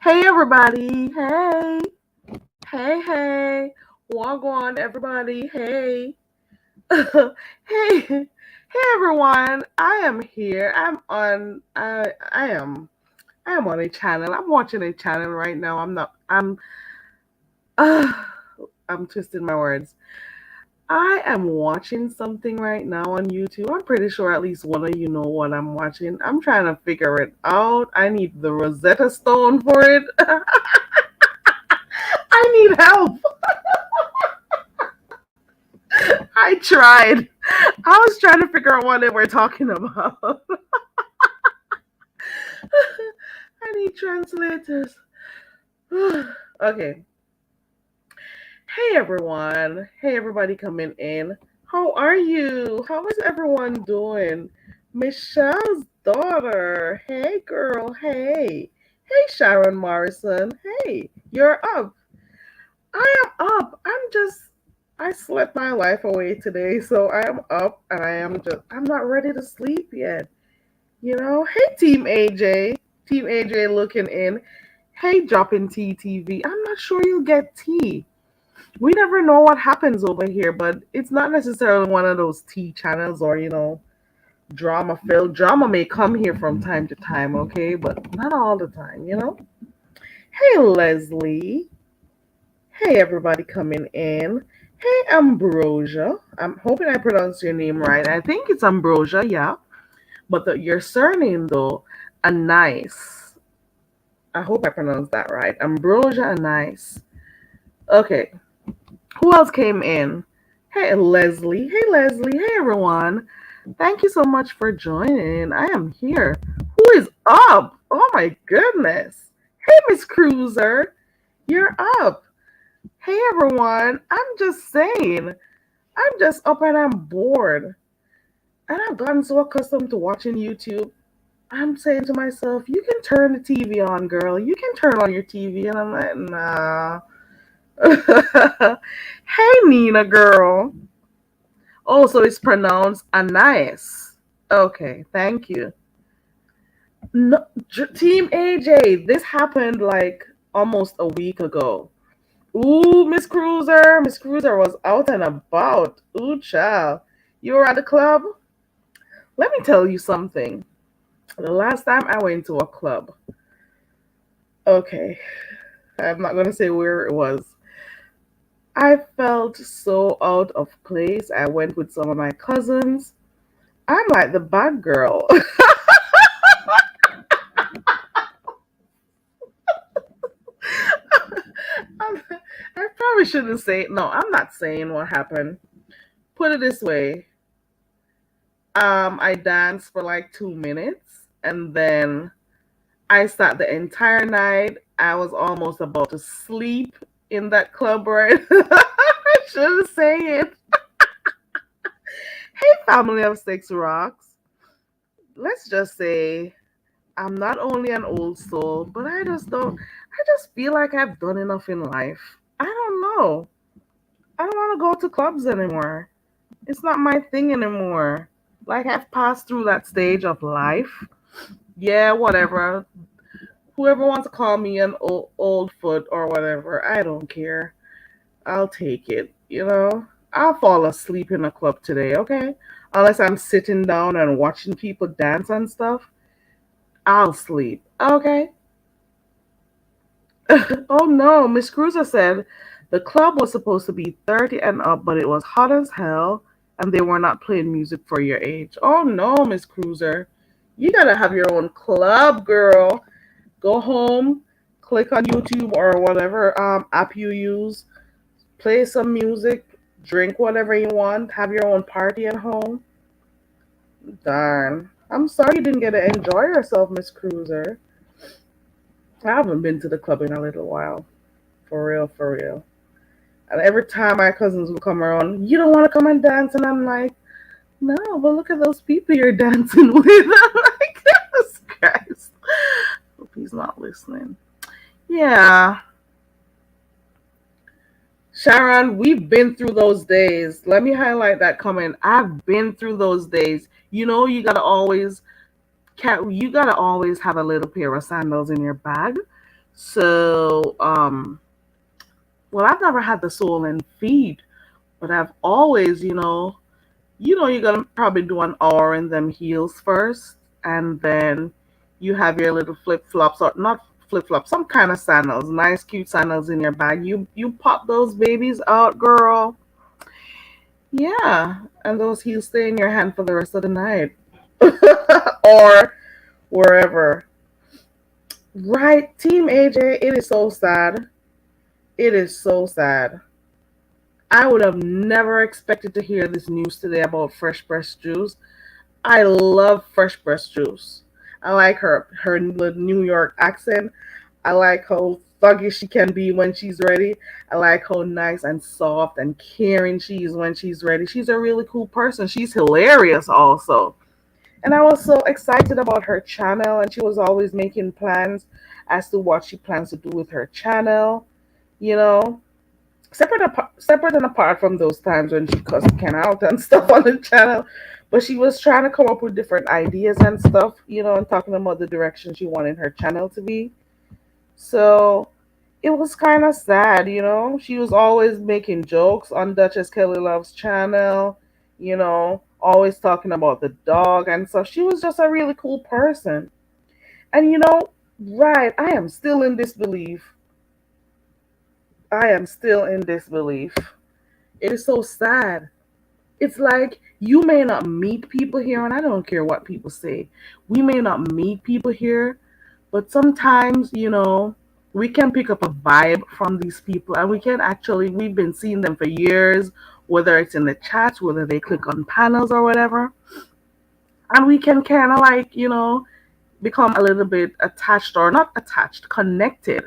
Hey everybody, hey, wagwan everybody, hey, hey everyone. I am here. I am on a channel. I'm watching a channel right now. Uh, I'm twisting my words. I am watching something right now on YouTube. I'm pretty sure at least one of you know what I'm watching. I'm trying to figure it out. I need the Rosetta Stone for it. I need help. I tried. I was trying to figure out what they were talking about. I need translators. Okay. Hey everyone. Hey everybody coming in. How are you? How is everyone doing? Michelle's daughter. Hey girl. Hey. Hey Sharon Morrison. Hey. You're up. I am up. I slept my life away today, so I am up and I'm not ready to sleep yet. You know? Hey Team AJ. Team AJ looking in. Hey Dropping Tea TV. I'm not sure you'll get tea. We never know what happens over here, but it's not necessarily one of those tea channels or, drama filled. Drama may come here from time to time, okay? But not all the time, you know? Hey Leslie. Hey, everybody coming in. Hey, Ambrosia. I'm hoping I pronounced your name right. I think it's Ambrosia, yeah. But your surname, though, Anais. I hope I pronounced that right. Ambrosia Anais. Okay. Who else came in? Hey, Leslie. Hey, Leslie. Hey, everyone. Thank you so much for joining. I am here. Who is up? Oh, my goodness. Hey, Miss Cruiser. You're up. Hey everyone, I'm just saying, I'm just up and I'm bored. And I've gotten so accustomed to watching YouTube. I'm saying to myself, you can turn the TV on, girl. You can turn on your TV. And I'm like, nah. Hey, Nina, girl. Oh, so it's pronounced Anais. Okay, thank you. No, Team AJ, this happened like almost a week ago. Ooh, Miss Cruiser. Miss Cruiser was out and about. Ooh, child. You were at the club? Let me tell you something. The last time I went to a club, okay, I'm not going to say where it was. I felt so out of place. I went with some of my cousins. I'm like the bad girl. I probably shouldn't say it. No, I'm not saying what happened. Put it this way. I danced for like 2 minutes and then I sat the entire night. I was almost about to sleep in that club, right? I shouldn't say it. Family of Six Rocks. Let's just say I'm not only an old soul, but I just feel like I've done enough in life. I don't know. I don't want to go to clubs anymore. It's not my thing anymore. Like, I've passed through that stage of life. Yeah, whatever. Whoever wants to call me an old foot or whatever, I don't care. I'll take it, you know? I'll fall asleep in a club today, okay? Unless I'm sitting down and watching people dance and stuff, I'll sleep, okay? Oh no, Miss Cruiser said the club was supposed to be 30 and up, but it was hot as hell and they were not playing music for your age. Oh no, Miss Cruiser. You gotta have your own club, girl. Go home, click on YouTube or whatever app you use, play some music, drink whatever you want, have your own party at home. Darn. I'm sorry you didn't get to enjoy yourself, Miss Cruiser. I haven't been to the club in a little while. For real, for real. And every time my cousins will come around, you don't want to come and dance? And I'm like, no, but look at those people you're dancing with. I'm like, goodness Christ. Hope he's not listening. Yeah, Sharon, we've been through those days. Let me highlight that comment. I've been through those days. You know, you gotta always have a little pair of sandals in your bag. So, well, I've never had the sole and feet, but I've always, you're gonna probably do an hour in them heels first, and then you have your little flip flops, or not flip flops, some kind of sandals, nice cute sandals in your bag. You pop those babies out, girl. Yeah, and those heels stay in your hand for the rest of the night, or wherever. Right, Team AJ. It is so sad. It is so sad. I would have never expected to hear this news today about fresh pressed juice. I love fresh pressed juice. I like her New York accent. I like how thuggish she can be when she's ready. I like how nice and soft and caring she is when she's ready. She's a really cool person. She's hilarious also. And I was so excited about her channel, and she was always making plans as to what she plans to do with her channel. You know, separate and apart from those times when she cussed Ken out and stuff on the channel, but she was trying to come up with different ideas and stuff, and talking about the direction she wanted her channel to be. So it was kind of sad. She was always making jokes on Duchess Kelly Love's channel, always talking about the dog and stuff. She was just a really cool person. And right, I am still in disbelief. I am still in disbelief. It is so sad. It's like you may not meet people here, and I don't care what people say. We may not meet people here, but sometimes, we can pick up a vibe from these people, and we've been seeing them for years, whether it's in the chats, whether they click on panels or whatever. And we can kind of like, become a little bit attached, or not attached, connected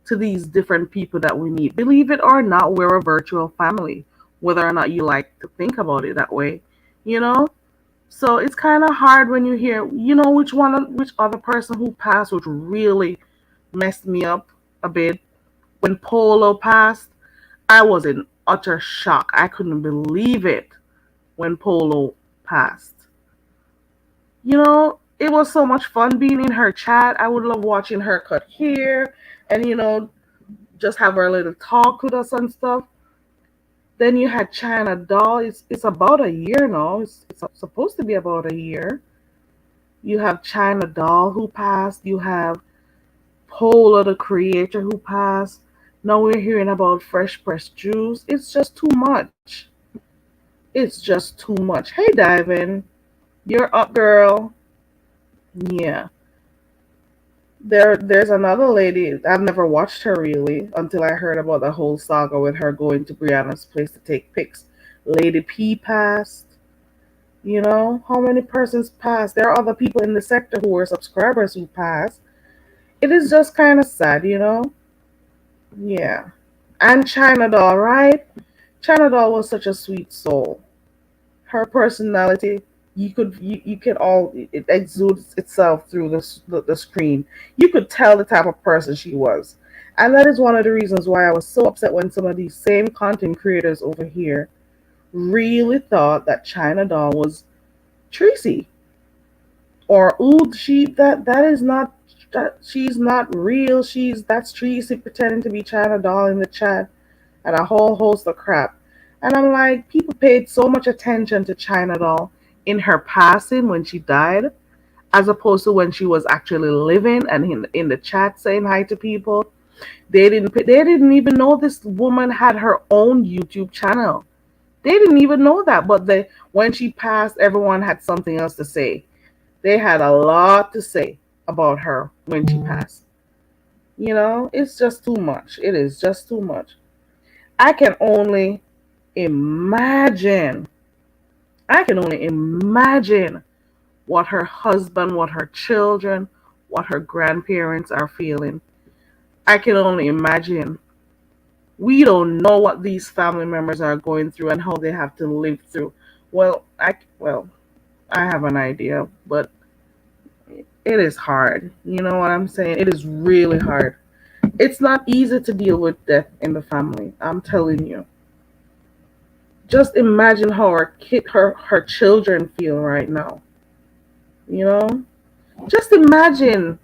to these different people that we meet. Believe it or not, we're a virtual family, whether or not you like to think about it that way, you know? So it's kind of hard when you hear, which other person who passed, which really messed me up a bit. When Polo passed, I was in utter shock. I couldn't believe it when Polo passed. It was so much fun being in her chat. I would love watching her cut hair and, just have her little talk with us and stuff. Then you had China Doll. It's about a year now. It's supposed to be about a year. You have China Doll who passed. You have Pola the creator who passed. Now we're hearing about Fresh Pressed Juice. It's just too much. It's just too much. Hey, Divin. You're up, girl. Yeah. There's another lady. I've never watched her really until I heard about the whole saga with her going to Brianna's place to take pics. Lady P passed. How many persons passed? There are other people in the sector who were subscribers who passed. It is just kind of sad. Yeah. And China Doll, right? China Doll was such a sweet soul. Her personality, you could all it exudes itself through the screen. You could tell the type of person she was. And that is one of the reasons why I was so upset when some of these same content creators over here really thought that China Doll was Tracy, or ooh, she that is not, that she's not real. She's that's Tracy pretending to be China Doll in the chat, and a whole host of crap. And I'm like, people paid so much attention to China Doll in her passing when she died, as opposed to when she was actually living and in the chat saying hi to people. They didn't even know this woman had her own YouTube channel. They didn't even know that, but when she passed, everyone had something else to say. They had a lot to say about her when she passed. It's just too much. It is just too much. I can only imagine. I can only imagine what her husband, what her children, what her grandparents are feeling. I can only imagine. We don't know what these family members are going through and how they have to live through. Well, I have an idea, but it is hard. You know what I'm saying? It is really hard. It's not easy to deal with death in the family. I'm telling you. Just imagine how her children feel right now. You know, just imagine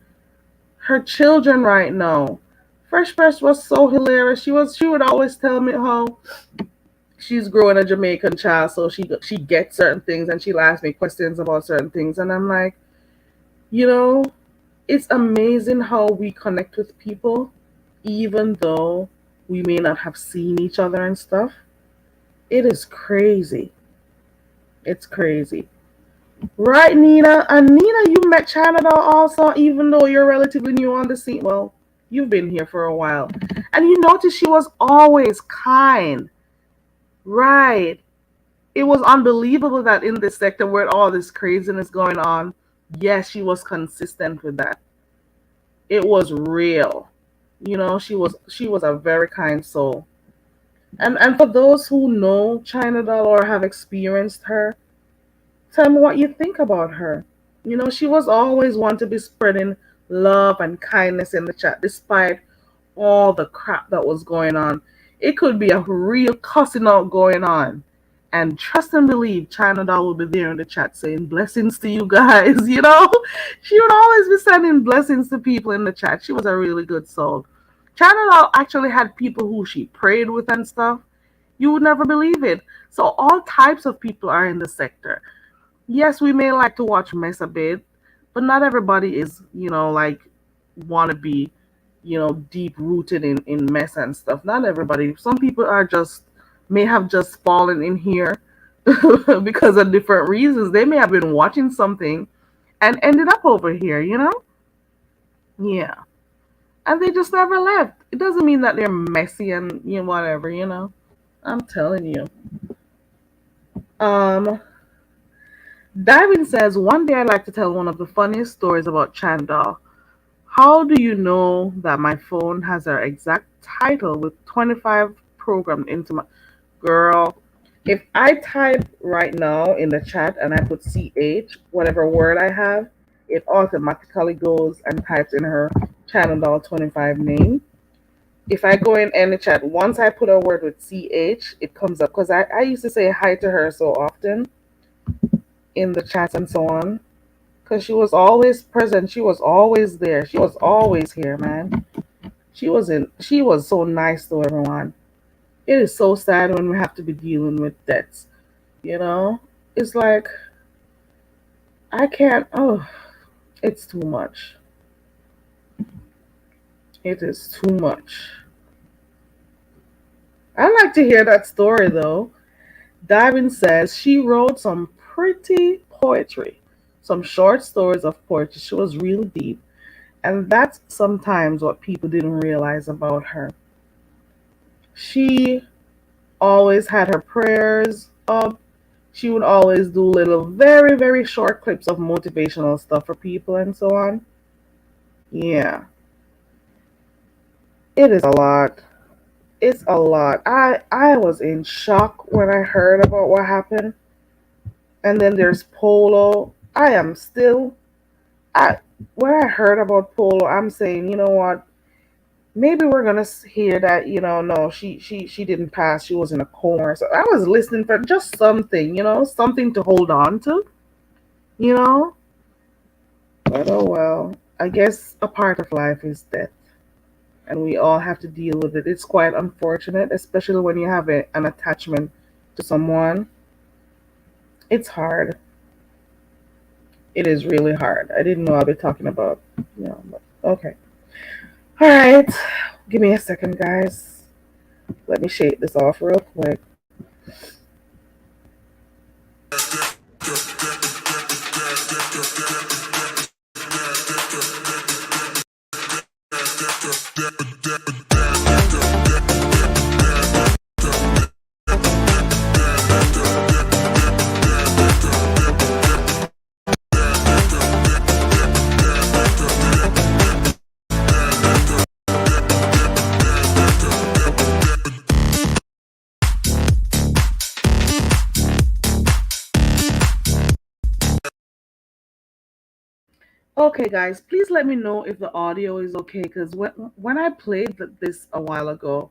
her children right now. Fresh Press was so hilarious. She would always tell me how she's growing a Jamaican child, so she gets certain things, and she'll ask me questions about certain things, and I'm like, you know, it's amazing how we connect with people, even though we may not have seen each other and stuff. It is crazy. It's crazy. Right, Nina? And Nina, you met Canada also, even though you're relatively new on the scene. Well, you've been here for a while. And you notice she was always kind. Right. It was unbelievable that in this sector where all this craziness going on, yes, she was consistent with that. It was real. She was a very kind soul. And for those who know China Doll or have experienced her, tell me what you think about her. She was always one to be spreading love and kindness in the chat, despite all the crap that was going on. It could be a real cussing out going on. And trust and believe, China Doll will be there in the chat saying blessings to you guys. She would always be sending blessings to people in the chat. She was a really good soul. China Doll actually had people who she prayed with and stuff. You would never believe it. So all types of people are in the sector. Yes, we may like to watch mess a bit, but not everybody is, like, want to be, deep rooted in mess and stuff. Not everybody. Some people are just, may have just fallen in here because of different reasons. They may have been watching something and ended up over here. Yeah. And they just never left. It doesn't mean that they're messy and, whatever. I'm telling you. Um, Diving says, one day I'd like to tell one of the funniest stories about Chandal. How do you know that my phone has her exact title with 25 programmed into my girl? If I type right now in the chat and I put CH, whatever word I have, it automatically goes and types in her Chandal 25 name. If I go in any chat, once I put a word with CH, it comes up because I used to say hi to her so often in the chats and so on, because she was always present. She was always there. She was always here, man. She was so nice to everyone. It is so sad when we have to be dealing with debts. It's like I can't. Oh, it's too much. It is too much. I like to hear that story though. Divin says she wrote some pretty poetry, some short stories of poetry. She was really deep. And that's sometimes what people didn't realize about her. She always had her prayers up. She would always do little, very, very short clips of motivational stuff for people and so on. Yeah, it is a lot. It's a lot. I was in shock when I heard about what happened. And then there's Polo. I am still I when I heard about Polo, I'm saying, you know what? Maybe we're gonna hear that, no, she didn't pass. She was in a coma. So I was listening for just something, something to hold on to, you know. But oh well. I guess a part of life is death, and we all have to deal with it. It's quite unfortunate, especially when you have an attachment to someone. It's hard. It is really hard. I didn't know I'd be talking about, but okay. All right. Give me a second, guys. Let me shake this off real quick. Okay, guys, please let me know if the audio is okay because when I played this a while ago,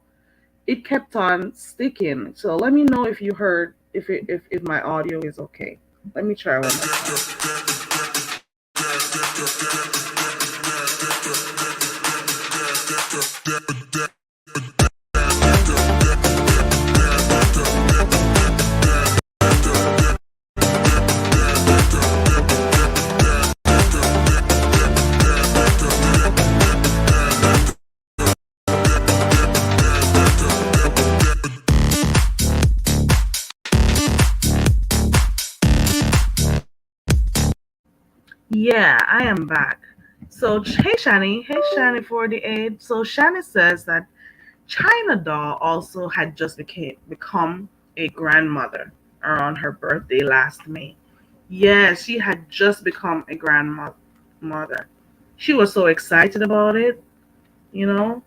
it kept on sticking. So let me know if you heard if my audio is okay. Let me try one more time. Yeah, I am back. So hey Shani 48. So Shani says that China Doll also had just become a grandmother around her birthday last May. Yes, she had just become a grandmother. She was so excited about it, you know.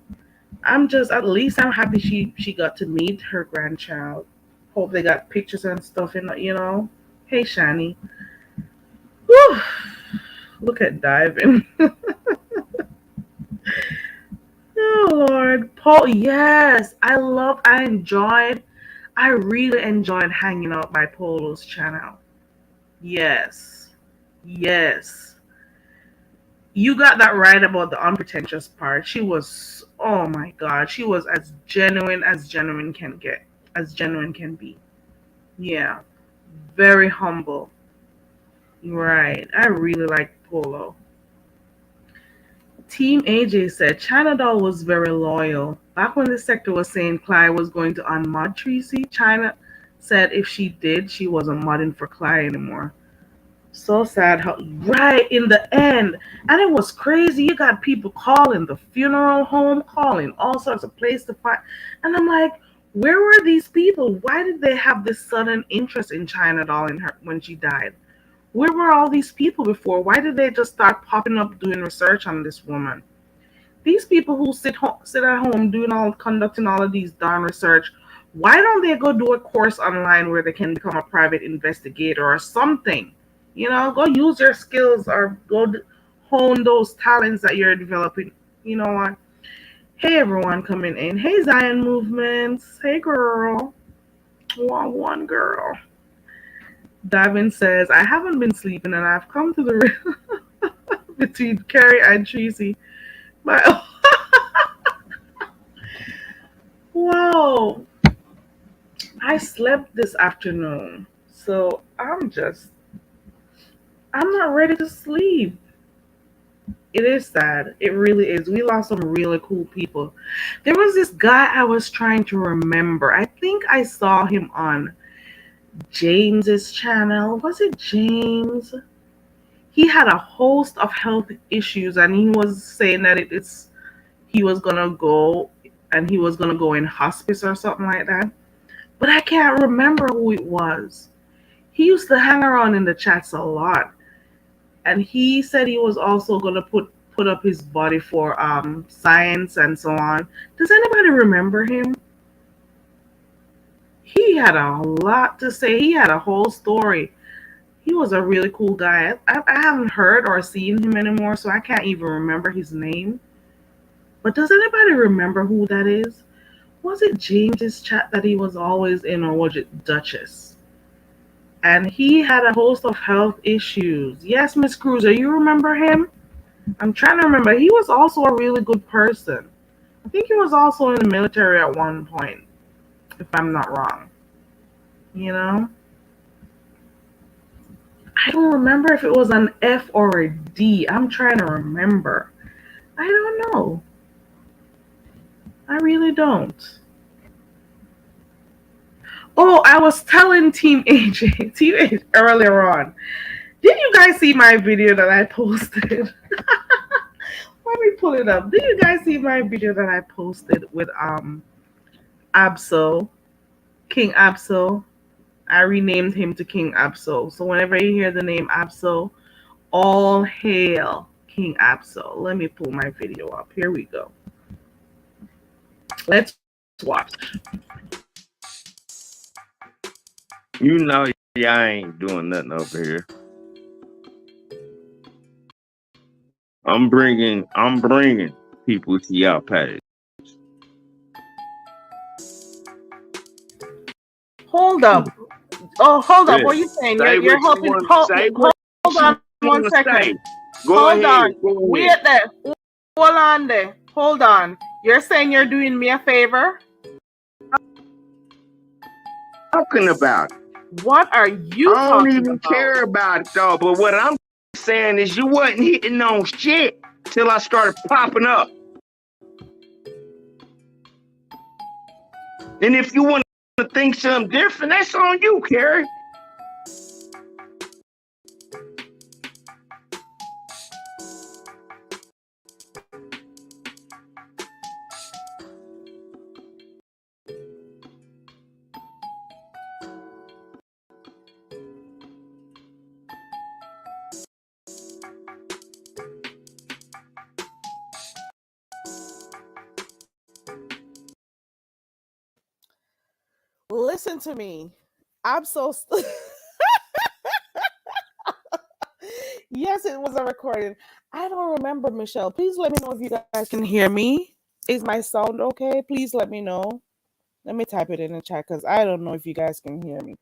At least I'm happy she got to meet her grandchild. Hope they got pictures and stuff in. Hey Shani. Whew, look at diving. Oh Lord. Paul, yes. I really enjoyed hanging out by Polo's channel. Yes. Yes. You got that right about the unpretentious part. Oh my God, she was as genuine can get, as genuine can be. Yeah. Very humble. Right. I really like Polo. Team AJ said China Doll was very loyal. Back when the sector was saying Clyde was going to unmod Tracy, China said if she did, she wasn't modding for Clyde anymore. So sad how right in the end. And it was crazy. You got people calling the funeral home, calling all sorts of places to find. And I'm like, where were these people? Why did they have this sudden interest in China Doll in her when she died? Where were all these people before? Why did they just start popping up doing research on this woman? These people who sit at home conducting all of these darn research, why don't they go do a course online where they can become a private investigator or something? Go use your skills or hone those talents that you're developing. You know what? Hey everyone coming in. Hey Zion Movements. Hey girl. One girl. Davin says, I haven't been sleeping and I've come to the between Carrie and Tracy. My wow. I slept this afternoon. So I'm not ready to sleep. It is sad. It really is. We lost some really cool people. There was this guy I was trying to remember. I think I saw him on James's channel. Was it James? He had a host of health issues and he was saying that he was gonna go and he was gonna go in hospice or something like that. But I can't remember who it was. He used to hang around in the chats a lot. And he said he was also gonna put up his body for science and so on. Does anybody remember him? He had a lot to say. He had a whole story. He was a really cool guy. I haven't heard or seen him anymore, so I can't even remember his name. But does anybody remember who that is? Was it James's chat that he was always in, or was it Duchess? And he had a host of health issues. Yes, Miss Cruiser, you remember him? I'm trying to remember. He was also a really good person. I think he was also in the military at one point, if I'm not wrong. You know? I don't remember if it was an F or a D. I'm trying to remember. I don't know. I really don't. Oh, I was telling Team AJ, Team AJ earlier on. Did you guys see my video that I posted? Let me pull it up. Did you guys see my video that I posted with Absol, King Absol? I renamed him to King Absol. So whenever you hear the name Absol, all hail King Absol. Let me pull my video up. Here we go. Let's watch. You know, y'all ain't doing nothing over here. I'm bringing people to y'all page. Hold up. Oh, hold up. Yeah. What are you saying? Say You're what you helping. want. Say what Hold you on one want to second. say. Go Hold ahead. on. Go Wait ahead. there. Hold on there. Hold on. You're saying you're doing me a favor? Talking about it. What are you I don't talking even about? care about it though. But what I'm saying is you wasn't hitting on shit till I started popping up. And if you want to think something different, that's on you, Carrie. Listen to me. I'm so. Yes, it was a recording. I don't remember, Michelle. Please let me know if you guys can hear me. Is my sound okay? Please let me know. Let me type it in the chat because I don't know if you guys can hear me.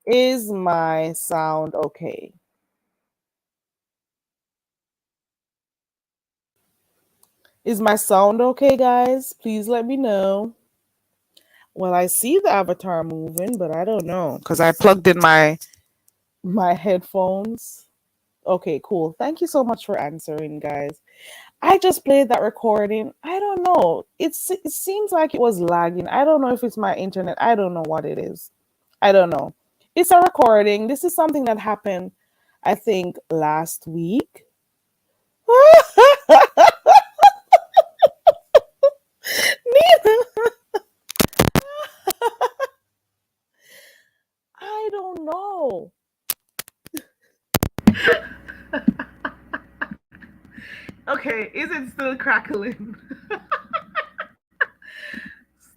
Is my sound okay? Is my sound okay, guys? Please let me know. Well, I see the avatar moving, but I don't know because I plugged in my headphones. Okay, cool. Thank you so much for answering, guys. I just played that recording. I don't know. It seems like it was lagging. I don't know if it's my internet. I don't know what it is. I don't know. It's a recording. This is something that happened, I think, last week. Nina, I don't know. Okay, is it still crackling?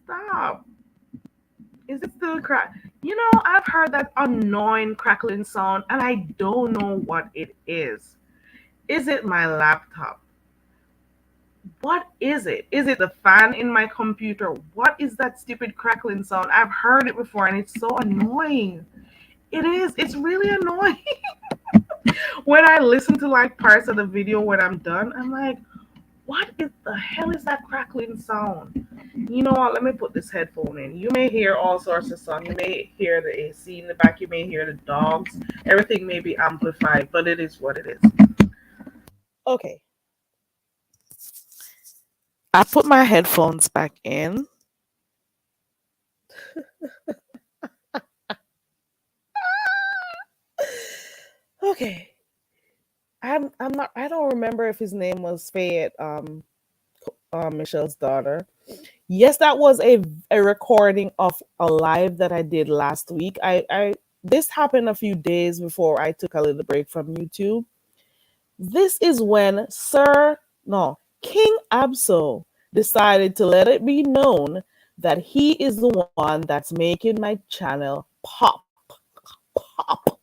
Stop. Is it still crack? You know, I've heard that annoying crackling sound and I don't know what it is. Is it my laptop? What is it? Is it the fan in my computer? What is that stupid crackling sound? I've heard it before and it's so annoying. It is. It's really annoying. When I listen to like parts of the video when I'm done, I'm like, what is the hell is that crackling sound? You know what? Let me put this headphone in. You may hear all sorts of sound. You may hear the AC in the back. You may hear the dogs. Everything may be amplified, but it is what it is. Okay. I put my headphones back in. Okay. I'm not I don't remember if his name was Fayette Michelle's daughter. Yes, that was a recording of a live that I did last week. I this happened a few days before I took a little break from YouTube. This is when King Absol decided to let it be known that he is the one that's making my channel pop. Pop.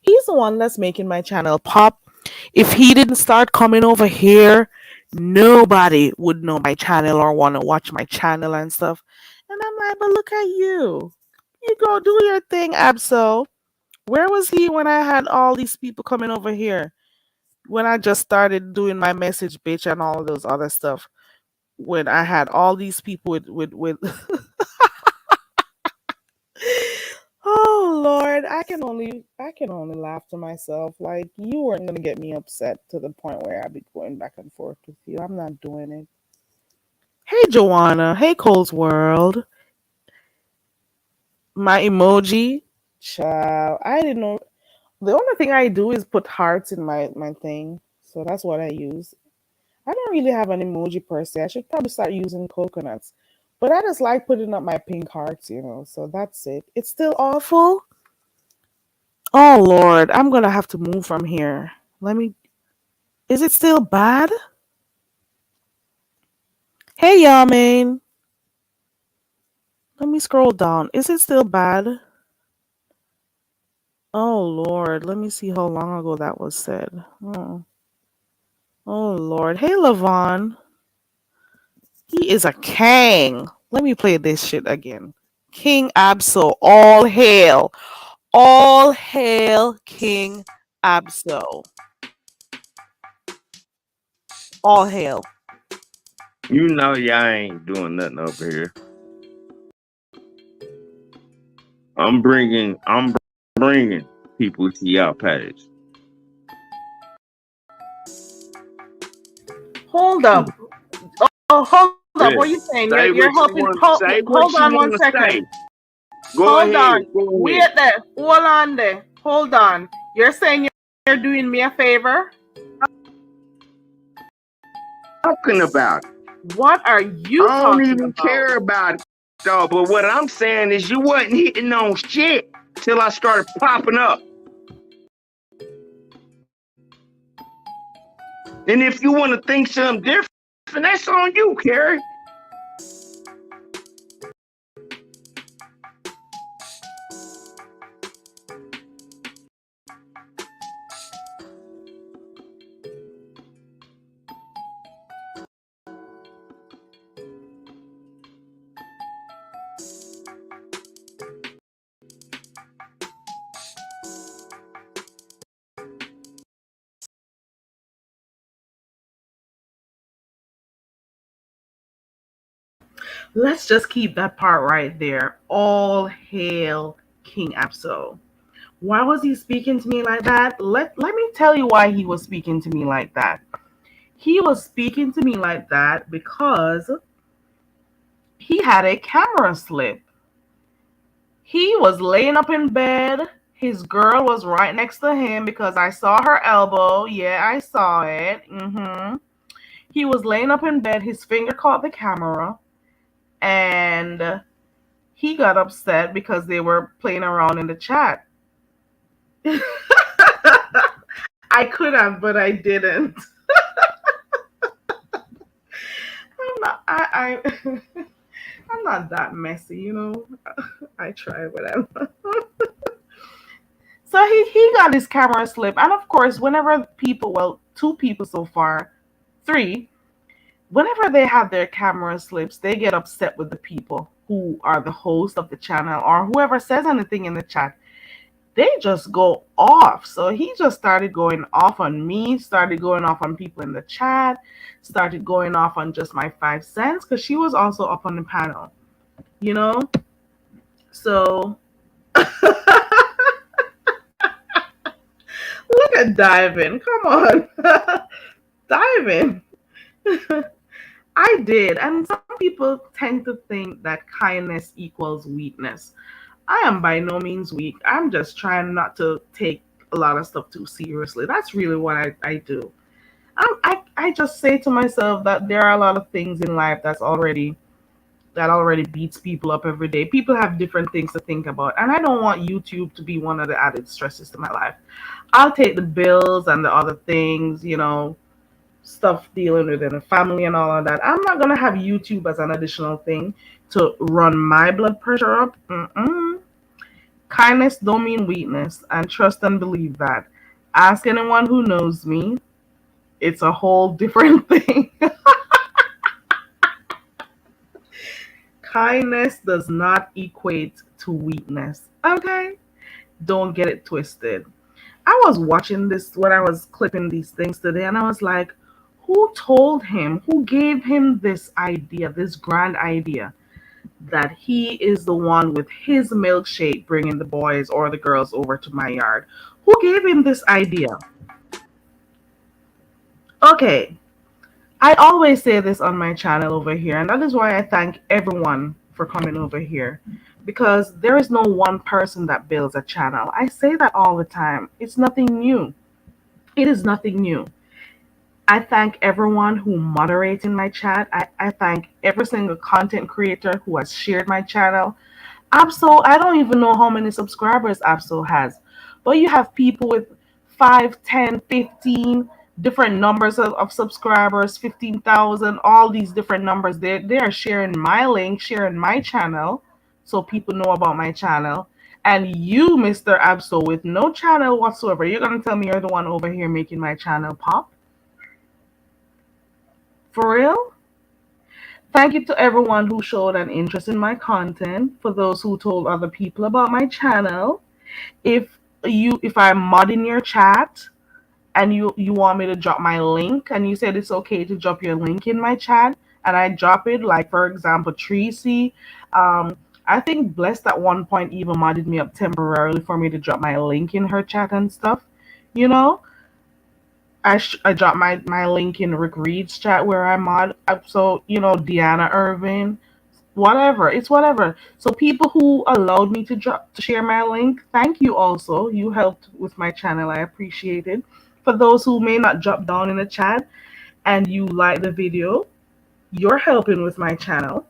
He's the one that's making my channel pop. If he didn't start coming over here, nobody would know my channel or want to watch my channel and stuff. And I'm like, but look at you. You go do your thing, Absol. Where was he when I had all these people coming over here? When I just started doing my message bitch and all of those other stuff. When I had all these people with oh Lord, I can only laugh to myself. Like you weren't gonna get me upset to the point where I'd be going back and forth with you. I'm not doing it. Hey Joanna. Hey Cole's World. My emoji. Child. I didn't know the only thing I do is put hearts in my thing. So that's what I use. I don't really have an emoji per se. I should probably start using coconuts. But I just like putting up my pink hearts. So that's it. It's still awful. Oh Lord, I'm gonna have to move from here. Let me. Is it still bad? Hey, Yamin. Let me scroll down. Is it still bad? Oh Lord, let me see how long ago that was said. Oh Lord. Hey, Levon. He is a king. Let me play this shit again. King Absol. All hail, King Absol. All hail. You know y'all ain't doing nothing over here. I'm bringing people to y'all page. Hold up. Oh, hold up. What are Yeah. you saying? You're Say what helping. you want. Say Hold what on you one want to second. say. Go Hold ahead. on. Go Wait ahead. there. Hold on there. Hold on. You're saying you're doing me a favor? Talking about it. What are you I don't talking even about? care about it, though. But what I'm saying is, you wasn't hitting on shit till I started popping up. And if you want to think something different, that's on you, Carrie. Let's just keep that part right there. All hail King Absol. Why was he speaking to me like that? Let me tell you why he was speaking to me like that. He was speaking to me like that because he had a camera slip. He was laying up in bed. His girl was right next to him because I saw her elbow. Yeah, I saw it. He was laying up in bed. His finger caught the camera, and he got upset because they were playing around in the chat. I could have, but I didn't. I'm not. I'm not that messy. I try, whatever. So he got his camera slip, and of course, whenever people, well, two people so far, three, whenever they have their camera slips, they get upset with the people who are the host of the channel or whoever says anything in the chat. They just go off. So he just started going off on me, started going off on people in the chat, started going off on just my 5 cents because she was also up on the panel, you know? So look at diving. Come on. Diving. I did. And some people tend to think that kindness equals weakness. I am by no means weak. I'm just trying not to take a lot of stuff too seriously. That's really what I do. I just say to myself that there are a lot of things in life that already beats people up every day. People have different things to think about, and I don't want YouTube to be one of the added stresses to my life. I'll take the bills and the other things, stuff dealing with the family and all of that. I'm not gonna have YouTube as an additional thing to run my blood pressure up. Mm-mm. Kindness don't mean weakness, and trust and believe that. Ask anyone who knows me. It's a whole different thing. Kindness does not equate to weakness. Okay? Don't get it twisted. I was watching this when I was clipping these things today, and I was like, who told him, who gave him this idea, this grand idea, that he is the one with his milkshake bringing the boys or the girls over to my yard? Who gave him this idea? Okay, I always say this on my channel over here, and that is why I thank everyone for coming over here. Because there is no one person that builds a channel. I say that all the time. It's nothing new. It is nothing new. I thank everyone who moderates in my chat. I thank every single content creator who has shared my channel. Abso, I don't even know how many subscribers Abso has, but you have people with 5, 10, 15 different numbers of subscribers, 15,000, all these different numbers. They are sharing my link, sharing my channel, so people know about my channel. And you, Mr. Abso, with no channel whatsoever, you're gonna tell me you're the one over here making my channel pop? For real? Thank you to everyone who showed an interest in my content, for those who told other people about my channel. If I'm modding your chat and you want me to drop my link, and you said it's okay to drop your link in my chat, and I drop it, like for example Tracy, I think Blessed at one point even modded me up temporarily for me to drop my link in her chat and stuff. You know, I dropped my link in Rick Reed's chat where I mod. So Deanna Irvin, whatever. It's whatever. So people who allowed me to share my link, thank you. Also, you helped with my channel. I appreciate it. For those who may not drop down in the chat and you like the video, you're helping with my channel.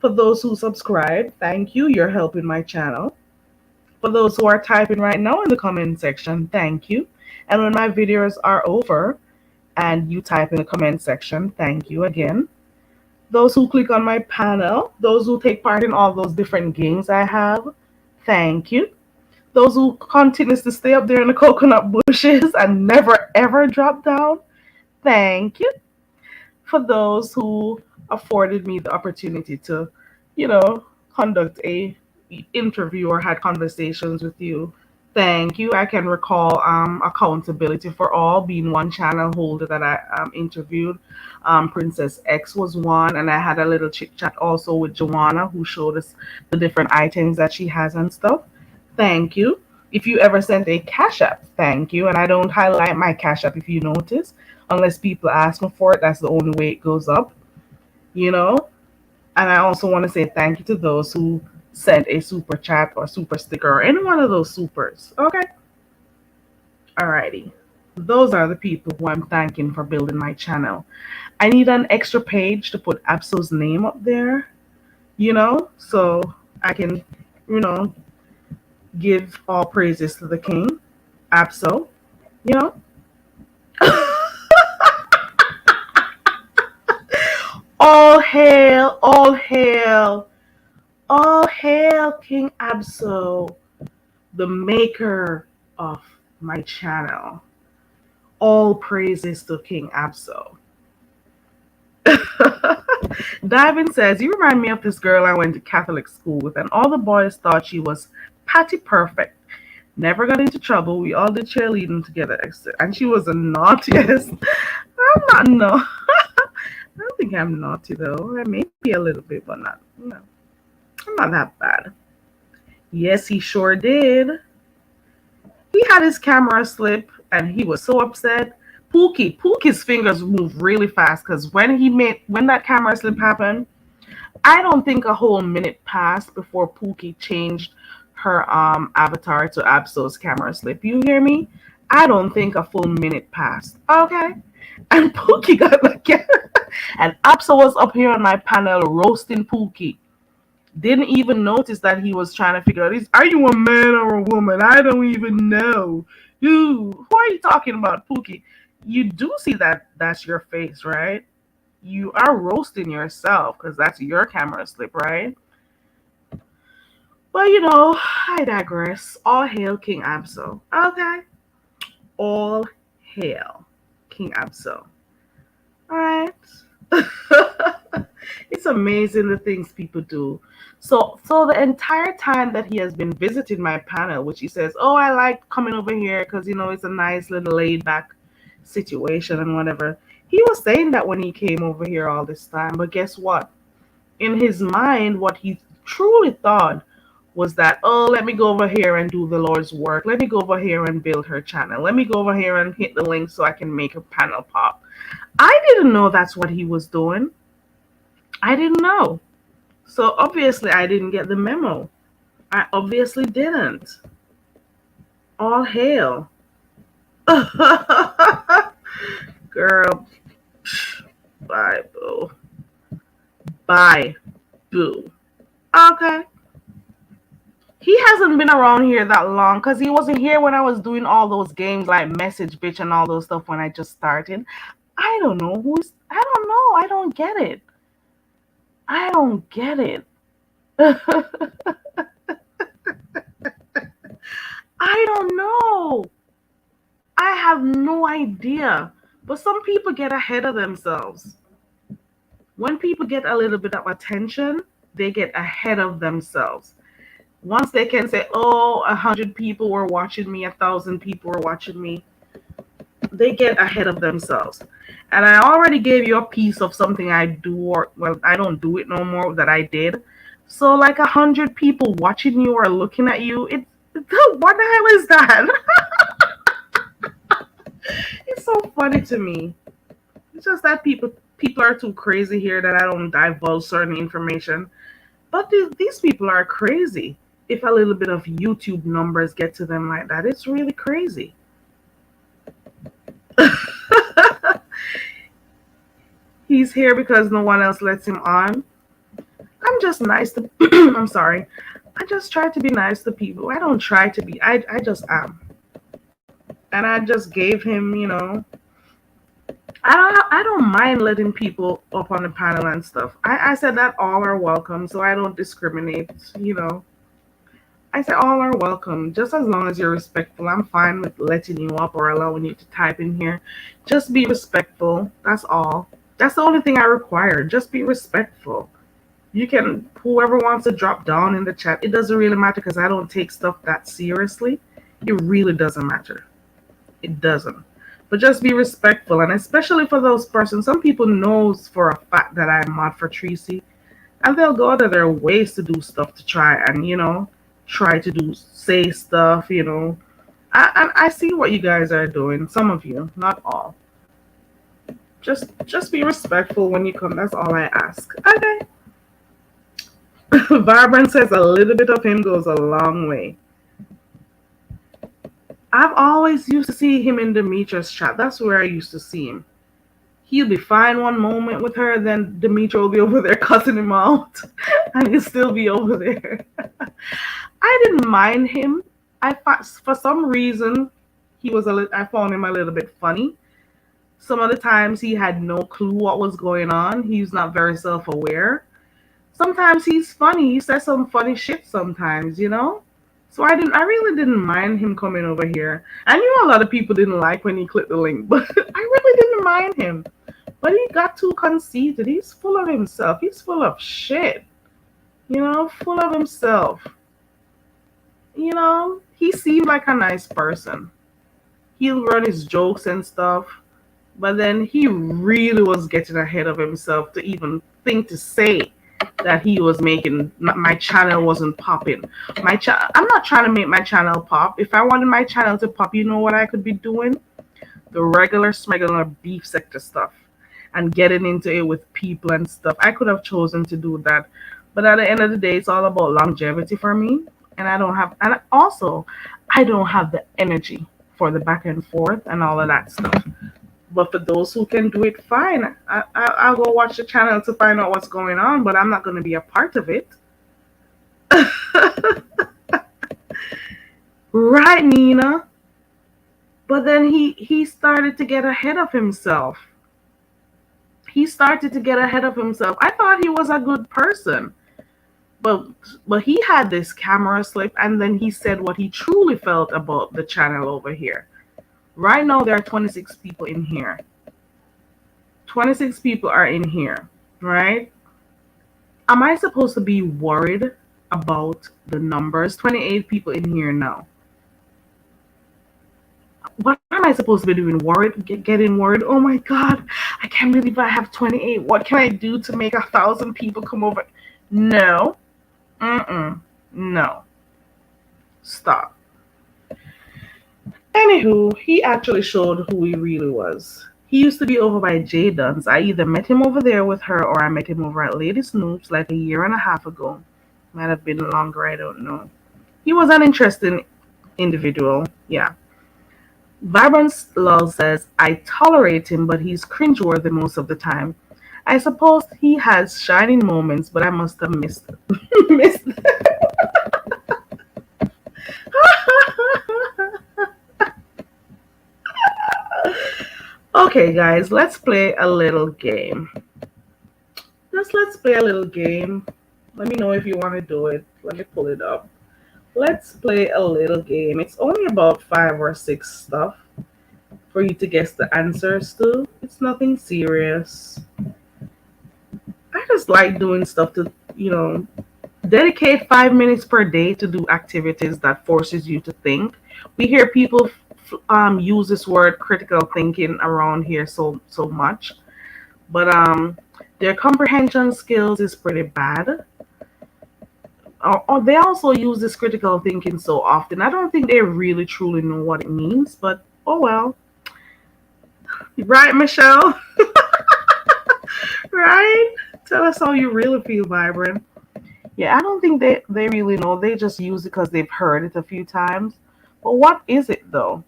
For those who subscribe, thank you. You're helping my channel. For those who are typing right now in the comment section, thank you. And when my videos are over and you type in the comment section, thank you again. Those who click on my panel, those who take part in all those different games I have, thank you. Those who continues to stay up there in the coconut bushes and never ever drop down, thank you. For those who afforded me the opportunity to, conduct a interview or had conversations with you, thank you. I can recall accountability for all being one channel holder that I interviewed. Princess X was one, and I had a little chit chat also with Joanna, who showed us the different items that she has and stuff. Thank you. If you ever sent a cash app, thank you. And I don't highlight my cash app if you notice, unless people ask me for it. That's the only way it goes up, you know. And I also want to say thank you to those who sent a super chat or super sticker or any one of those supers. Okay. Alrighty. Those are the people who I'm thanking for building my channel. I need an extra page to put Absol's name up there, so I can, you know, give all praises to the king, Abso, you know. All hail, all hail, all hail King Abso, the maker of my channel. All praises to King Abso. Divin says, you remind me of this girl I went to Catholic school with, and all the boys thought she was patty perfect. Never got into trouble. We all did cheerleading together, and she was the naughtiest. I'm not no. I don't think I'm naughty though. I may be a little bit, but not. No, I'm not that bad. Yes, he sure did. He had his camera slip, and he was so upset. Pookie's fingers moved really fast because when that camera slip happened, I don't think a whole minute passed before Pookie changed her avatar to Absol's camera slip. You hear me? I don't think a full minute passed. Okay. And Pookie got the camera. And Absol was up here on my panel roasting Pookie. Didn't even notice that he was trying to figure out, are you a man or a woman? I don't even know. Who are you talking about, Pookie? You do see that that's your face, right? You are roasting yourself because that's your camera slip, right? But you know, I digress. All hail King Absol. Okay. All hail King Absol. Alright. It's amazing the things people do. So the entire time that he has been visiting my panel, which he says, "Oh, I like coming over here because it's a nice little laid back situation and whatever." He was saying that when he came over here all this time, but guess what? In his mind, what he truly thought was that, "Oh, let me go over here and do the Lord's work. Let me go over here and build her channel. Let me go over here and hit the link so I can make her panel pop." I didn't know that's what he was doing. I didn't know. So obviously I didn't get the memo. I obviously didn't. All hail. Girl, bye, boo. Bye, boo. Okay. He hasn't been around here that long because he wasn't here when I was doing all those games like Message Bitch and all those stuff when I just started. I don't know who's. I don't know. I don't get it. I don't get it. I don't know. I have no idea. But some people get ahead of themselves. When people get a little bit of attention, they get ahead of themselves. Once they can say, "Oh, 100 people were watching me, 1,000 people were watching me," they get ahead of themselves. And I already gave you a piece of something I do, or well, I don't do it no more, that I did. So like 100 people watching you or looking at you, what the hell is that? It's so funny to me. It's just that people are too crazy here that I don't divulge certain information. But these people are crazy. If a little bit of YouTube numbers get to them like that, it's really crazy. He's here because no one else lets him on. I'm just nice to. I'm sorry. I just try to be nice to people. I don't try to be. I just am. And I just gave him, I don't mind letting people up on the panel and stuff. I said that all are welcome, so I don't discriminate. I say all are welcome, just as long as you're respectful. I'm fine with letting you up or allowing you to type in here. Just be respectful. That's all. That's the only thing I require. Just be respectful. You can, whoever wants to drop down in the chat, it doesn't really matter because I don't take stuff that seriously. It really doesn't matter. It doesn't. But just be respectful, and especially for those persons. Some people knows for a fact that I'm mod for Tracy, and they'll go out of their ways to do stuff to try and try to say stuff. I see what you guys are doing. Some of you, not all. Just be respectful when you come. That's all I ask. Okay. Vibrant says a little bit of him goes a long way. I've always used to see him in Demetra's chat. That's where I used to see him. He'll be fine one moment with her, then Demetra will be over there cussing him out, and he'll still be over there. I didn't mind him. For some reason, I found him a little bit funny. Some of the times he had no clue what was going on. He's not very self-aware. Sometimes he's funny. He says some funny shit sometimes. So I really didn't mind him coming over here. I knew a lot of people didn't like when he clicked the link, but I really didn't mind him. But he got too conceited. He's full of himself. He's full of shit. Full of himself. He seemed like a nice person. He'll run his jokes and stuff, but then he really was getting ahead of himself to even think to say that he was making my channel wasn't popping. I'm not trying to make my channel pop. If I wanted my channel to pop, you know what I could be doing? The regular smuggler beef sector stuff and getting into it with people and stuff. I could have chosen to do that, but at the end of the day, it's all about longevity for me, and I don't have the energy for the back and forth and all of that stuff. But for those who can do it, fine. I'll go watch the channel to find out what's going on, but I'm not going to be a part of it. Right, Nina? But then he started to get ahead of himself. I thought he was a good person. But but he had this camera slip, and then he said what he truly felt about the channel over here. Right now there are 26 people in here. 26 people are in here, right? Am I supposed to be worried about the numbers? 28 people in here now. What am I supposed to be doing? Worried? Getting worried? Oh my God, I can't believe I have 28. What can I do to make 1,000 people come over? No. Mm-mm. No. Stop. Anywho, he actually showed who he really was. He used to be over by Jay Dunn's. I either met him over there with her or I met him over at Lady Snoop's like a year and a half ago. Might have been longer, I don't know. He was an interesting individual, yeah. Vibrance Lol says, I tolerate him, but he's cringeworthy most of the time. I suppose he has shining moments, but I must have missed missed. Okay, guys, let's play a little game. Let's play a little game. Let me know if you want to do it. Let me pull it up. Let's play a little game. It's only about five or six stuff for you to guess the answers to. It's nothing serious. I just like doing stuff to, dedicate 5 minutes per day to do activities that forces you to think. We hear people use this word critical thinking around here so much, but their comprehension skills is pretty bad. Or they also use this critical thinking so often. I don't think they really truly know what it means, but oh well. Right, Michelle? Right? Tell us how you really feel, Vibrant. Yeah, I don't think they really know. They just use it because they've heard it a few times. But what is it though?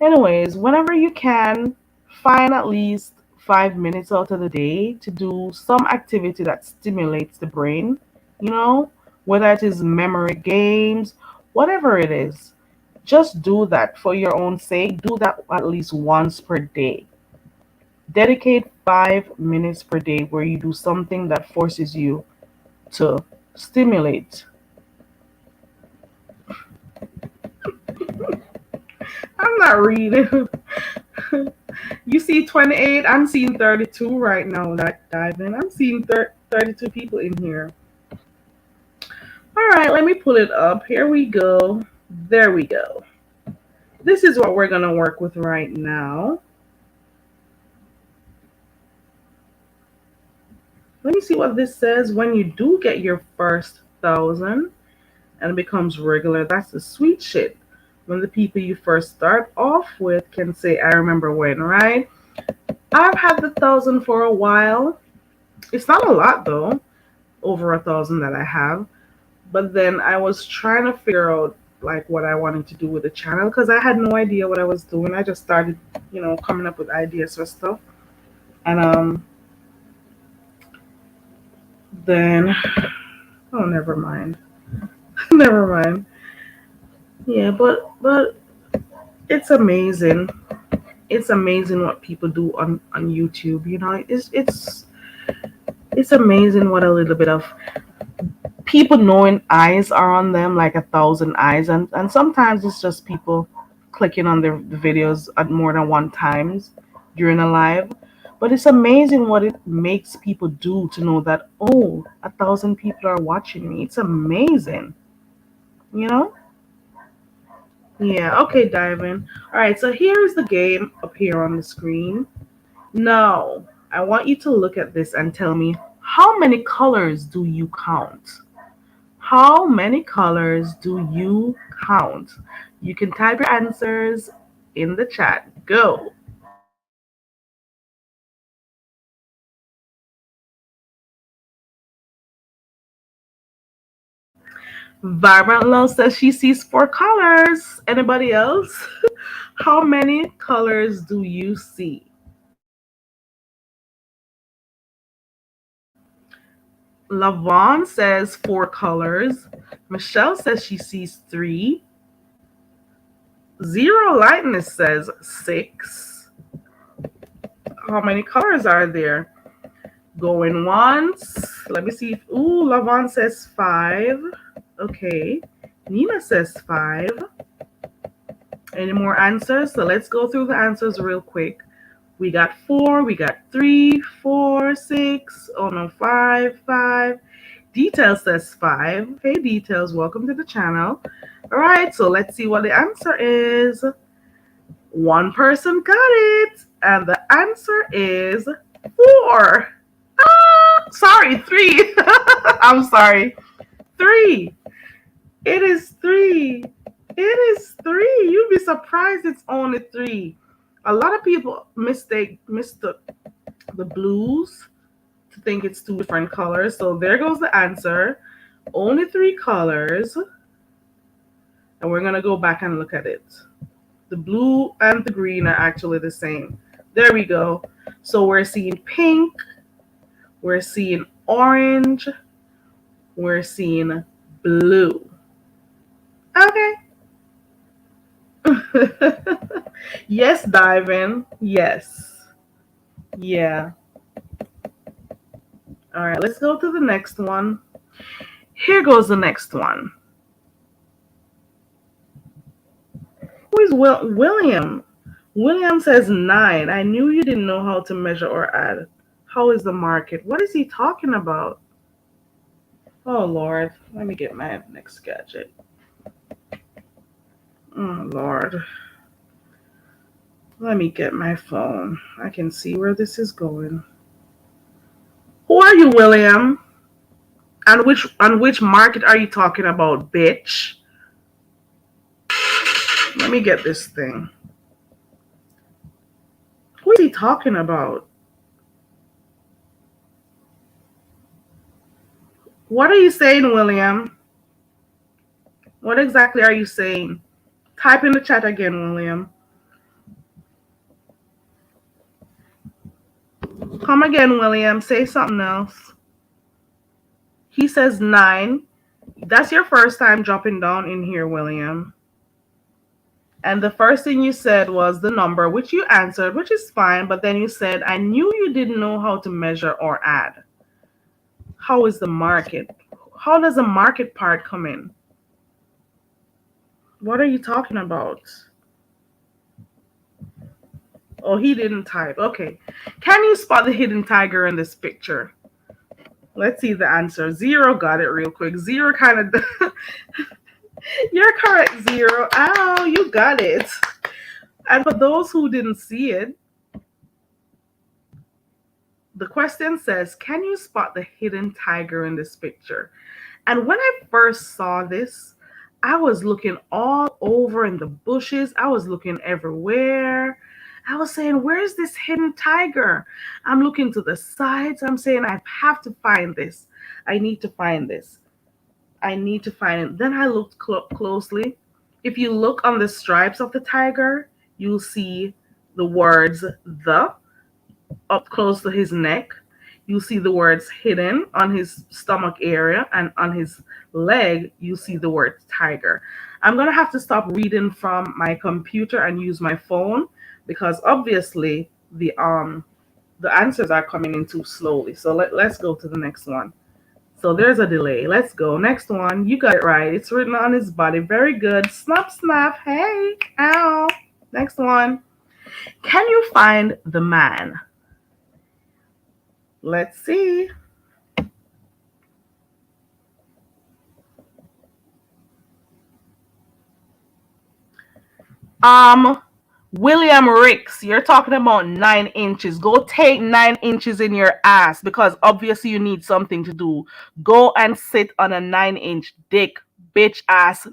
Anyways, whenever you can, find at least 5 minutes out of the day to do some activity that stimulates the brain, you know, whether it is memory games, whatever it is. Just do that for your own sake. Do that at least once per day. Dedicate 5 minutes per day where you do something that forces you to stimulate. I'm not reading. You see 28, I'm seeing 32 right now, that diving. I'm seeing 32 people in here. All right, let me pull it up. Here we go. There we go. This is what we're going to work with right now. Let me see what this says. When you do get your first 1,000 and it becomes regular, that's the sweet shit. When the people you first start off with can say, I remember when, right? I've had the 1,000 for a while. It's not a lot though, over 1,000 that I have. But then I was trying to figure out like what I wanted to do with the channel because I had no idea what I was doing. I just started, coming up with ideas for stuff. And then oh, never mind. Never mind. Yeah, but it's amazing. It's amazing what people do on YouTube. It's amazing what a little bit of people knowing eyes are on them, like 1,000 eyes, and sometimes it's just people clicking on the videos at more than one times during a live. But it's amazing what it makes people do to know that, oh, 1,000 people are watching me. It's amazing, you know. Yeah, okay, Diamond. All right, so here is the game up here on the screen. Now, I want you to look at this and tell me, how many colors do you count? How many colors do you count? You can type your answers in the chat. Go. Vibrant Love says she sees 4 colors. Anybody else? How many colors do you see? Lavon says 4 colors. Michelle says she sees 3. Zero Lightness says 6. How many colors are there? Going once. Let me see if. Ooh, Lavon says 5. Okay. Nina says 5. Any more answers? So let's go through the answers real quick. We got 4, we got 3, 4, 6. Oh no, 5, 5. Details says 5. Hey, Details, welcome to the channel. All right, so let's see what the answer is. One person got it, and the answer is 4. Sorry, 3. I'm sorry, 3. It is 3. It is 3. You'd be surprised it's only 3. A lot of people miss the blues to think it's 2 different colors. So there goes the answer. Only 3 colors. And we're gonna go back and look at it. The blue and the green are actually the same. There we go. So we're seeing pink, we're seeing orange, we're seeing blue. Okay. Yes, diving. Yes. Yeah. All right, let's go to the next one. Here goes the next one. Who is William? William says 9. I knew you didn't know how to measure or add. How is the market? What is he talking about? Oh, Lord. Let me get my next gadget. Oh, Lord. Let me get my phone. I can see where this is going. Who are you, William? And which market are you talking about, bitch? Let me get this thing. Who is he talking about? What are you saying, William? What exactly are you saying? Type in the chat again, William. Come again, William. Say something else. He says 9. That's your first time dropping down in here, William. And the first thing you said was the number, which you answered, which is fine. But then you said, I knew you didn't know how to measure or add. How is the market? How does the market part come in? What are you talking about? Oh, he didn't type. Okay. Can you spot the hidden tiger in this picture? Let's see the answer. 0 got it real quick. 0 kind of. You're correct, 0. Ow, you got it. And for those who didn't see it, the question says, can you spot the hidden tiger in this picture? And when I first saw this, I was looking all over in the bushes. I was looking everywhere. I was saying, where's this hidden tiger? I'm looking to the sides. I'm saying, I have to find this. I need to find this. I need to find it. Then I looked closely. If you look on the stripes of the tiger, you'll see the words the up close to his neck. You see the words hidden on his stomach area, and on his leg, you see the word tiger. I'm going to have to stop reading from my computer and use my phone because obviously the answers are coming in too slowly. So let's go to the next one. So there's a delay. Let's go. Next one. You got it right. It's written on his body. Very good. Snap, snap. Hey. Ow. Next one. Can you find the man? Let's see. William Ricks, you're talking about 9 inches. Go take 9 inches in your ass because obviously you need something to do. Go and sit on a 9-inch dick, bitch ass.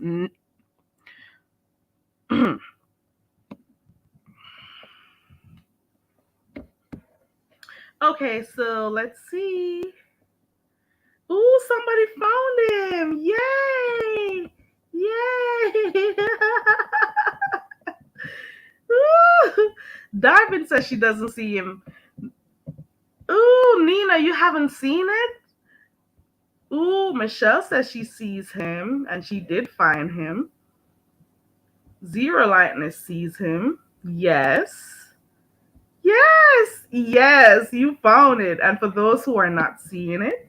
Okay, so let's see. Ooh, somebody found him. Yay! Yay! Ooh, Darvin says she doesn't see him. Ooh, Nina, you haven't seen it? Ooh, Michelle says she sees him, and she did find him. Zero Lightness sees him. Yes. Yes, yes, you found it. And for those who are not seeing it,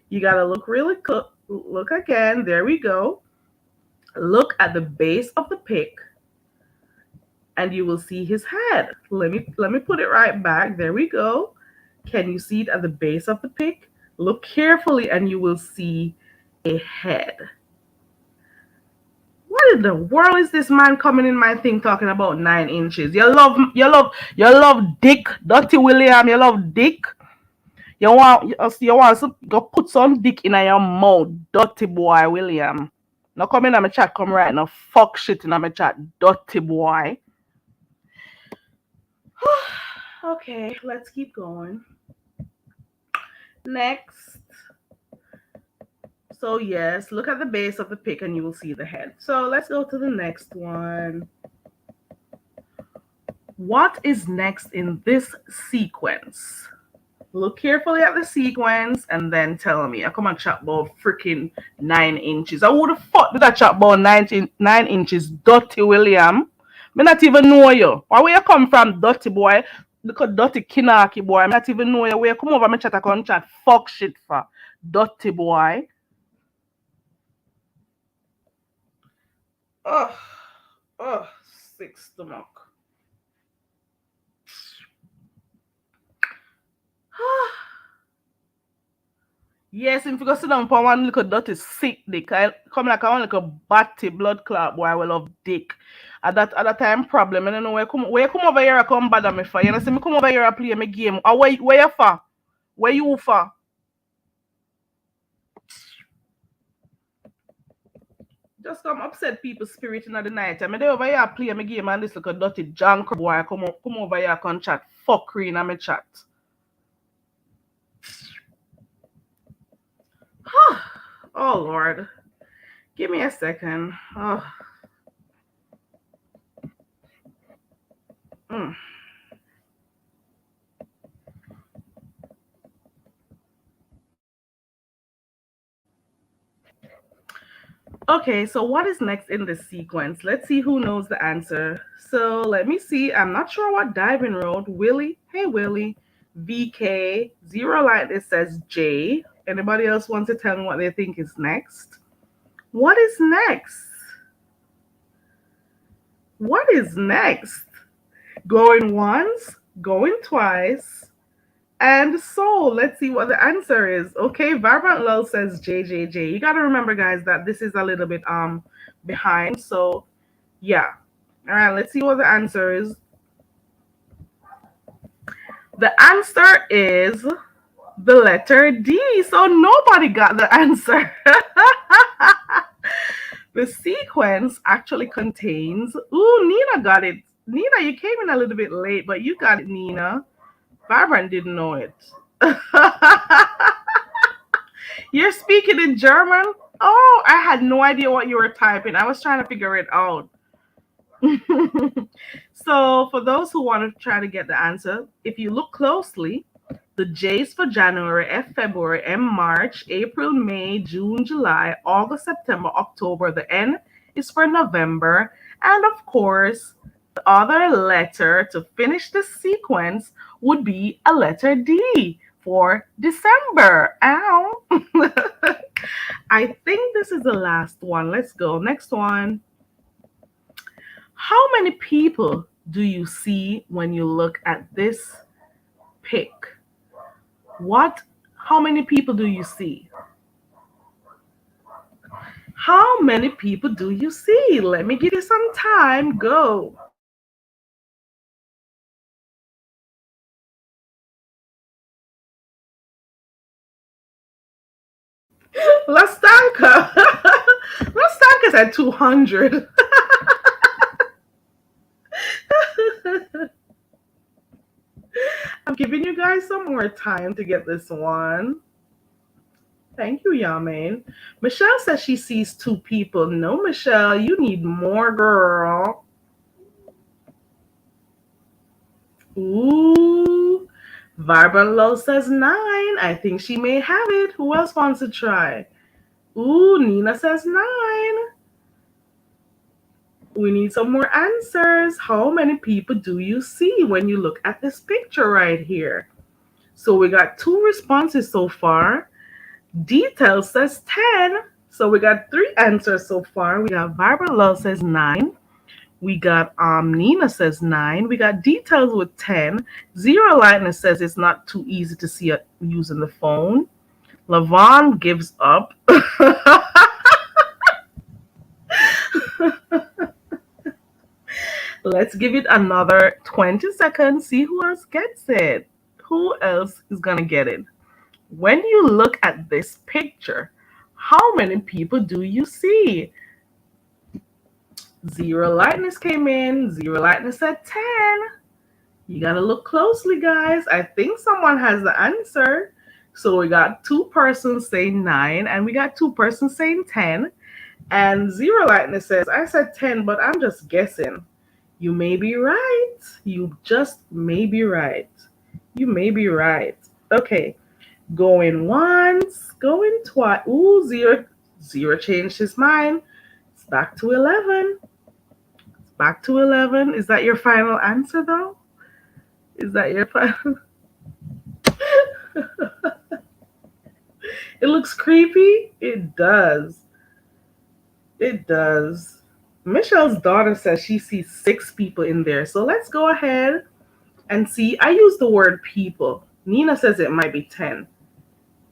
you gotta look really close. Look again. There we go. Look at the base of the pick, and you will see his head. Let me put it right back. There we go. Can you see it at the base of the pick? Look carefully, and you will see a head. What in the world is this man coming in my thing talking about 9 inches? You love dick, Dirty William. You love dick. You want to go put some dick in your mouth, dirty boy William. Now come in my chat, come right now. Fuck shit in my chat, dirty boy. Okay, let's keep going. Next. So yes, look at the base of the pick and you will see the head. So let's go to the next one. What is next in this sequence? Look carefully at the sequence and then tell me. I come and chat about freaking 9 inches. I would have fuck did I chat about 9 inches, dirty William. Me not even know you. Where you come from, dirty boy? Look at dirty kinaki boy. Me not even know you. Where you come over me chat I come chat fuck shit for. Dirty boy. Ugh. Ugh. Sick stomach. Yes, if you go sit down for one little dirty sick dick, I come like a one little batty blood clot boy I will love dick. At that time problem. I don't know where you come over here I come bother me for. You know see me come over here and play my game. Or where you for? Where you for? Just come upset people's spirit in the night. I mean they over here play my game and this little dirty junk boy come over here and chat fuckery in my chat. Oh Lord. Give me a second. Oh. Mm. Okay, so what is next in this sequence? Let's see who knows the answer. So let me see. I'm not sure what Diving Road. Willie. Hey, Willie. VK. Zero Light. It says J. Anybody else wants to tell me what they think is next? What is next? What is next? Going once, going twice, and so let's see what the answer is. Okay, Vibrant Love says JJJ. You gotta remember, guys, that this is a little bit behind. So yeah. All right, let's see what the answer is. The answer is the letter D. So nobody got the answer. The sequence actually contains. Ooh, Nina got it. Nina, you came in a little bit late, but you got it, Nina. Vibrant didn't know it. You're speaking in German? Oh, I had no idea what you were typing. I was trying to figure it out. So, for those who want to try to get the answer, if you look closely, the J is for January, F February, M March, April, May, June, July, August, September, October. The N is for November. And of course, the other letter to finish the sequence would be a letter D for December. Ow. I think this is the last one. Let's go. Next one. How many people do you see when you look at this pic? What? How many people do you see? How many people do you see? Let me give you some time. Go. Lastanka. Lastanka's at 200. I'm giving you guys some more time to get this one. Thank you, Yamin. Michelle says she sees two people. No, Michelle, you need more, girl. Ooh. Vibrant Low says 9. I think she may have it. Who else wants to try? Ooh, Nina says 9. We need some more answers. How many people do you see when you look at this picture right here? So we got two responses so far. Detail says 10. So we got three answers so far. We got Vibrant Love says 9. We got Nina says 9. We got Details with 10. Zero Lightness says it's not too easy to see using the phone. Lavon gives up. Let's give it another 20 seconds. See who else gets it. Who else is going to get it? When you look at this picture, how many people do you see? Zero Lightness came in. Zero Lightness said 10. You got to look closely, guys. I think someone has the answer. So we got two persons saying 9, and we got two persons saying 10. And Zero Lightness says, I said 10, but I'm just guessing. You may be right. You just may be right. You may be right. Okay. Going once, going twice. Ooh, zero. Zero changed his mind. It's back to 11. It's back to 11. Is that your final answer, though? Is that your final? It looks creepy. It does. It does. Michelle's daughter says she sees 6 people in there. So let's go ahead and see. I use the word people. Nina says it might be 10.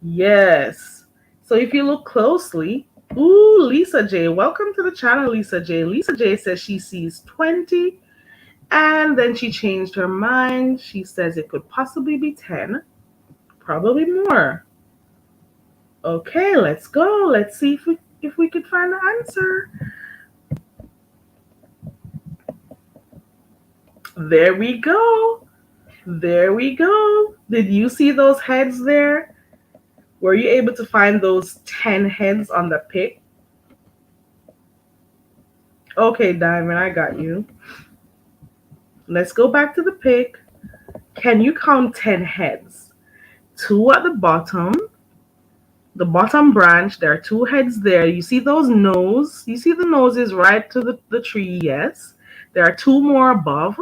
Yes. So if you look closely, ooh, Lisa J. Welcome to the channel, Lisa J. Lisa J says she sees 20. And then she changed her mind. She says it could possibly be 10. Probably more. Okay, let's go. Let's see if we could find the answer. There we go. There we go. Did you see those heads there? Were you able to find those 10 heads on the pic? Okay, Diamond, I got you. Let's go back to the pic. Can you count 10 heads? 2 at the bottom branch. There are 2 heads there. You see those nose? You see the noses right to the tree? Yes. There are 2 more above.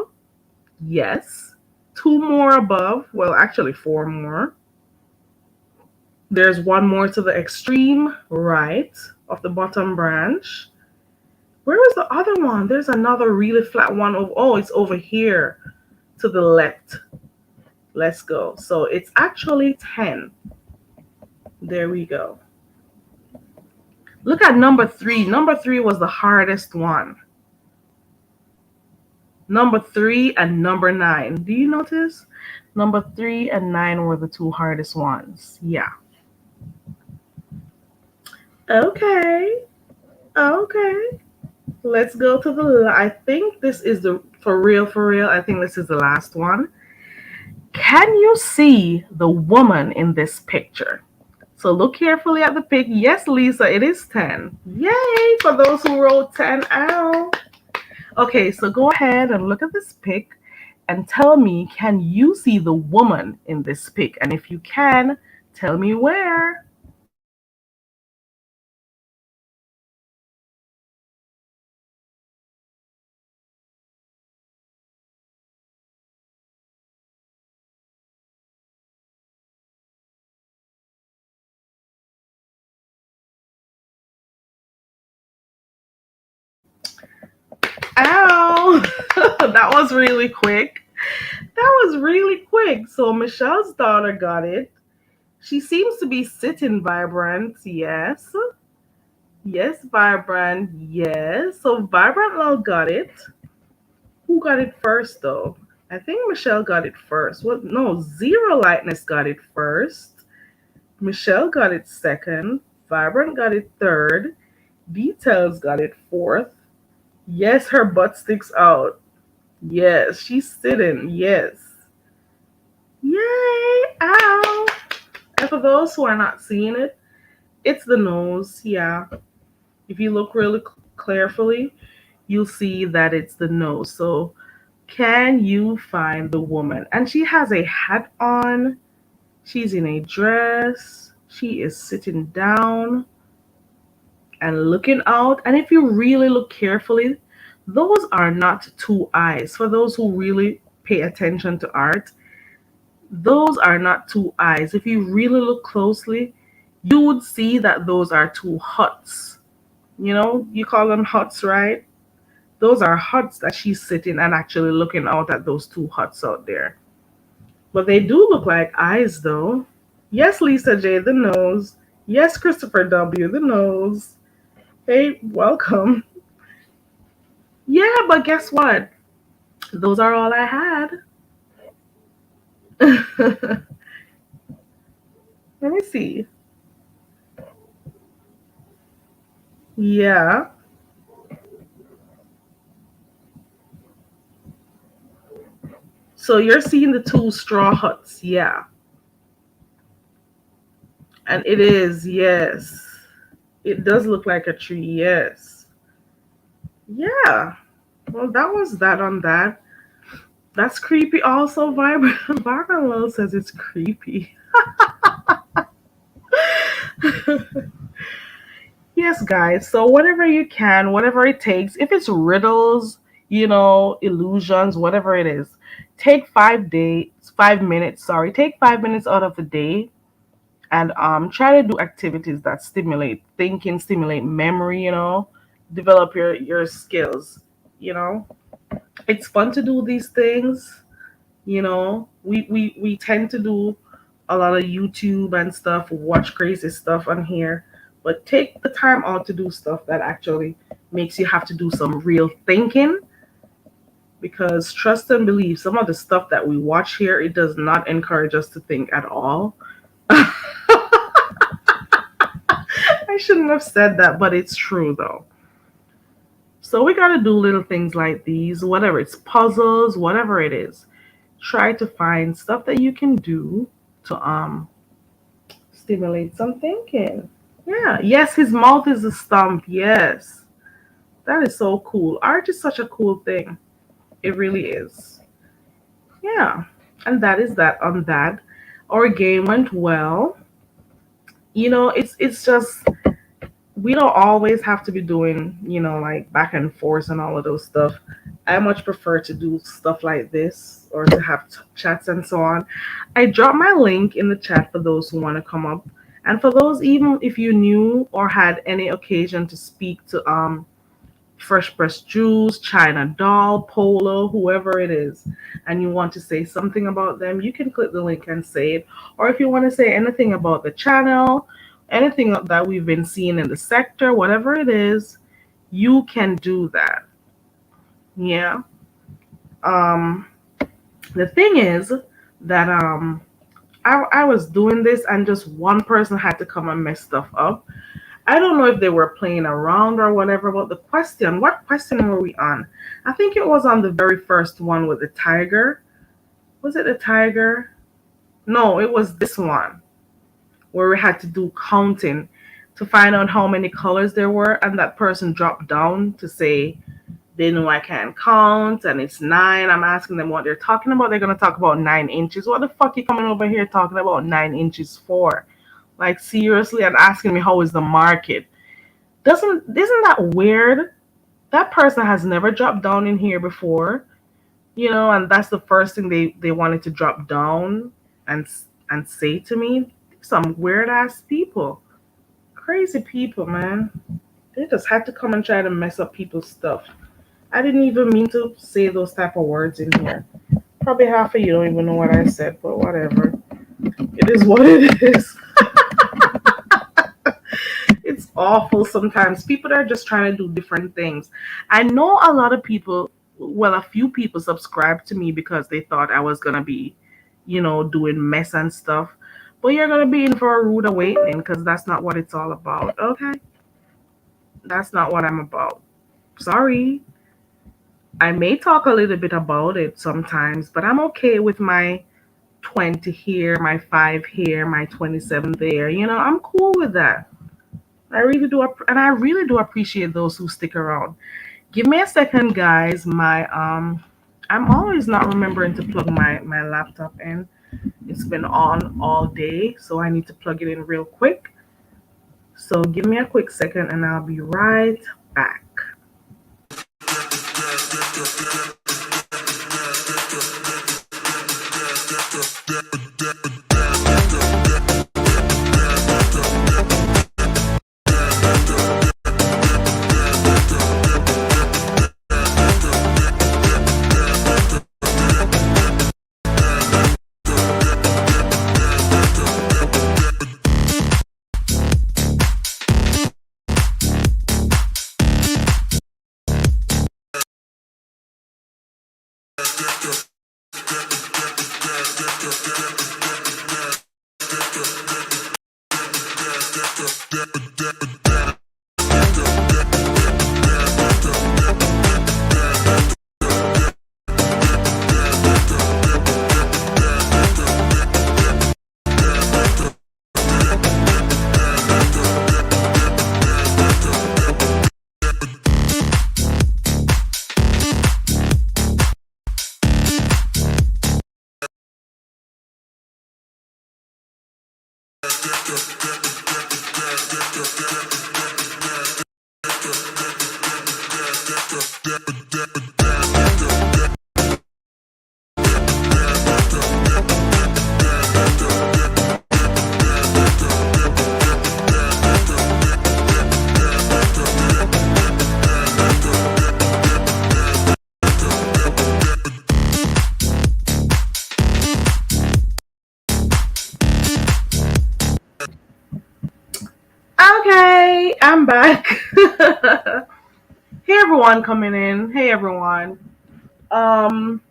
Yes. 2 more above. Well, actually 4 more. There's 1 more to the extreme right of the bottom branch. Where is the other one? There's another really flat one. Oh, it's over here to the left. Let's go. So it's actually 10. There we go. Look at number 3. Number 3 was the hardest one. Number 3 and number 9. Do you notice? Number 3 and 9 were the 2 hardest ones. Yeah. Okay. Okay. Let's go to I think this is the, for real, I think this is the last one. Can you see the woman in this picture? So look carefully at the pic. Yes, Lisa, it is 10. Yay, for those who wrote 10 out. Okay, so go ahead and look at this pic and tell me, can you see the woman in this pic? And if you can, tell me where. Ow! That was really quick. That was really quick. So Michelle's daughter got it. She seems to be sitting, Vibrant. Yes. Yes, Vibrant. Yes. So Vibrant Love got it. Who got it first, though? I think Michelle got it first. What? No, Zero Lightness got it first. Michelle got it second. Vibrant got it third. Details got it fourth. Yes, her butt sticks out. Yes, she's sitting. Yes. Yay! Ow! And for those who are not seeing it, it's the nose. Yeah. If you look really carefully, you'll see that it's the nose. So, can you find the woman? And she has a hat on. She's in a dress. She is sitting down and looking out. And if you really look carefully, Those are not two eyes. For those who really pay attention to art, those are not two eyes. If you really look closely, you would see that those are two huts. You know, you call them huts, right? Those are huts that she's sitting and actually looking out at those two huts out there. But they do look like eyes, though. Yes, Lisa J, the nose. Yes, Christopher W, the nose. Hey, welcome. Yeah, but guess what? Those are all I had. Let me see. Yeah. So you're seeing the two straw huts. Yeah. And it is, yes. It does look like a tree, yes. Yeah. Well, that was that on that. That's creepy. Also, Vibrant Vibrant says it's creepy. Yes, guys. So whatever you can, whatever it takes, if it's riddles, illusions, whatever it is, take 5 days, 5 minutes. Sorry, take 5 minutes out of the day and try to do activities that stimulate thinking, stimulate memory. Develop your skills. You know, it's fun to do these things. We tend to do a lot of YouTube and stuff, watch crazy stuff on here, but take the time out to do stuff that actually makes you have to do some real thinking, because trust and believe, some of the stuff that we watch here, it does not encourage us to think at all. I shouldn't have said that, but it's true though. So we got to do little things like these, whether it's puzzles, whatever it is. Try to find stuff that you can do to stimulate some thinking. Yeah. Yes, his mouth is a stump. Yes. That is so cool. Art is such a cool thing. It really is. Yeah. And that is that on that. Our game went well. It's just we don't always have to be doing, like back and forth and all of those stuff. I much prefer to do stuff like this or to have chats and so on. I dropped my link in the chat for those who want to come up. And for those, even if you knew or had any occasion to speak to Fresh Pressed Juice, China Doll, Polo, whoever it is, and you want to say something about them, you can click the link and say it. Or if you want to say anything about the channel, anything that we've been seeing in the sector, whatever it is, you can do that. Yeah. Um, the thing is that I was doing this and just one person had to come and mess stuff up. I don't know if they were playing around or whatever, but what question were we on? I think it was on the very first one with the tiger. Was it the tiger? No, it was this one where we had to do counting to find out how many colors there were, and that person dropped down to say they know I can't count and it's nine. I'm asking them what they're talking about. They're gonna talk about 9 inches. What the fuck you coming over here talking about 9 inches for? Like seriously, and asking me how is the market? Isn't that weird? That person has never dropped down in here before, and that's the first thing they wanted to drop down and and say to me. Some weird ass people, crazy people, man. They just had to come and try to mess up people's stuff. I didn't even mean to say those type of words in here. Probably half of you don't even know what I said, but whatever. It is what it is. It's awful sometimes. People are just trying to do different things. I know a lot of people, well, a few people subscribed to me because they thought I was going to be, doing mess and stuff. But you're going to be in for a rude awakening because that's not what it's all about, okay? That's not what I'm about. Sorry. I may talk a little bit about it sometimes, but I'm okay with my 20 here, my 5 here, my 27 there. I'm cool with that. I really do, and I really do appreciate those who stick around. Give me a second, guys. I'm always not remembering to plug my laptop in. It's been on all day, so I need to plug it in real quick. So give me a quick second, and I'll be right back. Okay, I'm back. Hey everyone coming in. Hey everyone. Um,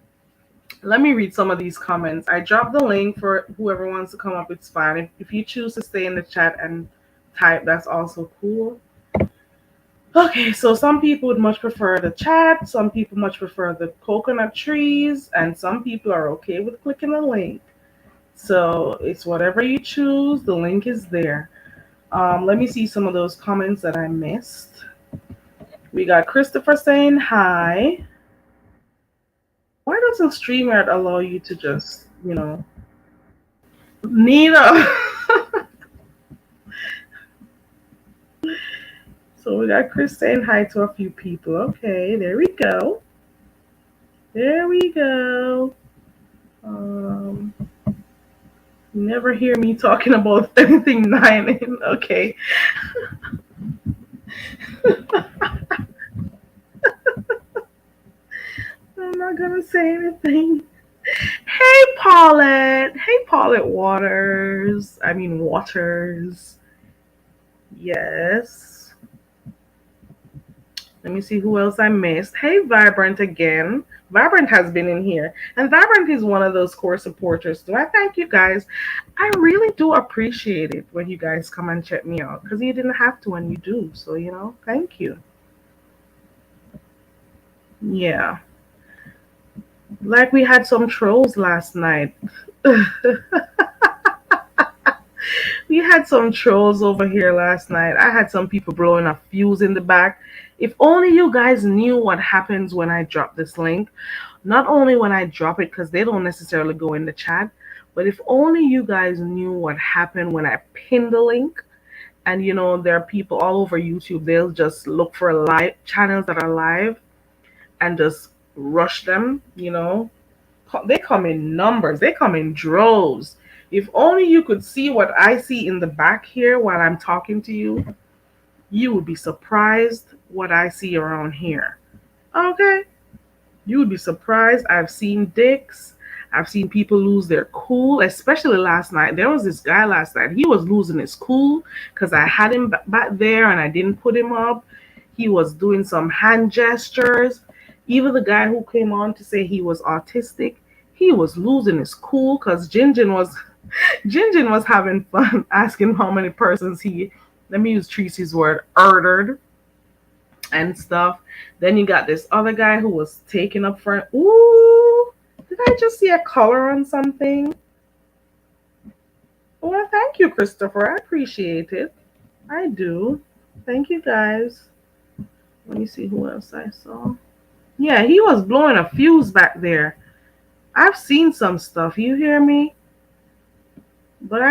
Let me read some of these comments. I dropped the link for whoever wants to come up. It's fine. If you choose to stay in the chat and type, that's also cool. Okay, so some people would much prefer the chat. Some people much prefer the coconut trees, and some people are okay with clicking the link. So it's whatever you choose. The link is there. Let me see some of those comments that I missed. We got Christopher saying hi. Why doesn't StreamYard allow you to just, Nina? So we got Chris saying hi to a few people. Okay, there we go. There we go. Um, you never hear me talking about anything nine. Okay. I'm not gonna say anything. Hey Paulette. Hey Paulette Waters. I mean Waters. Yes. Let me see who else I missed. Hey, Vibrant again. Vibrant has been in here. And Vibrant is one of those core supporters. Do I thank you guys? I really do appreciate it when you guys come and check me out. Because you didn't have to and you do. So, thank you. Yeah. Like we had some trolls last night. We had some trolls over here last night. I had some people blowing a fuse in the back. If only you guys knew what happens when I drop this link. Not only when I drop it, because they don't necessarily go in the chat, but if only you guys knew what happened when I pin the link. And there are people all over YouTube, they'll just look for live channels that are live and just rush them. They come in numbers, they come in droves. If only you could see what I see in the back here while I'm talking to you, you would be surprised what I see around here. Okay? You would be surprised. I've seen dicks. I've seen people lose their cool, especially last night. There was this guy last night. He was losing his cool because I had him back there and I didn't put him up. He was doing some hand gestures. Even the guy who came on to say he was autistic, he was losing his cool because Jinjin was having fun asking how many persons he, let me use Tracy's word, murdered and stuff. Then you got this other guy who was taking up front. Ooh, did I just see a color on something? Well, thank you, Christopher. I appreciate it. I do. Thank you, guys. Let me see who else I saw. Yeah, he was blowing a fuse back there. I've seen some stuff. You hear me? But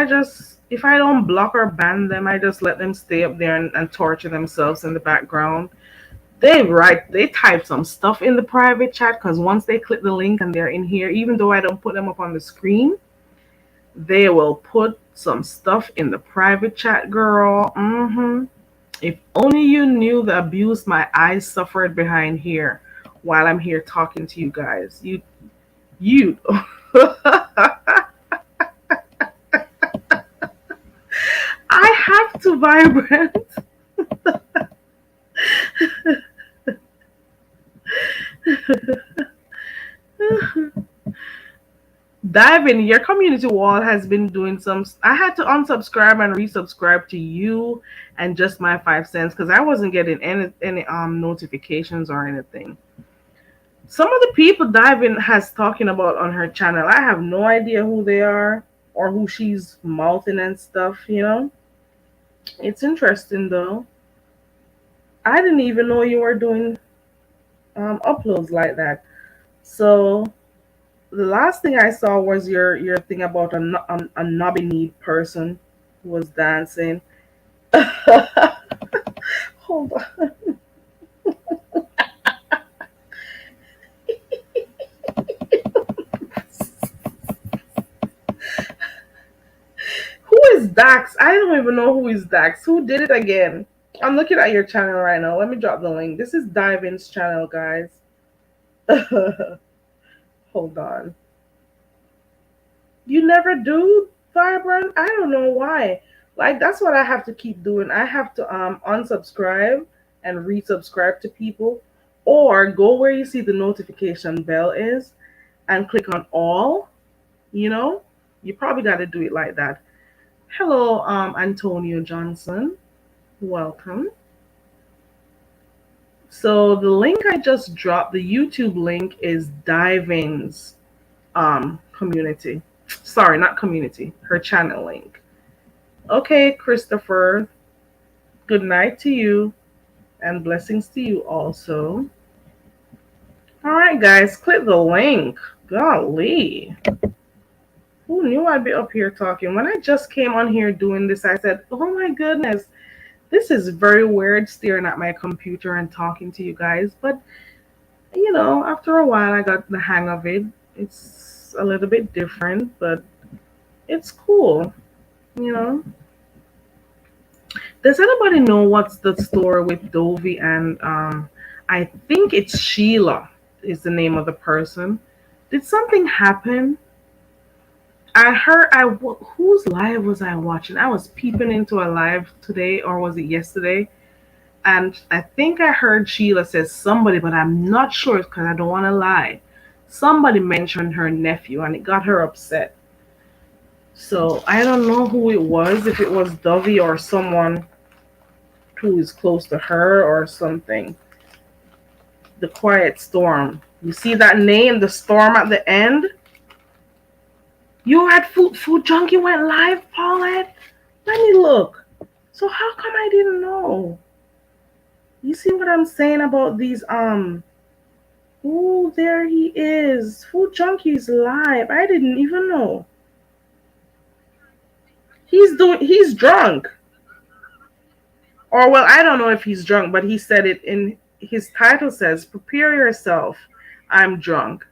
if I don't block or ban them, I just let them stay up there and torture themselves in the background. they type some stuff in the private chat because once they click the link and they're in here, even though I don't put them up on the screen, they will put some stuff in the private chat, girl. If only you knew the abuse my eyes suffered behind here while I'm here talking to you guys. You. I have to vibrate. Dive in. Your community wall has been doing some. I had to unsubscribe and resubscribe to you and just my 5 cents because I wasn't getting any notifications or anything. Some of the people Diving has talking about on her channel, I have no idea who they are or who she's mouthing and stuff. It's interesting though. I didn't even know you were doing uploads like that. So the last thing I saw was your thing about a knobby knee person who was dancing. Hold on. Who is Dax? I don't even know who is Dax. Who did it again? I'm looking at your channel right now. Let me drop the link. This is Divin's channel, guys. Hold on. You never do Vibrant? I don't know why. Like that's what I have to keep doing. I have to unsubscribe and resubscribe to people or go where you see the notification bell is and click on all, you know? You probably got to do it like that. Hello, Antonio Johnson. Welcome. So the link I just dropped, the YouTube link is Diving's community. Sorry, not community, her channel link. Okay, Christopher. Good night to you and blessings to you also. All right, guys, click the link. Golly. Who knew I'd be up here talking? When I just came on here doing this, I said, oh my goodness, this is very weird staring at my computer and talking to you guys. But, after a while, I got the hang of it. It's a little bit different, but it's cool, you know. Does anybody know what's the story with Dovey and I think it's Sheila is the name of the person. Did something happen? I heard whose live was I watching? I was peeping into a live today or was it yesterday? And I think I heard Sheila says somebody, but I'm not sure because I don't want to lie. Somebody mentioned her nephew and it got her upset. So I don't know who it was, if it was Dovey or someone who is close to her or something. The Quiet Storm. You see that name, the storm at the end? You had Food Junkie went live, Paulette? Let me look. So how come I didn't know? You see what I'm saying about these oh, there he is. Food Junkie's live. I didn't even know. He's drunk. Or well, I don't know if he's drunk, but he said it in his title says, "Prepare yourself. I'm drunk."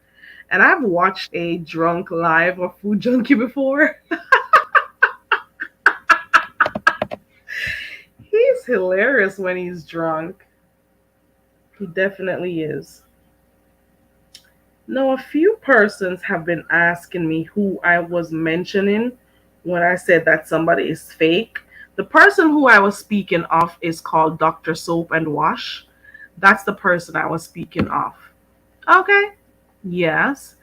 And I've watched a drunk live of Food Junkie before. He's hilarious when he's drunk. He definitely is. Now, a few persons have been asking me who I was mentioning when I said that somebody is fake. The person who I was speaking of is called Dr. Soap and Wash. That's the person I was speaking of. Okay. Yes.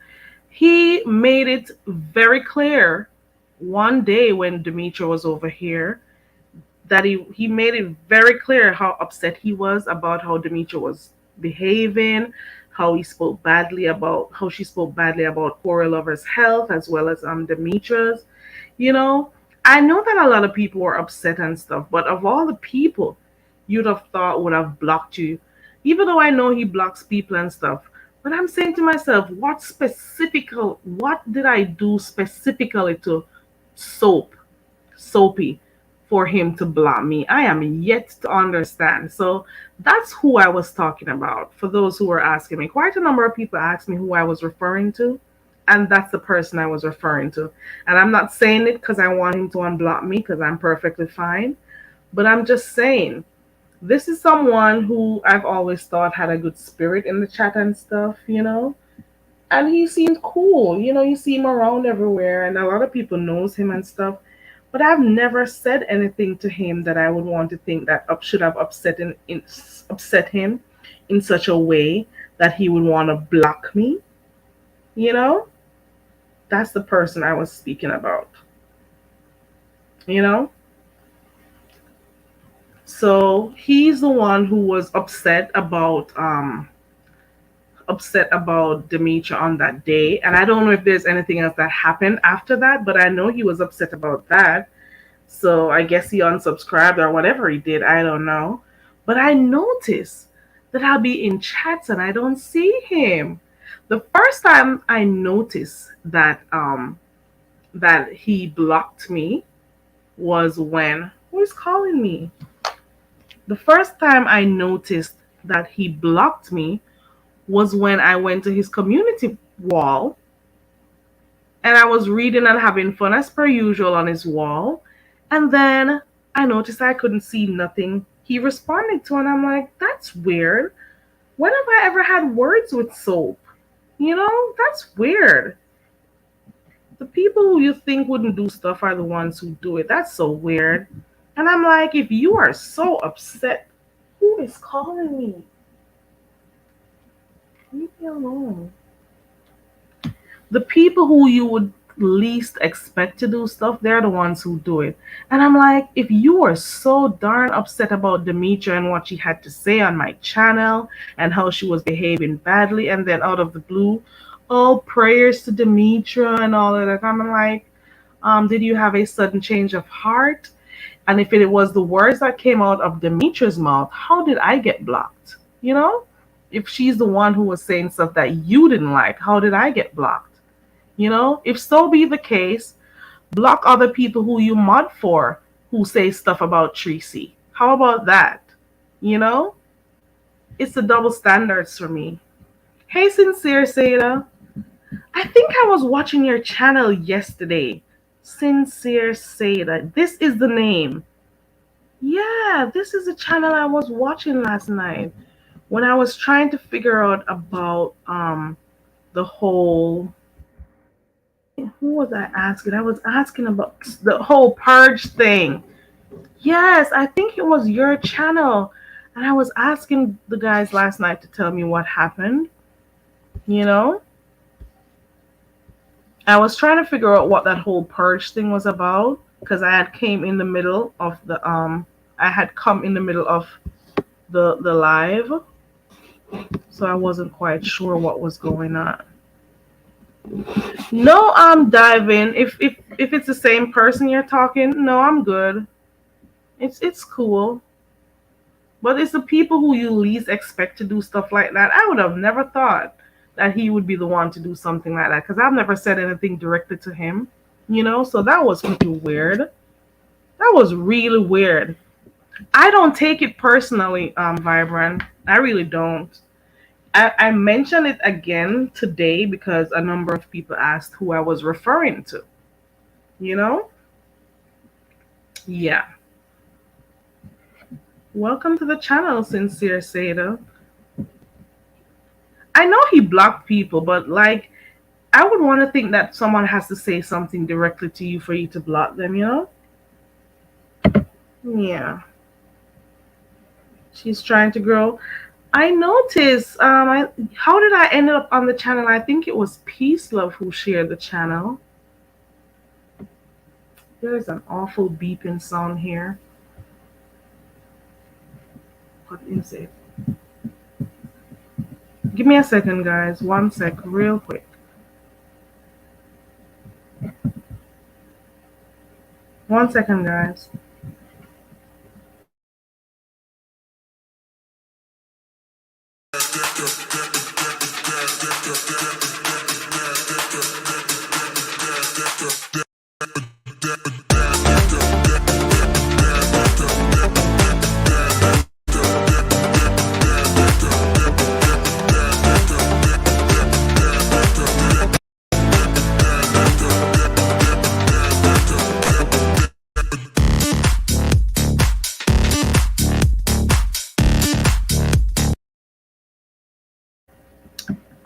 He made it very clear one day when Demetria was over here that he made it very clear how upset he was about how Demetria was behaving, how she spoke badly about Corey Lover's health as well as Demetria's. You know, I know that a lot of people were upset and stuff, but of all the people you'd have thought would have blocked you, even though I know he blocks people and stuff. But I'm saying to myself, what did I do specifically to Soapy for him to block me. I am yet to understand. So that's who I was talking about. For those who were asking me, quite a number of people asked me who I was referring to, and that's the person I was referring to. And I'm not saying it because I want him to unblock me, because I'm perfectly fine. But I'm just saying, this is someone who I've always thought had a good spirit in the chat and stuff, and he seemed cool. You see him around everywhere, and a lot of people knows him and stuff. But I've never said anything to him that I would want to think that should have upset him in such a way that he would want to block me. You know, that's the person I was speaking about. You know, so he's the one who was upset about Demetria on that day. And I don't know if there's anything else that happened after that, but I know he was upset about that. So I guess he unsubscribed or whatever he did. I don't know. But I notice that I'll be in chats and I don't see him. The first time I noticed that he blocked me was when who is calling me? The first time I noticed that he blocked me was when I went to his community wall and I was reading and having fun as per usual on his wall. And then I noticed I couldn't see nothing he responded to. And I'm like, that's weird. When have I ever had words with Soap? That's weird. The people who you think wouldn't do stuff are the ones who do it. That's so weird. And I'm like, if you are so upset, who is calling me? Leave me alone. The people who you would least expect to do stuff, they're the ones who do it. And I'm like, if you are so darn upset about Demetria and what she had to say on my channel and how she was behaving badly, and then out of the blue, oh, prayers to Demetria and all of that. I'm like, did you have a sudden change of heart? And if it was the words that came out of Demetria's mouth, how did I get blocked? If she's the one who was saying stuff that you didn't like, how did I get blocked? If so be the case, block other people who you mod for who say stuff about Tracy. How about that? It's the double standards for me. Hey, Sincere Seda. I think I was watching your channel yesterday. Sincere Seda. This is the name. Yeah, this is the channel I was watching last night when I was trying to figure out about the whole. Who was I asking? I was asking about the whole purge thing. Yes, I think it was your channel. And I was asking the guys last night to tell me what happened. I was trying to figure out what that whole purge thing was about, because I had come in the middle of the live. So I wasn't quite sure what was going on. No, I'm diving. If it's the same person you're talking, no, I'm good. It's cool. But it's the people who you least expect to do stuff like that. I would have never thought that he would be the one to do something like that, because I've never said anything directly to him. So that was pretty weird. That was really weird. I don't take it personally, Vibrant. I really don't. I mentioned it again today because a number of people asked who I was referring to. Yeah. Welcome to the channel, Sincere Seda. I know he blocked people, but I would want to think that someone has to say something directly to you for you to block them, Yeah. She's trying to grow. I noticed, how did I end up on the channel? I think it was Peace Love who shared the channel. There's an awful beeping sound here. What is it? Give me a second, guys. 1 sec, real quick. 1 second, guys.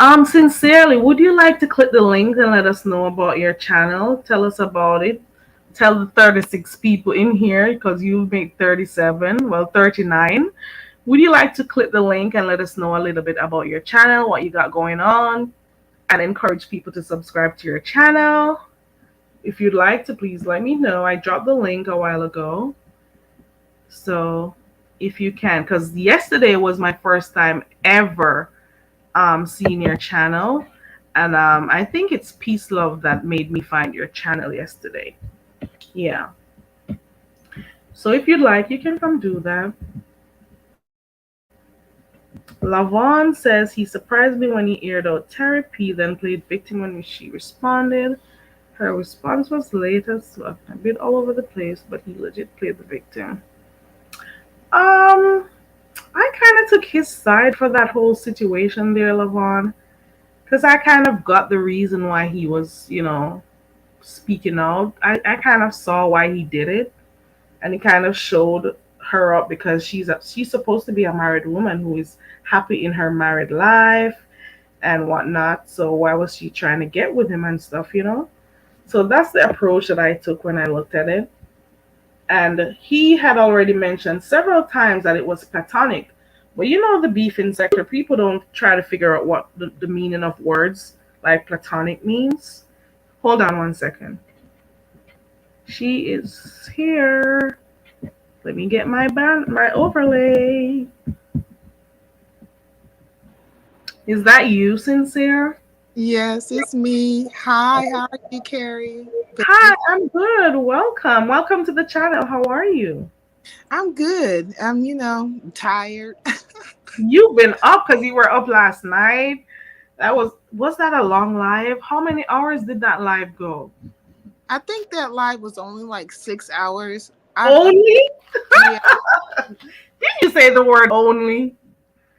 Sincerely, would you like to click the link and let us know about your channel? Tell us about it. Tell the 36 people in here because you made 37, well, 39. Would you like to click the link and let us know a little bit about your channel, what you got going on, and encourage people to subscribe to your channel? If you'd like to, please let me know. I dropped the link a while ago. So if you can, because yesterday was my first time ever seeing your channel. And I think it's Peace Love that made me find your channel yesterday. Yeah. So if you'd like, you can come do that. Lavon says he surprised me when he aired out therapy, then played victim when she responded. Her response was late as well, a bit all over the place, but he legit played the victim. Um, I kind of took his side for that whole situation there, Lavon, because I kind of got the reason why he was, speaking out. I kind of saw why he did it, and he kind of showed her up because she's supposed to be a married woman who is happy in her married life and whatnot. So why was she trying to get with him and stuff? So that's the approach that I took when I looked at it. And he had already mentioned several times that it was platonic. But the beef in sector, people don't try to figure out what the meaning of words like platonic means. Hold on one second. She is here. Let me get my overlay. Is that you, Sincere? Yes, it's me. Hi, how are you, Carrie? Hi, Baby? I'm good. Welcome. Welcome to the channel. How are you? I'm good. I'm tired. You've been up because you were up last night. Was that a long live? How many hours did that live go? I think that live was only like 6 hours. I've done, Only? yeah. Did you say the word only?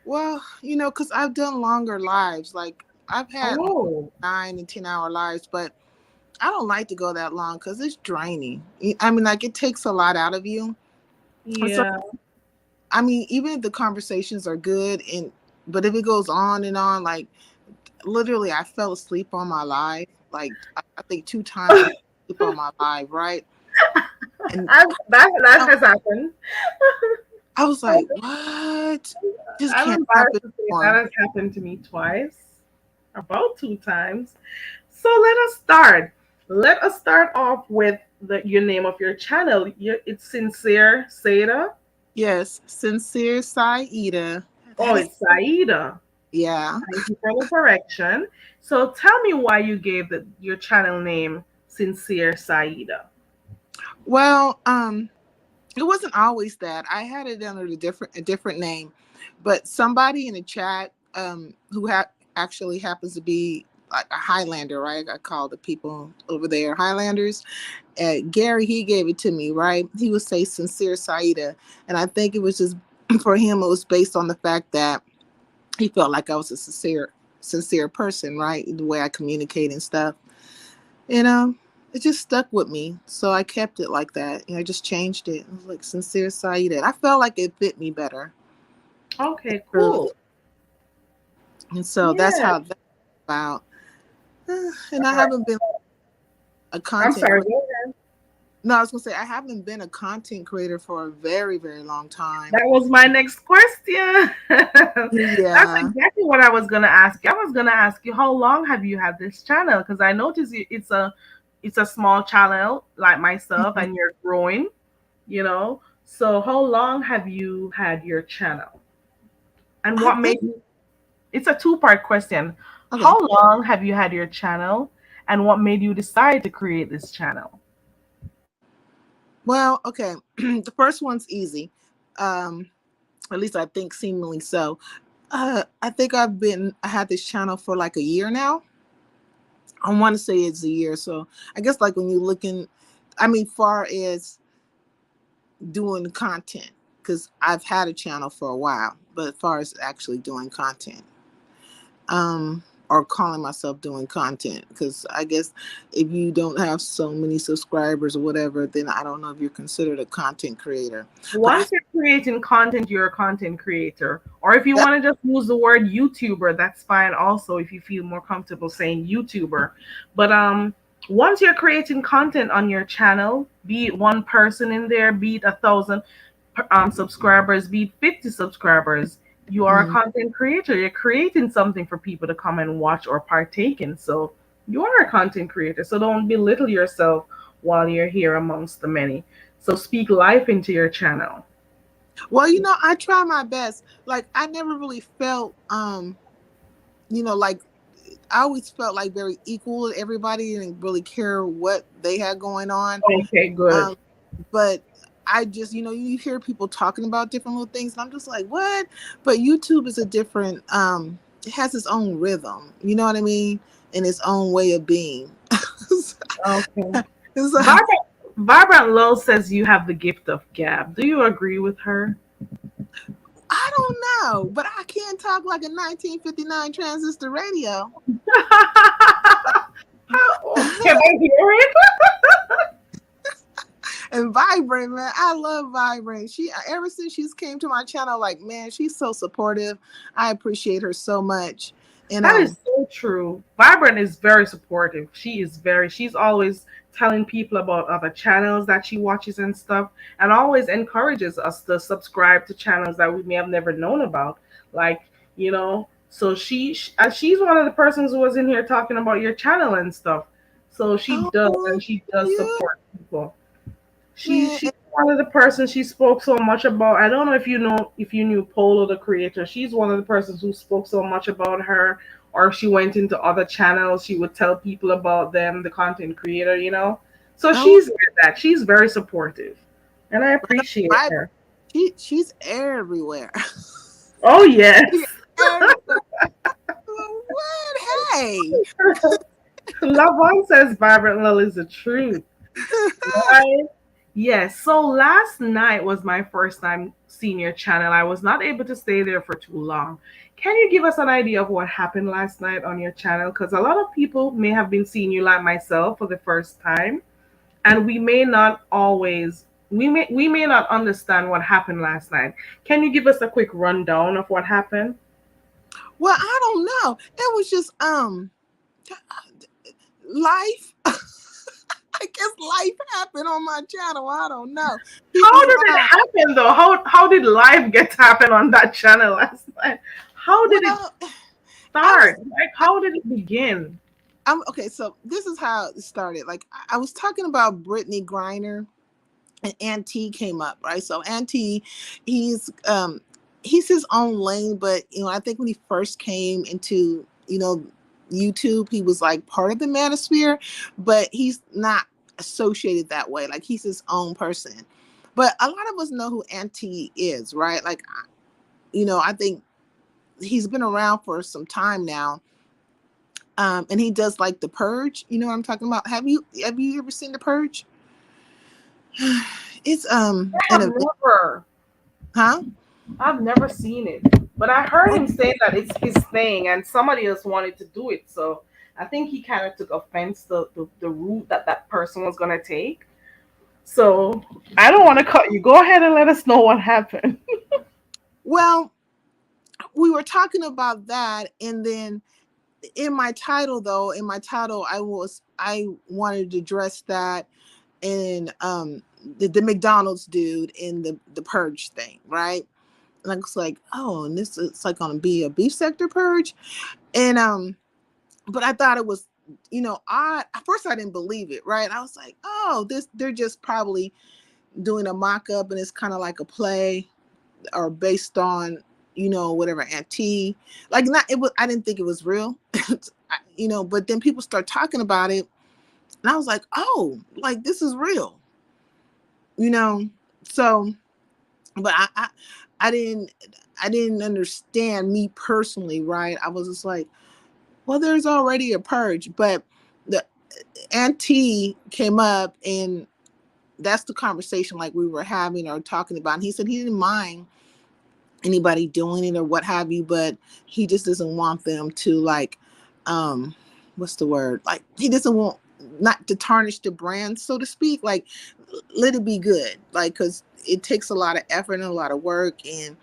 Well, because I've done longer lives. Like I've had Oh, 9 and 10 hour lives, but I don't like to go that long because it's draining. I mean, like it takes a lot out of you. And so, yeah. I mean, even if the conversations are good, but if it goes on and on, like literally I fell asleep on my live. Like I think 2 times I fell asleep on my live, right? And That I, has happened. I was like, what? Just I'm can't embarrassed happen to say that anymore. has happened to me twice, about 2 times. So let us start off with your name of your channel. It's Sincere Seda. Yes, sincere Saida. Oh, That is, it's Saida. yeah. Thank you for the correction. So tell me why you gave your channel name Sincere Saida. Well, it wasn't always that. I had it under a different name, but somebody in the chat, who actually happens to be like a Highlander, right? I call the people over there Highlanders. Gary, he gave it to me, right? He would say sincere Saida. And I think it was just for him, it was based on the fact that he felt like I was a sincere person, right? The way I communicate and stuff. You know, it just stuck with me. So I kept it like that. I just changed it. It was like sincere Saida. I felt like it fit me better. Okay, Truth. cool. And so that's Yeah. how that's about. And I haven't been a I'm content sorry. creator. Go ahead. No, I was gonna say I haven't been a content creator for a very, very long time. That was my next question. That's Yeah. exactly what I was gonna ask you. I was gonna ask you how long have you had this channel? Because I noticed it's a small channel like myself, Mhm. and you're growing. So how long have you had your channel? And I what think made you? It's a two-part question. okay. How long have you had your channel, and what made you decide to create this channel? Well, okay. The first one's easy. Um, at least I think seemingly so. I think I had this channel for like a year now. I want to say it's a year. So I guess like when you're looking, I mean, far as doing content, because I've had a channel for a while, but as far as actually doing content. or calling myself doing content, because I guess if you don't have so many subscribers or whatever, then I don't know if you're considered a content creator. But Once you're creating content, you're a content creator. Or if you want to just use the word YouTuber, that's fine also if you feel more comfortable saying YouTuber. But once you're creating content on your channel, be it one person in there, be it 1,000 subscribers, be it 50 subscribers, you are a mm, content creator. You're creating something for people to come and watch or partake in. So you are a content creator. So don't belittle yourself while you're here amongst the many. So speak life into your channel. well, I try my best. Like I never really felt like I always felt like very equal with everybody and didn't really care what they had going on. Okay, good. Um, but I just, you hear people talking about different little things, and I'm just like, what? But YouTube is a different, it has its own rhythm, you know what I mean? And its own way of being. Okay. So, Vibrant Love says you have the gift of gab. Do you agree with her? I don't know, but I can't talk like a 1959 transistor radio. Can I hear it? And Vibrant, man, I love Vibrant. She ever since she's came to my channel, like, man, she's so supportive. I appreciate her so much. And That is so true. Vibrant is very supportive. She's always telling people about other channels that she watches and stuff, and always encourages us to subscribe to channels that we may have never known about. Like, so she's one of the persons who was in here talking about your channel and stuff. So oh, she does you support people. man, She's one of the persons she spoke so much about. I don't know if you knew Polo the creator. She's one of the persons who spoke so much about her, or if she went into other channels, she would tell people about them, the content creator. So oh, she's with that. She's very supportive. And I appreciate Vibrant, her. she's everywhere. Oh yes. She's everywhere. What? Hey. Lavon says Vibrant Lil is the truth. Right? Yes. So last night was my first time seeing your channel. I was not able to stay there for too long. Can you give us an idea of what happened last night on your channel? Because a lot of people may have been seeing you like myself for the first time, and we may not understand what happened last night. Can you give us a quick rundown of what happened? Well, I don't know. It was just life. I guess life happened on my channel. I don't know. How People did it happen though? How did life get to happen on that channel last night? How did it well, I was start? Like how did it begin? I'm okay, so this is how it started. Like I was talking about Brittany Griner, and Auntie came up, right? So Auntie, he's he's his own lane, but I think when he first came into, YouTube, he was like part of the manosphere, but he's not associated that way. Like he's his own person. But a lot of us know who Auntie is, right? Like I think he's been around for some time now. And he does like The Purge. You know what I'm talking about? Have you ever seen The Purge? It's I an have event, never. huh? I've never seen it. But I heard him say that it's his thing and somebody else wanted to do it. So I think he kind of took offense to the route that person was gonna take. So I don't want to cut you. Go ahead and let us know what happened. Well, we were talking about that, and then in my title, I wanted to address that, and the McDonald's dude in the purge thing, right? And I was like, oh, and this is like gonna be a beef sector purge, and but I thought it was, odd. At first I didn't believe it, right? I was like, oh, they're just probably doing a mock-up, and it's kind of like a play or based on, whatever Auntie, like, not it was. I didn't think it was real. But then people start talking about it, and I was like, oh, like this is real, you know so but I didn't understand, me personally, right? I was just like, well, there's already a purge. But the Auntie came up, and that's the conversation like we were having or talking about, and he said he didn't mind anybody doing it or what have you, but he just doesn't want them to, like, what's the word? Like he doesn't want not to tarnish the brand, so to speak. Like let it be good, like because it takes a lot of effort and a lot of work, and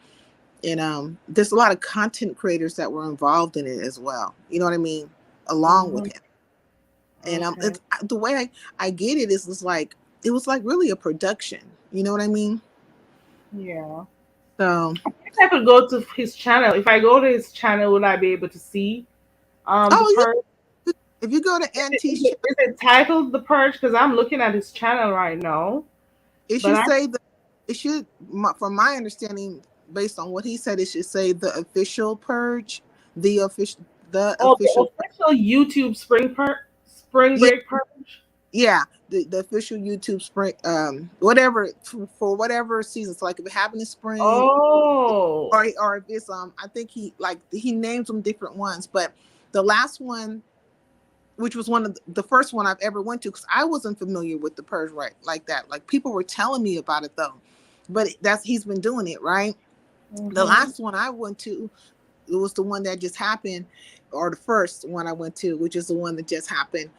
there's a lot of content creators that were involved in it as well. You know what I mean? Along with Mhm. him, and Okay. it's, the way I get it is like it was like really a production. You know what I mean? Yeah. So, If I could go to his channel. If I go to his channel, will I be able to see the oh purge? yeah, if you go to Is Auntie's it, channel, is it titled the purge? Because I'm looking at his channel right now, it but should I say the it should, from my understanding, based on what he said, it should say the official purge, the official, the oh, the official. official YouTube spring Yeah, break purge. yeah, the official YouTube spring, whatever for whatever season. So like if it happened in spring, Oh. or if it's I think he names them different ones, but the last one, which was one of the first one I've ever went to, because I wasn't familiar with the purge right like that. Like people were telling me about it though, but that's he's been doing it right. The Mhm. last one I went to, it was the one that just happened, or the first one I went to, which is the one that just happened.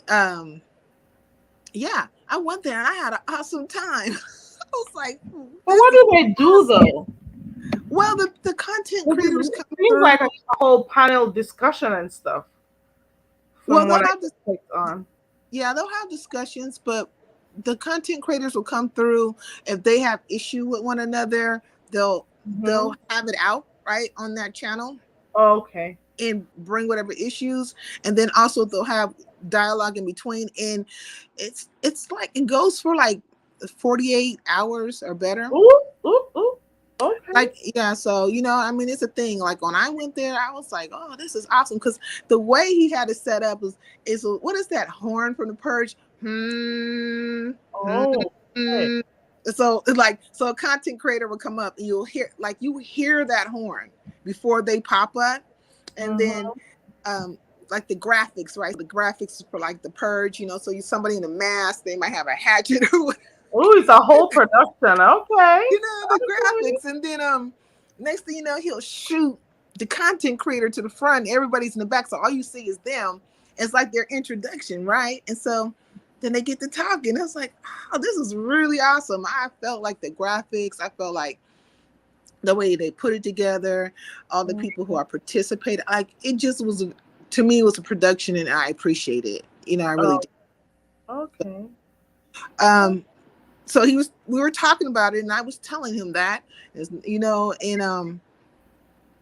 um, yeah, I went there and I had an awesome time. I was like, But this what is do they do awesome. though? Well, the content Because creators it come seems through. like a whole panel discussion and stuff Well, from they'll what I have this. clicked on. Yeah, they'll have discussions, but the content creators will come through if they have issue with one another. They'll Hmm. have it out right on that channel Okay. and bring whatever issues, and then also they'll have dialogue in between, and it's like it goes for like 48 hours or better. Ooh, ooh, ooh. Okay. Like yeah, so I mean it's a thing. Like when I went there I was like, oh, this is awesome, because the way he had it set up is what is that horn from the purge? Hmm, Oh, okay. hmm. So like so a content creator will come up and you'll hear, like you hear that horn before they pop up, and then Mm-hmm. um like the graphics, right? The graphics for like the purge, so you somebody in a mask, they might have a hatchet or Ooh, it's a whole production. Okay. the Okay. graphics, and then next thing you know he'll shoot the content creator to the front, everybody's in the back, so all you see is them. It's like their introduction, right? And so then they get to talking. I was like, oh, this is really awesome. I felt like the graphics, I felt like the way they put it together, all the people who are participating, like it just was, to me it was a production, and I appreciate it, I really Oh, did. okay. um so we were talking about it, and I was telling him that, and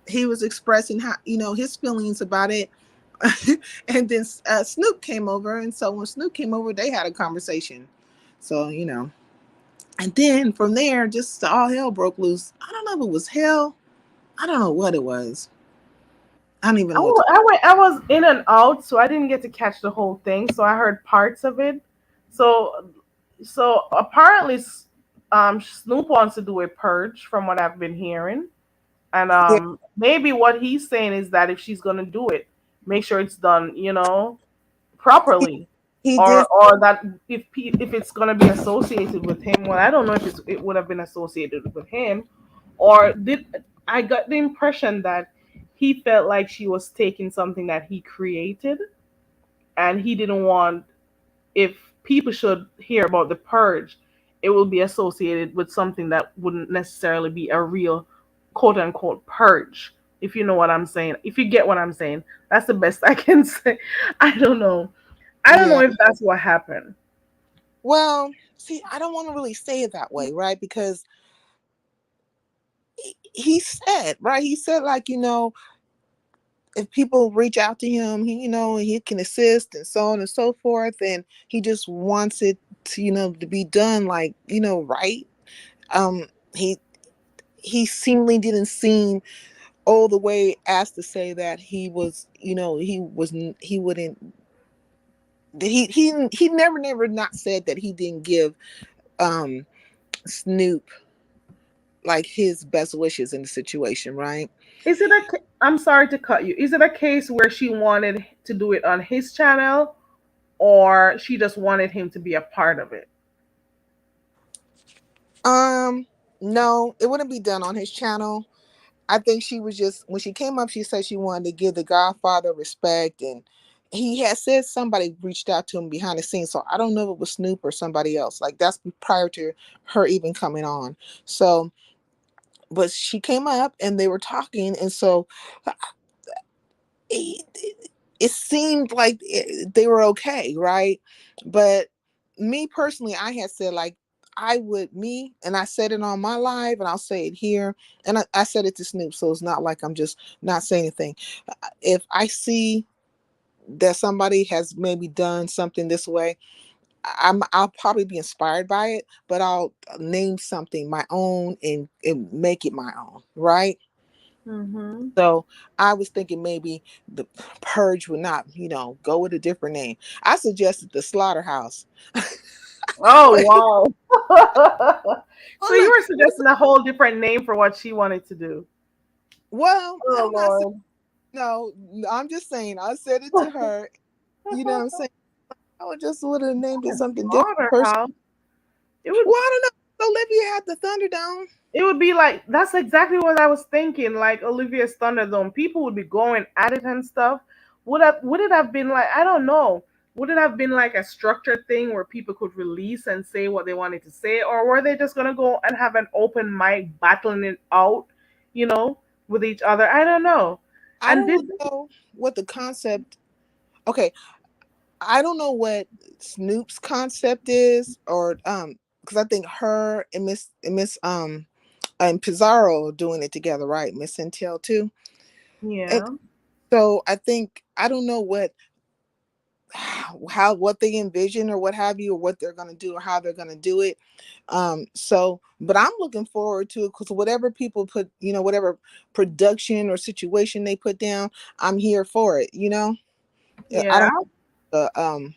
he was expressing how his feelings about it. And then Snoop came over, and so when Snoop came over they had a conversation. So and then from there just all hell broke loose. I don't know if it was hell, I don't know what it was. I don't even know what Oh, I was in and out, so I didn't get to catch the whole thing. So I heard parts of it. So, so apparently, Snoop wants to do a purge, from what I've been hearing, and yeah, maybe what he's saying is that if she's gonna do it, make sure it's done, properly, he did. or that if it's gonna be associated with him. Well, I don't know if it would have been associated with him, or did I got the impression that he felt like she was taking something that he created, and he didn't want, if people should hear about the purge, it will be associated with something that wouldn't necessarily be a real quote unquote purge. If you know what I'm saying, if you get what I'm saying, that's the best I can say. I don't know. I don't know Yeah, if that's what happened. well, see, I don't want to really say it that way, right? Because he said, right, he said, like, if people reach out to him, he can assist and so on and so forth, and he just wants it to, to be done, like, right. Um, he seemingly didn't seem all the way as to say that he was, he wouldn't. He never not said that he didn't give um Snoop like his best wishes in the situation, right? Is it I'm sorry to cut you. Is it a case where she wanted to do it on his channel, or she just wanted him to be a part of it? Um, no, it wouldn't be done on his channel. I think she was just when she came up, she said she wanted to give the Godfather respect, and he had said somebody reached out to him behind the scenes. So I don't know if it was Snoop or somebody else. Like that's prior to her even coming on. So, but she came up and they were talking, and so it seemed like they were okay, right? But me personally, I had said like I would me, and I said it on my live, and I'll say it here, and I said it to Snoop, so it's not like I'm just not saying anything. If I see that somebody has maybe done something this way, I'll probably be inspired by it, but I'll name something my own and make it my own, right? Mm-hmm. So I was thinking maybe the purge would not, go with a different name. I suggested the slaughterhouse. Oh Like, wow. So I'm you like, were suggesting a whole different name for what she wanted to do. well, Oh I'm not saying Lord. no. I'm just saying I said it to her. You know what I'm saying? I would just would have named it something different. Person. Slaughterhouse. It would Well, I don't know. Olivia had the Thunderdome. it would be like that's exactly what I was thinking. Like Olivia's Thunderdome, people would be going at it and stuff. Would it have been like I don't know? Would it have been like a structured thing where people could release and say what they wanted to say, or were they just gonna go and have an open mic battling it out, you know, with each other? I don't know. I And this, don't know what the concept. Okay, I don't know what Snoop's concept is, or because I think her and Miss and Pizarro are doing it together, right? Miss Intel too, and yeah, so I think I don't know what how what they envision or what have you, or what they're gonna do or how they're gonna do it. So, but I'm looking forward to it because whatever people put, whatever production or situation they put down, I'm here for it. I yeah. don't.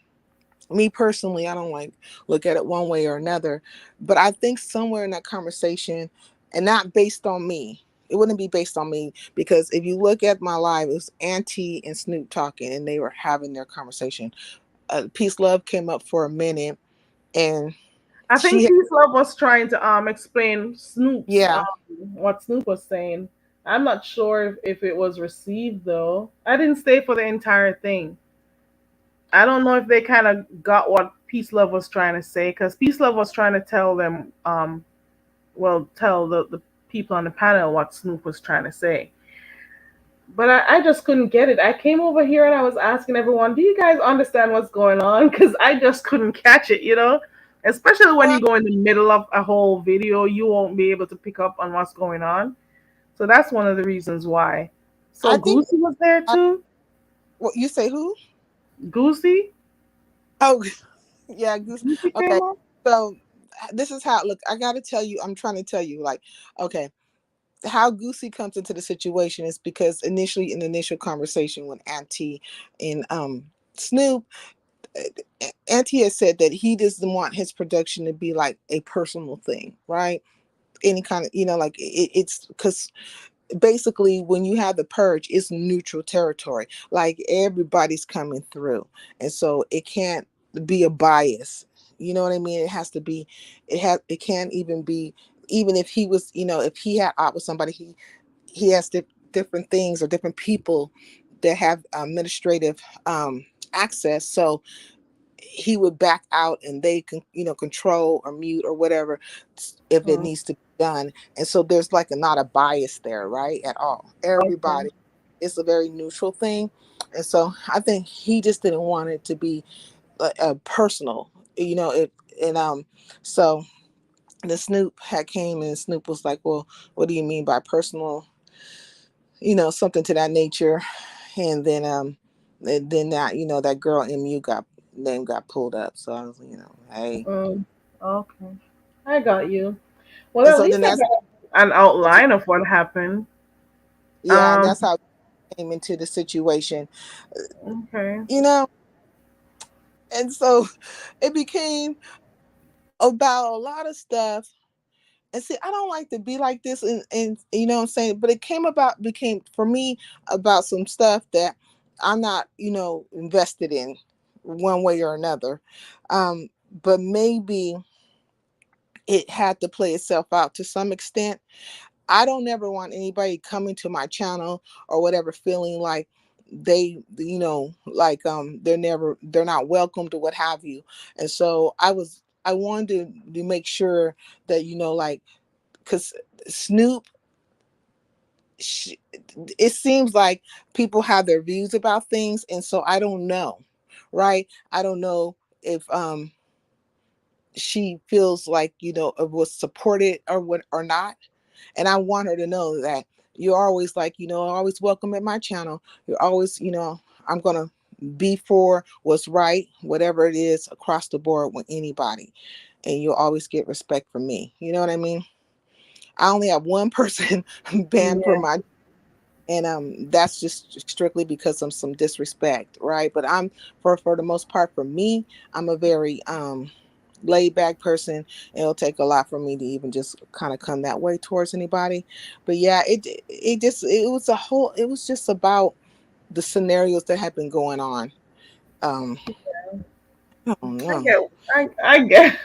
Me personally, I don't like look at it one way or another, but I think somewhere in that conversation, and not based on me, it wouldn't be based on me because if you look at my live, it was Auntie and Snoop talking, and they were having their conversation. Peace Love came up for a minute, and I think she, Peace Love was trying to explain Snoop's yeah, what Snoop was saying. I'm not sure if it was received though. I didn't stay for the entire thing. I don't know if they kind of got what Peace Love was trying to say because Peace Love was trying to tell them, well, tell the people on the panel what Snoop was trying to say. But I just couldn't get it. I came over here and I was asking everyone, do you guys understand what's going on? Because I just couldn't catch it, you know? Especially when well, you go in the middle of a whole video, you won't be able to pick up on what's going on. So that's one of the reasons why. So I think, Goosey was there I, too? what you say, who? Goosey? Oh, yeah, Goose. Goosey Okay, came up? so this is how. Look, I got to tell you. I'm trying to tell you, like, okay, how Goosey comes into the situation is because initially in the initial conversation with Auntie and Snoop, Auntie has said that he doesn't want his production to be like a personal thing, right? Any kind of, like it's because basically when you have the purge, it's neutral territory. Like everybody's coming through, and so it can't be a bias. You know what I mean? It has to be. It can't even be. Even if he was, if he had out with somebody, he has different things or different people that have administrative access. So he would back out and they can control or mute or whatever if it Mm, needs to be done. And so there's like not a bias there, right, at all. okay. Everybody, it's a very neutral thing. And so I think he just didn't want it to be personal, it. And so the Snoop had came and Snoop was like, well, what do you mean by personal, something to that nature. And then that, that girl MU got name got pulled up. So I was, hey. Mm, okay. I got you. Well, And at so then least I that's got an outline of what happened. yeah, and Um, that's how I came into the situation. okay. You know, and so it became about a lot of stuff. And see, I don't like to be like this and you know what I'm saying, but it became for me about some stuff that I'm not, invested in one way or another. But maybe it had to play itself out to some extent. I don't ever want anybody coming to my channel or whatever feeling like they, like they're not welcomed or what have you. And so I wanted to make sure that, like, because Snoop, sh it seems like people have their views about things, and so I don't know, right? I don't know if she feels like, it was supported or what or not. And I want her to know that you're always, like, always welcome at my channel. You're always, I'm gonna be for what's right, whatever it is, across the board with anybody. And you'll always get respect from me. You know what I mean? I only have one person banned from Yeah, my, and that's just strictly because of some disrespect, right? But I'm, for the most part, for me, I'm a very laid back person. It'll take a lot for me to even just kind of come that way towards anybody. But yeah, it was just about the scenarios that have been going on. um I don't I know, get, I get,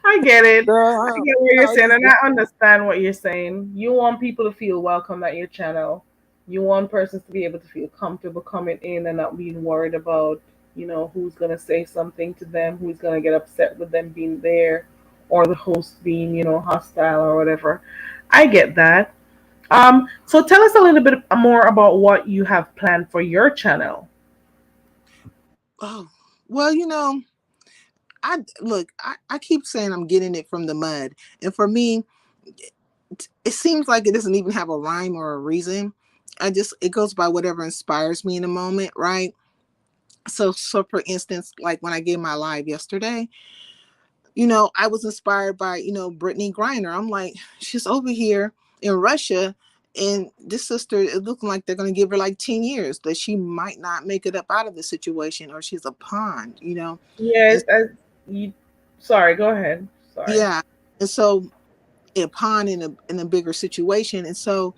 I get it. I girl. get what you're It saying, just and I understand what you're saying. You want people to feel welcome at your channel. You want persons to be able to feel comfortable coming in and not being worried about, who's gonna say something to them, who's gonna get upset with them being there, or the host being, hostile or whatever. I get that. So tell us a little bit more about what you have planned for your channel. oh, well, I look, I keep saying I'm getting it from the mud. And for me, it seems like it doesn't even have a rhyme or a reason. It goes by whatever inspires me in the moment, right? So for instance, like when I gave my live yesterday, I was inspired by, Brittany Griner. I'm like, she's over here in Russia, and this sister, it looking like they're going to give her like 10 years, that she might not make it up out of the situation, or she's a pawn. And Yes, you. Sorry, go ahead. Sorry. yeah. And so, a pawn in a bigger situation. And so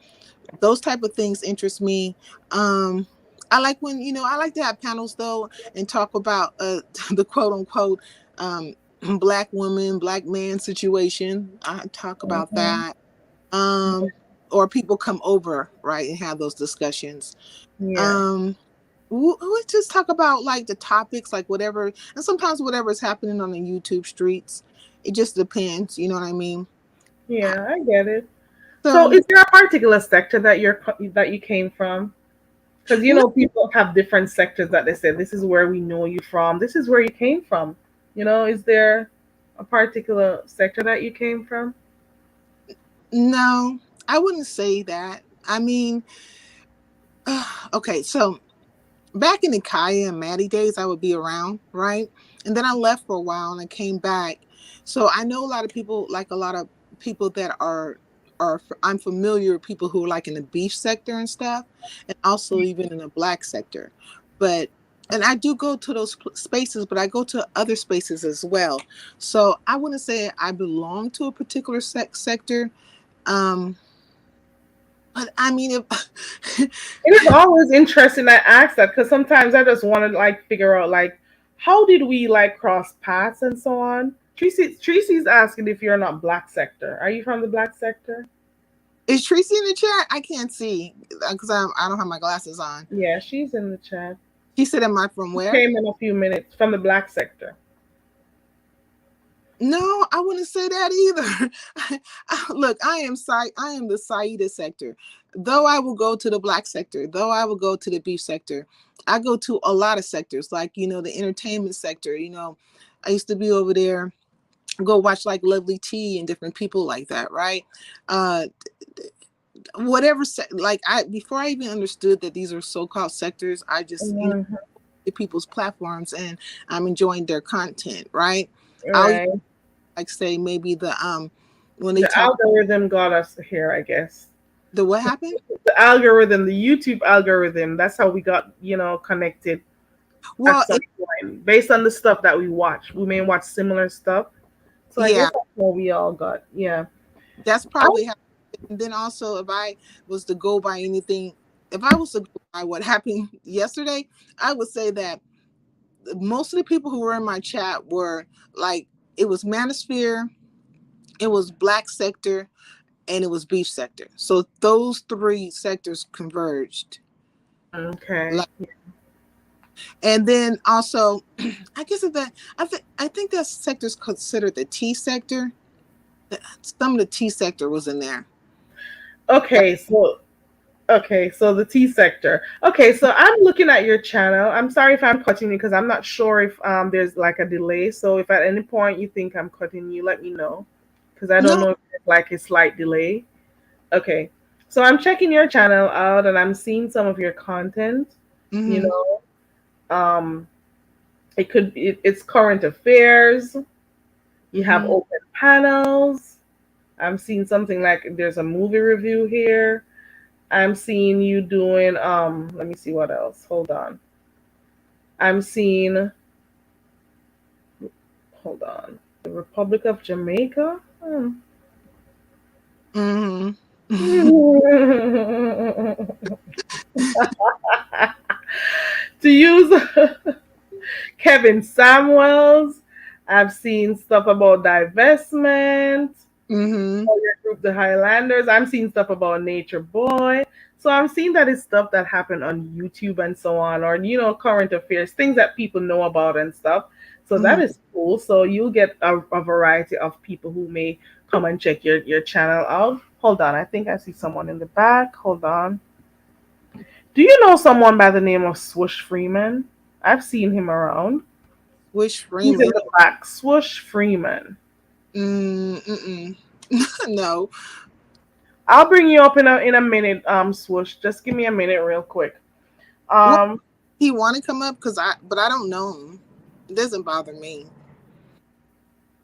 those type of things interest me. um I like when, I like to have panels though, and talk about the quote unquote um black woman, black man situation. I talk about Hmm. that. Or people come over, right, and have those discussions. Yeah, um we just talk about like the topics, like whatever, and sometimes whatever is happening on the YouTube streets. It just depends, you know what I mean? yeah, I get it. So, So is there a particular sector that you came from? Because no, people have different sectors that they say this is where we know you from. This is where you came from. Is there a particular sector that you came from? no, I wouldn't say that. I mean, okay, so back in the Kaya and Maddie days, I would be around, right? And then I left for a while and I came back. So I know a lot of people, like a lot of people that are I'm familiar with people who are like in the beef sector and stuff, and also even in the black sector. But and I do go to those spaces, but I go to other spaces as well. So I wouldn't say I belong to a particular sector. Um, but I mean, if It is always interesting I ask that because sometimes I just want to like figure out like how did we like cross paths and so on. Tracy's asking if you're not black sector. Are you from the black sector? is Tracy in the chat? I can't see because I don't have my glasses on. Yeah, she's in the chat. She said, "Am I from where?" Came in a few minutes from the black sector. No, I wouldn't say that either. Look, I am the Saida sector. Though I will go to the black sector, though I will go to the beef sector, I go to a lot of sectors, like the entertainment sector. I used to be over there, go watch like Lovely T and different people like that, right? Uh, whatever, like I before I even understood that these are so-called sectors, I just Mhm. people's platforms, and I'm enjoying their content, right? I'll Right. like say maybe the when they The talk, algorithm got us here, I guess. the what happened? The algorithm, the YouTube algorithm, that's how we got, connected at Well, some point. Based on the stuff that we watch. We may watch similar stuff. So I yeah, guess that's what we all got. Yeah. that's I, probably how. And then also, if I was to go by anything, if I was to go by what happened yesterday, I would say that most of the people who were in my chat were like, it was Manosphere, it was Black Sector, and it was beach sector. So those three sectors converged. Okay. Like, and then also, I guess that I think that sector is considered the T sector. Some of the T sector was in there. That, Okay, so the T sector. Okay, so I'm looking at your channel. I'm sorry if I'm cutting you because I'm not sure if there's like a delay. So if at any point you think I'm cutting you, let me know because I don't no. know if there's like a slight delay. Okay, so I'm checking your channel out and I'm seeing some of your content. You Mm-hmm. know, it could be it's current affairs. You have Mm-hmm. open panels. I'm seeing something like there's a movie review here. I'm seeing you doing let me see what else. Hold on. I'm seeing hold on. The Republic of Jamaica? Hmm. Mm-hmm. To use Kevin Samuels, I've seen stuff about divestment. Mm-hmm. For your group, the Highlanders. I'm seeing stuff about Nature Boy. So I'm seeing that it's stuff that happened on YouTube and so on, or current affairs, things that people know about and stuff. So that Mm-hmm. is cool. So you'll get a variety of people who may come and check your channel out. Hold on, I think I see someone in the back. Hold on. Do you know someone by the name of Swoosh Freeman? I've seen him around. Wish He's in Freeman. the back. Swoosh Freeman. Mm-mm. No. I'll bring you up in a minute, Swoosh. Just give me a minute real quick. Well, Um, he want to come up but I don't know him. It doesn't bother me.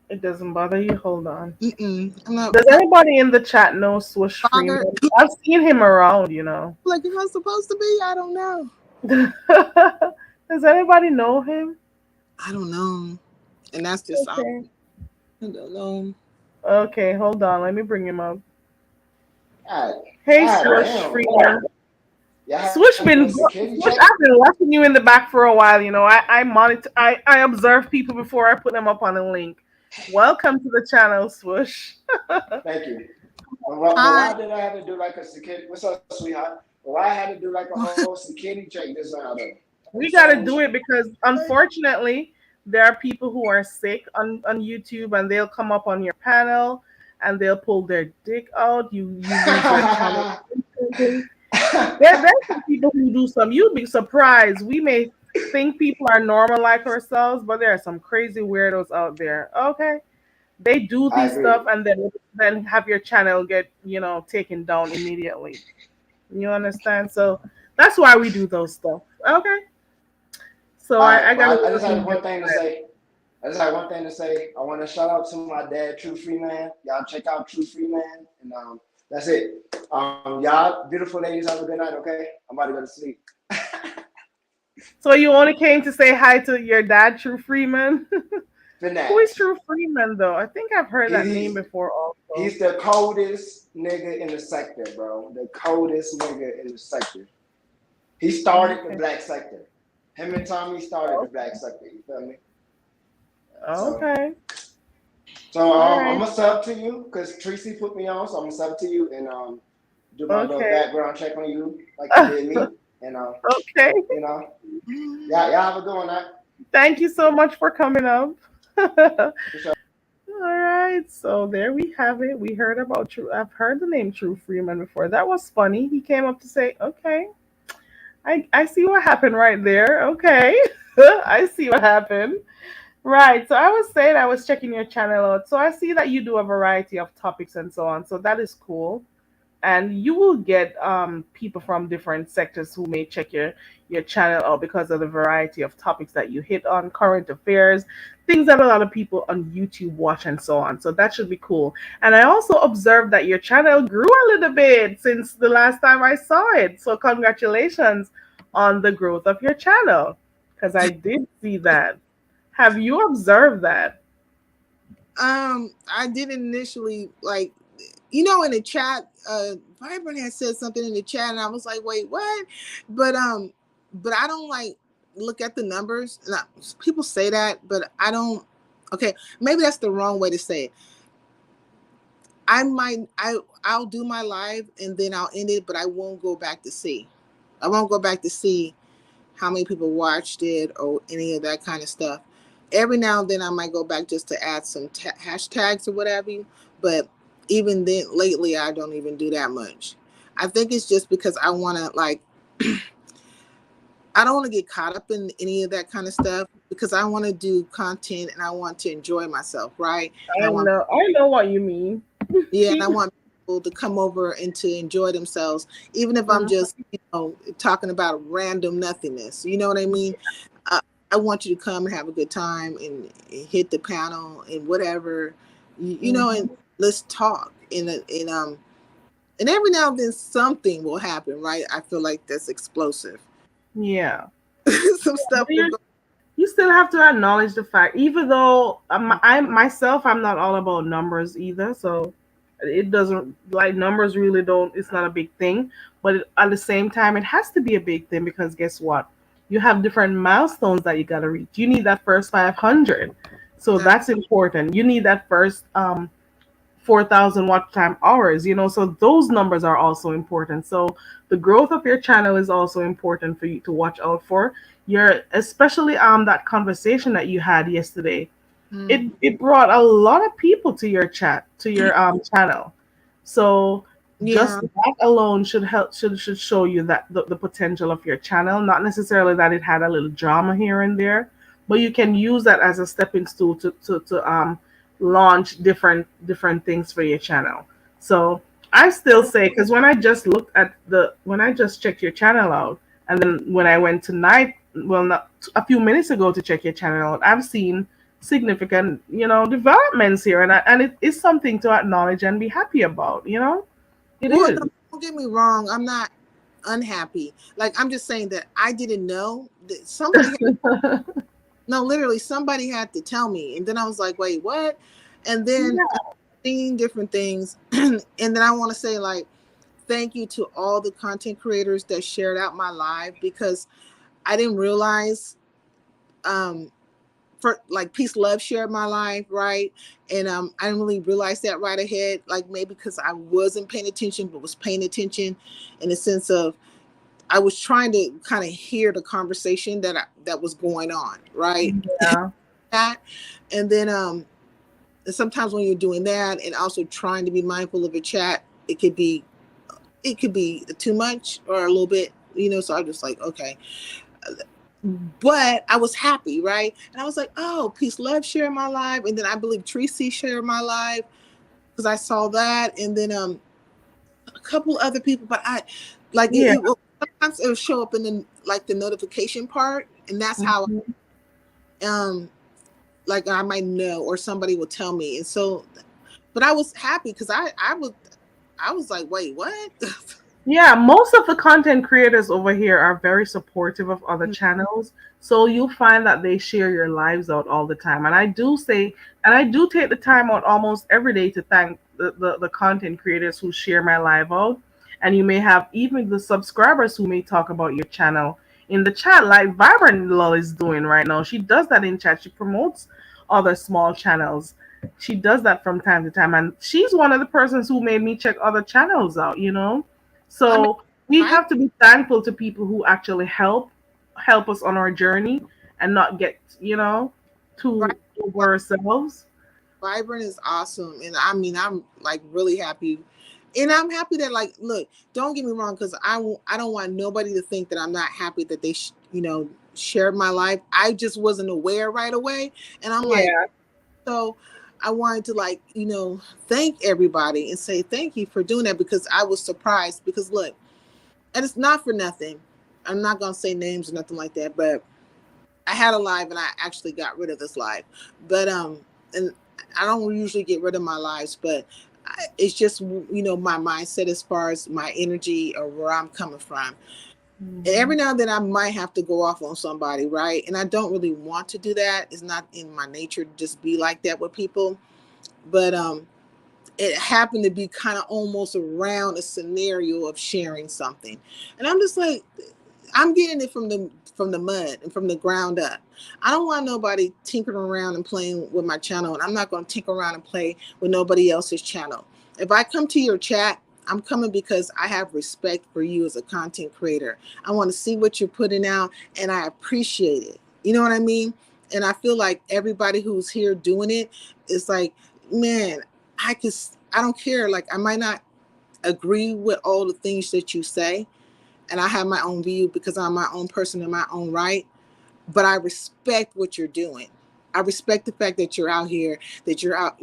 it doesn't bother you. Hold on. Mm-mm. I'm not Does anybody in the chat know Swoosh Freeman? bothered. I've seen him around. Like, am I supposed to be? I don't know. Does anybody know him? I don't know. And that's just all. Okay. I don't know. Okay, hold on. Let me bring him up. God, Hey, God Swoosh damn. Freeman. Y'all had Swoosh to do a been security Swoosh. check? I've been watching you in the back for a while. I monitor. I observe people before I put them up on a link. Welcome to the channel, Swoosh. Thank you. But Hi. why did I have to do like a security? What's up, sweetheart? But why I had to do like a whole security check this round? We got to So, do it because unfortunately there are people who are sick on YouTube and they'll come up on your panel and they'll pull their dick out. You lose your channel instantly. There's some people who do some. You'd be surprised. We may think people are normal like ourselves, but there are some crazy weirdos out there. Okay, they do I this agree. stuff and then have your channel get taken down immediately. You understand? So that's why we do those stuff. Okay. So All I right, got a but I little just had thing. one thing to say. I just had one thing to say. I want to shout out to my dad, True Freeman. Y'all check out True Freeman, and that's it. Y'all beautiful ladies, have a good night. Okay, I'm about to go to sleep. So you only came to say hi to your dad, True Freeman. Who is Finance. True Freeman though? I think I've heard He, that name he's before also. he's the coldest nigga in the sector, bro. The coldest nigga in the sector. He started the Okay. black sector. Him and Tommy started the black sector. You feel me? So, Okay. so All I'm right. gonna sub to you because Tracy put me on. So I'm gonna sub to you and do my little Okay. background check on you like you did me. And Okay. you know, y'all have a good one. Thank you so much for coming up. All For sure. right. So there we have it. We heard about True. I've heard the name True Freeman before. That was funny. He came up to say, "Okay, I see what happened right there. Okay, I see what happened." Right. So I was saying I was checking your channel out. So I see that you do a variety of topics and so on. So that is cool. And you will get people from different sectors who may check your channel out because of the variety of topics that you hit on, current affairs, things that a lot of people on YouTube watch and so on. So that should be cool. And I also observed that your channel grew a little bit since the last time I saw it. So congratulations on the growth of your channel because I did see that. Have you observed that? I didn't initially like, in the chat, Vibrant had said something in the chat, and I was like, wait, what? But but I don't like look at the numbers. And people say that, but I don't. Okay, maybe that's the wrong way to say it. I'll do my live and then I'll end it, but I won't go back to see. I won't go back to see how many people watched it or any of that kind of stuff. Every now and then I might go back just to add some hashtags or whatever, but even then lately I don't even do that much. I think it's just because I want to like I don't want to get caught up in any of that kind of stuff because I want to do content and I want to enjoy myself, right? And I know what you mean. yeah, and I want people to come over and to enjoy themselves, even if I'm just, talking about random nothingness. You know what I mean? I, I want you to come and have a good time and hit the panel and whatever, and Mhm. let's talk. And every now and then something will happen, right? I feel like that's explosive. Yeah. Some But stuff will go. you still have to acknowledge the fact, even though I myself, I'm not all about numbers either. So it doesn't like numbers really don't. It's not a big thing, but at the same time, it has to be a big thing because guess what? You have different milestones that you gotta reach. You need that first 500, so That, that's important. You need that first 4,000 watch time hours, so those numbers are also important. So the growth of your channel is also important for you to watch out for. Your especially that conversation that you had yesterday, mm, it brought a lot of people to your channel. So just yeah, that alone should help should show you that the potential of your channel, not necessarily that it had a little drama here and there, but you can use that as a stepping stool to launch different things for your channel. So I still say, because when I just checked your channel out, and then when I went tonight, well, not a few minutes ago, to check your channel out, I've seen significant, developments here, and it is something to acknowledge and be happy about. It well, is. don't get me wrong. I'm not unhappy. Like I'm just saying that I didn't know that no, literally somebody had to tell me, and then I was like, wait, what? And then Yeah. seeing different things, and then I want to say like thank you to all the content creators that shared out my live because I didn't realize um for like peace love shared my life, right? And I didn't really realize that right ahead, like maybe because I wasn't paying attention but was paying attention in the sense of I was trying to kind of hear the conversation that was going on, right? Yeah. That and then sometimes when you're doing that and also trying to be mindful of a chat, it could be too much or a little bit, so I'm just like, okay. But I was happy, right? And I was like, oh, peace love shared my life. And then I believe Tracy shared my life because I saw that. And then a couple other people, but I like Yeah. it will sometimes it will show up in the notification part, and that's how Mhm. um like I might know or somebody will tell me. And so but I was happy because I was like, wait, what? Yeah, most of the content creators over here are very supportive of other channels. So you'll find that they share your lives out all the time. And I do take the time out almost every day to thank the content creators who share my live out. And you may have even the subscribers who may talk about your channel in the chat, like Vibrant Lull is doing right now. She does that in chat. She promotes other small channels. She does that from time to time. And she's one of the persons who made me check other channels out. I mean, So we right, have to be thankful to people who actually help us on our journey and not get, right. too over ourselves. Vibrant is awesome, and I mean, I'm like really happy, and I'm happy that like, look, don't get me wrong, because I don't want nobody to think that I'm not happy that they shared my life. I just wasn't aware right away, and I'm like, Yeah. so I wanted to like thank everybody and say thank you for doing that because I was surprised because look, and it's not for nothing. I'm not gonna say names or nothing like that, but I had a live and I actually got rid of this live. But and I don't usually get rid of my lives, but it's just my mindset as far as my energy or where I'm coming from. And every Mhm. now and then I might have to go off on somebody, right? And I don't really want to do that. It's not in my nature to just be like that with people. But it happened to be kind of almost around a scenario of sharing something. And I'm just like, I'm getting it from the mud and from the ground up. I don't want nobody tinkering around and playing with my channel, and I'm not going to tinker around and play with nobody else's channel. If I come to your chat, I'm coming because I have respect for you as a content creator. I want to see what you're putting out and I appreciate it. You know what I mean? And I feel like everybody who's here doing it is like, man, I don't care. Like, I might not agree with all the things that you say, and I have my own view because I'm my own person in my own right, but I respect what you're doing. I respect the fact that you're out here, that you're out,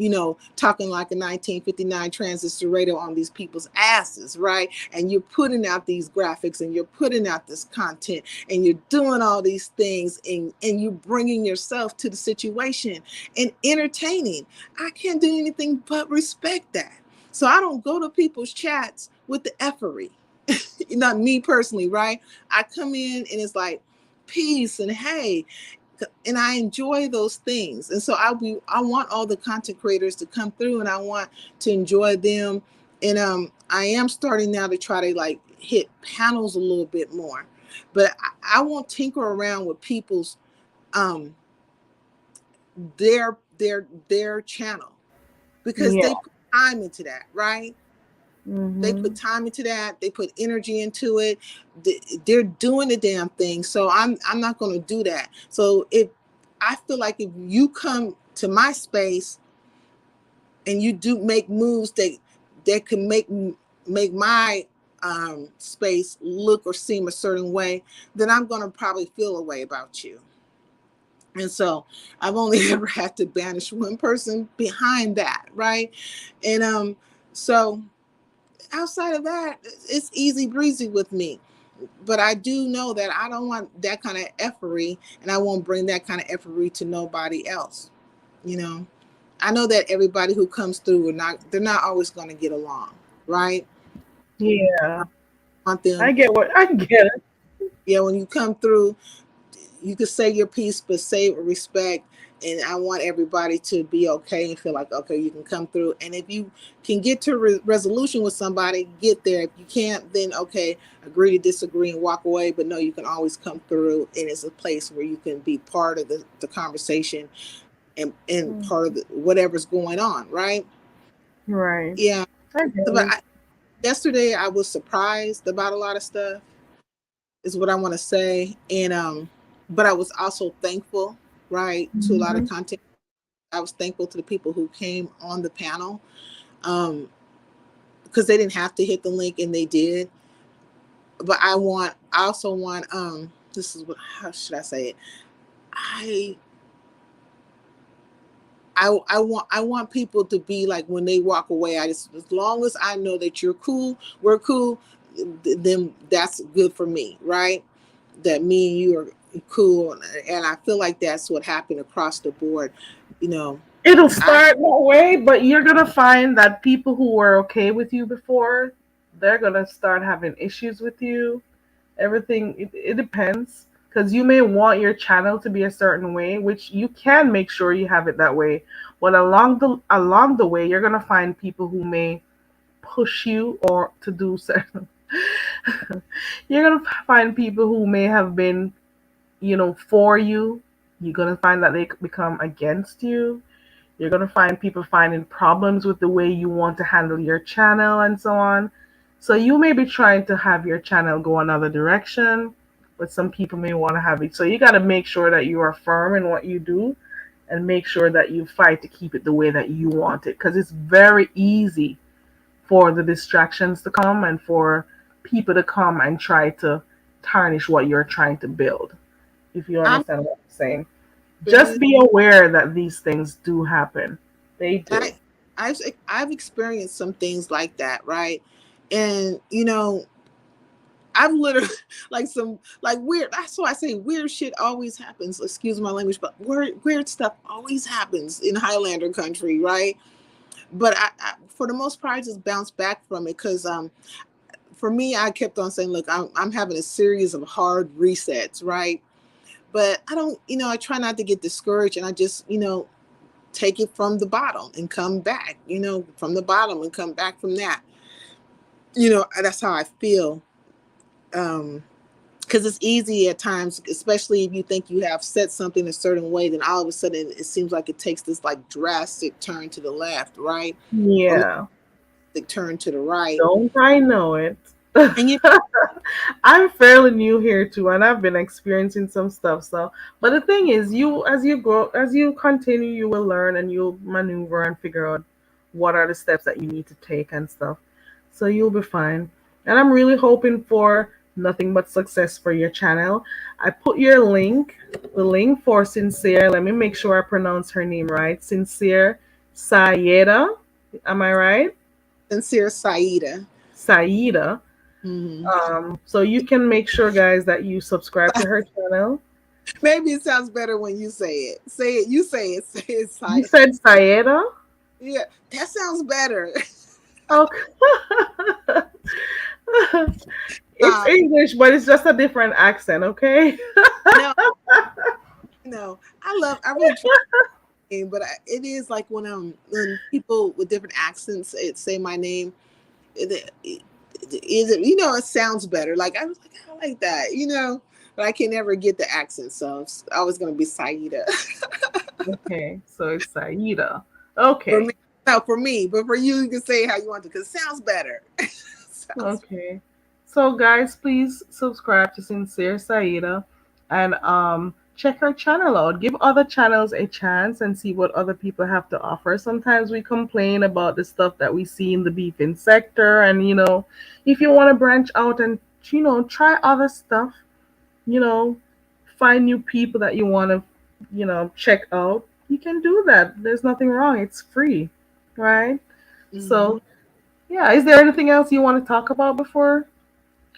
talking like a 1959 transistor radio on these people's asses, right? And you're putting out these graphics and you're putting out this content and you're doing all these things and you're bringing yourself to the situation and entertaining. I can't do anything but respect that. So I don't go to people's chats with the effery. Not me personally, right? I come in and it's like peace and hey, and I enjoy those things. And so I want all the content creators to come through and I want to enjoy them. And I am starting now to try to like hit panels a little bit more. But I won't tinker around with people's um their channel because Yeah. they put time into that, right? They put Mhm. time into that. They put energy into it. They're doing the damn thing. So I'm not going to do that. So if I feel like if you come to my space and you do make moves that can make my space look or seem a certain way, then I'm going to probably feel a way about you. And so I've only ever had to banish one person behind that, right? And so outside of that, it's easy breezy with me. But I do know that I don't want that kind of effery, and I won't bring that kind of effery to nobody else. You know, I know that everybody who comes through they're not always going to get along, right? Yeah. I want I them, get what I get it. yeah, when you come through, you can say your piece, but say it with respect. And I want everybody to be okay and feel like, okay, you can come through. And if you can get to resolution with somebody, get there. If you can't, then okay, agree to disagree and walk away. But no, you can always come through. And it's a place where you can be part of the conversation and part of whatever's going on, right? Right. Yeah. I get But it. yesterday I was surprised about a lot of stuff, is what I want to say. And but I was also thankful, right, to a lot of Mhm. content. I was thankful to the people who came on the panel, um, because they didn't have to hit the link and they did. But I also want, this is what, how should I say it? I, I want people to be like when they walk away. I just, as long as I know that you're cool, we're cool, then that's good for me, right? That me and you are cool, and I feel like that's what happened across the board. You know, It'll I start that way, but you're gonna find that people who were okay with you before, they're gonna start having issues with you. Everything it depends because you may want your channel to be a certain way, which you can make sure you have it that way. But along the way, you're gonna find people who may push you or to do certain. You're gonna find people who may have been, for you. You're gonna find that they become against you. You're going to find people finding problems with the way you want to handle your channel and so on. So you may be trying to have your channel go another direction, but some people may want to have it. So you got to make sure that you are firm in what you do and make sure that you fight to keep it the way that you want it, because it's very easy for the distractions to come and for people to come and try to tarnish what you're trying to build, if you I'm understand what I'm saying. Just experienced. be aware that these things do happen. They I do. I've experienced some things like that, right? And I've literally like some like weird. That's why I say weird shit always happens. Excuse my language, but weird stuff always happens in Highlander country, right? But for the most part, I just bounce back from it because for me, I kept on saying, look, I'm having a series of hard resets, right? But I don't, I try not to get discouraged, and I just, take it from the bottom and come back, from the bottom and come back from that. That's how I feel. Because it's easy at times, especially if you think you have set something a certain way, then all of a sudden it seems like it takes this like drastic turn to the left, right? Or Yeah. turn to the right. Don't I know it? And you I'm fairly new here too, and I've been experiencing some stuff. So, but the thing is, you as you grow, as you continue, you will learn and you'll maneuver and figure out what are the steps that you need to take and stuff. So you'll be fine. And I'm really hoping for nothing but success for your channel. I put your link, the link for Sincere. Let me make sure I pronounce her name right. Sincere Sayeda. Am I right? Sincere Saida. Saida. Hmm. So you can make sure, guys, that you subscribe to her channel. Maybe it sounds better when you say it. Say it. You say it. Say it. You said Sayeda? Yeah, that sounds better. Okay. It's Um, English, but it's just a different accent, okay? no, I really try, but it is like when people with different accents say my name, it sounds better. Like I was like, I like that, but I can never get the accent, so it's always gonna be Saida. Okay, so it's Saida. For Okay, me, no, for me, but for you, you can say it how you want to because it sounds better. sounds okay. So, guys, please subscribe to Sincere Saida and check her channel out. Give other channels a chance and see what other people have to offer. Sometimes we complain about the stuff that we see in the beefing sector, and if you want to branch out and try other stuff, you know, find new people that you want to, check out, you can do that. There's nothing wrong. It's free, right? Mhm. So, yeah, is there anything else you want to talk about before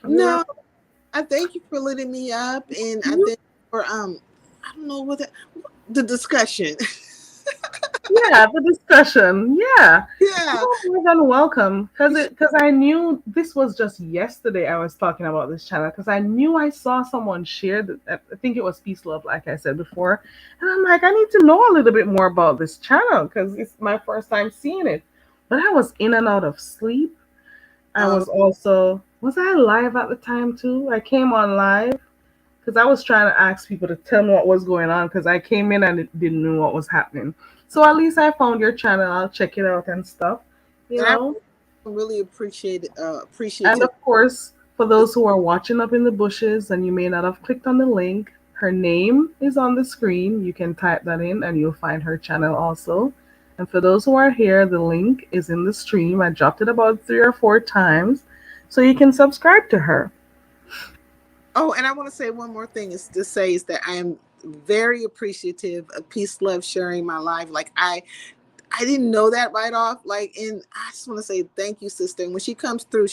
we wrap No, I thank you for letting me up, and I up? thank you for I don't know the discussion. Yeah, the discussion. Yeah. Yeah. You're more than welcome. Because I knew this was just yesterday I was talking about this channel because I knew I saw someone share I think it was Peace Love, like I said before. And I'm like, I need to know a little bit more about this channel because it's my first time seeing it. But I was in and out of sleep. I Um, was I live at the time too? I came on live because I was trying to ask people to tell me what was going on because I came in and didn't know what was happening. So at least I found your channel. I'll check it out and stuff, you and I know. really And appreciative. of course, for those who are watching up in the bushes and you may not have clicked on the link, her name is on the screen. You can type that in and you'll find her channel also. And for those who are here, the link is in the stream. I dropped it about 3 or 4 times so you can subscribe to her. Oh, and I want to say one more thing is that I am very appreciative of Peace Love sharing my life. Like I didn't know that right off. Like, and I just want to say thank you, sister. And when she comes through,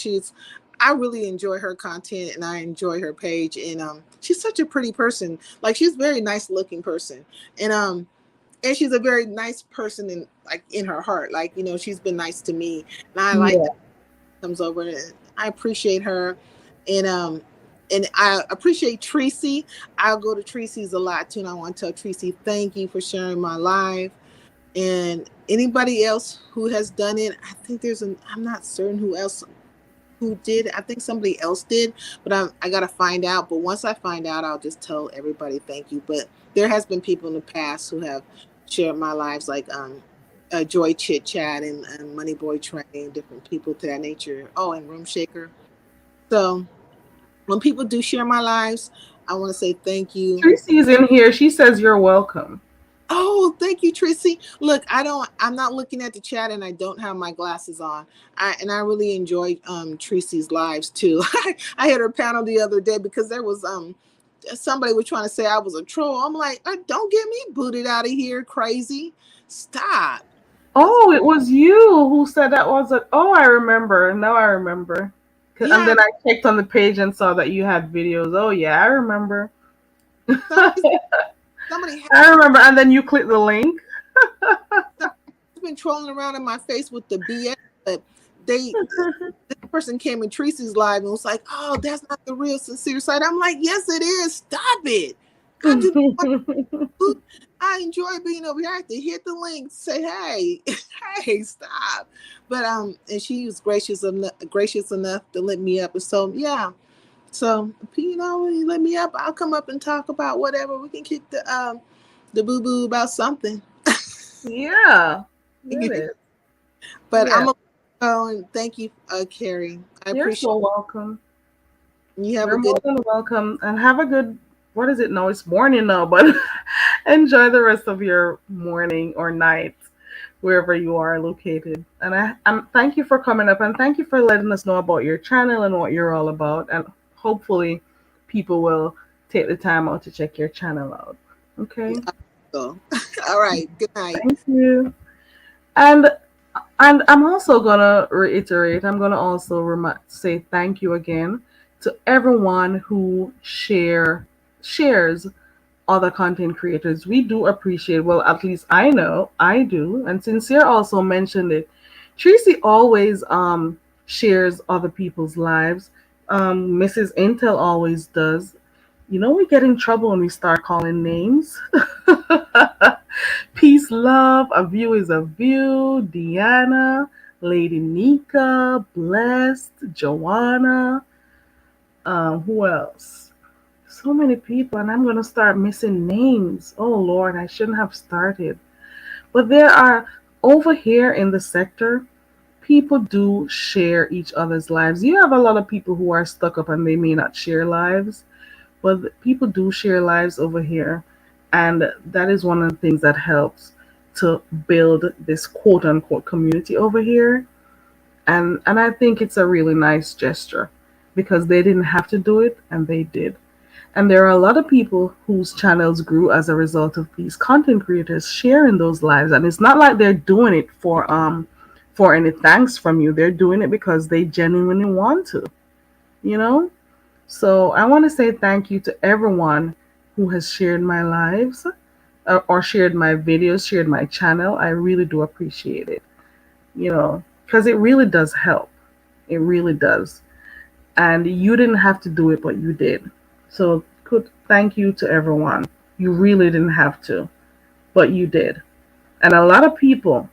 I really enjoy her content and I enjoy her page. And she's such a pretty person. Like she's a very nice looking person. And she's a very nice person in her heart. Like, she's been nice to me. And I like Yeah. that she comes over and I appreciate her. And I appreciate Tracy. I'll go to Tracy's a lot too. And I want to tell Tracy, thank you for sharing my life. And anybody else who has done it, I think I'm not certain who did. I think somebody else did, but I got to find out. But once I find out, I'll just tell everybody thank you. But there has been people in the past who have shared my lives, like Joy Chit Chat and Money Boy Train, different people to that nature. Oh, and Room Shaker. So when people do share my lives, I want to say thank you. Tracy's in here. She says you're welcome. Oh, thank you, Tracy. Look, I'm not looking at the chat and I don't have my glasses on. I really enjoy Tracy's lives too. I had her panel the other day because there was somebody was trying to say I was a troll. I'm like, don't get me booted out of here, crazy. Stop. That's Oh, it was you who said that was a. Oh, I remember. Now I remember. And yeah, then I checked on the page and saw that you had videos. Oh, yeah, I remember. somebody somebody has I remember. And then you click the link. been trolling around in my face with the BS, but they this person came in Tracy's live and was like, "Oh, that's not the real sincere side." I'm like, "Yes, it is. Stop it. I do not want I enjoy being over here. I have to hit the link, say, hey, hey, stop." But and she was gracious enough to let me up. And so yeah. So when you let me up, I'll come up and talk about whatever. We can kick the boo boo about something. Yeah, it is. But Yeah. Oh, and thank you, Carrie. I You're appreciate so welcome. it. You have a You're more good. than welcome. And have a good, what is it now? It's morning now, but enjoy the rest of your morning or night wherever you are located. And thank you for coming up and thank you for letting us know about your channel and what you're all about. And hopefully, people will take the time out to check your channel out. Okay. So. All right. Good night. Thank you. And I'm also gonna reiterate. I'm gonna also say thank you again to everyone who shares other content creators. We do appreciate. Well, at least I know I do. And Sincere also mentioned it. Tracy always shares other people's lives. Mrs. Intel always does. You know, we get in trouble when we start calling names. Peace, love, a view is a view. Deanna, Lady Nika, Blessed, Joanna. Who else? So many people, and I'm gonna start missing names. Oh Lord, I shouldn't have started. But there are over here in the sector, people do share each other's lives. You have a lot of people who are stuck up and they may not share lives, but people do share lives over here, and that is one of the things that helps to build this quote unquote community over here. And I think it's a really nice gesture because they didn't have to do it and they did. And there are a lot of people whose channels grew as a result of these content creators sharing those lives. And it's not like they're doing it for any thanks from you. They're doing it because they genuinely want to, you know? So I want to say thank you to everyone who has shared my lives or shared my videos, shared my channel. I really do appreciate it, because it really does help. It really does. And you didn't have to do it, but you did. So, good thank you to everyone. You really didn't have to, but you did. And a lot of people,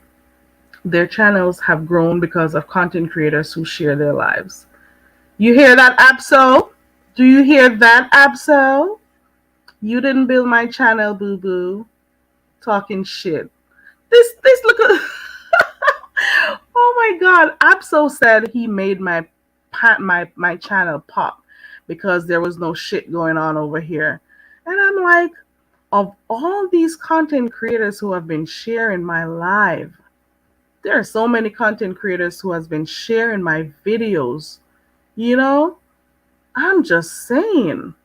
their channels have grown because of content creators who share their lives. You hear that, Abso? Do you hear that, Abso? You didn't build my channel, boo boo. Talking shit. This look at. Oh my god! Abso said he made my channel pop because there was no shit going on over here, and I'm like, of all these content creators who have been sharing my live, there are so many content creators who has been sharing my videos. You know, I'm just saying.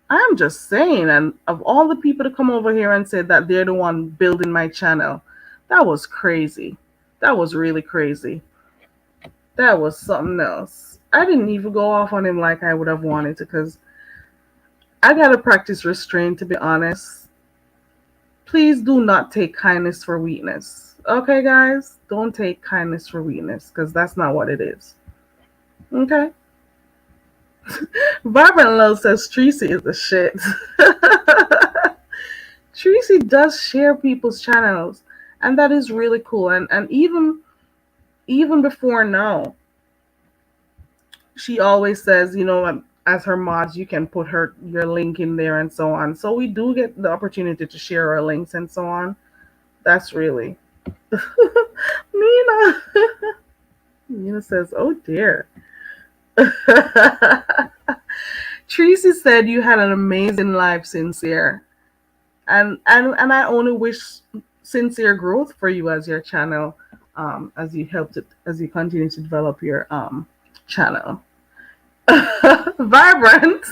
I'm just saying, and of all the people to come over here and say that they're the one building my channel, that was crazy. That was really crazy. That was something else. I didn't even go off on him like I would have wanted to because I gotta practice restraint, to be honest. Please do not take kindness for weakness. Okay, guys? Don't take kindness for weakness because that's not what it is. Okay? Vibrant Love says Tracy is the shit. Tracy does share people's channels, and that is really cool. And even before now, she always says, as her mods, you can put your link in there and so on. So we do get the opportunity to share our links and so on. That's really Mina. Mina says, "Oh dear." Tracy said you had an amazing life, Sincere, and I only wish sincere growth for you as your channel, as you continue to develop your channel. Vibrant,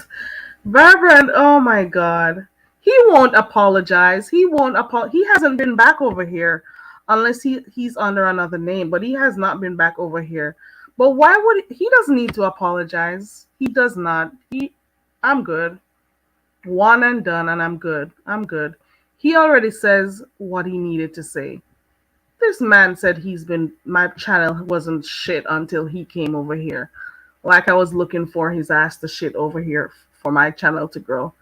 vibrant. Oh my God, he won't apologize. He won't He hasn't been back over here, unless he's under another name. But he has not been back over here. But why would he? Doesn't need to apologize. He does not. I'm good. One and done, and I'm good. I'm good. He already says what he needed to say. This man said my channel wasn't shit until he came over here. Like I was looking for his ass to shit over here for my channel to grow.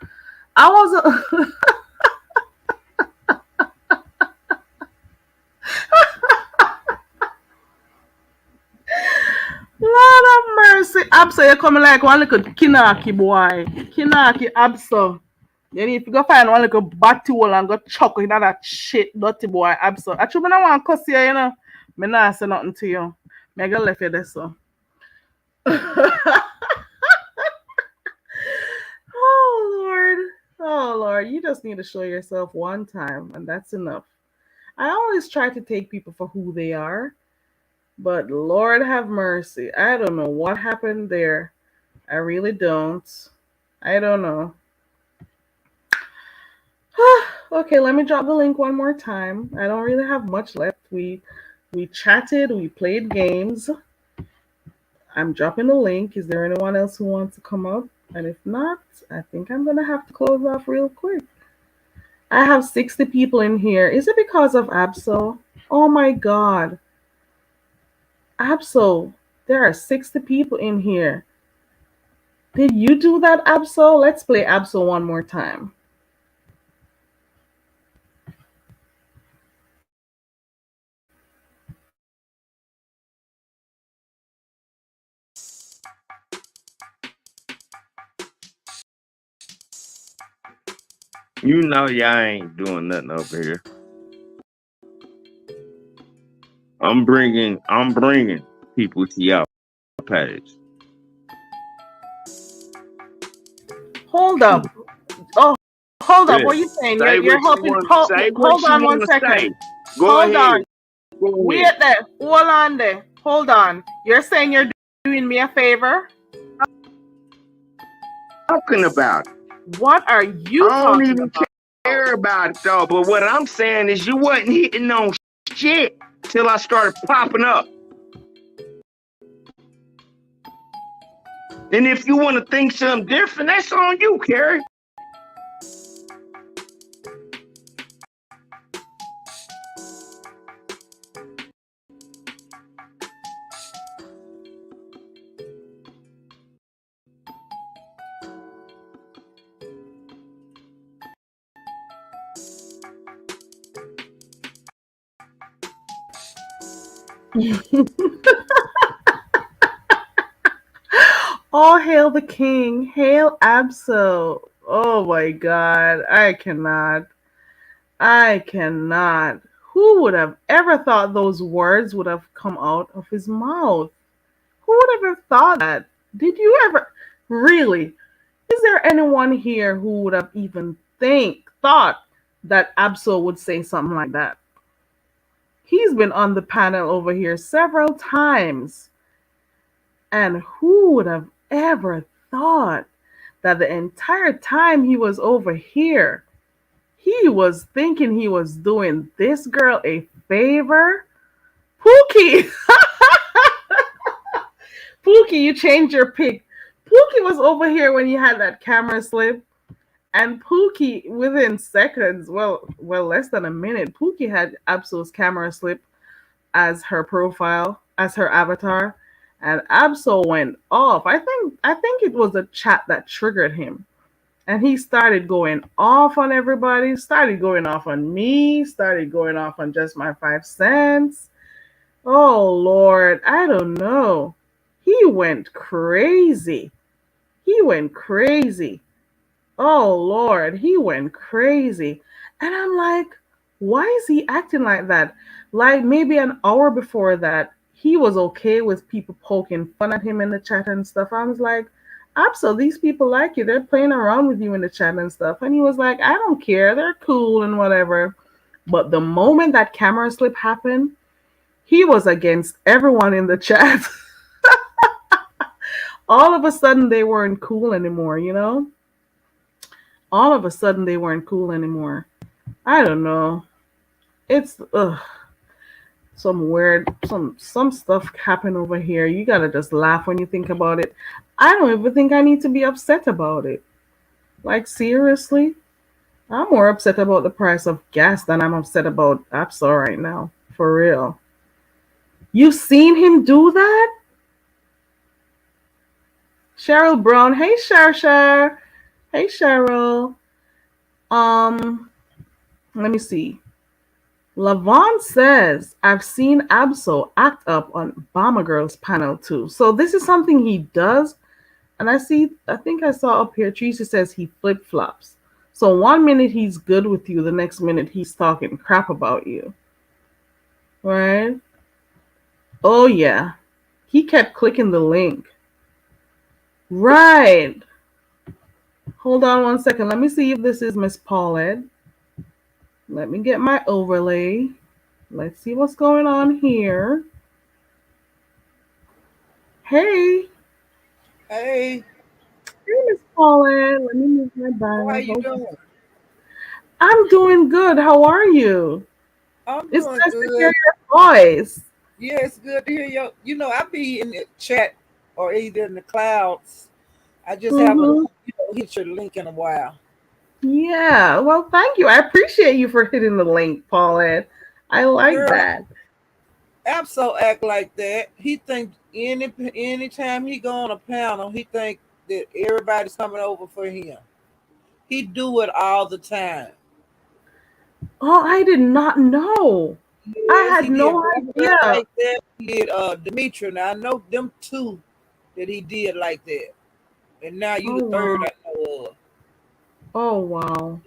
I wasn't. Lord of mercy. Abso, you coming like one little kinaki boy. Kinaki Abso. Then if you go find one little batty hole and go chuck in that shit dirty boy Abso. Actually, I want to cuss you, Me not say nothing to you. Mega left you there, so. Oh Lord. Oh Lord. You just need to show yourself one time and that's enough. I always try to take people for who they are, but Lord have mercy. I don't know what happened there. I really don't. I don't know. Okay, let me drop the link one more time. I don't really have much left. We chatted, we played games. I'm dropping the link. Is there anyone else who wants to come up? And if not, I think I'm gonna have to close off real quick. I have 60 people in here. Is it because of Absol? Oh my god. Absol, there are 60 people in here. Did you do that, Absol? Let's play Absol one more time. You know y'all ain't doing nothing over here. I'm bringing people to y'all page. Hold up. Oh, hold up. Yeah. What are you saying? Say You're what you helping. want. Hold, Say what hold you on one want to second. say. Go Hold ahead. on. Go Wait ahead. there. Hold on there. Hold on. You're saying you're doing me a favor? Talking about it. What are you I don't talking even about? care about it though. But what I'm saying is you wasn't hitting on shit till I started popping up. And if you want to think something different, that's on you, Carrie. All hail the king. Hail Absol. Oh my god. I cannot. I cannot. Who would have ever thought those words would have come out of his mouth? Who would have ever thought that? Did you ever? Really? Is there anyone here who would have even thought that Absol would say something like that? He's been on the panel over here several times. And who would have ever thought that the entire time he was over here, he was thinking he was doing this girl a favor? Pookie! Pookie, you changed your pick. Pookie was over here when you had that camera slip. And Pookie, within seconds, well, less than a minute, Pookie had Absol's camera slip as her profile, as her avatar, and Absol went off. I think it was a chat that triggered him, and he started going off on everybody. Started going off on me. Started going off on just my 5 cents. Oh Lord, I don't know. He went crazy. He went crazy. Oh Lord, he went crazy. And I'm like, why is he acting like that? Like maybe an hour before that, he was okay with people poking fun at him in the chat and stuff. I was like, absolutely, these people like you. They're playing around with you in the chat and stuff. And he was like, I don't care. They're cool and whatever. But the moment that camera slip happened, he was against everyone in the chat. All of a sudden, they weren't cool anymore, you know? All of a sudden, they weren't cool anymore. I don't know. It's some weird some stuff happened over here. You gotta just laugh when you think about it. I don't even think I need to be upset about it. Like seriously, I'm more upset about the price of gas than I'm upset about Absol right now. For real. You seen him do that? Cheryl Brown. Hey Shar. Hey Cheryl. Um, let me see. Lavon says, I've seen Absol act up on Bomber Girls panel too. So this is something he does. And I think I saw up here, Teresa says he flip flops. So 1 minute he's good with you, the next minute he's talking crap about you. Right? Oh, yeah. He kept clicking the link. Right. Hold on one second. Let me see if this is Miss Paulette. Let me get my overlay. Let's see what's going on here. Hey. Hey, Hey, Miss Paulette. Let me move my how bag. you Hold on. doing? I'm doing good. How are you? I'm It's doing nice to hear good. your voice. Yeah, it's good to hear you. I be in the chat or either in the clouds. I just haven't, Mm-hmm. hit your link in a while. Yeah. Well, thank you. I appreciate you for hitting the link, Paulette. I like Girl, that. Absol act like that. He think anytime he go on a panel, he think that everybody's coming over for him. He do it all the time. Oh, I did not know. I Yes, had he did no one girl idea. like that. He did Demetra. Now I know them two that he did like that. And now you Oh, the third wow. I know of. Oh, wow.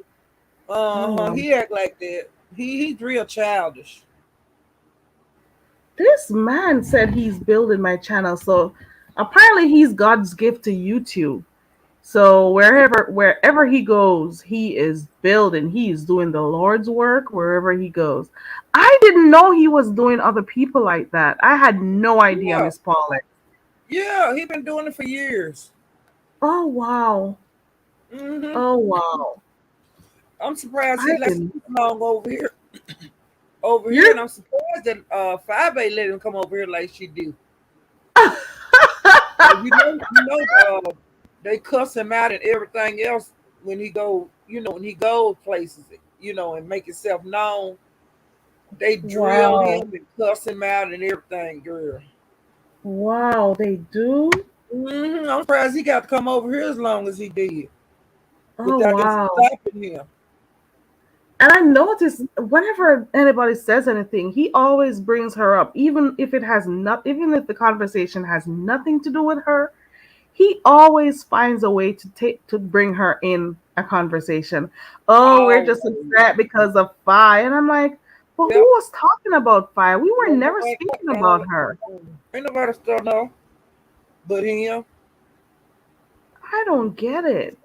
Oh, Uh-huh. wow. He act like that. He's real childish. This man said he's building my channel. So apparently he's God's gift to YouTube. So wherever he goes, he is building. He is doing the Lord's work wherever he goes. I didn't know he was doing other people like that. I had no idea, Yeah. Miss Paulette. Yeah, he been doing it for years. Oh wow. Hmm. Oh wow. I'm surprised he I left didn't. long over here, You're and I'm surprised that 5A let him come over here like she do. But they cuss him out and everything else when he go, when he goes places, and make himself known. They drill wow. him and cuss him out and everything, girl. Wow, they do? I'm surprised he got to come over here as long as he did Oh without them wow. stopping him. And I notice whenever anybody says anything, he always brings her up, even if the conversation has nothing to do with her, he always finds a way to bring her in a conversation. Oh, we're just Always. upset because of Fi. And I'm like, but who Yep. was talking about Fi? We were Well, never nobody, speaking about her. ain't nobody still know but him. I don't get it.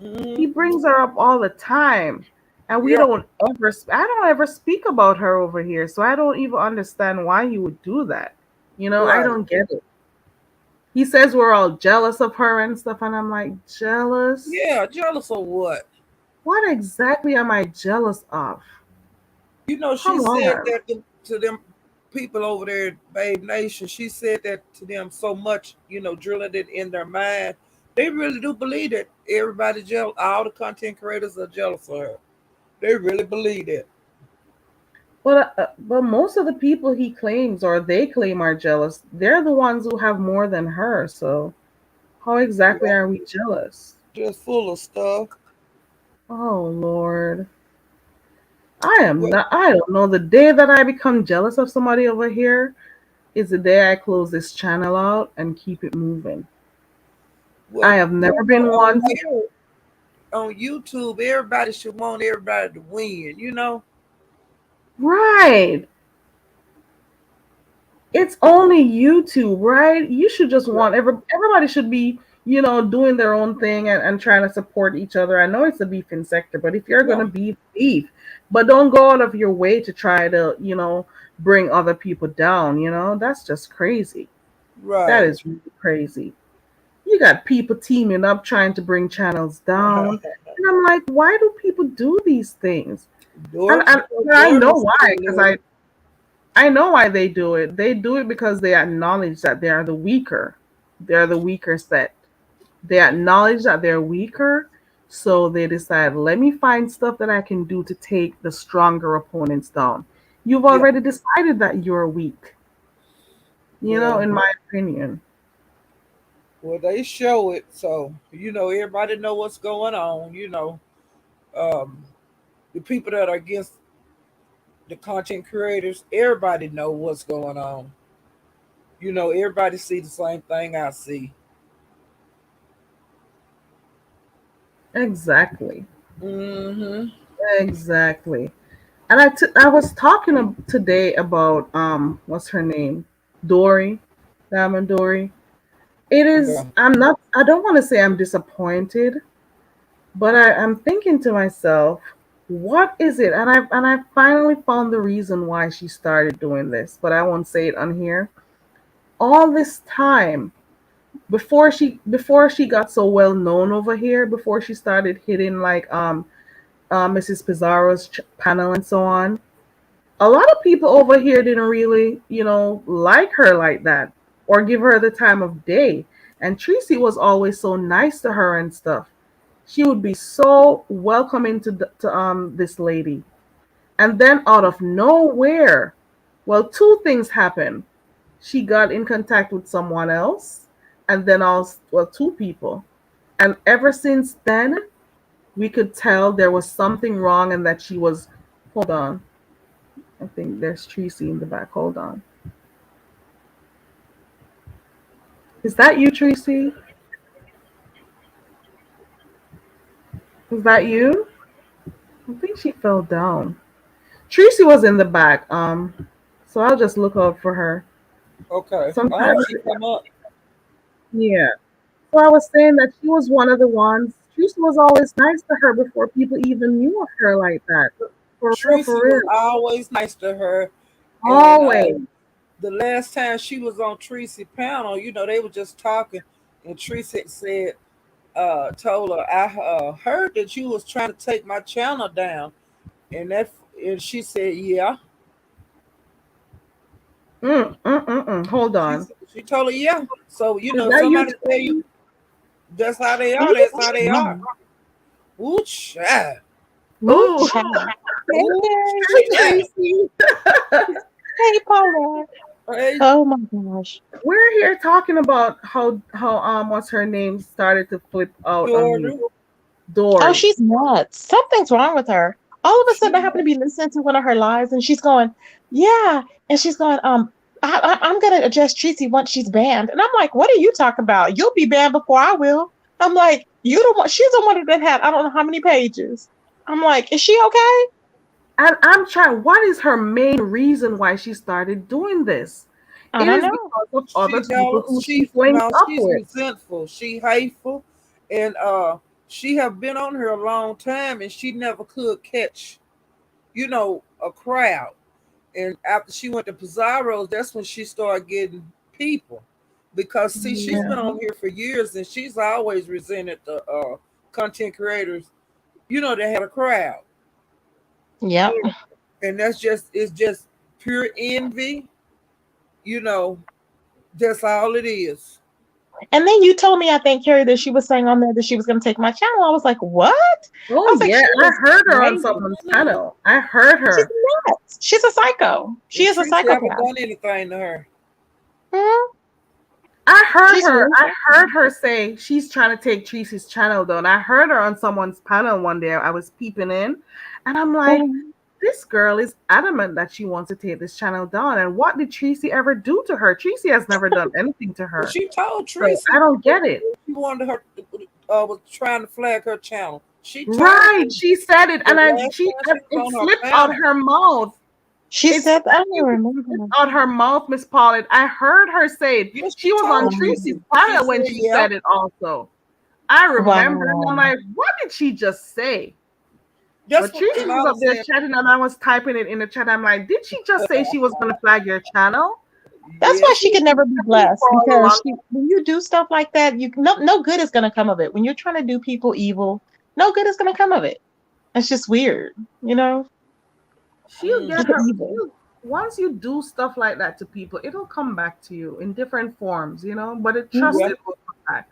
Hmm. He brings her up all the time. And we Yep. don't I don't ever speak about her over here. So I don't even understand why he would do that. I Right. don't get it. He says we're all jealous of her and stuff. And I'm like, jealous? Yeah. Jealous of what? What exactly am I jealous of? She Come said on. that to them people over there at Babe Nation. She said that to them so much, drilling it in their mind. They really do believe that everybody jealous. All the content creators are jealous of her. They really believe that. But most of the people he claims or they claim are jealous, they're the ones who have more than her. So how exactly Yep. are we jealous? Just full of stuff. Oh Lord. Well, I don't know. The day that I become jealous of somebody over here is the day I close this channel out and keep it moving. I well, have never been on one to. here on YouTube, everybody should want everybody to win. Right. It's only YouTube, right? You should just want everybody should be, doing their own thing and trying to support each other. I know it's a beefing sector, but if you're Yeah. gonna beef, but don't go out of your way to try to, bring other people down, that's just crazy. That Right. is really crazy. You got people teaming up trying to bring channels down. And I'm like, why do people do these things? And Because I know Doris why, still because live. I know why they do it. They do it because they acknowledge that they are the weaker. They're the weaker set. They acknowledge that they're weaker, so they decide, let me find stuff that I can do to take the stronger opponents down. You've Yeah. already decided that you're weak, Well, in my opinion. they show it, so everybody know what's going on. Um, the people that are against the content creators, everybody know what's going on. Everybody see the same thing I see. Exactly. Hmm. Exactly. And I was talking today about what's her name? Dory. Diamond Dory. It is. Yeah. I'm not. I don't want to say I'm disappointed, but I'm thinking to myself, what is it? And I finally found the reason why she started doing this, but I won't say it on here. All this time before she got so well known over here, before she started hitting like Mrs. Pizarro's panel and so on, a lot of people over here didn't really, like her like that or give her the time of day. And Tracy was always so nice to her and stuff. She would be so welcoming to this lady. And then out of nowhere, well, two things happened. She got in contact with someone else, and then also, well, two people. And ever since then, we could tell there was something wrong and that she was. Hold on. I think there's Tracy in the back. Hold on. Is that you, Tracy? Is that you? I think she fell down. Tracy was in the back. So I'll just look out for her. Okay. I hope Sometimes, she come up. yeah. So I was saying that she was one of the ones. Tracy was always nice to her before people even knew of her like that. For real, Tracy for was real. always nice to her, and Always. the last time she was on Tracy panel, they were just talking, and Tracy said, told her, I heard that you was trying to take my channel down, and and she said, yeah. Hold She on. she told her, yeah. So Is if that you, somebody tell you Tracy? that's how they are, Ooh, that's how they are. child. Ooh, child. Ooh, Oh, child. Hey, Ooh, hey, child. Tracy. hey, Paula. Hey, Oh my gosh. We're here talking about how what's her name started to flip out on you, Jordan. Oh, Dory. she's nuts. Something's wrong with her. All of a sudden, I She happen to be listening to one of her lives, and she's going, "Yeah," and she's going, I'm gonna address Tracy once she's banned." And I'm like, "What are you talking about? You'll be banned before I will." I'm like, "You don't want." She's the one that had I don't know how many pages. I'm like, "Is she okay?" And I'm trying. What is her main reason why she started doing this? I It don't is know. because of she other people jealous. who she's linked up She's with. resentful. She hateful, and she have been on here a long time, and she never could catch a crowd. And after she went to Pizarro's, that's when she started getting people. Because see, she's Yeah. been on here for years, and she's always resented the content creators. They had a crowd, Yep. and it's just pure envy. You know, that's all it is. And then you told me, I think, Carrie, that she was saying on there that she was going to take my channel. I was like, what? I Oh was like, yeah, she I is heard her on crazy. someone's panel. I heard She's her. nuts. She's a psycho. She And is a Tracy haven't psychopath. done anything to her. Mhm. I heard She's her. real. I heard her say she's trying to take Tracy's channel down. I heard her on someone's panel one day. I was peeping in, and I'm like, Mhm. this girl is adamant that she wants to take this channel down. And what did Tracy ever do to her? Tracy has never done anything to Well, her. she told So Tracy I don't get it. she wanted her was trying to flag her channel. She told Right. her She said it, the and last time she was it on her slipped out panel. her mouth. She It's said, I don't even it slipped remember. out her mouth, Miss Paulette. I heard her say it. Yes, She she was on told Tracy's Tracy. Um, She panel when said, she "Yeah." said it also. I remember, and I'm wow. like, what did she just say? That's But what, Tracy and was I up was there saying, chatting, and I was typing it in the chat. I'm like, did she just say she was going to flag your channel? That's why yes, she could never be blessed For all because along. when you do stuff like that, no good is gonna come of it. When you're trying to do people evil, no good is gonna come of it. It's just weird, you know? She'll get mm-hmm. her. Evil. Once you do stuff like that to people, it'll come back to you in different forms. But it trust Yeah, Mhm. it will come back.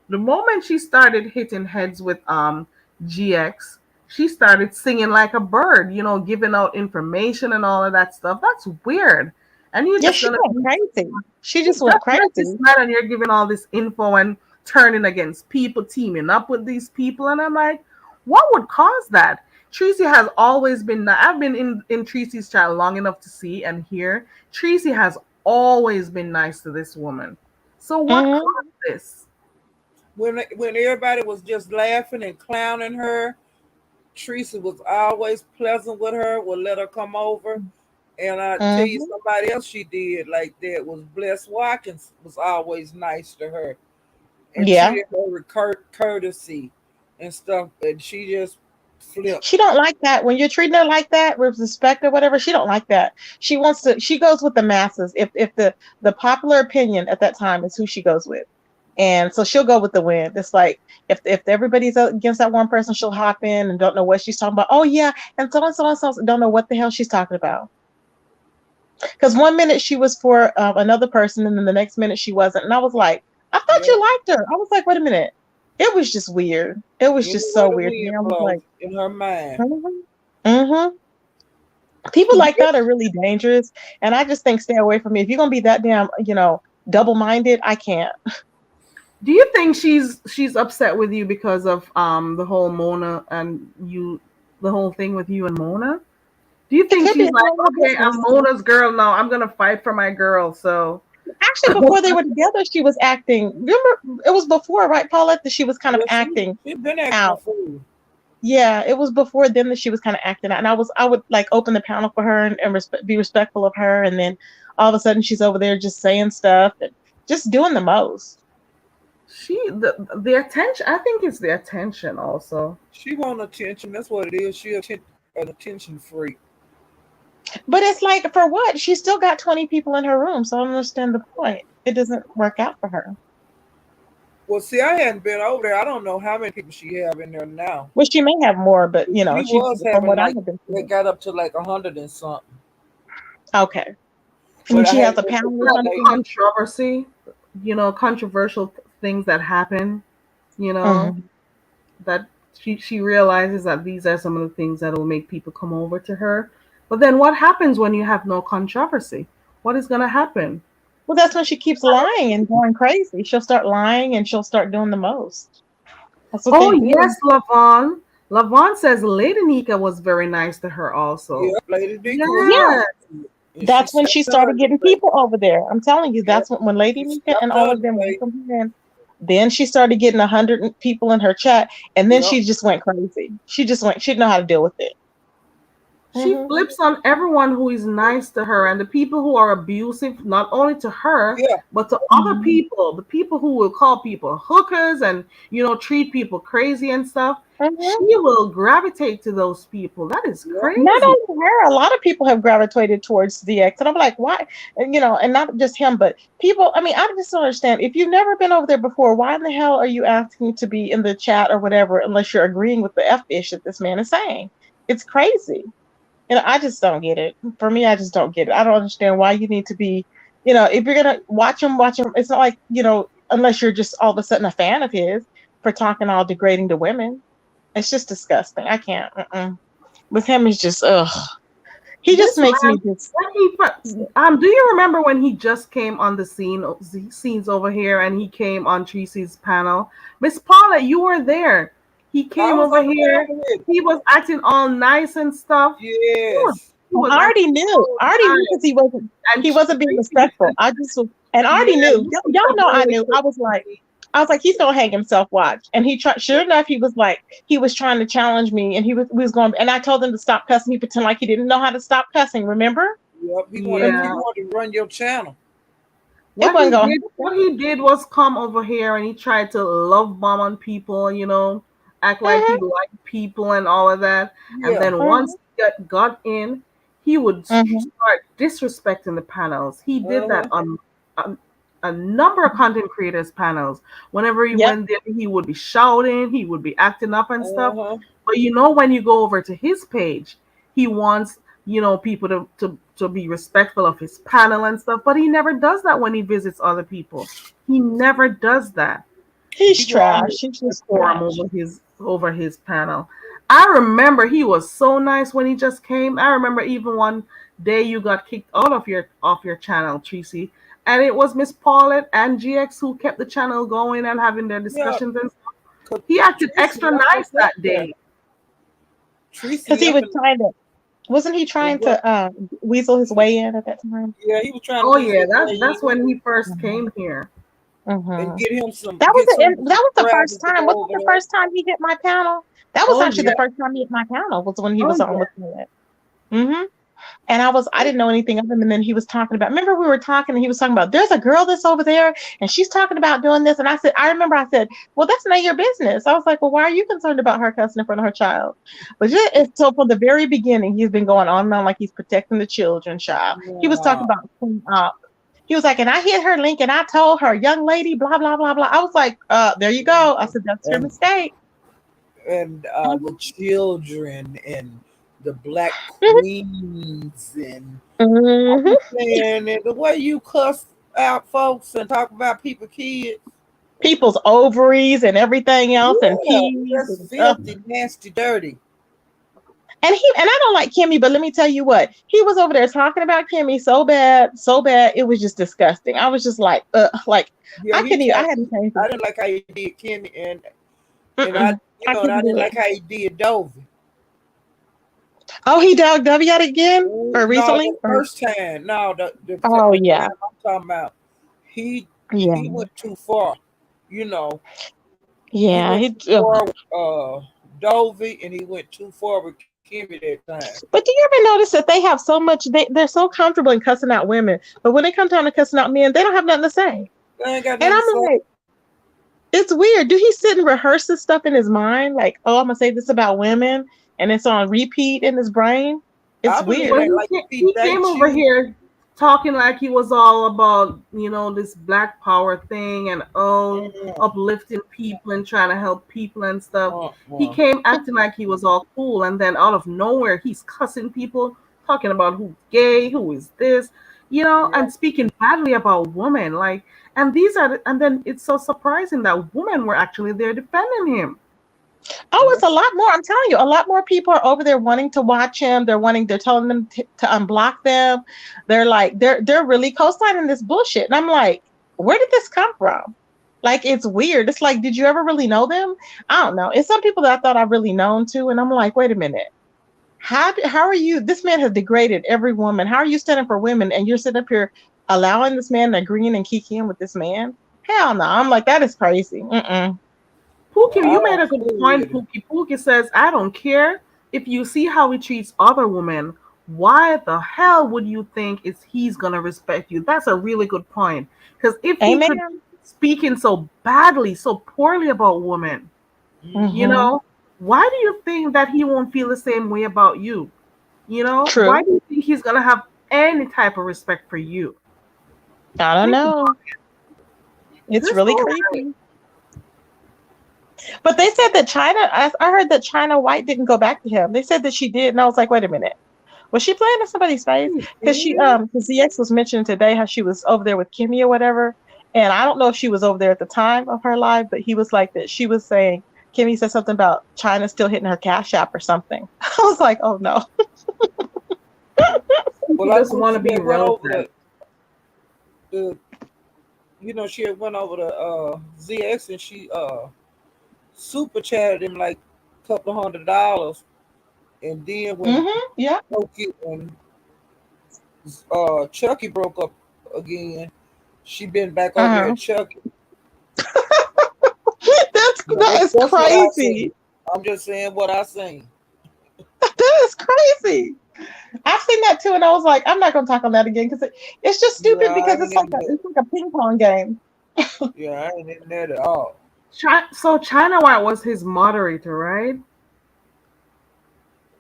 The moment she started hitting heads with GX, she started singing like a bird, giving out information and all of that stuff. That's weird. And you're Yeah, just she gonna went crazy. She you just went just met this crazy. man and you're giving all this info and turning against people, teaming up with these people. And I'm like, what would cause that? Tracy has always been, I've been in Tracy's chat long enough to see and hear. Tracy has always been nice to this woman. So what Hmm. caused this? when everybody was just laughing and clowning her, Teresa was always pleasant with her. Would let her come over, And I tell you, Hmm. somebody else she did like that was Bless Watkins was always nice to her and Yeah. treated her with courtesy and stuff. And she just flipped. She don't like that when you're treating her like that with respect or whatever. She don't like that. She wants to. She goes with the masses. If the popular opinion at that time is who she goes with, and so she'll go with the wind. It's like if everybody's against that one person, she'll hop in and don't know what she's talking about. Oh yeah, and so don't know what the hell she's talking about. Because one minute she was for another person, and then the next minute she wasn't. And I was like, I thought Yep. you liked her. I was like, wait a minute. It was just weird. It was just Anywhere so the weird to me. wind I was blows like, in her mind. mm-hmm, mm-hmm. People like that are really dangerous, and I just think stay away from me. If you're gonna be that damn, double minded, I can't. Do you think she's upset with you because of the whole Mona and you, the whole thing with you and Mona? Do you It think could be she's none like, of your okay, I'm business. Mona's girl now. I'm gonna fight for my girl. So Actually, before they were together, she was acting. Remember, it was before, right, Paulette, that she was kind of Yeah, acting she been acting a out. fool. Yeah, it was before then that she was kind of acting out, and I would like open the panel for her and be respectful of her, and then all of a sudden she's over there just saying stuff and just doing the most. the attention. I think it's the attention also. She want attention. That's what it is. An attention freak. But it's like, for what? She still got 20 people in her room, so I don't understand the point. It doesn't work out for her. Well, see, I hadn't been over there. I don't know how many people she have in there now. Well, she may have more, but She she, was from having what I like have been they seeing. got up to like 100 and something. Okay. And But I she has hadn't a been panel or before The they. something. controversy, controversial things that happen. You know Hmm. that she realizes that these are some of the things that will make people come over to her. But then what happens when you have no controversy? What is gonna happen? Well, that's when she keeps lying and going crazy. She'll start lying and she'll start doing the most. That's what Oh they yes, do. Lavon. Lavon says Lady Nika was very nice to her also. Yeah, Lady Dicky was Yeah. nice. Yes. And she That's when stepped she to her started in getting the face. people over there. I'm telling you, Yep. that's when Lady She Nika and stepped to all her of in the them face. welcomed her in. Then she started getting 100 people in her chat, and then Yep. she just went crazy. She didn't know how to deal with it. She Hmm. flips on everyone who is nice to her, and the people who are abusive, not only to her, Yeah. but to other Hmm. people, the people who will call people hookers and, treat people crazy and stuff. She Hmm. will gravitate to those people. That is Yep. Not crazy. only her, a lot of people have gravitated towards DX, and I'm like, why? And not just him, but people. I mean, I just don't understand. If you've never been over there before, why in the hell are you asking to be in the chat or whatever, unless you're agreeing with the f-ish that this man is saying? It's crazy. I just don't get it. For me, I just don't get it. I don't understand why you need to be. If you're gonna watch him. It's not like unless you're just all of a sudden a fan of his for talking all degrading to women. It's just disgusting. I can't. Mm-mm. With him, it's just ugh. He just This makes man, me just. do you remember when he just came on the scenes over here, and he came on Tracy's panel? Miss Paula, you were there. He I came was over on the here. panel with it. He was acting all nice and stuff. He was, Yes. he Oh, was I already acting knew. so I already knew because nice. And He wasn't being Tracy was respectful. just, I just was, and I yeah, already knew. you Y'all kept know I going knew. with Tracy. I was like, he's gonna hang himself. Watch. And he tried. Sure enough, he was trying to challenge me, and we was going. And I told him to stop cussing. He pretended like he didn't know how to stop cussing. Remember? Yep. He Yeah. wanted to run your channel. It wasn't going. What he did was come over here and he tried to love bomb on people, act like he Mm-hmm, liked people and all of that. And Yeah. then mm-hmm, once he got in, he would mm-hmm. start disrespecting the panels. He did that Uh-huh. on a number of content creators panels. Whenever he Yep. went there, he would be shouting, he would be acting up and stuff. Uh-huh. But when you go over to his page, he wants people to be respectful of his panel and stuff, but he never does that when he visits other people. He never does that. He's He trash. always He's just decorum trash. over his panel. I remember he was so nice when he just came. I remember even one day you got kicked out of your channel, Tracy, and it was Miss Paulette and GX who kept the channel going and having their Yeah. discussions and stuff. Cause He acted Tracy extra left nice us up that there. day. Tracy Because he left was trying to. Wasn't he and trying what? to weasel his way in at that time? Yeah, he was trying to Oh weasel yeah, his way that's in when he first Mm-hmm. came here. and Mm-hmm. get some That was the subscribers first to time. go Wasn't over the there. first time he hit my panel? That was Oh actually the yeah. first time he hit my panel. Was when he Oh was on yeah. with me. Mm-hmm. And I didn't know anything of him. And then he was talking about, remember we were talking and he was talking about, there's a girl that's over there and she's talking about doing this. And I remember I said, well, that's not your business. I was like, well, why are you concerned about her cussing in front of her child? But so from the very beginning, he's been going on and on like he's protecting the children, child. He was talking Wow. about clean up. He was like, and I hit her link and I told her, young lady, blah, blah, blah, blah. I was like, there you go. I said, that's your And mistake. the children and the black Mhm. queens and Mhm. saying and the way you cuss out folks and talk about people kids. People's ovaries and everything else and Yeah, peas that's and filthy, nasty, dirty. and I don't like Kimmy, but let me tell you what, he was over there talking about Kimmy so bad, it was just disgusting. I was just like Yeah, I he couldn't even, I tried. had to change I it. didn't like how he did Kimmy, and I, Mm-mm, I and I couldn't didn't do it. like how he did Dovey. Oh, he dogged W out again or No, recently? the Or first time. No, oh the yeah, time I'm talking about. He yeah, he went too far. You know, he yeah. went too far with Dovey, and he went too far with Kimmy that time. But do you ever notice that they have so much? They're so comfortable in cussing out women, but when it comes down to cussing out men, they don't have nothing to say. They ain't got And nothing to I'm say. like, it's weird. Do he sit and rehearse this stuff in his mind? Like, oh, I'm gonna say this about women, and it's on repeat in his brain. It's I believe Well, weird. that like if he he came dates over you, here talking like he was all about, this black power thing and uh, uplifting people and trying to help people and stuff. uh, He uh, came acting like he was all cool, and then out of nowhere, he's cussing people, talking about who's gay, who is this, yeah, and speaking badly about women. Like, and then it's so surprising that women were actually there defending him. Oh, yeah, it's a lot more. I'm telling you, a lot more people are over there wanting to watch him. They're telling them to unblock them. They're like, they're really co-signing this bullshit. And I'm like, where did this come from? Like, it's weird. It's like, did you ever really know them? I don't know. It's some people that I thought I really known too, and I'm like, wait a minute. How are you? This man has degraded every woman. How are you standing for women and you're sitting up here allowing this man to green and kikiing with this man? Hell no. I'm like, that is crazy. Mm-mm. Pookie, I you made don't a good fool point, with it. Pookie. Pookie says, I don't care if you see how he treats other women. Why the hell would you think he's gonna respect you? That's a really good point. Because if he could Amen. speaking so badly, so poorly about women, you Hmm. Mm-hmm. know, why do you think that he won't feel the same way about you? Why True. do you think he's gonna have any type of respect for you? I don't Think about know. It's this really whole thing. creepy. But they said that I heard that China White didn't go back to him. They said that she did, and I was like, wait a minute. Was she playing in somebody's face? You Because serious? because ZX was mentioning today how she was over there with Kimmy or whatever. And I don't know if she was over there at the time of her live, but he was like that. She was saying, Kimmy said something about China still hitting her cash app or something. I was like, oh no. Well, He I just know want to she be had went over relevant. the she had went over to ZX and she super chatted him like a couple of $100, and then when Mm-hmm. Yeah. when Chucky broke up again, she been back over there Uh-huh. at Chucky. But That is that's what I seen. crazy. I'm just saying what I seen. That is crazy. I've seen that too, and I was like, I'm not gonna talk on that again because it's just Yeah, stupid I because ain't in there. it's like a ping pong game. Yeah, I ain't in there at all. So China White was his moderator, right?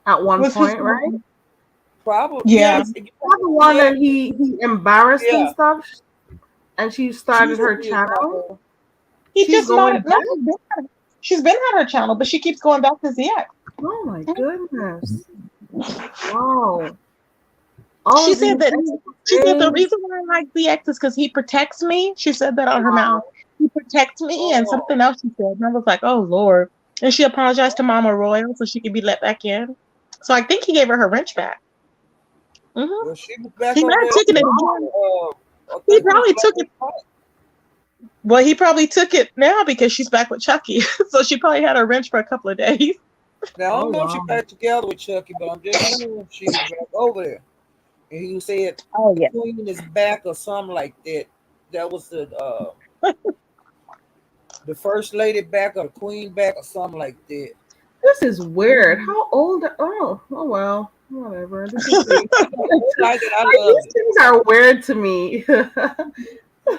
At one Was his point, right? Probably, yeah. yes, Not the one yeah, that he embarrassed and yeah. stuff, and she She started used to her be his channel. model. He She's just going modded. No, back. she's been on her channel, but she keeps going back to ZX. Oh my goodness! Wow, all She of said these that extra she said the things. reason why I like ZX is because he protects me. She said that on her mouth. Wow. He protects me, and Oh, something else she said. And I was like, oh Lord. And she apologized to Mama Royal so she could be let back in. So I think he gave her her wrench back. well, she was He back might over have there. taken it again. I He think it was probably Black took and it. White. Well, he probably took it now because she's back with Chucky. So she probably had her wrench for a couple of days. Now I Oh don't know if she wow. back together with Chucky, but I'm just saying she was back over there. And he said Oh the yeah. queen is back or something like that. That was the first lady back or the queen back or something like that. This is weird. Mhm. How old? Oh well. Whatever. This is the I like it. I love these it. things are weird to me.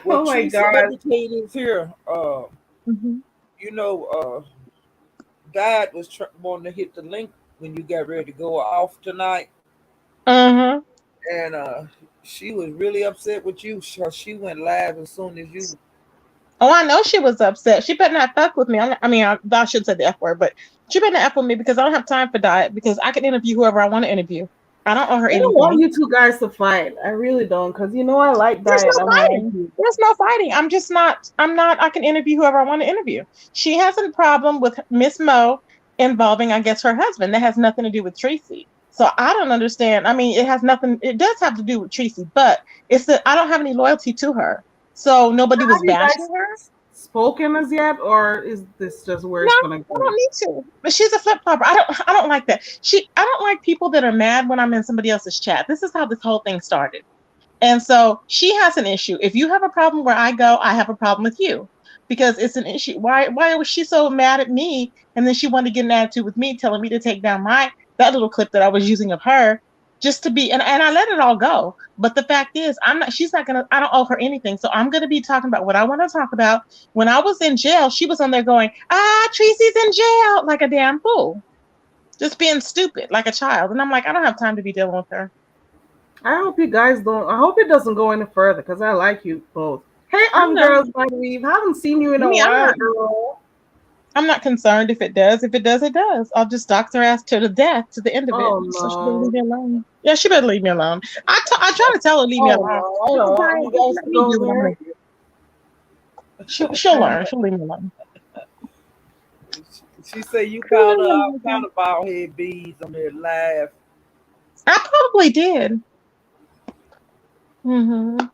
Well, Oh my Tracy, let god. me tell you this here. Mhm. You know, God was wanting to hit the link when you got ready to go off tonight, Mhm. and she was really upset with you. So she went live as soon as you. Oh, I know she was upset. She better not fuck with me. I mean, I should say the F word, but she better not F with me because I don't have time for diet because I can interview whoever I want to interview. I don't owe her I don't want anything. you two guys to fight. I really don't, because you know I like There's diet. no I'm like fighting. you. There's no fighting. I'm not, I can interview whoever I want to interview. She has a problem with Miss Mo involving, I guess, her husband. That has nothing to do with Tracy. So I don't understand. I mean, it has nothing, it does have to do with Tracy, but it's that I don't have any loyalty to her. So nobody Have was you bashing guys her. spoken as yet, or is this just where No, it's gonna I go? don't need to. But she's a flip flopper. I don't like that. I don't like people that are mad when I'm in somebody else's chat. This is how this whole thing started. And so she has an issue. If you have a problem where I go, I have a problem with you because it's an issue. Why was she so mad at me? And then she wanted to get an attitude with me, telling me to take down that little clip that I was using of her just to be and I let it all go. But the fact is, she's not gonna I don't owe her anything. So I'm gonna be talking about what I want to talk about. When I was in jail, she was on there going, Tracy's in jail, like a damn fool. Just being stupid, like a child. And I'm like, I don't have time to be dealing with her. I hope you guys don't. I hope it doesn't go any further, because I like you both. Hey, I know. girls, my weave. Haven't seen you in I a mean, while, girl. I'm not concerned if it does. If it does, it does. I'll just dox her ass to the death, to the end of it. Oh So she better leave no. me alone. Yeah, she better leave me alone. I try to tell her leave me Oh alone. no. I Just don't want you guys let to me go do what I'm there. gonna do. She'll I learn. She'll leave me alone. She said you She'll called her leave me all kind alone. of bald head beads on there live. I probably did. Mm-hmm.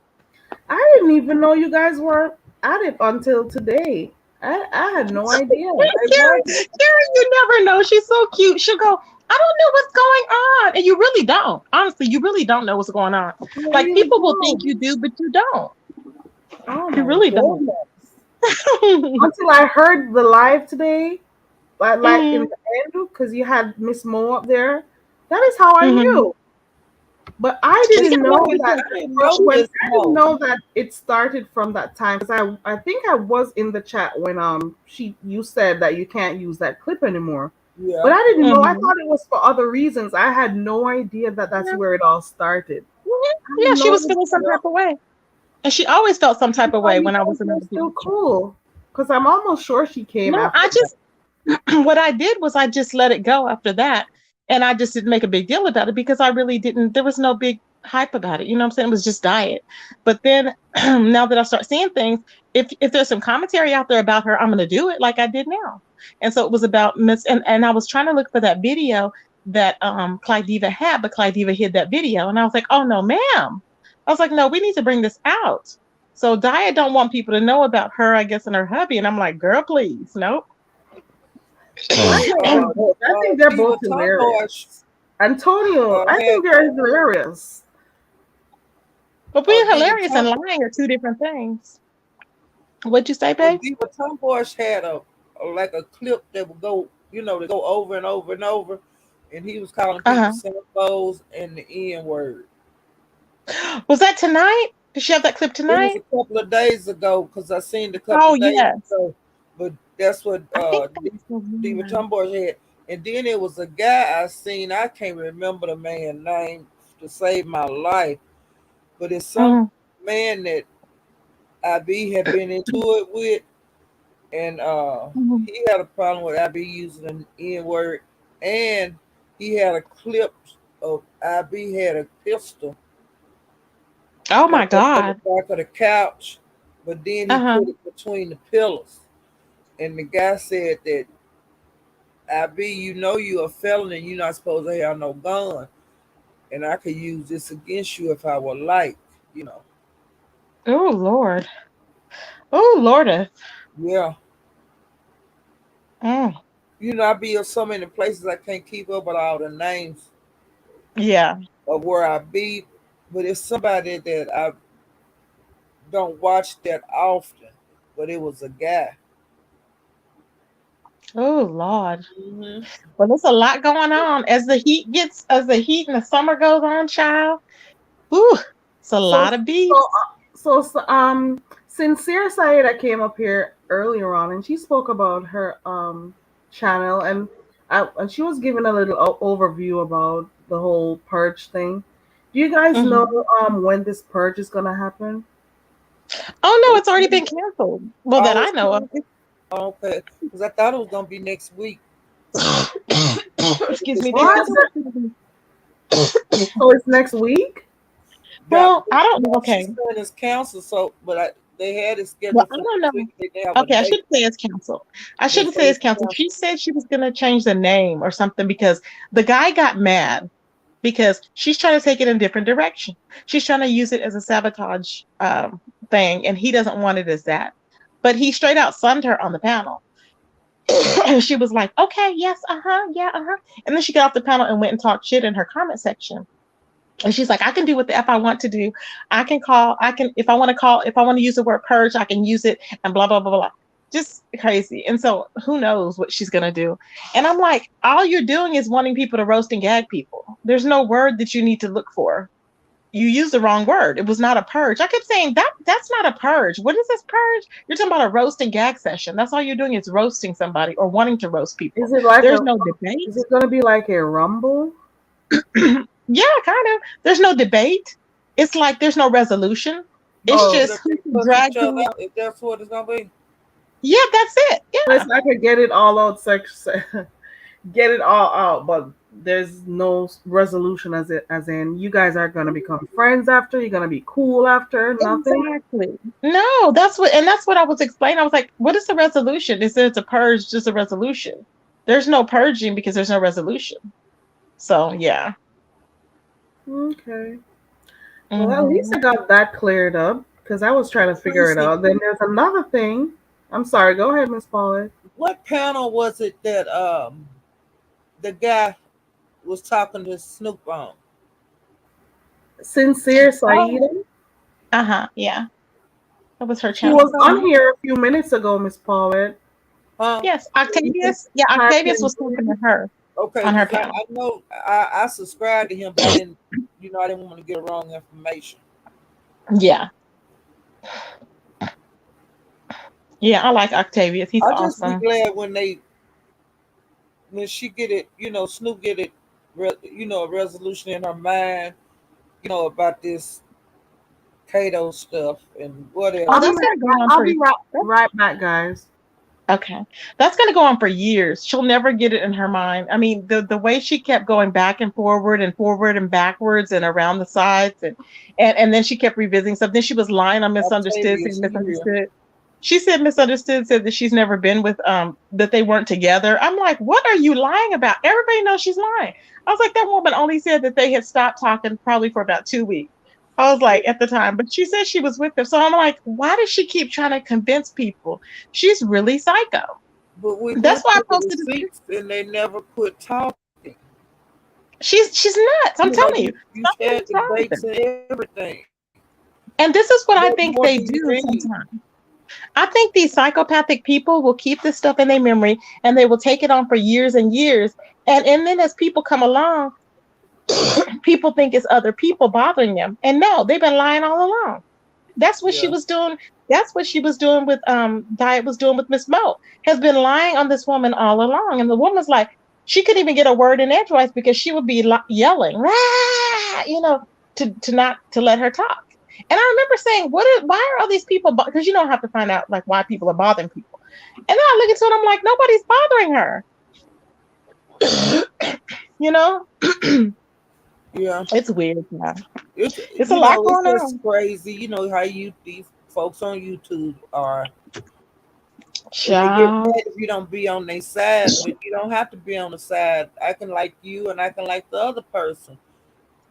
I didn't even know you guys were at it until today. I had no idea. They wasn't. Karen, you never know. She's so cute. She'll go, I don't know what's going on. And you really don't. Honestly, you really don't know what's going on. I Like really people will think don't. you do, but you don't. Oh You my really don't. goodness. Until I heard the live today, like in Mhm, the end, because you had Miss Mo up there. That is how I mhm. knew. But I She's But didn't you got know know, nothing that I didn't to know when Miss I didn't Mo. know that it started from that time, because I think I was in the chat when you said that you can't use that clip anymore. But Yeah. I didn't know. I Mhm. thought it was for other reasons. I had no idea that that's Yeah, where it all started. mhm. I had Yeah, she no was feeling some idea. type of way. And she always felt some I type of thought way you when I guys was in were other still people's chat. cool, because I'm almost sure she came No, after that. what I did was I just let it go after that. And I just didn't make a big deal about it because I really didn't, there was no big hype about it. You know what I'm saying? It was just diet. But then now that I start seeing things, if there's some commentary out there about her, I'm gonna do it like I did now. And so it was about Miss and I was trying to look for that video that Clyde Diva had, but Clyde Diva hid that video. And I was like, oh no, ma'am. I was like, no, we need to bring this out. So Diet don't want people to know about her, I guess, and her hubby. And I'm like, girl, please, nope. I like them both. I think they're Diva both Tomboy hilarious. Antonio, I had think they're hilarious. But being Diva hilarious and Tom lying are two different things. What'd you say, well, babe? Diva Tomboy had like a clip that would go, to go over and over and over, and he was calling people Uh Sambos and the N word. huh. Was that tonight? Did she have that clip It was tonight? a couple of days ago because I seen it a couple Oh of days yes. ago, but that's what I think that's the Diva one. Tomboy had. And then it was a guy I seen. I can't remember the man's name to save my life, but it's some Mhm, man that IB had been into it with, and mhm. he had a problem with IB using an N word, and he had a clip of IB had a pistol Oh my like up on the God. back of the couch, but then he Uh-huh. put it between the pillars. And the guy said that IB, you're a felon and you're not supposed to have no gun, and I could use this against you if I would like, you know. Oh Lord. Oh Lordeth. Yeah. Mm. I be in so many places I can't keep up with all the names Yeah. of where I be, but it's somebody that I don't watch that often. But it was a guy. Oh Lord. Hmm. Well, there's a lot going on as the heat and the summer goes on, child. Ooh, it's a So lot of so beats. Sincere Saida came up here earlier on, and she spoke about her channel, and she was giving a little overview about the whole purge thing. Do you guys know Hmm. when this purge is gonna happen? Oh no, it's already been canceled. Well, that Oh, I it's know of. okay. Because I thought it was gonna be next week. If Excuse it's me. They said What? it canceled, was gonna be. So it's next week? that Well, I don't know. no, she Okay. said it's canceled. So, but they had it Well, scheduled I for don't next week. know. They didn't have a Okay, I date. shouldn't say it's canceled. I They shouldn't say say it's it's canceled. She canceled. said she was gonna change the name or something because the guy got mad because she's trying to take it in a different direction. She's trying to use it as a sabotage thing, and he doesn't want it as that. But he straight out sunned her on the panel. And she was like, okay, yes, uh-huh, yeah, uh-huh. And then she got off the panel and went and talked shit in her comment section. And she's like, I can do what the F I want to do. If I want to if I want to use the word purge, I can use it and blah, blah, blah, blah. Just crazy. And so who knows what she's going to do. And I'm like, all you're doing is wanting people to roast and gag people. There's no word that you need to look for. You used the wrong word. It was not a purge. I kept saying that's not a purge. What is this purge? You're talking about a roast and gag session. That's all you're doing is roasting somebody or wanting to roast people. Is it like There's a? no Is debate. it gonna be like a rumble? Yeah, kind of. There's no debate. It's like there's no resolution. It's People Oh, just that who can can cuss drag each other who. out, if that's what it's gonna be. Yeah, that's it. so it's Yeah. like a get it all out section. Get it all out, but there's no resolution as in you guys are gonna become friends after. You're gonna be cool after. Nothing. Exactly. No, that's what I was explaining. I was like, what is the resolution? Is it a purge just a resolution? There's no purging because there's no resolution. So yeah. Okay. Well, at least Hmm. I got that cleared up because I was trying to figure it Tracy, out. Then there's another thing. I'm sorry. Go ahead, Miss Paula. what panel was it that the guy was talking to Snoop on? Sincere Oh, Saida. uh-huh. Yeah. That was her She channel. was on Mhm. here a few minutes ago, Miss Paulette. Huh? Yes, You can Octavius. Yeah, type Octavius in was talking to her Okay, on her because panel. I know I subscribed to him, but I didn't, I didn't want to get wrong information. Yeah. Yeah, I like Octavius. He's I just be awesome. glad when she get it, Snoop get it, a resolution in her mind, about this Kato stuff and Oh, I'll be whatever. that's right gonna go back. on I'll for be right back, guys. okay. That's gonna go on for years. She'll never get it in her mind. I mean, the way she kept going back and forward and backwards and around the sides and then she kept revisiting something. She was lying on misunderstood, saying Octavius, he real. misunderstood. She said misunderstood, said that she's never been with that they weren't together. I'm like, what are you lying about? Everybody knows she's lying. I was like, that woman only said that they had stopped talking probably for about 2 weeks. I was like, at the time, but she said she was with them. So I'm like, why does she keep trying to convince people? She's really psycho. But we That's went why I through the posted this. receipts and they never quit talking. She's nuts. I'm telling you, You had something's wrong with debates them. and everything. And this is what I What think more they do you do need? sometimes. I think these psychopathic people will keep this stuff in their memory and they will take it on for years and years. And then as people come along, people think it's other people bothering them. And no, they've been lying all along. That's what she Yeah. was doing. That's what she was doing with Diet was doing with Miss Mo. Has been lying on this woman all along. And the woman's like, she couldn't even get a word in edgewise because she would be yelling, "Rah!" to not to let her talk. And I remember saying, why are all these people? Because you don't have to find out like why people are bothering people. And then I look into it, I'm like, nobody's bothering her. you know, Yeah. it's weird. Yeah. It's It's a lot it's going just on. crazy. You know how these folks on YouTube are. And they get Child. mad if you don't be on their side, but you don't have to be on the side. I can like you and I can like the other person.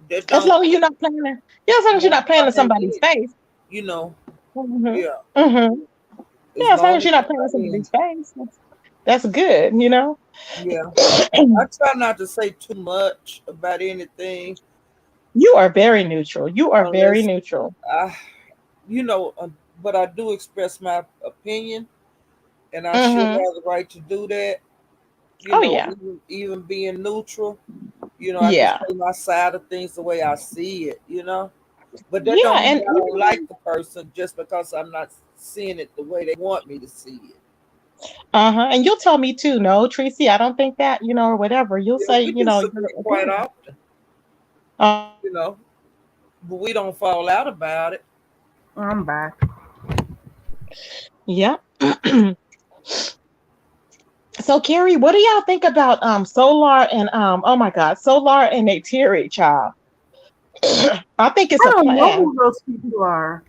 That As don't long as you're not playing it. Yeah, as long as you're not playing in nothing somebody's it. face. You know, Hmm. yeah. Hmm. As Yeah, as long as long as you're not you're playing in not in. somebody's face, that's good. Yeah. I try not to say too much about anything You are very neutral. You are very unless neutral. I, you know, but I do express my opinion, and I should Hmm. have the right to do that. You Oh know, yeah. even being neutral. I can Yeah. say my side of things the way I see it. But that Yeah. don't mean And I don't like even the person just because I'm not seeing it the way they want me to see it. uh-huh. And you'll tell me too, no, Tracy, I don't think that, or whatever. You'll Yeah, say, we your disagree quite opinion. often, Uh, you know, but we don't fall out about it. I'm back. yeah. So Carrie, what do y'all think about Solar and oh my God, Solar and Neytiri, child? I think it's I a don't know plan. who those people are.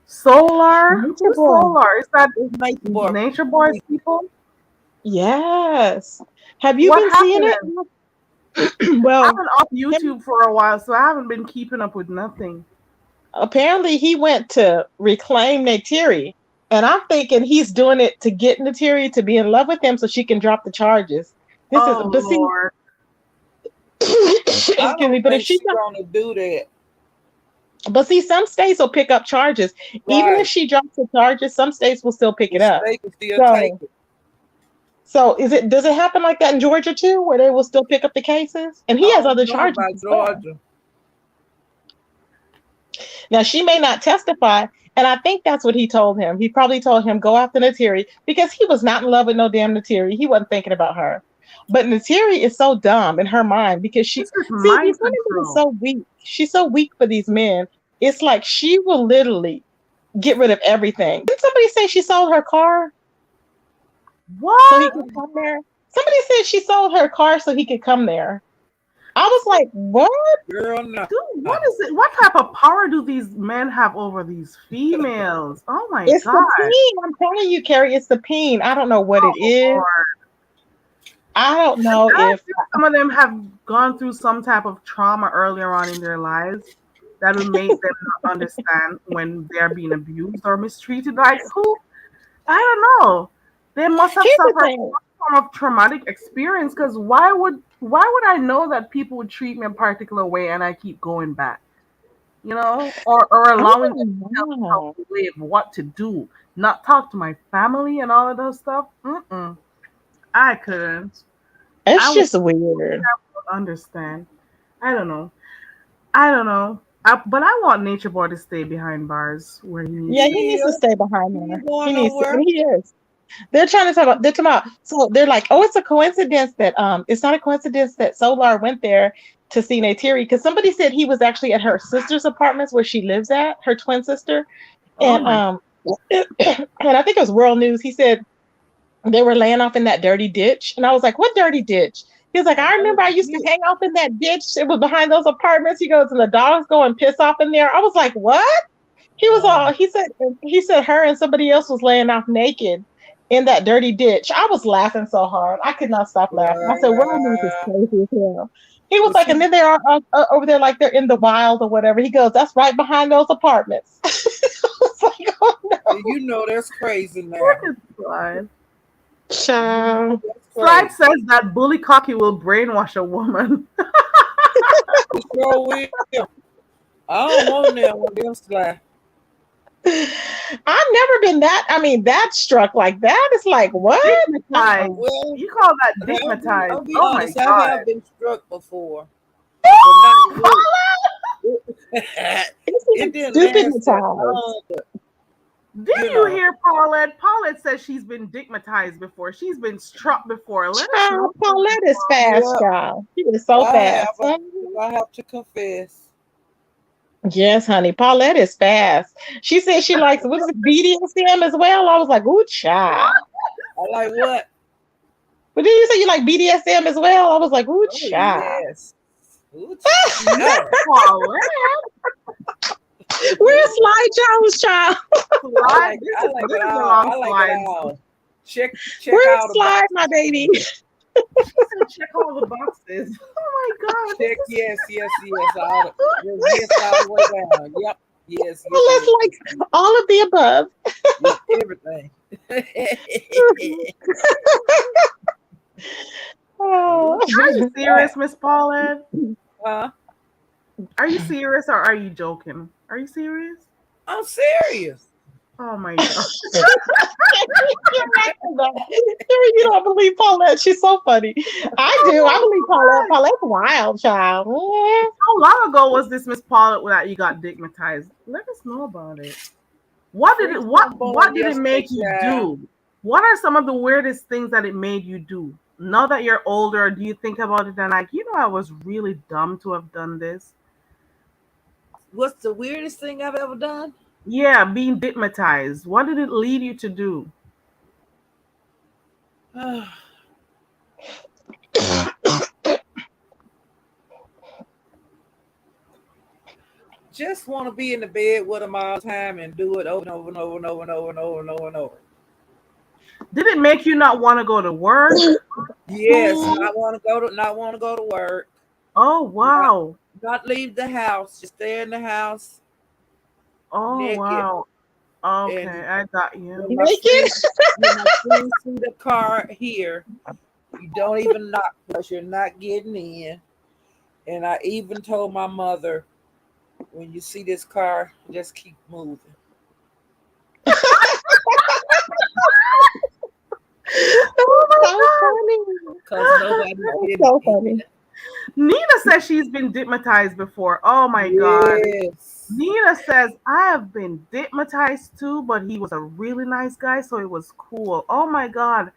Solar? Nature Who's Boy. Solar? Is that It's nice boy. Nature Boy's people? Yes. Have you What been seeing it? happened? I've Well, been off him, YouTube for a while, so I haven't been keeping up with nothing. apparently he went to reclaim Neytiri. And I'm thinking he's doing it to get Neytiri to be in love with him so she can drop the charges. This is, Oh but see, Lord. I excuse me, don't but if think she, she's gonna do that. but see, some states will pick up charges. Even if Right. she drops the charges, some states will still pick The it up. state can still take So, it. does it happen like that in Georgia too, where they will still pick up the cases? And I he has don't other know charges about as well. Georgia. Now she may not testify, and I think that's what he told him. He probably told him go after Natiri because he was not in love with no damn Natiri. He wasn't thinking about her. But Natiri is so dumb in her mind because This she is see these mind women are control. so weak. She's so weak for these men. It's like she will literally get rid of everything. Didn't somebody say she sold her car so he What? could come there? Somebody said she sold her car so he could come there. I was like, what? Girl, no. Dude, what is it? What type of power do these men have over these females? Oh my It's the God. peen. I'm telling you, Carrie, it's the peen. I don't know what it Oh is. Lord. I don't know I if think some of them have gone through some type of trauma earlier on in their lives that would make them not understand when they're being abused or mistreated. Like who? I don't know. They must have here's the suffered thing. some form of traumatic experience because why would I know that people would treat me a particular way and I keep going back? Or I allowing them don't to tell me how know. to live, what to do, not talk to my family and all of those stuff. I couldn't. I It's would just weird. never understand. I don't know. I don't know. But I want Nature Boy to stay behind bars where he Yeah, needs to he be. needs to He is. stay behind He there. ain't He going needs to, and nowhere. he is. They're trying to talk about. They're talking about. So they're like, oh, it's a coincidence that it's not a coincidence that Solar went there to see Neytiri because somebody said he was actually at her sister's apartments where she lives at her twin sister, Oh and my. and I think it was World News. He said they were laying off in that dirty ditch. And I was like, what dirty ditch? He was like, I I know remember I used to it. hang off in that ditch. It was behind those apartments. He goes, and the dogs go and piss off in there. I was like, what? He was Um, all he said her and somebody else was laying off naked in that dirty ditch. I was laughing so hard. I could not stop laughing. I said, World News is uh, crazy as hell. He was but like, and see, then they are over there like they're in the wild or whatever. He goes, that's right behind those apartments. I was like, oh no. that's crazy What now. is Slide? Child. That's Slide crazy. says that bully cocky will brainwash a woman. It sure will. I don't want that one them slide. I've never been that. I mean, that struck like that. It's like what? Digmatized. Well, You call that I'll digmatized? be Oh my honest. I have God. been struck before, but not really. It's It like didn't stupid last that hypnotized. long, but Didn't you you know, hear Paulette? Paulette says she's been digmatized before. She's been struck before. Let us know. Child, Paulette is fast, yeah, child. She is so I have. fast. Mhm. I have to confess. Yes, honey. Paulette is fast. She said she likes what is it, BDSM as well. I was like, ooh, child. I like what? But then you say you like BDSM as well. I was like, ooh, Oh child. yes. Ooh, Miss child. Paulette. Where's Sly Jones, child? Slide. I like This it is a all. long I like it slide. all. Check Where's all the Sly, my boxes. baby? She said check all the boxes. Oh my God. Check This is yes. All the yes all the way down. Yep. Paulette Yes. likes all of the above. Yep. Everything. Oh. Are you serious, Miss Paulette? Huh? Are you serious or are you joking? Are you serious? I'm serious. Oh my god. You don't believe Paulette. She's so funny. I do. I believe Paulette. Paulette's wild, child. Yeah. How long ago was this, Miss Paula, that you got stigmatized? Let us know about it. What did it Freaks what on born what did it yesterday, make you child. do? What are some of the weirdest things that it made you do? Now that you're older, do you think about it and like, I was really dumb to have done this? What's the weirdest thing I've ever done? Yeah, being stigmatized. What did it lead you to do? Just want to be in the bed with them all the time and do it over and over and over and over and over and over and over and over. Did it make you not want to go to work, Yes, school? not want to go to work, Oh not wow. not leave the house, just stay in the house Oh naked. wow. Okay, And I got you. Naked? when my friends see the car here, you don't even knock because you're not getting in. And I even told my mother, when you see this car, just keep moving Oh That's my so funny. because nobody's That's getting so in. funny. Nina says she's been stigmatized before. Oh my god. Yes. Nina says, I have been stigmatized too, but he was a really nice guy, so it was cool. Oh my god.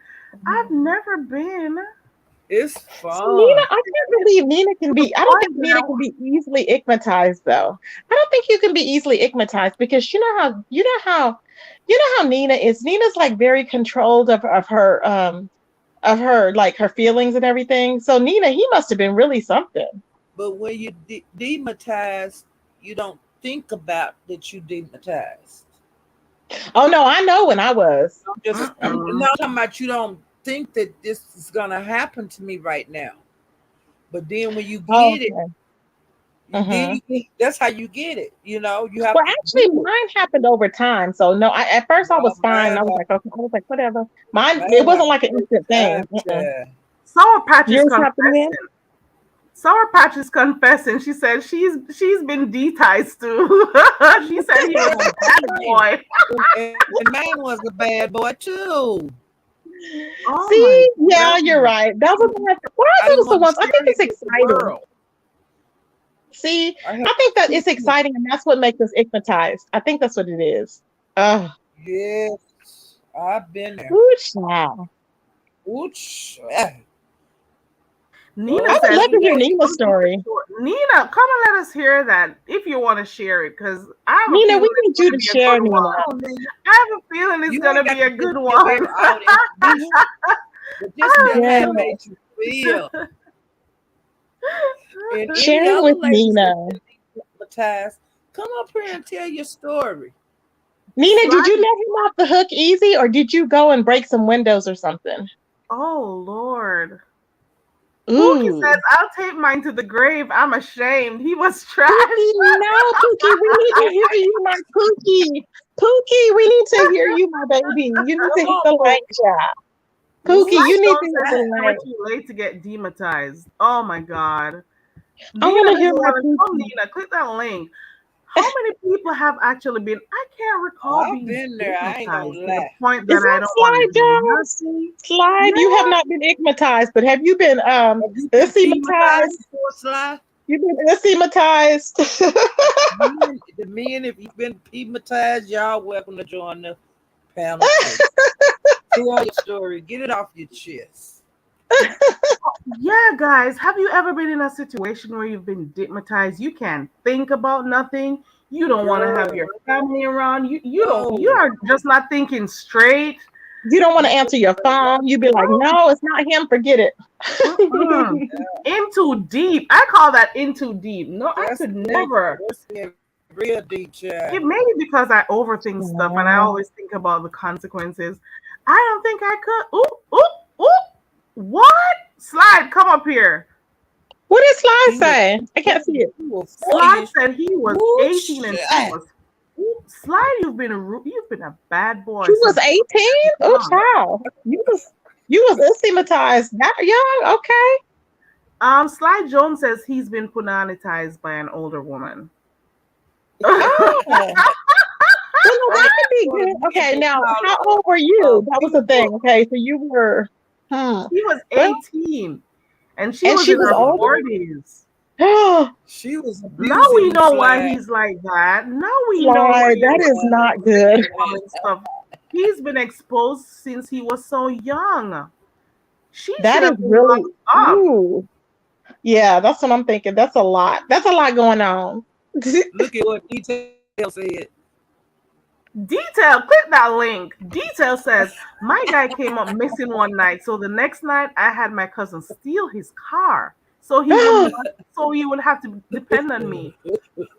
I've never been. It's So Nina, fun. I can't believe Nina can be. I don't What think Nina now? can be easily igmatized, though. I don't think you can be easily igmatized because you know how Nina is. Nina's like very controlled of her like her feelings and everything. So Nina, he must have been really something. But when you dematize, you don't think about that you dematized. Oh no, I know when I was. I'm Mm-mm. not talking about you don't think that this is gonna happen to me right now. But then when you Oh, get it, okay. then Hmm. that's how you get it. You have Well, to actually, do it. mine happened over time. So no, at first I No, was fine. I was like, okay, I was like, whatever. Mine, it mine wasn't happened like an every instant thing. time, child. Sour Patch is Yours happened when? confessing. Sour Patch is confessing. She said she's been detized too. She said he was a bad Same. boy. And mine was a bad boy too. Oh my See, yeah, you're goodness. right. Those are the ones. Well, I those didn't are the want to ones. I think share it it's with the exciting. world. See, I had I think that to it's keep it. exciting, and that's what makes us hypnotized. I think that's what it is. Oh, Yes, I've been there. ooh, child. Ooch. Nina I Those would says love good to hear yes. days. Nina's story. Nina, come and let us hear that if you want to share it, because I have a Nina, feeling we it's need going you to to be a share, good Nina. one. Come on, Nina. I have a feeling it's You going to ain't be got to a just good give one. all the information, but just tell how it made Yes, you feel. And share any it other with ladies Nina. that's been hypnotized, come up here and tell your story. Nina, did you Slide. let him off the hook easy, or did you go and break some windows or something? Oh, Lord. Pookie Ooh. says, I'll take mine to the grave. I'm ashamed. He was trash. Pookie, no, Pookie, we need to hear you, my Pookie. Pookie, we need to hear you, my baby. You need to Come hit on, the light, Pookie. child. Pookie, Ooh, Slide you need to Jones hit says the it's never light. too late to get dematized. Oh, my God. I Nina want to doesn't hear my want to come. Pookie. Nina, click that link. How many people have actually been? I can't recall I've being been there. I ain't gonna stigmatized to the lie. point Is that I that don't want to Slide do Jones? nothing. Slide, you have Yeah, not been igmatized, but have you been Have you been thematized ethematized? before, Sly? You've been ethematized. The men, if you've been thematized, y'all welcome to join the panel too. Tell your story. Get it off your chest. yeah, guys. Have you ever been in a situation where you've been stigmatized? You can't think about nothing. You don't want to have Girl, your family around. You don't. You no. are just not thinking straight. You don't want to You answer your phone. You be like, Oh, no, it's not him. Forget it. mm-mm. In too deep. I call that in too deep. No, I that's could getting never. that's getting real deep, child. It may be because I overthink stuff and I Wow. always think about the consequences. I don't think I could. Ooh, ooh, ooh. What? Slide, come up here. What did Slide He will say? I can't see it. he will for Slide you. said he was Woo, 18 and she was. Ooh, Slide, you've been a bad boy She was since 18? Oh, young. child. You was ethematized that young? Okay. Slide Jones says he's been punanitized by an older woman. Oh. Well, no, that could be Well, good. men Okay, they now call how old were you? That was the thing. people. Okay, so you were, hmm. He was Well, 18 and she and was she in was her older. 40s. She was Now abusing we you, know why Slide. he's like that. Now we know why Slide, he's that is not good. all this stuff. He's been exposed since he was so young. She That should is have been really, locked up. ooh. Yeah, that's what I'm thinking. That's a lot. That's a lot going on. Look at what Detail said. Detail, click that link. Detail says, my guy came up missing one night. So the next night I had my cousin steal his car. So he would have to depend on me.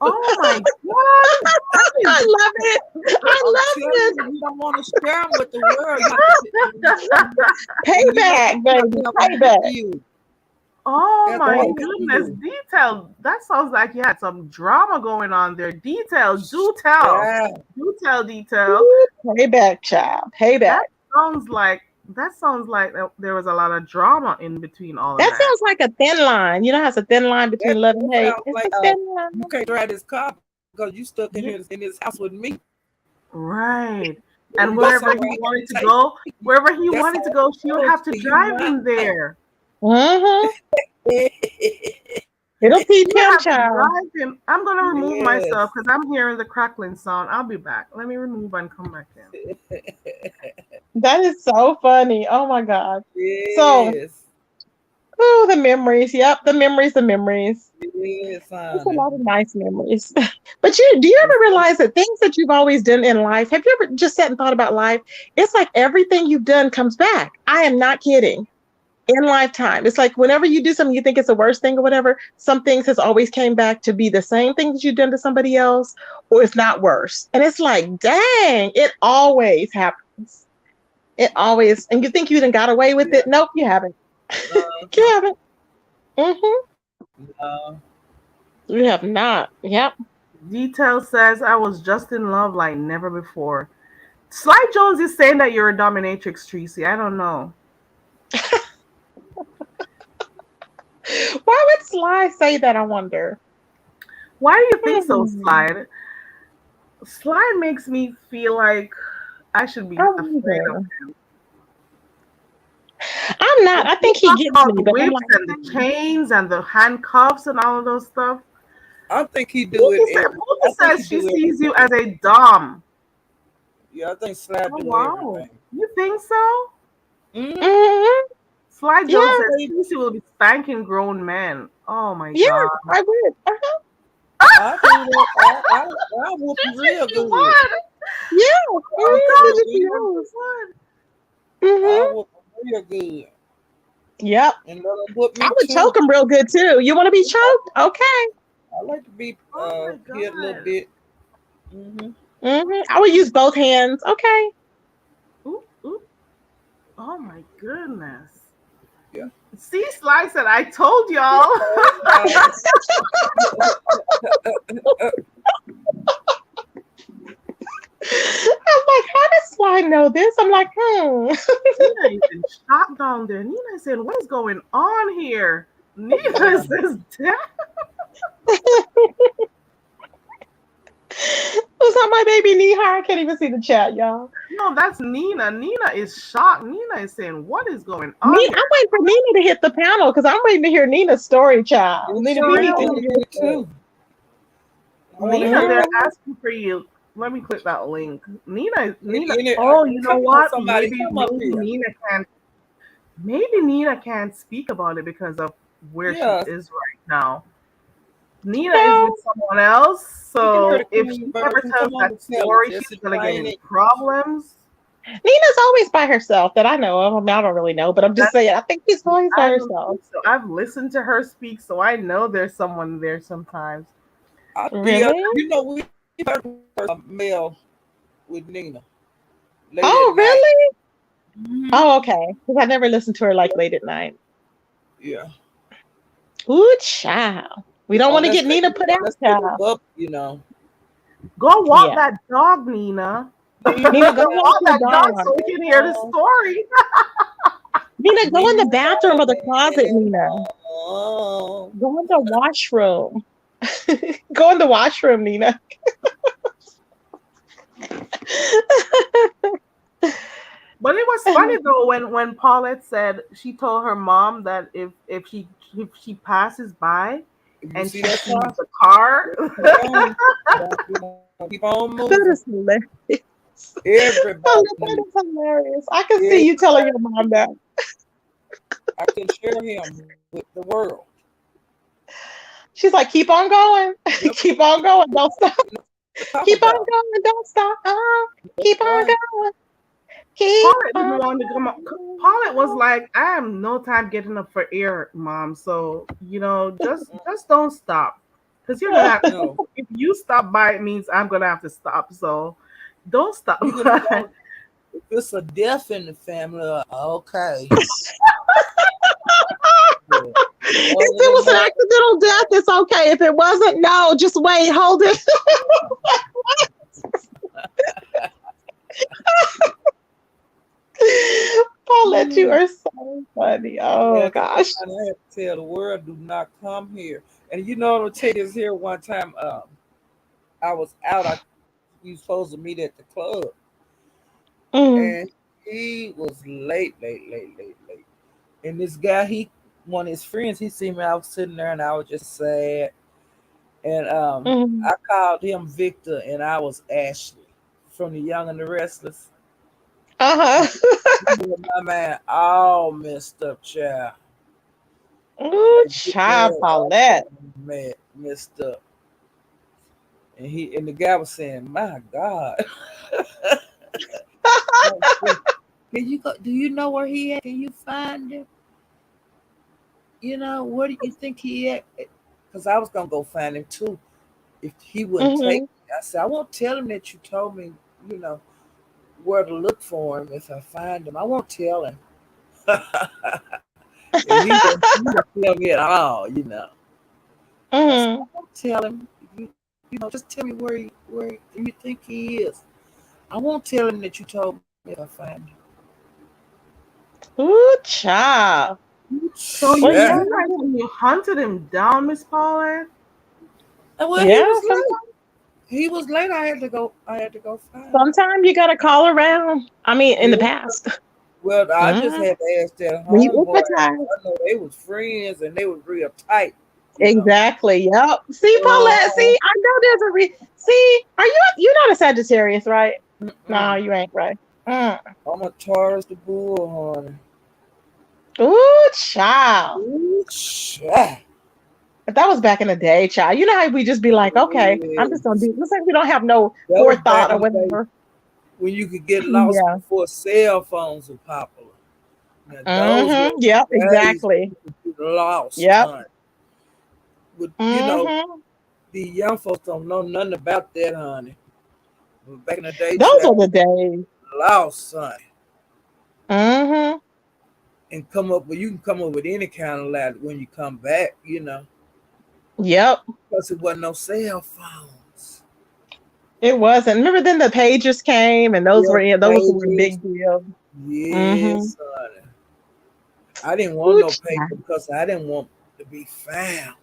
Oh my god. That I is love it. I I'm love telling this. you, you don't want to share them with the world. You let Payback, baby. them Payback. you. oh That's my all Oh, you can goodness. do. Detail. That sounds like you had some drama going on there. Detail, do tell. Yeah. Do tell detail. ooh, payback, child. Payback. That sounds like there was a lot of drama in between all of That that. sounds like a thin line. You know how it's a thin line between love and That hate? sounds It's like a thin line. you can't drive this car because you stuck in Yeah. here in this house with me. Right. And That's wherever all he I wanted to can go, That's she would all have to to you drive right him there. Mm-hmm. now. It'll teach She would him, have to child. drive him. I'm gonna remove myself Yes. because I'm hearing the crackling sound. I'll be back. Let me remove and come back in. That is so funny. Oh my God. So, Yes. oh, the memories. Yep, the memories, the memories. Yes, It's a honey. lot of nice memories. But do you ever realize that things that you've always done in life, have you ever just sat and thought about life? It's like everything you've done comes back. I am not kidding. In lifetime. It's like whenever you do something you think it's the worst thing or whatever, some things has always came back to be the same thing that you've done to somebody else, or it's not worse. And it's like, dang, it always happens. It always, and you think you done got away with Yeah. it. Nope, you haven't. You Uh-huh. haven't. Mm-hmm. Uh, You have not. Yep. Detail says I was just in love like never before. Sly Jones is saying that you're a dominatrix, Tracy. I don't know. Why would Sly say that, I wonder? Why do you think so, Hmm. Slide? Slide makes me feel like I should be I afraid of wonder. him. I'm not. When I he think he talks gets about me, the but I'm whips like, and the chains and the handcuffs and all of those stuff, I think he do it every. Pookie I think he says she do sees you everything. as a dom. Yeah, I think Slab Oh do wow, everything. you think so? Mm-hmm. mhm. Sly Jones Yeah, says Tracy will be spanking grown men. Oh my yeah, god. I would. I do that. I whoop you real You good. would. Yeah, I Oh mhm, god, sure look at you will. you. would. I Mhm. whoop you real good. Yep. And let them whoop I me would choke too. him real good too. You want to be choked? Okay. I like to be Oh my hit a little god. bit. Mm-hmm. I would use both hands. Okay. Oop, oop. Oh my goodness. Yeah. See, Sly said, I told y'all. Uh, I'm like, how does Sly know this? I'm like, Nina is in shock down there. Nina said, what is going on here? Nina yeah. says, damn. Who's on my baby knee high? I can't even see the chat, y'all. No, that's Nina. Nina is shocked. Nina is saying, what is going Me, on here? I'm waiting for Nina to hit the panel because I'm waiting to hear Nina's story, child. It's Nina, for we need real. to I hear want to your hear it story. too. I want to Nina, hear they're about. Mhm. asking for you. Let me click that link. Nina. I, Oh, you know come on, what? somebody, come up here. Maybe Nina can't speak about it because of where she Yeah, is right now. Nina is No, with someone else, you can hear the so if clean she ever version. tells Come on that and tell us. story, Just she's gonna get explain in it. problems. Nina's always by herself that I know of. I mean, I don't really know, but I'm just That saying, I think she's always by I don't herself. think so. I've listened to her speak, so I know there's someone there sometimes. Yeah, Really? you know, we heard mail with Nina late at Oh, night. really? Mm-hmm. Oh, okay. Because I never listened to her like late at night. Yeah. Ooh, child. We don't want to Unless get Nina put out, unless they was child. up, you know. Go walk Yeah. that dog, Nina. Nina, go Go walk walk your that dog dog. so we can hear the story. Nina, go in the Nina, bathroom or the closet, Nina. oh, Go in the washroom. Go in the washroom, Nina. But it was funny though when Paulette said she told her mom that if she passes by If you and see she that sees car, the car, keep on. Keep on That moving. is hilarious. Everybody That knew. is hilarious. I can see you telling Everybody. your mom that. I can share him with the world. She's like, keep on going. Yep. Keep on going. Don't stop. Talk Keep on about. going. Don't stop. That's Keep on right. going. Keep Paulette didn't on want to come up. Paulette was going. like, I have no time getting up for air, mom. So, just don't stop. Because you're gonna have No, if you stop by it means I'm gonna have to stop. So don't stop you gonna by. go. If it's a death in the family, okay. Yeah. If Other it than was an that, accidental death, it's okay. If it wasn't, no, just wait, hold it. Paulette, you mm, are so funny. I Oh had to gosh. find. I had to tell the world, do not come here. And you know, I'll tell you this here one time. I was out. We was supposed to meet at the club, Mm, and he was late. And this guy, one of his friends, he seen me. I was sitting there, and I was just sad. And mm. I called him Victor, and I was Ashley from the Young and the Restless. Uh-huh. My man, all messed up, child. Ooh, Like child, Paulette. messed up. And the guy was saying, "My God, can you go? Do you know where he at? Can you find him? Where do you think he at?" Because I was gonna go find him too if he wouldn't take Hmm. me. I said, "I won't tell him that you told me, you know, where to look for him if I find him. I won't tell him." And he wouldn't tell me at all. I said, "I Hmm. won't tell him. Just tell me where you think he is. I won't tell him that you told me if I find him." Ooh, child. So Well, you Yeah. yeah, you actually hunted him down, Miss Paulette. And well, he yeah. was late. He was late. I had to go. I had to go find him. Sometimes you gotta call around. I mean, in the Yeah. past. Well, I just Hmm. had to ask that Be homeboy. hypnotized. I know they was friends and they was real tight. You know. Exactly. Yep. See, Paulette. Uh, See, I know there's a See, are you're not a Sagittarius, right? No, mm-mm. you ain't right. Mm. I'm a Taurus the bull, honey. Ooh, child. Ooh, child. But that was back in the day, child. You know how we just be like, okay, I'm just gonna Yes. do. Looks like we don't have no That was back forethought or in the day whatever. when you could get lost Yeah. before cell phones were popular. Now those were Mm-hmm. Yep. the days Exactly. when you could get lost, Yep. honey. But Mm-hmm. the young folks don't know nothing about that, honey. But back in the day, Those child, are the days. lost, son, Mm-hmm. and you can come up with any kind of lie when you come back, Yep. because it wasn't no cell phones. It was. And remember then the pages came and Yeah, those were a pages. big deal. Mm-hmm. Yes, honey. I didn't want Ooh, no paper child. because I didn't want to be found.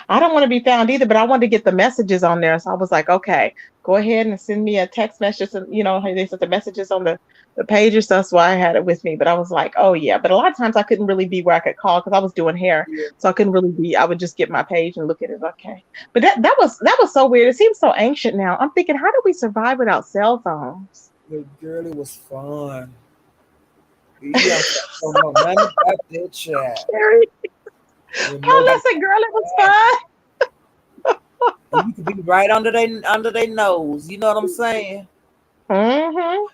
I don't want to be found either, but I wanted to get the messages on there. So I was like, okay, go ahead and send me a text message. And how they sent the messages on the pages. So that's why I had it with me. But I was like, oh yeah. But a lot of times I couldn't really be where I could call because I was doing hair. Yeah, So I couldn't really be, I would just get my page and look at it. Okay. But that was so weird. It seems so ancient now. I'm thinking, how did we survive without cell phones? the girl, it was fun. Yeah, don't know nothing about that child. Scary. And Paula nobody said, girl, it was fun. and you could be right under their nose. You know what I'm saying? Mm-hmm.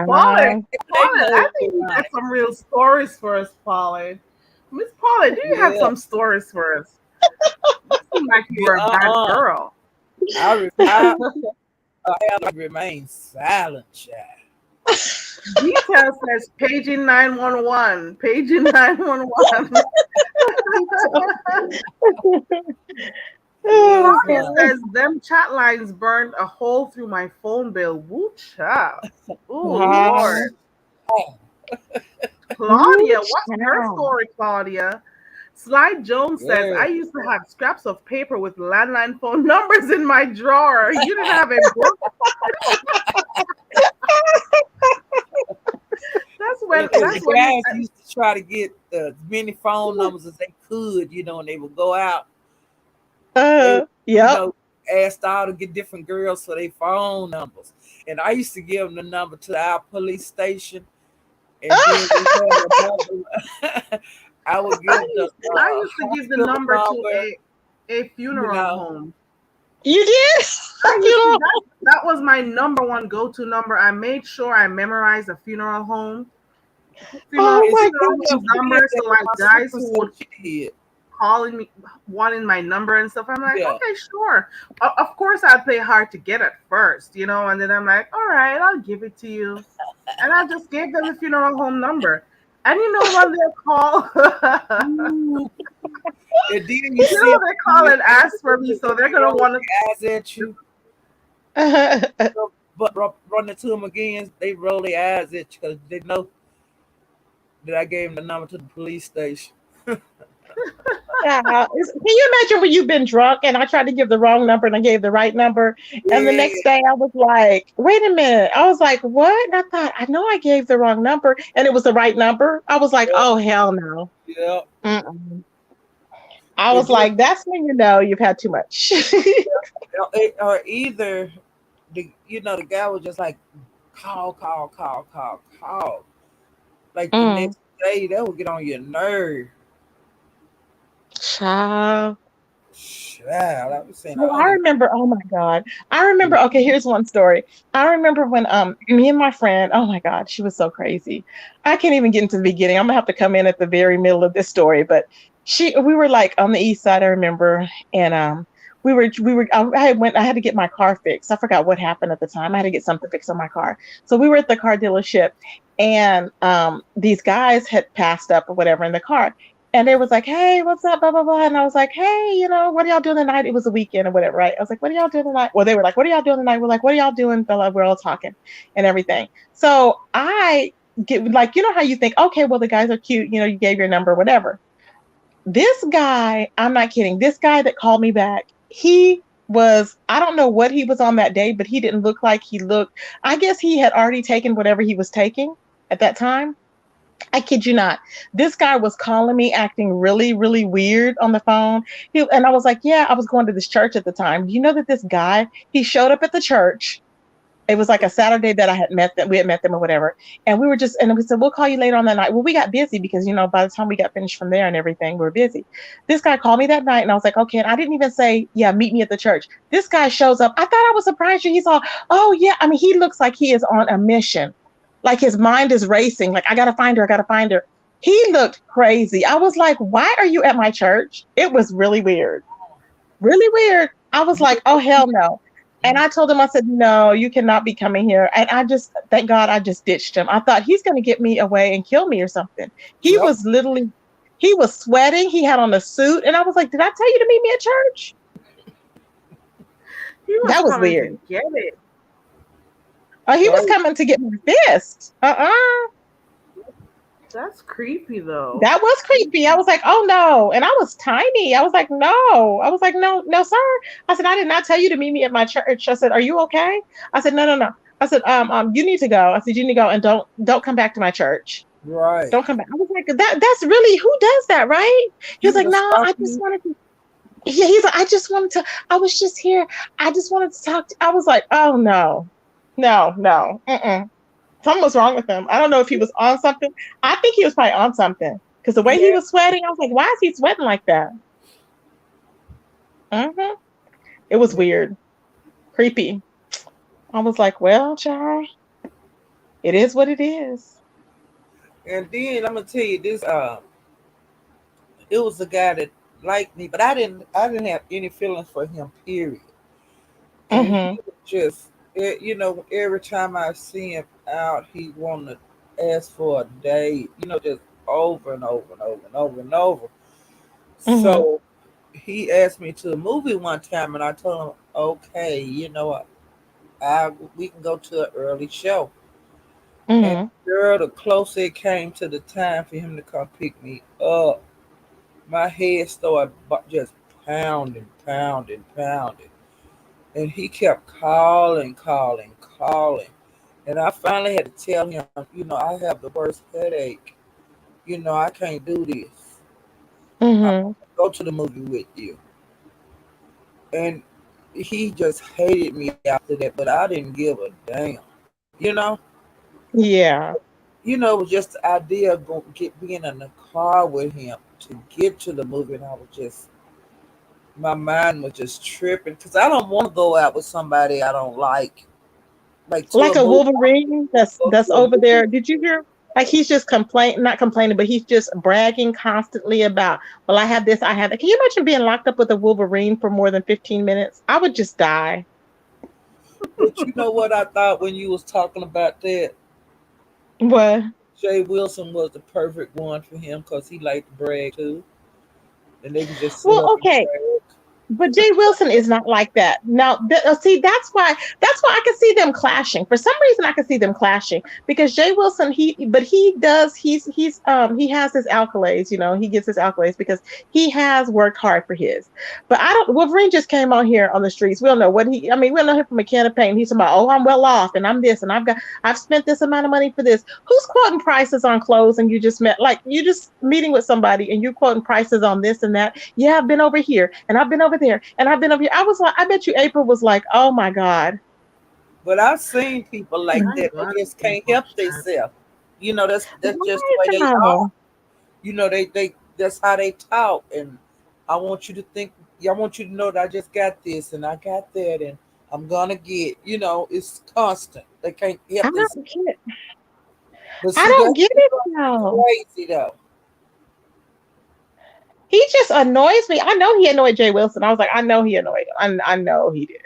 Paulette, Yeah. They Paulette, I nose think you got right. some real stories for us, Paulette. Miss Paulette, do you have Yeah. some stories for us? You seem like you were a bad Uh-uh. girl. I remain silent, child. Detail says paging 911. Paging 911. Oh, Yes, Claudia God. honey. says them chat lines burned a hole through my phone bill. Woo child. Oh Wow. Lord. Oh, Claudia, Ooh, what's your child. story, Claudia? Slide Jones says, Yeah. I used to have scraps of paper with landline phone numbers in my drawer. You didn't have a book? That's when Because that's the when guys used to try to get as many phone numbers as they could, and they would go out. They would, you Yep. know, asked all to get different girls for their phone numbers. And I used to give them the number to our police station. And then we had another. I would I give the used I used to give the hospital number to number, a you funeral know. home. You did? You see, You that was my number one go-to number. I made sure I memorized a Oh And my funeral speaking gosh. of home being number. there, So like my guys sister who said would she did. calling me wanting my number and stuff, I'm like, Yeah. okay, sure. Of course I'd play hard to get at first, and then I'm like, all right, I'll give it to you. And I just gave them the funeral home number. And when they call, Ooh. And then you see them they call when and ask for me, so they're they gonna roll want to. their eyes at you, but run into them again, they roll their eyes at you because they know that I gave them the number to the police station. Yeah. Can you imagine when you've been drunk and I tried to give the wrong number and I gave the right number? And the Yeah. next day I was like, wait a minute. I was like, what? And I thought, I know I gave the wrong number and it was the right number. I was like, Yep. oh, hell no. Yep. Mm-mm. I And was then like, that's when you know you've had too much. or either the guy was just like call. Like the Mm. next day, that would get on your nerve. Child. Child, I was saying I Oh, I only. remember. Oh my God. I remember. Okay, here's one story. I remember when me and my friend, oh my God, she was so crazy. I can't even get into the beginning. I'm gonna have to come in at the very middle of this story. But we were like on the east side, I remember, and I had to get my car fixed. I forgot what happened at the time. I had to get something fixed on my car. So we were at the car dealership and these guys had passed up or whatever in the car. And they was like, hey, what's up? Blah, blah, blah. And I was like, hey, what are y'all doing tonight? It was a weekend or whatever, right? I was like, what are y'all doing tonight? Well, they were like, what are y'all doing tonight? We're like, what are y'all doing? We're all talking and everything. So I get like, how you think, okay, well, the guys are cute. You gave your number, whatever. This guy, I'm not kidding. This guy that called me back, I don't know what he was on that day, but he didn't look like he looked. I guess he had already taken whatever he was taking at that time. I kid you not. This guy was calling me acting really, really weird on the phone. And I was like, yeah, I was going to this church at the time. You know that this guy, he showed up at the church. It was like a Saturday that we had met them or whatever. And we said, we'll call you later on that night. Well, we got busy because, by the time we got finished from there and everything, we were busy. This guy called me that night and I was like, okay. And I didn't even say, yeah, meet me at the church. This guy shows up. I thought I was surprised. He's all, oh yeah. I mean, he looks like he is on a mission. Like his mind is racing. Like, I got to find her. I got to find her. He looked crazy. I was like, why are you at my church? It was really weird. Really weird. I was like, oh, hell no. And I told him, I said, no, you cannot be coming here. And thank God I just ditched him. I thought he's going to get me away and kill me or something. Yep. He was sweating. He had on a suit. And I was like, did I tell you to meet me at church? He was That was coming weird. to get it. He was Right. coming to get my fist. That's creepy though. That was creepy. I was like, oh no. And I was tiny. I was like, no. I was like, no, no, sir. I said, I did not tell you to meet me at my church. I said, are you okay? I said, no, no, no. I said, you need to go. I said, you need to go and don't come back to my church. Right. Don't come back. I was like, that's really who does that, right? He He was would like, have no, I stopped just you. wanted to. Yeah, he's like, I was just here. I just wanted to talk to. I was like, oh no, no, no. Mm-mm. Something was wrong with him. I don't know if he was on something. I think he was probably on something because the way he Yeah. was sweating, I was like, why is he sweating like that? hmm It was weird, creepy. I was like, well, child, it is what it is. And then I'm gonna tell you this. It was a guy that liked me, but I didn't have any feelings for him. Period. And he hmm was just, every time I see him out, he want to ask for a date. Just over and over and over and over and over. hmm So he asked me to a movie one time, and I told him, okay, we can go to an early show. And hmm girl, the closer it came to the time for him to come pick me up, My head started just pounding, pounding, pounding. And he kept calling. And I finally had to tell him, I have the worst headache. I can't do this. I Mm-hmm. go to the movie with you. And he just hated me after that, but I didn't give a damn. You know, Yeah. it was just the idea of being in the car with him to get to the movie, and I was just my mind was just tripping because I don't want to go out with somebody I don't like to Like a a movie. Wolverine Go that's to a over movie. there. Did you hear? Like he's just not complaining, but he's just bragging constantly about, well, I have this, I have that. Can you imagine being locked up with a Wolverine for more than 15 minutes? I would just die. But you know what I thought when you was talking about that? What? Jay Wilson was the perfect one for him because he liked to brag too, and they could just sit Well, up and okay. brag. But Jay Wilson is not like that. Now, see, that's why I can see them clashing. For some reason, I can see them clashing because Jay Wilson, he has his accolades. He gets his accolades because he has worked hard for his. But I don't. Wolverine just came on here on the streets. We don't know what he. I mean, we don't know him from a can of paint. He's about, oh, I'm well off, and I'm this, and I've spent this amount of money for this. Who's quoting prices on clothes? And you just meeting with somebody, and you're quoting prices on this and that. Yeah, I've been over here and I've been over there and I've been over here. I was like, I bet you April was like, oh my God. But I've seen people like My that. They God, just can't April help chat. themselves. That's just the Why way they are. though? They that's how they talk. And I want you to think. I want you to know that I just got this and I got that and I'm gonna get. It's constant. They can't I help themselves. don't get But I see, don't that's get what it drives me though. crazy though. He just annoys me. I know he annoyed Jay Wilson. I was like, I know he annoyed him. I know he did.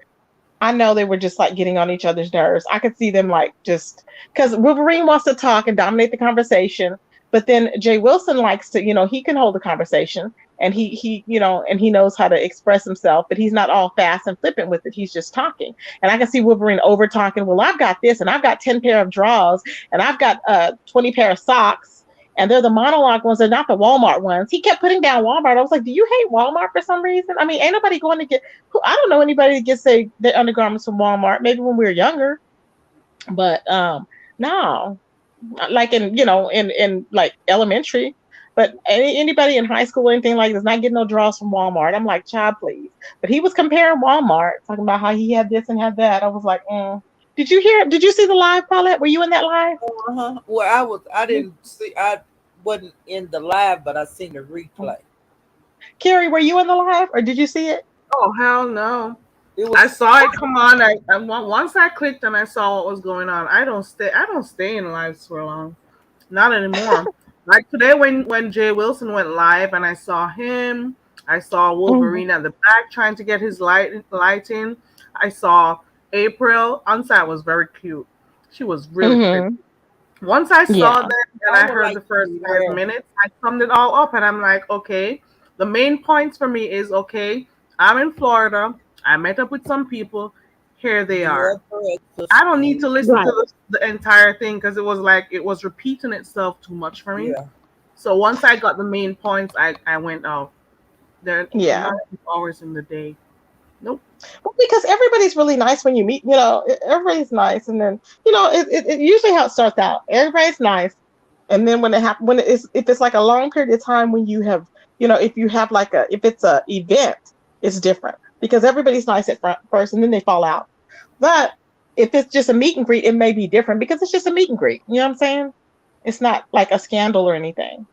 I know they were just like getting on each other's nerves. I could see them like just because Wolverine wants to talk and dominate the conversation, but then Jay Wilson likes to, he can hold a conversation and and he knows how to express himself, but he's not all fast and flippant with it. He's just talking. And I can see Wolverine over talking, well, I've got this and I've got 10 pair of drawers and I've got 20 pair of socks. And they're the monologue ones, they're not the Walmart ones. He kept putting down Walmart. I was like, do you hate Walmart for some reason? I mean, ain't nobody going to get I don't know anybody that gets their undergarments from Walmart. Maybe when we were younger, but no, like in like elementary. But anybody in high school or anything like this not getting no draws from Walmart. I'm like, child, please. But he was comparing Walmart, talking about how he had this and had that. I was like, Did you hear? Did you see the live, Paulette? Were you in that live? Uh-huh. Well, I didn't see. I wasn't in the live, but I seen the replay. Carrie, were you in the live or did you see it? Oh hell no! It I was. saw it come on. Once I clicked and I saw what was going on. I don't stay. I don't stay in lives for long. Not anymore. Like today, when Jay Wilson went live and I saw him, I saw Mm-hmm. Wolverine at the back trying to get his lighting. I saw April. Onside was very cute. She was really pretty. Mm-hmm. Once I saw Yeah. that and I I would heard like the to first be 5 minutes, I summed it all up and I'm like, okay, the main points for me is okay, I'm in Florida. I met up with some people. Here they You are. are correct, I sister. don't need You, to listen to Right. the entire thing because it was like it was repeating itself too much for me. yeah. So once I got the main points, I went off. They're Yeah. not hours in the day. Nope. Well, because everybody's really nice when you meet, everybody's nice. And then, it usually how it starts out. Everybody's nice. And then if it's like a long period of time when you have, if you have if it's a event, it's different because everybody's nice at first and then they fall out. But if it's just a meet and greet, it may be different because it's just a meet and greet. You know what I'm saying? It's not like a scandal or anything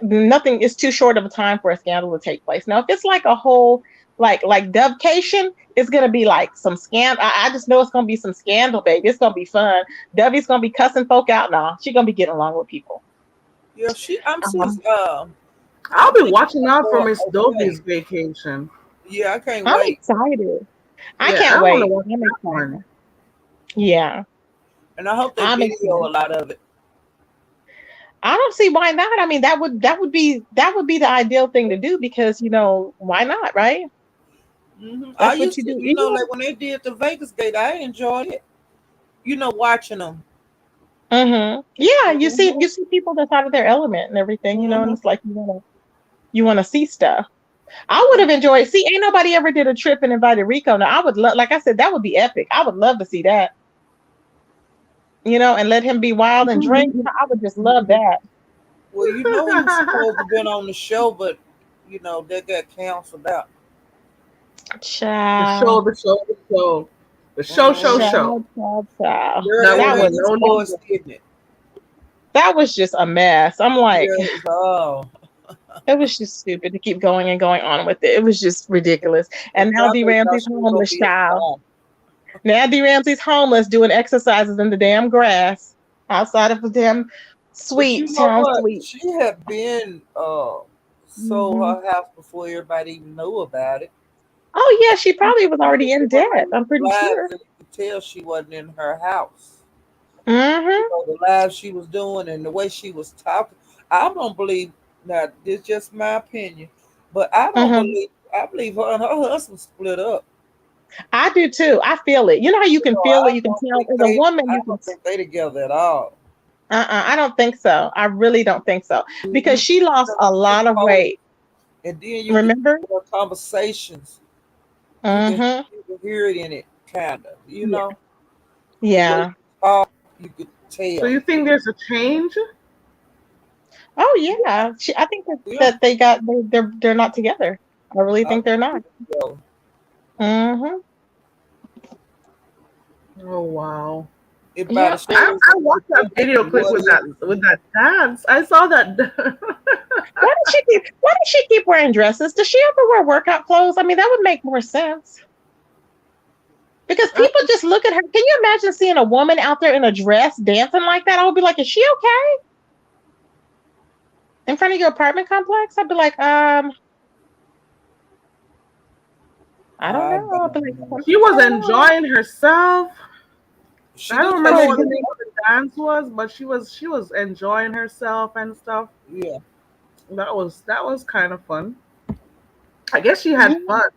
nothing is too short of a time for a scandal to take place. Now, if it's like a whole like Dovecation, it's gonna be like some scandal. I just know it's gonna be some scandal, baby. It's gonna be fun. Dovey's gonna be cussing folk out now. She's gonna be getting along with people. Yeah, I'm serious. Um, I'll I'm be thinking watching about out for going Miss away. Dovey's vacation. Yeah, I can't I'm wait. excited. I Yeah, can't I want to wait. watch I'm that one. excited. Yeah, And I hope they I'm video excited. a lot of it. I don't see why not. I mean, that would be the ideal thing to do because why not, right? I That's what used you to, do. Even like when they did the Vegas gate, I enjoyed it. Watching them. yeah, you see Hmm you see people that's out of their element and everything, and hmm it's like You want to see stuff. I would have enjoyed. See, ain't nobody ever did a trip and invited Rico. Now I would love, like I said, that would be epic. I would love to see that. And let him be wild and drink. I would just love that. Well, he was supposed to been on the show, but they got canceled out. The Child, show, the show, the show, the show. child, child, child. Girl, That That was was everybody's no voice no. getting it. that was just a mess. I'm like, Yeah, oh. it was just stupid to keep going and going on with it. It was just ridiculous. At And now first D they thought Ramsey's she was gonna homeless, be a child. star. Now D Ramsey's homeless doing exercises in the damn grass outside of the damn But you suite, know town what? suite. She had been sold Hmm. her house before everybody even knew about it. Oh yeah, she probably was You already look in at her debt. I'm pretty lives sure. and you could tell she wasn't in her house. Hmm. The lives she was doing and the way she was talking. I don't believe now this is just my opinion, but Hmm. I believe her and her husband split up. I do too. I feel it. You know how you can feel it. You can tell as a woman. I You can. don't think they together at all. I don't think so. I really don't think so because You she lost a lot of cold, weight. and then you could Remember? hear conversations. Hmm. You can hear it in it, kind of. Yeah. The way Yeah. you talk, you could So tell. you think there's a change? Oh yeah. I think that, Yeah, that they're not together. I really I think they're not. feel. Hmm. Oh wow. It by Yeah. the shows I watched that video clip what if with that dance. I saw that. Why does she keep wearing dresses? Does she ever wear workout clothes? I mean, that would make more sense. Because I, people just look at her. Can you imagine seeing a woman out there in a dress dancing like that? I would be like, is she okay? In front of your apartment complex? I'd be like, I don't I know. I'd be don't like, know. she something's was going on. enjoying herself. She I don't looked like remember she what the was. name of the dance was, but she was enjoying herself and stuff. Yeah. That was kind of fun. I guess she Yeah. had fun.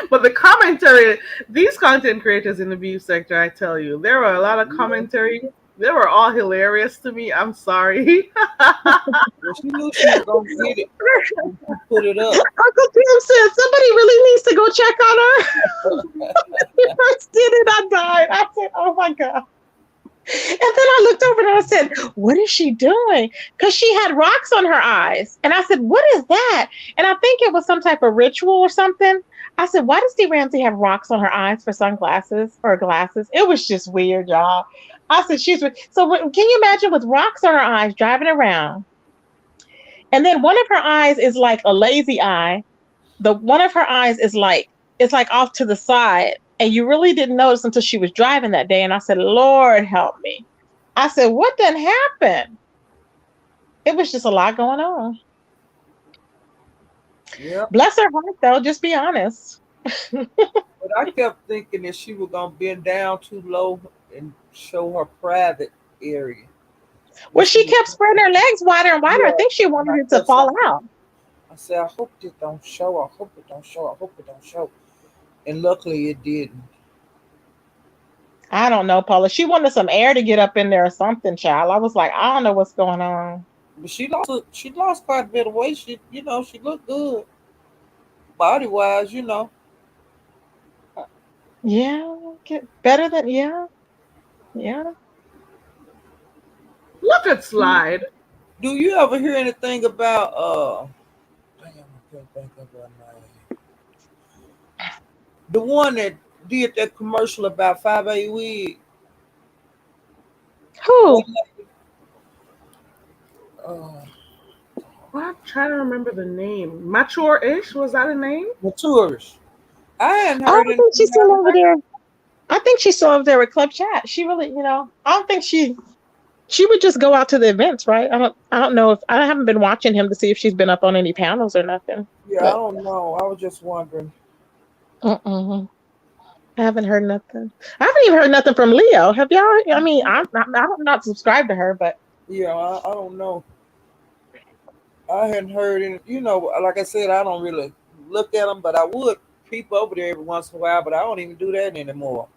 But the commentary, these content creators in the beef sector, I tell you, there were a lot of commentary. They were all hilarious to me. I'm sorry. Well, she knew she was gonna get it when she put it up. Uncle Tim said somebody really needs to go check on her. When he first did it, I died. I said, oh my God. And then I looked over and I said, what is she doing? Because she had rocks on her eyes. And I said, what is that? And I think it was some type of ritual or something. I said, why does Steve Ramsey have rocks on her eyes for sunglasses or glasses? It was just weird, y'all. I said, can you imagine with rocks on her eyes driving around? And then one of her eyes is like a lazy eye. The one of her eyes is like, it's like off to the side. And you really didn't notice until she was driving that day. And I said, Lord help me. I said, what done happened? It was just a lot going on. Yep. Bless her heart though, just be honest. But I kept thinking that she was gonna bend down too low and show her private area. But Well, she she was, kept spreading her legs wider and wider. I yeah. think she And wanted I it to kept fall saying, out. I said, I hope this don't show. I hope it don't show. I hope it don't show. And luckily it didn't. I don't know, Paula. She wanted some air to get up in there or something, child. I was like, I don't know what's going on. But she lost quite a bit of weight. She looked good body wise. Yeah, get better than yeah, yeah. Look at Slide. Do you ever hear anything about damn, I can't think of her name. The one that did that commercial about 5A wig. Who? Uh, I'm trying to remember the name. Mature-ish, was that a name? the tourist. I hadn't Oh, heard I think she's anything still out of over there. I think she's still over there with Club Chat. She really, I don't think she would just go out to the events, right? I don't know if I haven't been watching him to see if she's been up on any panels or nothing. Yeah, I But don't know. I was just wondering. uh-uh. I haven't heard nothing. I haven't even heard nothing from Leo. Have y'all? I mean, I'm not subscribed to her, but Yeah, I don't know. I hadn't heard any. Like I said, I don't really look at them, but I would peep over there every once in a while. But I don't even do that anymore.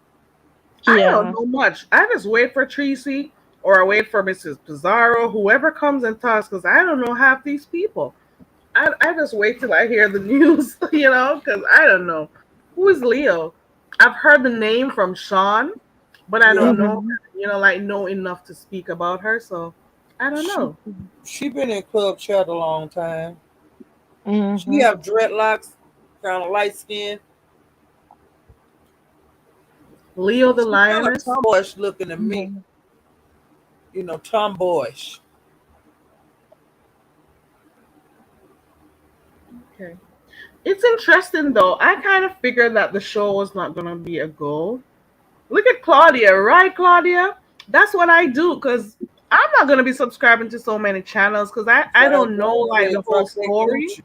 I don't yeah. know much. I just wait for Tracy or I wait for Mrs. Pizarro, whoever comes and talks, because I don't know half these people. I just wait till I hear the news, because I don't know who is Leo. I've heard the name from Sean, but I Yeah, don't know, Mm-hmm. like know enough to speak about her. So I don't she know. she been in club chat a long time. She Mm-hmm. have dreadlocks, kind of light skin. Leo the She kind of lioness. tomboyish looking to me. Mm-hmm. Tomboyish. Okay, it's interesting though. I kind of figured that the show was not gonna be a go. Look at Claudia, right, Claudia? That's what I do because I'm not gonna be subscribing to so many channels because I Trying don't know like Wednesday the and try whole to get story. Gucci.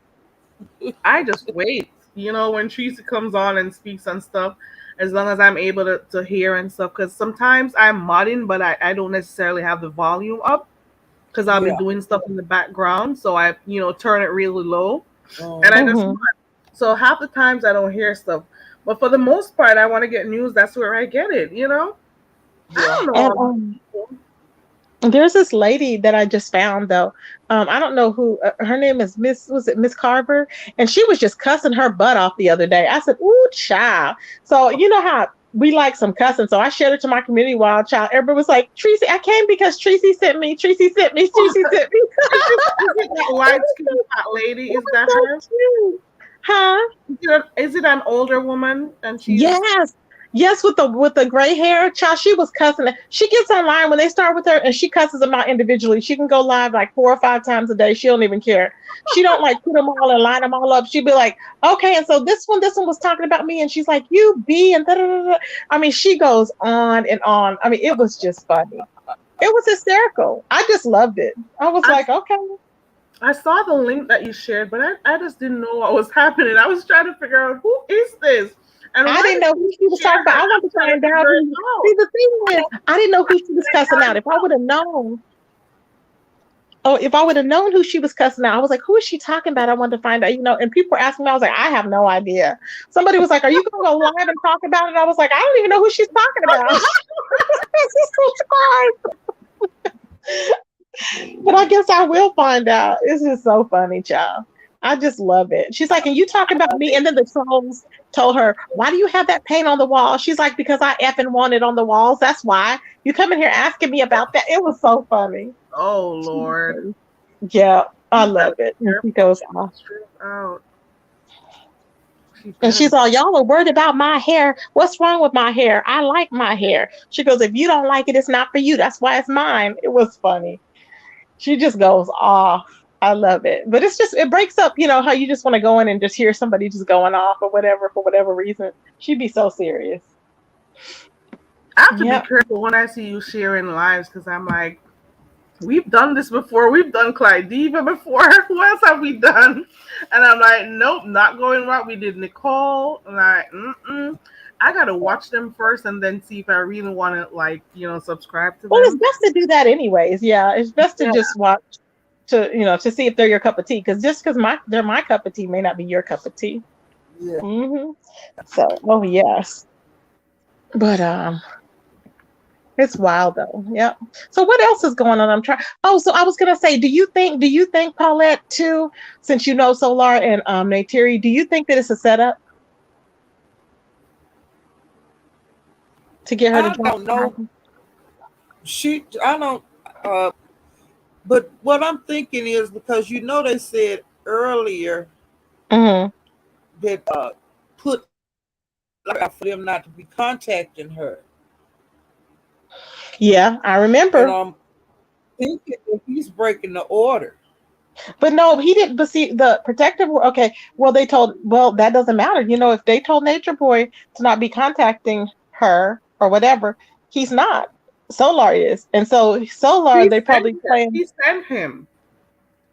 I just wait. When Tracy comes on and speaks and stuff, as long as I'm able to hear and stuff. Because sometimes I'm modding, but I don't necessarily have the volume up because I'll be Yeah. doing stuff in the background. So I turn it really low and I Uh-huh. just Mm-hmm. so half the times I don't hear stuff. But for the most part, I want to get news. That's where I get it. I Yeah. don't know And all these people. there's this lady that I just found though. I don't know who her name is. Was it Miss Carver? And she was just cussing her butt off the other day. I said, "Ooh, child." So you know how we like some cussing. So I shared it to my community. Wild child. Everybody was like, "Tracy, I came because Tracy sent me. Tracy sent me. Tracy sent me." Is it that It light was skinned so, fat lady? it Is was that so her? cute, huh? Is it an older woman and she's Yes. Yes, with the gray hair, child, she was cussing. She gets online when they start with her, and she cusses them out individually. She can go live like 4 or 5 times a day. She don't even care. She don't like put them all and line them all up. She'd be like, "Okay, and so this one was talking about me," and she's like, "You be," and da da da. Da." I mean, she goes on and on. I mean, it was just funny. It was hysterical. I just loved it. I was I like, okay. I saw the link that you shared, but I just didn't know what was happening. I was trying to figure out who is this and I why didn't did know she who she was talking share about. her? I I'm wanted to trying to find out figure it who. See, out. the thing is, I didn't know who she was cussing out. If I would have known, oh, if I would have known who she was cussing out, I was like, who is she talking about? I wanted to find out. And people were asking me, I was like, I have no idea. Somebody was like, are you going to go live and talk about it? I was like, I don't even know who she's talking about. This is so surprised. But I guess I will find out. It's just so funny, child. I just love it. She's like, and you talking about me? And then the trolls told her, why do you have that paint on the wall? She's like, because I effing want it on the walls. That's why. You come in here asking me about that. It was so funny. Oh Lord. Yeah, I She better love it. be And she careful. goes She off. straight out. She And better she's be. all, y'all are worried about my hair. What's wrong with my hair? I like my hair. She goes, if you don't like it, it's not for you. That's why it's mine. It was funny. She just goes off. I love it. But it breaks up, how you just want to go in and just hear somebody just going off or whatever for whatever reason. She'd be so serious. I have to be Yep. careful when I see you sharing lives because I'm like, we've done this before. We've done Clyde Diva before. Who else have we done? And I'm like, nope, not going right. We did Nicole. I'm like, mm-mm. I gotta watch them first and then see if I really want to subscribe to Well, it's them. best to do that anyways. Yeah, it's best to Yeah, just watch to see if they're your cup of tea. Because just because they're my cup of tea may not be your cup of tea. Yeah. So, oh yes, but it's wild though. Yep. So what else is going on? I'm trying. Oh, so I was gonna say, do you think Paulette too, since you know Solar and Neytiri, do you think that it's a setup to get her to I drop don't her? know. I don't. Uh, but what I'm thinking is because they said earlier Mm-hmm. that put like for them not to be contacting her, Yeah, I and remember. I'm thinking that he's breaking the order. But no, he didn't. But see, the protective. Okay, well, Well, that doesn't matter. If they told Nature Boy to not be contacting her or whatever, he's not. Solar is, and so Solar, he they sent probably him. playing. He sent him.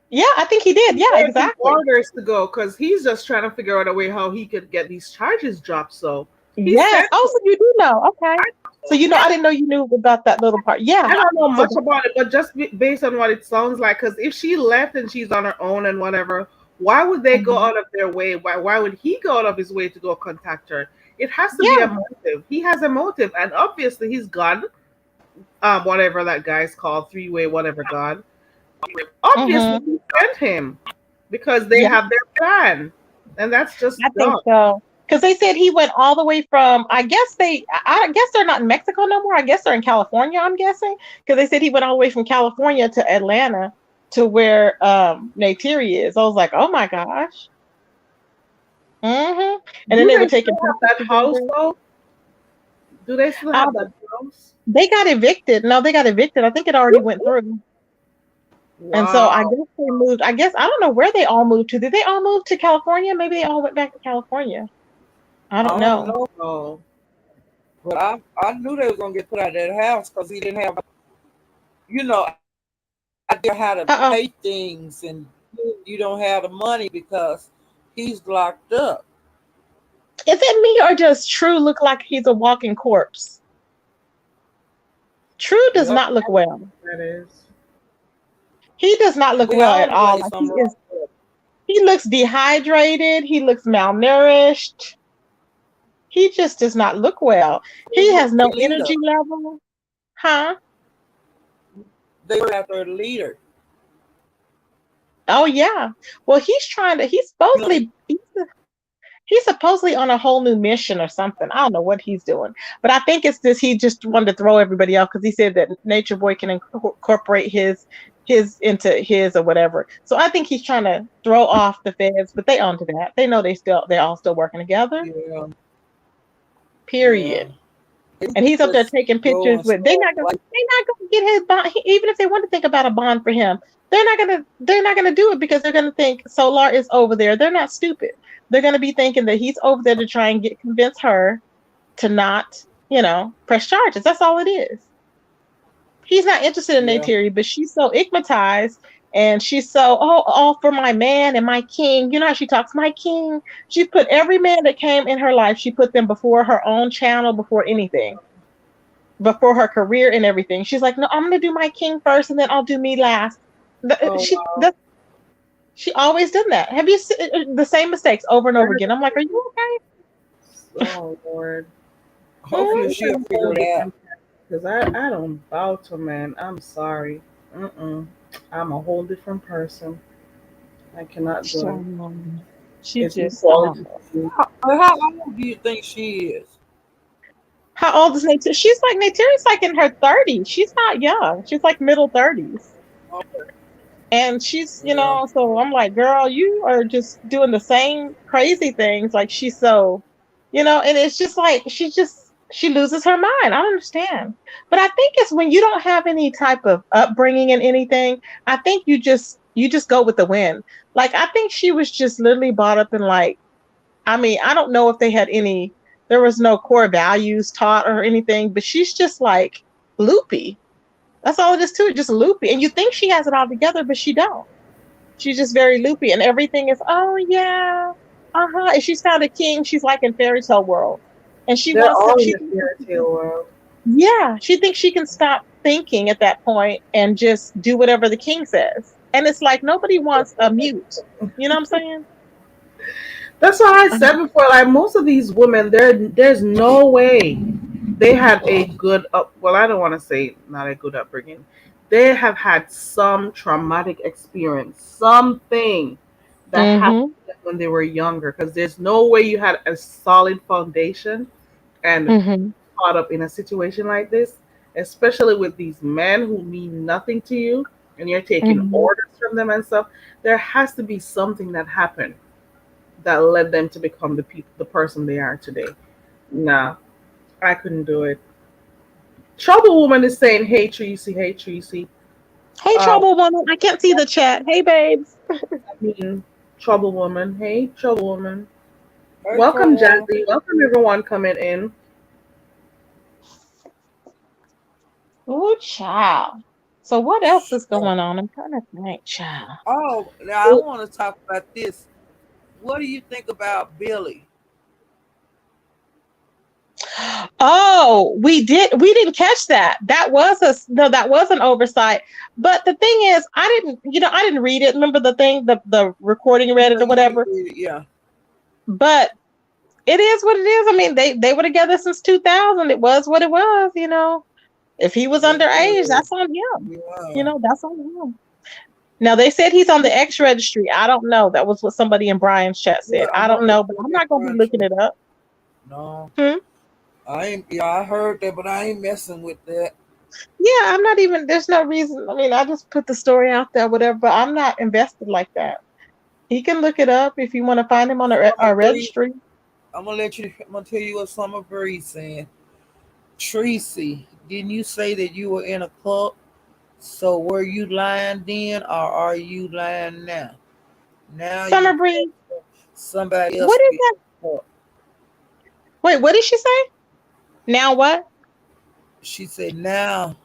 Yeah, I think he did. He Yeah, gave him exactly. orders to go because he's just trying to figure out a way how he could get these charges dropped. So he Yes. sent Oh, him. so you do know? Okay. So I Yeah, didn't know you knew about that little part. Yeah. I don't know So much about it, but just based on what it sounds like, because if she left and she's on her own and whatever, why would they go mhm. out of their way? Why would he go out of his way to go contact her? It has to be a Yeah. motive. He has a motive, and obviously he's God. Whatever that guy's called, three-way, whatever God. Obviously Hmm. he sent him. because they Yeah, have their plan, and that's just I think dumb. so. Because they said he went all the way from, I guess they're not in Mexico no more. I guess they're in California, I'm guessing. Because they said he went all the way from California to Atlanta to where Neytiri is. I was like, oh my gosh. hmm And then Do they were they taking still have pictures that house together. though? Do they still have Um, that house? they got evicted. No, they got evicted. I think it already went through. And so I Wow. guess they moved. I guess I don't know where they all moved to. Did they all move to California? Maybe they all went back to California. I I don't don't know. know, Oh, but I knew they was gonna get put out of that house because he didn't have, I didn't how to Uh-uh. pay things, and you don't have the money because he's locked up. Is it me or does True look like he's a walking corpse? True does Yep, not look well. that is. He does not look we well at all all. play Like some role. he looks dehydrated. He looks malnourished. He just does not look well. He has no Leader. energy level. Huh? They were after a leader. Oh yeah. Well, he's trying to. You know, He's supposedly on a whole new mission or something. I don't know what he's doing, but I think it's this. He just wanted to throw everybody off because he said that Nature Boy can incorporate his into his or whatever. So I think he's trying to throw off the feds, but they onto that. They know they're all still working together. yeah, yeah. Period. And he's up there Just taking go pictures and with. stuff like They're not gonna get his bond. Even if they want to think about a bond for him, they're not gonna do it because they're gonna think Solar is over there. They're not stupid. They're gonna be thinking that he's over there to try and convince her to not, press charges. That's all it is. He's not interested in yeah. Neytiri, but she's so igmatized and she's so, oh, all for my man and my king. You know how she talks, my king. She put every man that came in her life, she put them before her own channel, before anything, before her career and everything. She's like, no, I'm gonna do my king first and then I'll do me last. Oh wow. She always done that. Have you seen the same mistakes over and over again? I'm like, are you Oh Lord. Hopefully okay? she'll I'm a figure whole it out. different because I don't bow to men. I'm sorry. Mm-mm. I'm a whole different person. I cannot do it. She It's just, I don't equality know. for me. How old do you think she is? How old is Nate? Nate's like in her 30s. She's not young. She's like middle 30s. Okay, And she's, yeah. so I'm like, girl, you are just doing the same crazy things. Like she's so, and it's just like she loses her mind. I don't understand. But I think it's when you don't have any type of upbringing in anything, I think you just go with the wind. Like I think she was just literally brought up in like, I mean, I don't know if they had there was no core values taught or anything, but she's just like loopy. That's all it is to it, just loopy. And you think she has it all together, but she don't. She's just very loopy, and everything is, oh yeah, uh-huh. If she's found a king, she's like in fairy tale world, and she They're wants to. all in She the thinks that fairy she can, tale world. yeah, she thinks she can stop thinking at that point and just do whatever the king says. And it's like nobody wants a mute. You know what I'm saying? That's why I said before. Like most of these women, there's no way they had a good up. Well, I don't want to say not a good upbringing. They have had some traumatic experience, something that happened Mm-hmm. to them when they were younger. Because there's no way you had a solid foundation and Mm-hmm. caught up in a situation like this, especially with these men who mean nothing to you, and you're taking Mm-hmm. orders from them and stuff. There has to be something that happened that led them to become the person they are today. Nah, I couldn't do it. Trouble Woman is saying, "Hey Tracy, hey Tracy." Hey, Uh, trouble woman. I can't see the chat. Hey, babes. I mean, Trouble Woman. Hey, Trouble Woman. Hey, Welcome, Trouble. Jazzy. Welcome everyone coming in. Oh, child. So what else is going on? I'm trying to think, child. Oh, now I want to talk about this. What do you think about Billy? Oh, we didn't catch that. That was no, that was an oversight. But the thing is, I didn't read it. Remember the thing, the recording read it Yeah, or you didn't whatever. read it. Yeah. But it is what it is. I mean, they were together since 2000. It was what it was. If he was Yeah. underage, that's on him. Yeah. That's on him. Now they said he's on the X registry. I don't know. That was what somebody in Brian's chat Yeah, said. I I don't heard know, but I'm that not gonna be run looking true. it up. No, Hmm? I ain't. Yeah, I heard that, but I ain't messing with that. Yeah, I'm not even. There's no reason. I mean, I just put the story out there, whatever. But I'm not invested like that. He can look it up if you want to find him on Summer a Breeze. registry. I'm gonna let you. I'm gonna tell you what Summer Breeze saying. Tracy, didn't you say that you were in a cult? So were you lying then, or are you lying now? Now you Summer Breeze. somebody else What is be that? in a cult. Wait, what did she say? Now what? She said now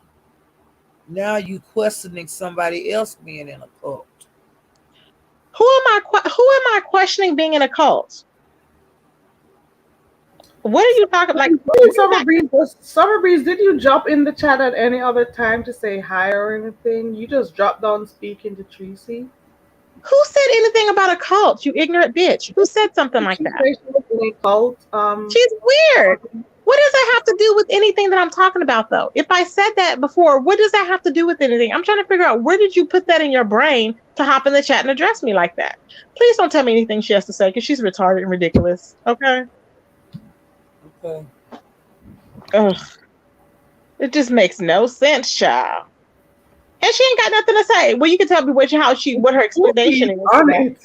you questioning somebody else being in a cult. Who am I questioning being in a cult? What are you talking like? What is that? Summer Breeze, did you jump in the chat at any other time to say hi or anything? You just dropped down speaking to Tracy. Who said anything about a cult? You ignorant bitch. Who said something like She that? said she was in a cult. She's weird. What does that have to do with anything that I'm talking about, though? If I said that before, what does that have to do with anything? I'm trying to figure out where did you put that in your brain to hop in the chat and address me like that? Please don't tell me anything she has to say because she's retarded and ridiculous. Okay? Okay. Ugh, it just makes no sense, child. And she ain't got nothing to say. Well, you can tell me what her Pookie explanation is is for on that. it.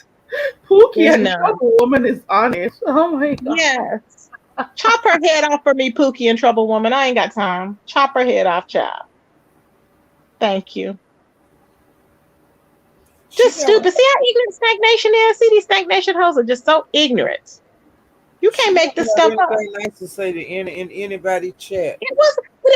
Pookie There's and none. Trouble Woman is on it. Oh my god. Yes. Chop her head off for me, Pookie and Trouble Woman. I ain't got time. Chop her head off, child. Thank you. She Just never stupid. See how ignorant stagnation is? See, these stagnation hoes are just so ignorant. You she can't never make this had stuff up. anything nice to say to in anybody chat. It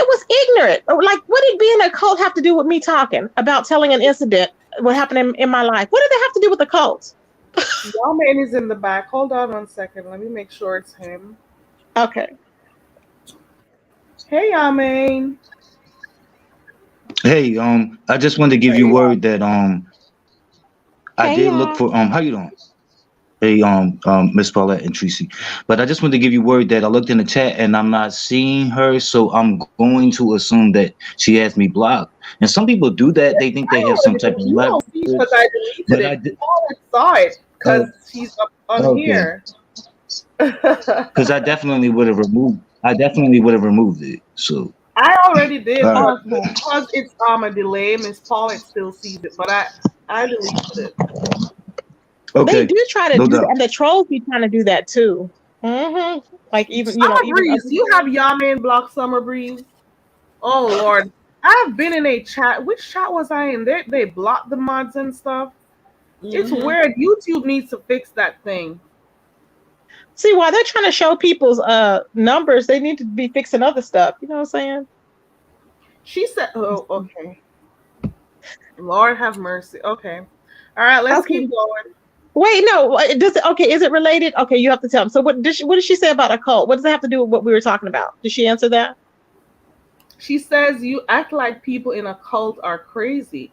was ignorant. Like, what did being a cult have to do with me talking about telling an incident, what happened in my life? What did that have to do with the cult? Yawman is in the back. Hold on 1 second. Let me make sure it's him. Okay. Hey, Yawman. Hey, I just wanted to give There you you are. word that I Hey, did look y'all. for how you doing? Hey, Miss Paulette and Tracy. But I just wanted to give you word that I looked in the chat and I'm not seeing her, so I'm going to assume that she has me blocked. And some people do that. They think they I have some already type of you don't see because leverage. I deleted But I it. did. Paula saw it because Oh, she's up on okay. here. I Because I definitely would have removed. I definitely would have removed it. So, already did, all right. but Okay. because it's a delay, Miss Paulette still sees it. But I deleted it. They Okay. do try to No do that, doubt. and the trolls be trying to do that too. Hmm. Like even Summer even Breeze, other you have Yawman block Summer Breeze. Oh Lord, I've been in a chat. Which chat was I in? They blocked the mods and stuff. It's Mm-hmm. weird. YouTube needs to fix that thing. see why they're trying to show people's numbers. They need to be fixing other stuff. You know what I'm saying? She said, "Oh, okay. Lord have mercy." Okay, all right. Let's Okay. keep going. Wait, no. Does it? Okay, is it related? Okay, you have to tell them. So what did she say about a cult? What does it have to do with what we were talking about? Did she answer that? She says you act like people in a cult are crazy.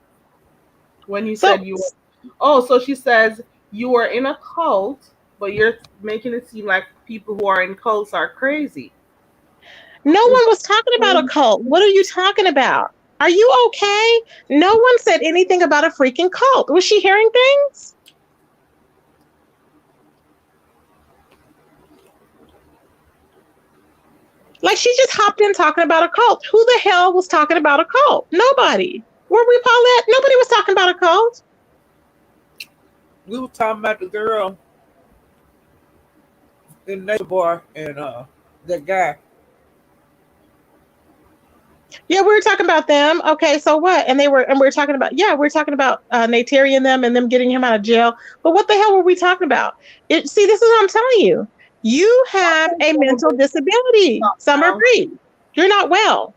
When you So said you were, oh, so she says you are in a cult, but you're making it seem like people who are in cults are crazy. no Is one that was talking about a true? cult. What are you talking about? Are you okay? No one said anything about a freaking cult. Was she hearing things? Like she just hopped in talking about a cult. Who the hell was talking about a cult? Nobody. Were we, Paulette? Nobody was talking about a cult. We were talking about the girl in the neighbor bar and that guy. Yeah, we were talking about them. Okay, so what? And we were talking about, yeah, we were talking about Nateri and them getting him out of jail. But what the hell were we talking about? See, this is what I'm telling you. You have a mental disability, Summer Now, Breeze. You're not well.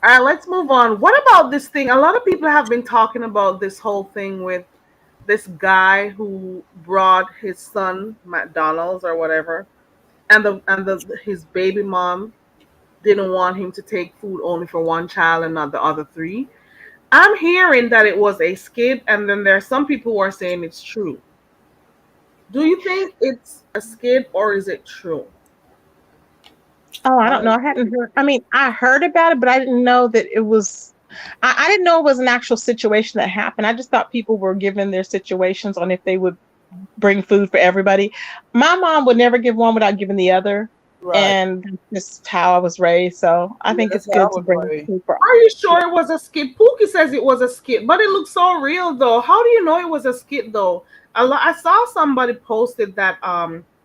all right, let's move on. What about this thing? A lot of people have been talking about this whole thing with this guy who brought his son McDonald's or whatever, and the his baby mom didn't want him to take food only for one child and not the other three. I'm hearing that it was a skit, and then there are some people who are saying it's true. Do you think it's a skit or is it true? Oh, I I don't know. don't. I hadn't heard. I mean, I heard about it, but I didn't know that it was. I didn't know it was an actual situation that happened. I just thought people were given their situations on if they would bring food for everybody. My mom would never give one without giving the other, Right. and that's just how I was raised. So I Yeah, think it's that's how I good to was bring raised. food for Are all. you Yeah. sure it was a skit? Pookie says it was a skit, but it looks so real though. How do you know it was a skit though? I saw somebody posted that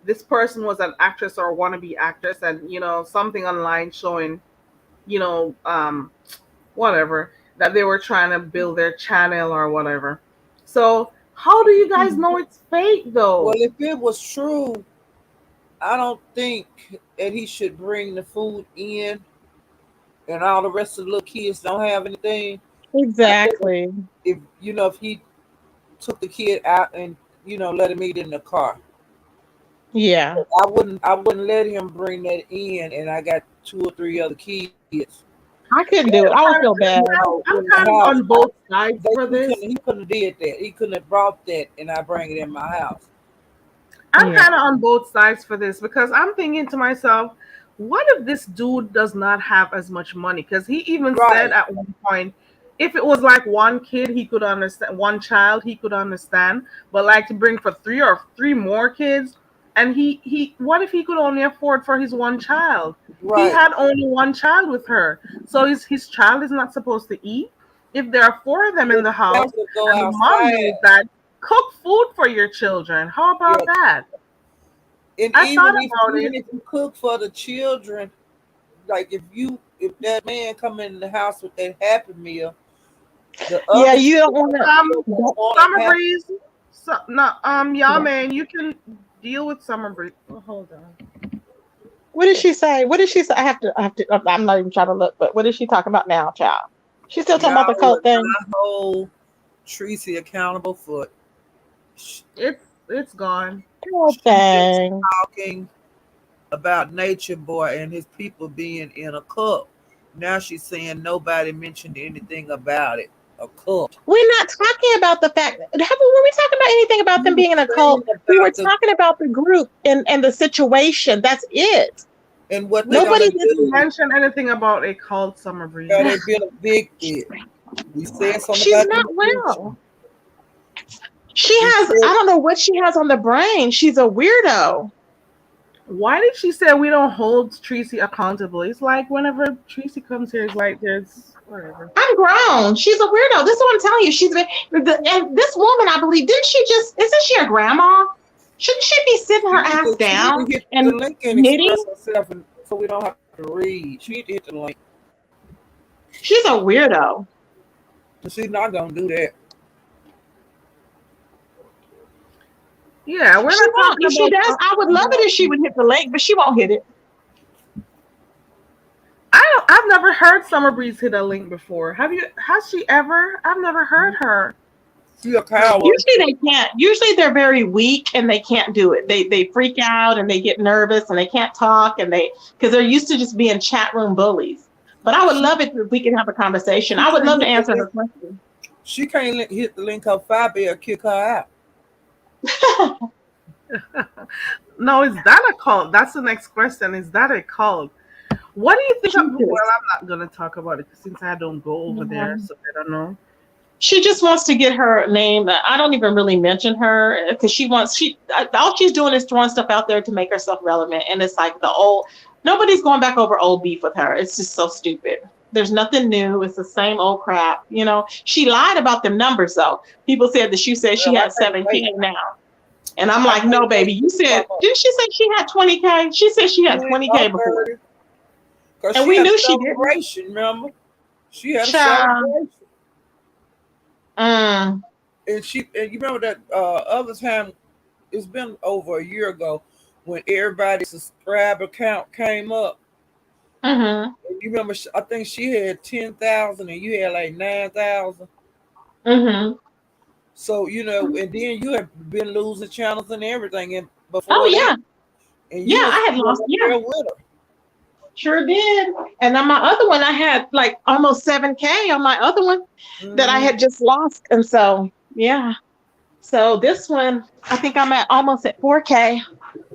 this person was an actress or wannabe actress, and something online showing you know whatever that they were trying to build their channel or whatever. So how do you guys Mhm. know it's fake Well, though? if it was true, I don't think that he should bring the food in, and all the rest of the little kids don't have anything. I think Exactly. if he took the kid out and let him eat in the car, Yeah. I wouldn't let him bring that in, and I got two or three other kids I couldn't do it. I would feel bad. I'm in the kind of house. on both sides for He couldn't this. he couldn't have did that. He couldn't have brought that, and I bring it in my house. I'm Yeah. kind of on both sides for this because I'm thinking to myself, what if this dude does not have as much money? Because he even said Right. at one point, if it was like one kid, he could understand, one child, he could understand, but like to bring for three or three more kids, and what if he could only afford for his one child? He Right. had only one child with her, so his child is not supposed to eat. If there are four of them in But the you have house, to go and the mom knows outside. that, cook food for your children. How Yeah. about that? And I thought even if about it. even if you cook for the children, like if that man come in the house with that Happy Meal, the Yeah, other you don't children want to. Um, will want Summer a Happy. Breeze. So, no, yeah, Yeah. man, you can deal with Summer Breeze. Oh, hold on. What did she say? What did she say? I have to. I have to. I'm not even trying to look. But what is she talking about now, child? She's still talking about the Y'all cult would thing. not hold Tracy accountable for it. Sh- It's gone. Cult She just thing. talking about Nature Boy and his people being in a cult. Now she's saying nobody mentioned anything about it. A cult. We're not talking about the fact. Were we talking about anything about You them were being in a saying cult? We were about the talking about the group and the situation. That's it. and what We they're didn't gonna Nobody. we didn't do. mention anything about a called Summer How Breeze. they been evicted. We said something She's about not them well. preaching. She We has. said I don't know what she has on the brain. She's a weirdo. Why did she say we don't hold Tracy accountable? It's like whenever Tracy comes here, it's like there's whatever. I'm grown. She's a weirdo. This is what I'm telling you. And this woman, I believe, didn't she just? Isn't she a grandma? Shouldn't she be sitting her ass she need down to hit the and link and express knitting? herself, and so we don't have to read. She need to hit the link, She's a weirdo. and she's not gonna do that. Yeah, we're She not won't. talking If she about. does, I would love it if she would hit the lake, but she won't hit it. I've never heard Summer Breeze hit a link before. Have you? Has she ever? I've never heard her She a hit a link. coward. Usually they can't. Usually they're very weak and they can't do it. They freak out and they get nervous and they can't talk and they because they're used to just being chat room bullies. But I would She love it if we can have a conversation. she I would can't love to hit the answer link. her question. She can't hit the link. Her five will kick her out. No, is that a cult? That's the next question. Is that a cult? What do you think of? She Well, just, I'm not gonna talk about it since I don't go over yeah. there, so I don't know. She just wants to get her name. I don't even really mention her because she all she's doing is throwing stuff out there to make herself relevant. And it's like the old nobody's going back over old beef with her. It's just so stupid. There's nothing new. It's the same old crap. She lied about the numbers though. People said that she said she Well, I had can't 7K wait. now. And I'm I like, no, can't baby. wait You till it said, come up. didn't she say she had 20K? She said she had 20 20K or before. 30. Because And she we had a knew she didn't. celebration, remember? She had a Child. celebration. Mm, And you remember that other time, it's been over a year ago, when everybody's subscriber count came up. mm-hmm, And you remember, I think she had 10,000 and you had like 9,000. mm-hmm. So, and then you have been losing channels and everything and Oh, before that. yeah. And Yeah, you was I had still lost. up Yeah. there with her. Sure did. And on my other one, I had like almost 7K on my other one that I Hmm. had just lost. And so, yeah. So this one, I think I'm almost at 4K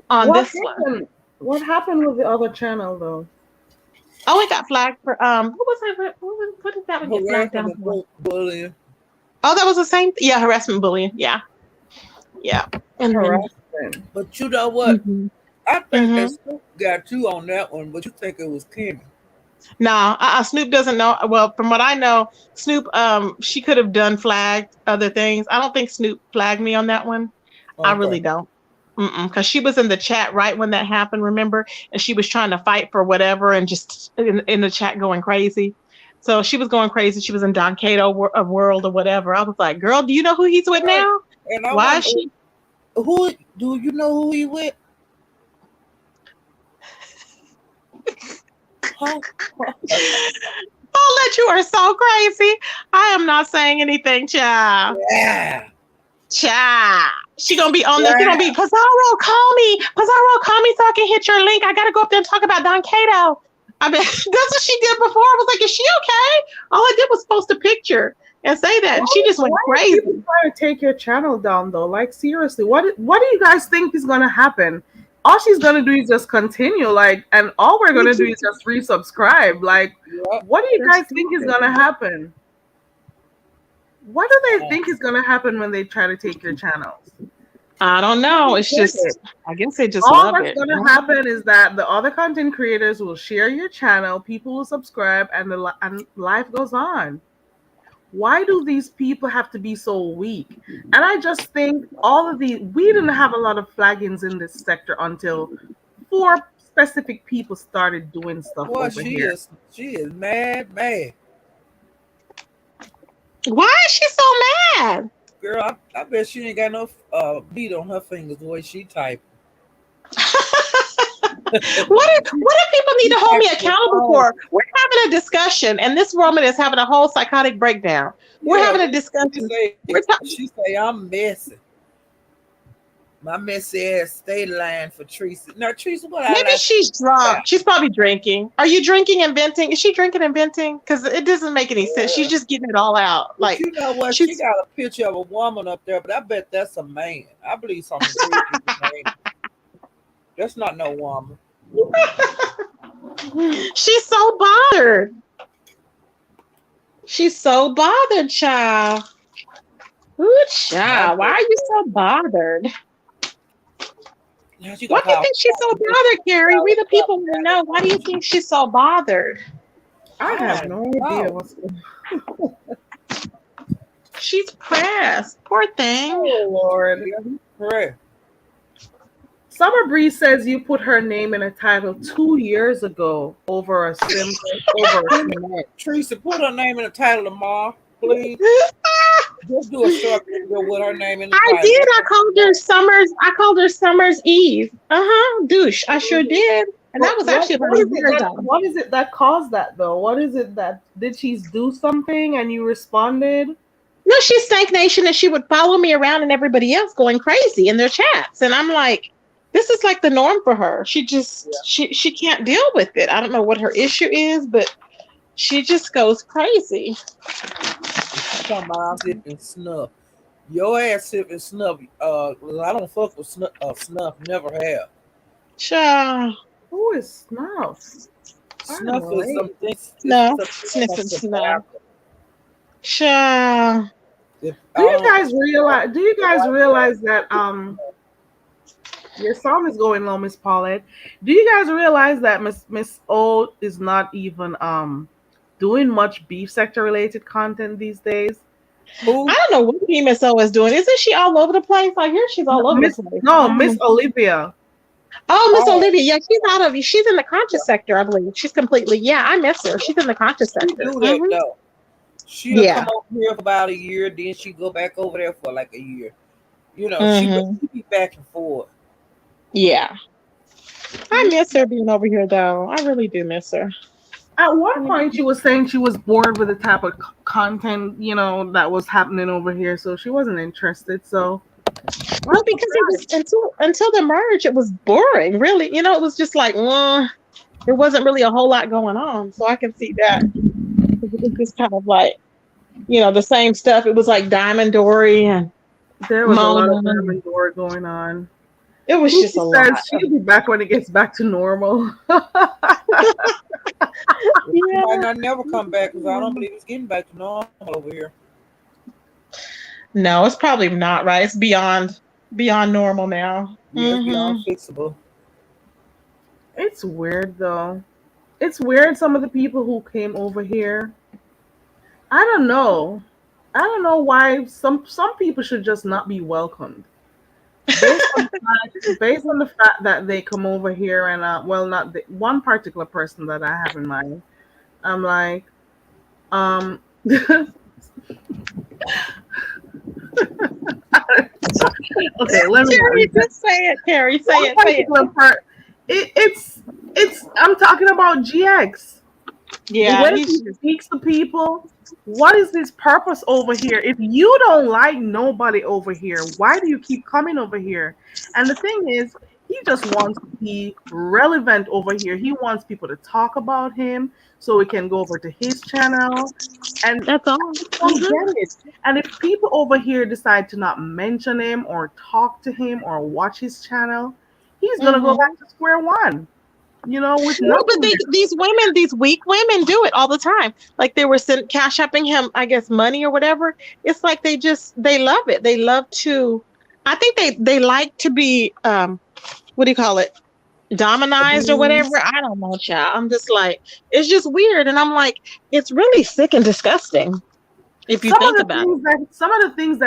on What this one. happened? What happened with the other channel though? Oh, it got flagged for what was that? What did that one get flagged harassment down and for? bullying. Oh, that was the same. Yeah, harassment, bullying. Yeah, yeah. And then, Harassment. But you know what? hmm I think that hmm Snoop got you on that one, but you think it was Kimmy. no, Snoop doesn't know. Well, from what I know, Snoop, she could have done flagged other things. I don't think Snoop flagged me on that one. I Okay. really don't. Because she was in the chat right when that happened, remember? And she was trying to fight for whatever and just in the chat going crazy. So she was going crazy. She was in Don Cato world or whatever. I was like, girl, do you know who he's with Right. now? And I Why is wonder she? who do you know who he with? Huh? Paulette, you are so crazy. I am not saying anything, child. Yeah. Child. She gonna be on this. She Yeah. gonna be Pizarro, call me. Pizarro, call me so I can hit your link. I gotta go up there and talk about Don Cato. I mean, that's what she did before. I was like, is she okay? All I did was post a picture and say that, and she just went Why are crazy. people trying to take your channel down though? Like seriously, what do you guys think is gonna happen? All she's gonna do is just continue, like, and all we're gonna do is just resubscribe. Like, Yep. what do you They're guys think is stupid. gonna happen? What do they think is gonna happen when they try to take your channels? I don't know. It's Get it. just, I guess they just All love that's it. gonna happen is that the other content creators will share your channel, people will subscribe, and and life goes on. Why do these people have to be so weak? And I just think we didn't have a lot of flaggings in this sector until four specific people started doing stuff Boy, over here. she is mad, mad. Why is she so mad? Girl, I bet she ain't got no beat on her fingers the way she type. What do people need to hold me Type with accountable phone. for? We're having a discussion, and this woman is having a whole psychotic breakdown. We're Yeah, having a she discussion. say We're talking. she say I'm messy. My messy ass stay lying for Teresa. Now Teresa, what I Maybe like she's about? drunk. She's probably drinking. Are you drinking and venting? Is she drinking and venting? Because it doesn't make any sense. She's just getting it all out. But Like you know what? She she's. got a picture of a woman up there, but I bet that's a man. I believe something is a man. That's not no woman. She's so bothered. She's so bothered, child. Ooh, child. Why are you so bothered? Now she Why gonna do you call. think she's so bothered, Carrie? We the people want to know. Why do you think she's so bothered? I have no idea know. what's going on. She's pressed. Poor thing. Oh Lord. Correct. Summer Breeze says you put her name in a title 2 years ago over a cement. Teresa, put her name in the title tomorrow, please. Just do a short video with her name in the I title. did. I called her Summer's Eve. Douche. I sure did. And that was actually about a year ago. What is it that caused that though? What is it that did she do something and you responded? No, she's Stank Nation, and she would follow me around and everybody else going crazy in their chats. And I'm like, this is like the norm for her. She just she can't deal with it. I don't know what her issue is, but she just goes crazy. Talking about I'm sipping snuff. Your ass sipping snuff. I don't fuck with snuff. Never have. Child. Who is Snuff? Snuff is something. Sniffing snuff. Child. Do you guys realize that your song is going low, Miss Paulette? Do you guys realize that Miss O is not even doing much beef sector related content these days? Who? I don't know what Miss O is doing. Isn't she all over the place? I hear she's all over the place. No, Miss Olivia. Oh, Miss Olivia. Yeah, she's in the conscious sector, I believe. She's completely, I miss her. She's in the conscious sector. She do that though. She'll come over here for about a year, then she go back over there for like a year. You know, she be back and forth. Yeah. I miss her being over here though. I really do miss her. At one point, she was saying she was bored with the type of content, that was happening over here, so she wasn't interested. So, well, because it was until the merge, it was boring. Really, it was just like, there wasn't really a whole lot going on. So I can see that. It was just kind of like, the same stuff. It was like Diamond Dory and there was a lot of Diamond Dory going on. It was just Lucy a lot says of she'll be back when it gets back to normal. Well, she might yeah. not never come back because I don't believe it's getting back to normal over here. No, it's probably not right. It's beyond normal now. Yeah, it's beyond Hmm. fixable. It's weird though. It's weird some of the people who came over here. I don't know. I don't know why some people should just not be welcomed. Based on the fact that they come over here and well, not the, one particular person that I have in mind. I'm like, um okay, let me not Carrie, read that. just say it. Carrie, say One it. Say it. particular part, it's I'm talking about GX. The Yeah, way he's he just. speaks to people. What is his purpose over here? If you don't like nobody over here, why do you keep coming over here? And the thing is, he just wants to be relevant over here. He wants people to talk about him so we can go over to his channel. And That's all. I don't Hmm. get it. And if people over here decide to not mention him or talk to him or watch his channel, he's gonna go Hmm. back to square one, with No, but nothing there. these women, these weak women, do it all the time. Like they were sent cash upping him, I guess, money or whatever. It's like they love it. They love to. I think they like to be what do you call it? Dominized or whatever. Abuse. I don't know, child. I'm just like it's just weird, and I'm like it's really sick and disgusting if you think about it. Some of the things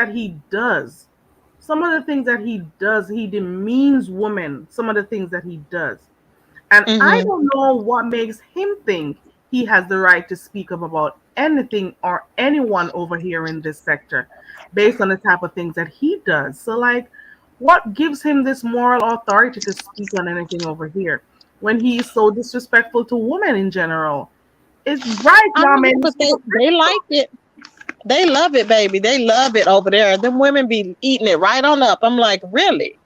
that he does, he demeans women. Some of the things that he does. And I Hmm. don't know what makes him think he has the right to speak up about anything or anyone over here in this sector based on the type of things that he does. So, like, what gives him this moral authority to speak on anything over here when he's so disrespectful to women in general? It's right I now, don't know, made me but super they like critical. it. They love it, baby. They love it over there. Them women be eating it right on up. I'm like, really?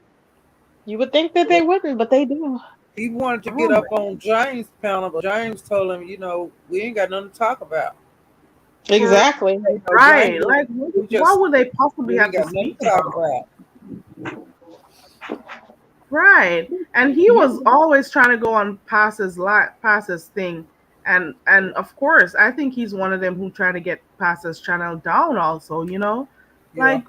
You would think that they Well, wouldn't, but they do. he wanted to get Oh, up on James' panel, but James told him, we ain't got nothing to talk about. for Exactly. James, right. Like, we what just would they possibly we ain't have to got nothing speak to talk about? about. Right. And he Yeah. was always trying to go on Pastor's thing. And of course, I think he's one of them who try to get Pastor's channel down also. Yeah. Like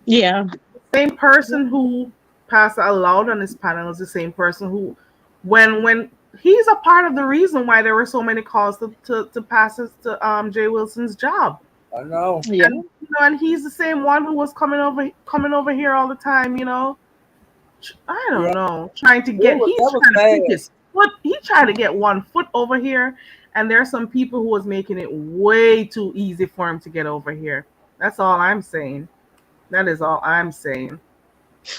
Yeah. same person who Pastor allowed on his panel is the same person who when he's a part of the reason why there were so many calls to Pastor's to Jay Wilson's job. I know. Yeah. And he's the same one who was coming over here all the time. I don't Yeah. know, he's That was trying to put bad. his foot, he tried to get one foot over here, and there are some people who was making it way too easy for him to get over here. That's all I'm saying. That is all I'm saying.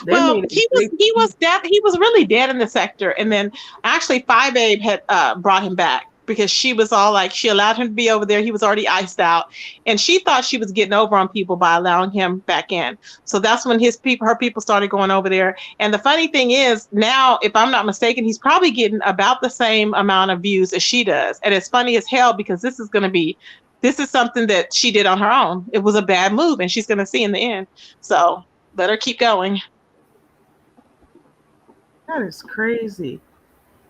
They Well, made it way too he easy. was dead. He was really dead in the sector, and then actually, Five Babe had brought him back because she was all like she allowed him to be over there. He was already iced out, and she thought she was getting over on people by allowing him back in. So that's when her people started going over there. And the funny thing is, now, if I'm not mistaken, he's probably getting about the same amount of views as she does, and it's funny as hell because this is something that she did on her own. It was a bad move, and she's going to see in the end. So let her keep going. That is crazy.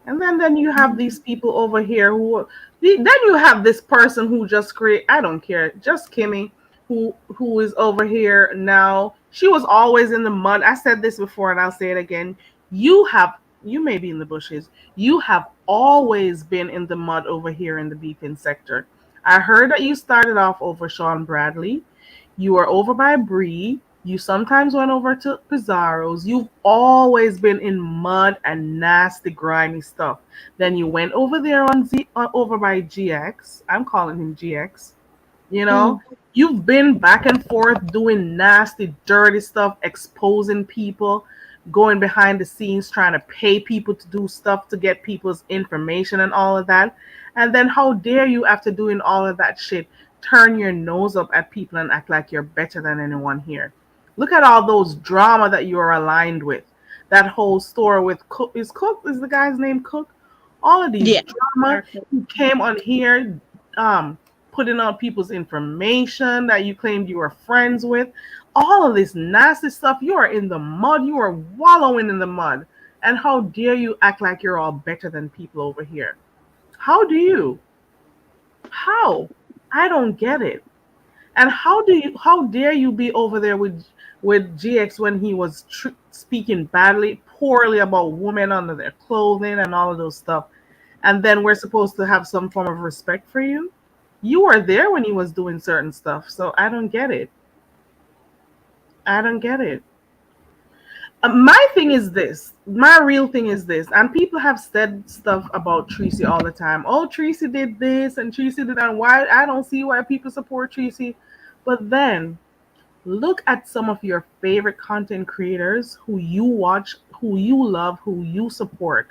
And then you have these people over here then you have this person who just create, I don't care, just Kimmy, who is over here now. She was always in the mud. I said this before and I'll say it again. You may be in the bushes. You have always been in the mud over here in the beefing sector. I heard that you started off over Sean Bradley. You were over by Bree. You sometimes went over to Pizarro's. You've always been in mud and nasty, grimy stuff. Then you went over there over by GX. I'm calling him GX. You know, Mm. you've been back and forth doing nasty, dirty stuff, exposing people, going behind the scenes, trying to pay people to do stuff to get people's information and all of that. And then how dare you, after doing all of that shit, turn your nose up at people and act like you're better than anyone here? Look at all those drama that you are aligned with. That whole story with Cook is the guy's name Cook? All of these Yeah. drama. You came on here, um, putting on people's information that you claimed you were friends with. all of this nasty stuff. You are in the mud. You are wallowing in the mud. And how dare you act like you're all better than people over here? How do you? How? I don't get it. And how dare you be over there with GX when he was speaking badly, poorly about women under their clothing and all of those stuff. And then we're supposed to have some form of respect for you. You were there when he was doing certain stuff, so I don't get it. I don't get it. My thing is this. My real thing is this. And people have said stuff about Tracy all the time. Oh, Tracy did this and Tracy did that. Why? I don't see why people support Tracy. But then look at some of your favorite content creators who you watch, who you love, who you support.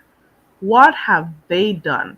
What have they done?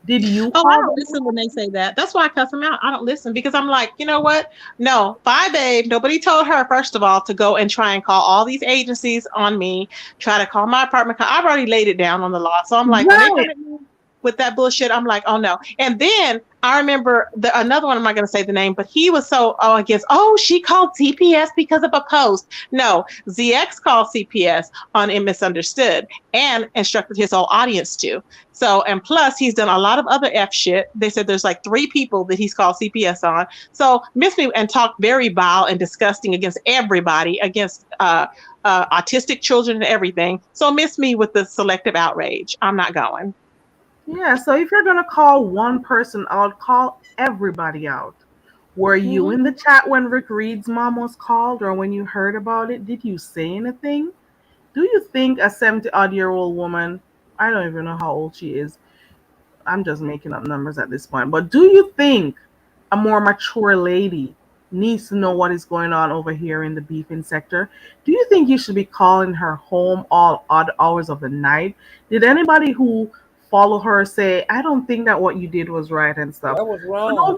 Did you Oh, I call don't them? listen when they say that. That's why I cuss them out. I don't listen because I'm like, you know what? No, bye, babe. Nobody told her, first of all, to go and try and call all these agencies on me, try to call my apartment. I've already laid it down on the law. So I'm like, when they Right. come at me with that bullshit, I'm like, oh no. And then I remember another one, I'm not going to say the name, but he was so, I guess, oh, she called CPS because of a post. No, ZX called CPS on In Misunderstood and instructed his whole audience to. So, and plus he's done a lot of other F shit. They said there's like 3 people that he's called CPS on. So miss me and talk very vile and disgusting against everybody, against autistic children and everything. So miss me with the selective outrage. I'm not going. Yeah, so if you're gonna call one person out, call everybody out. Were you Mm-hmm. in the chat when Rick Reed's mom was called or when you heard about it? Did you say anything? Do you think a 70-odd-year-old woman, I don't even know how old she is, I'm just making up numbers at this point, but do you think a more mature lady needs to know what is going on over here in the beefing sector? Do you think you should be calling her home all odd hours of the night? Did anybody who follow her say, I don't think that what you did was right and stuff? That was So wrong.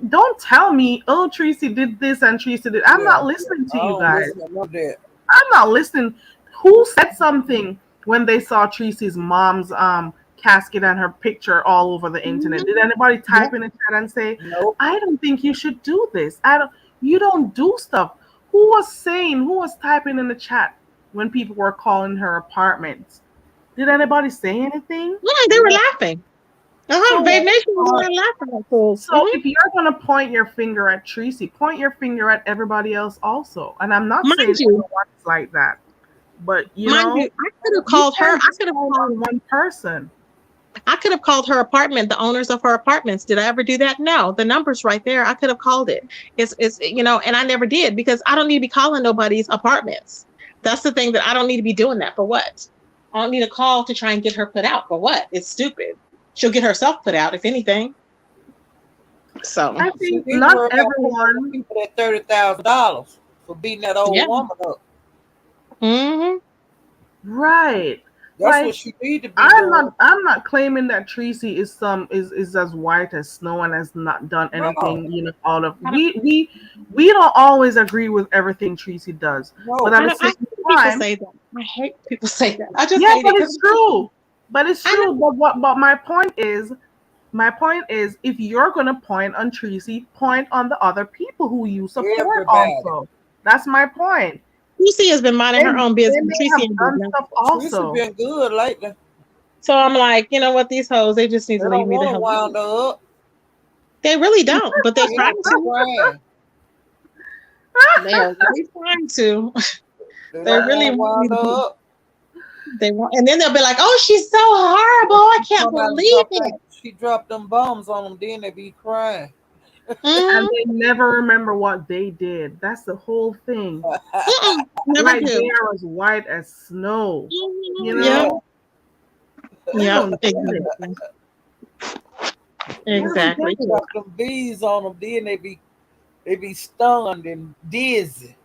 don't tell me, oh, Tracy did this and Tracy did. I'm Yeah, not listening to I you don't guys. listen to none of that. I'm not listening. Who said something when they saw Tracy's mom's casket and her picture all over the internet? Did anybody Yep. type in the chat and say, Nope. I don't think you should do this? I don't you don't do stuff. Who was typing in the chat when people were calling her apartments? Did anybody say anything? Yeah, they were Yeah. laughing. So Babe Nation was Right. there laughing at fools. so if you're gonna point your finger at Tracy, point your finger at everybody else also. And I'm not Mind saying you, everyone's like that. But I could have you called her. can't just count on one person. I could have called her apartment, the owners of her apartments. Did I ever do that? No. The number's right there. I could have called it. It's and I never did because I don't need to be calling nobody's apartments. That's the thing, that I don't need to be doing that. For what? I don't need a call to try and get her put out. For what? It's stupid. She'll get herself put out, if anything. So I She think need to not worry about paying the everyone. people that $30,000 for beating that old yeah. woman up. Mm-hmm. Right. That's what Like she need to be I'm doing. not I'm not claiming that Tracy is as white as snow and has not done No, anything, out of we don't always agree with everything Tracy does. But no. at the I same hate people time, say that. I hate people say that. I just yeah, hate but it it's because true. But it's I know. true. But my point is if you're gonna point on Tracy, point on the other people who you support Everybody. also. That's my point. Lucy has been minding They, her own they business. may Tracy have ain't doing done nothing. stuff Teresa also. been good lately. So I'm like, you know what? These hoes, they just need They to leave don't me the want to hell wound alone. her up. They really don't, but they're She trying ain't be to. crying. They are really trying to. They They don't want really to want me wound to be. her up. They want, and then they'll be like, "Oh, she's so horrible! I can't Come out and believe it." she dropped them bombs on them, then they be crying. And Mm-hmm. they never remember what they did. That's the whole thing. Mm-mm. Never Like do. they are as white as snow. You Mm-hmm. Yeah. Yep. know, I Yep. don't get it. Exactly. I don't get Exactly. it. Drop them bees on them, then they be stunned and dizzy.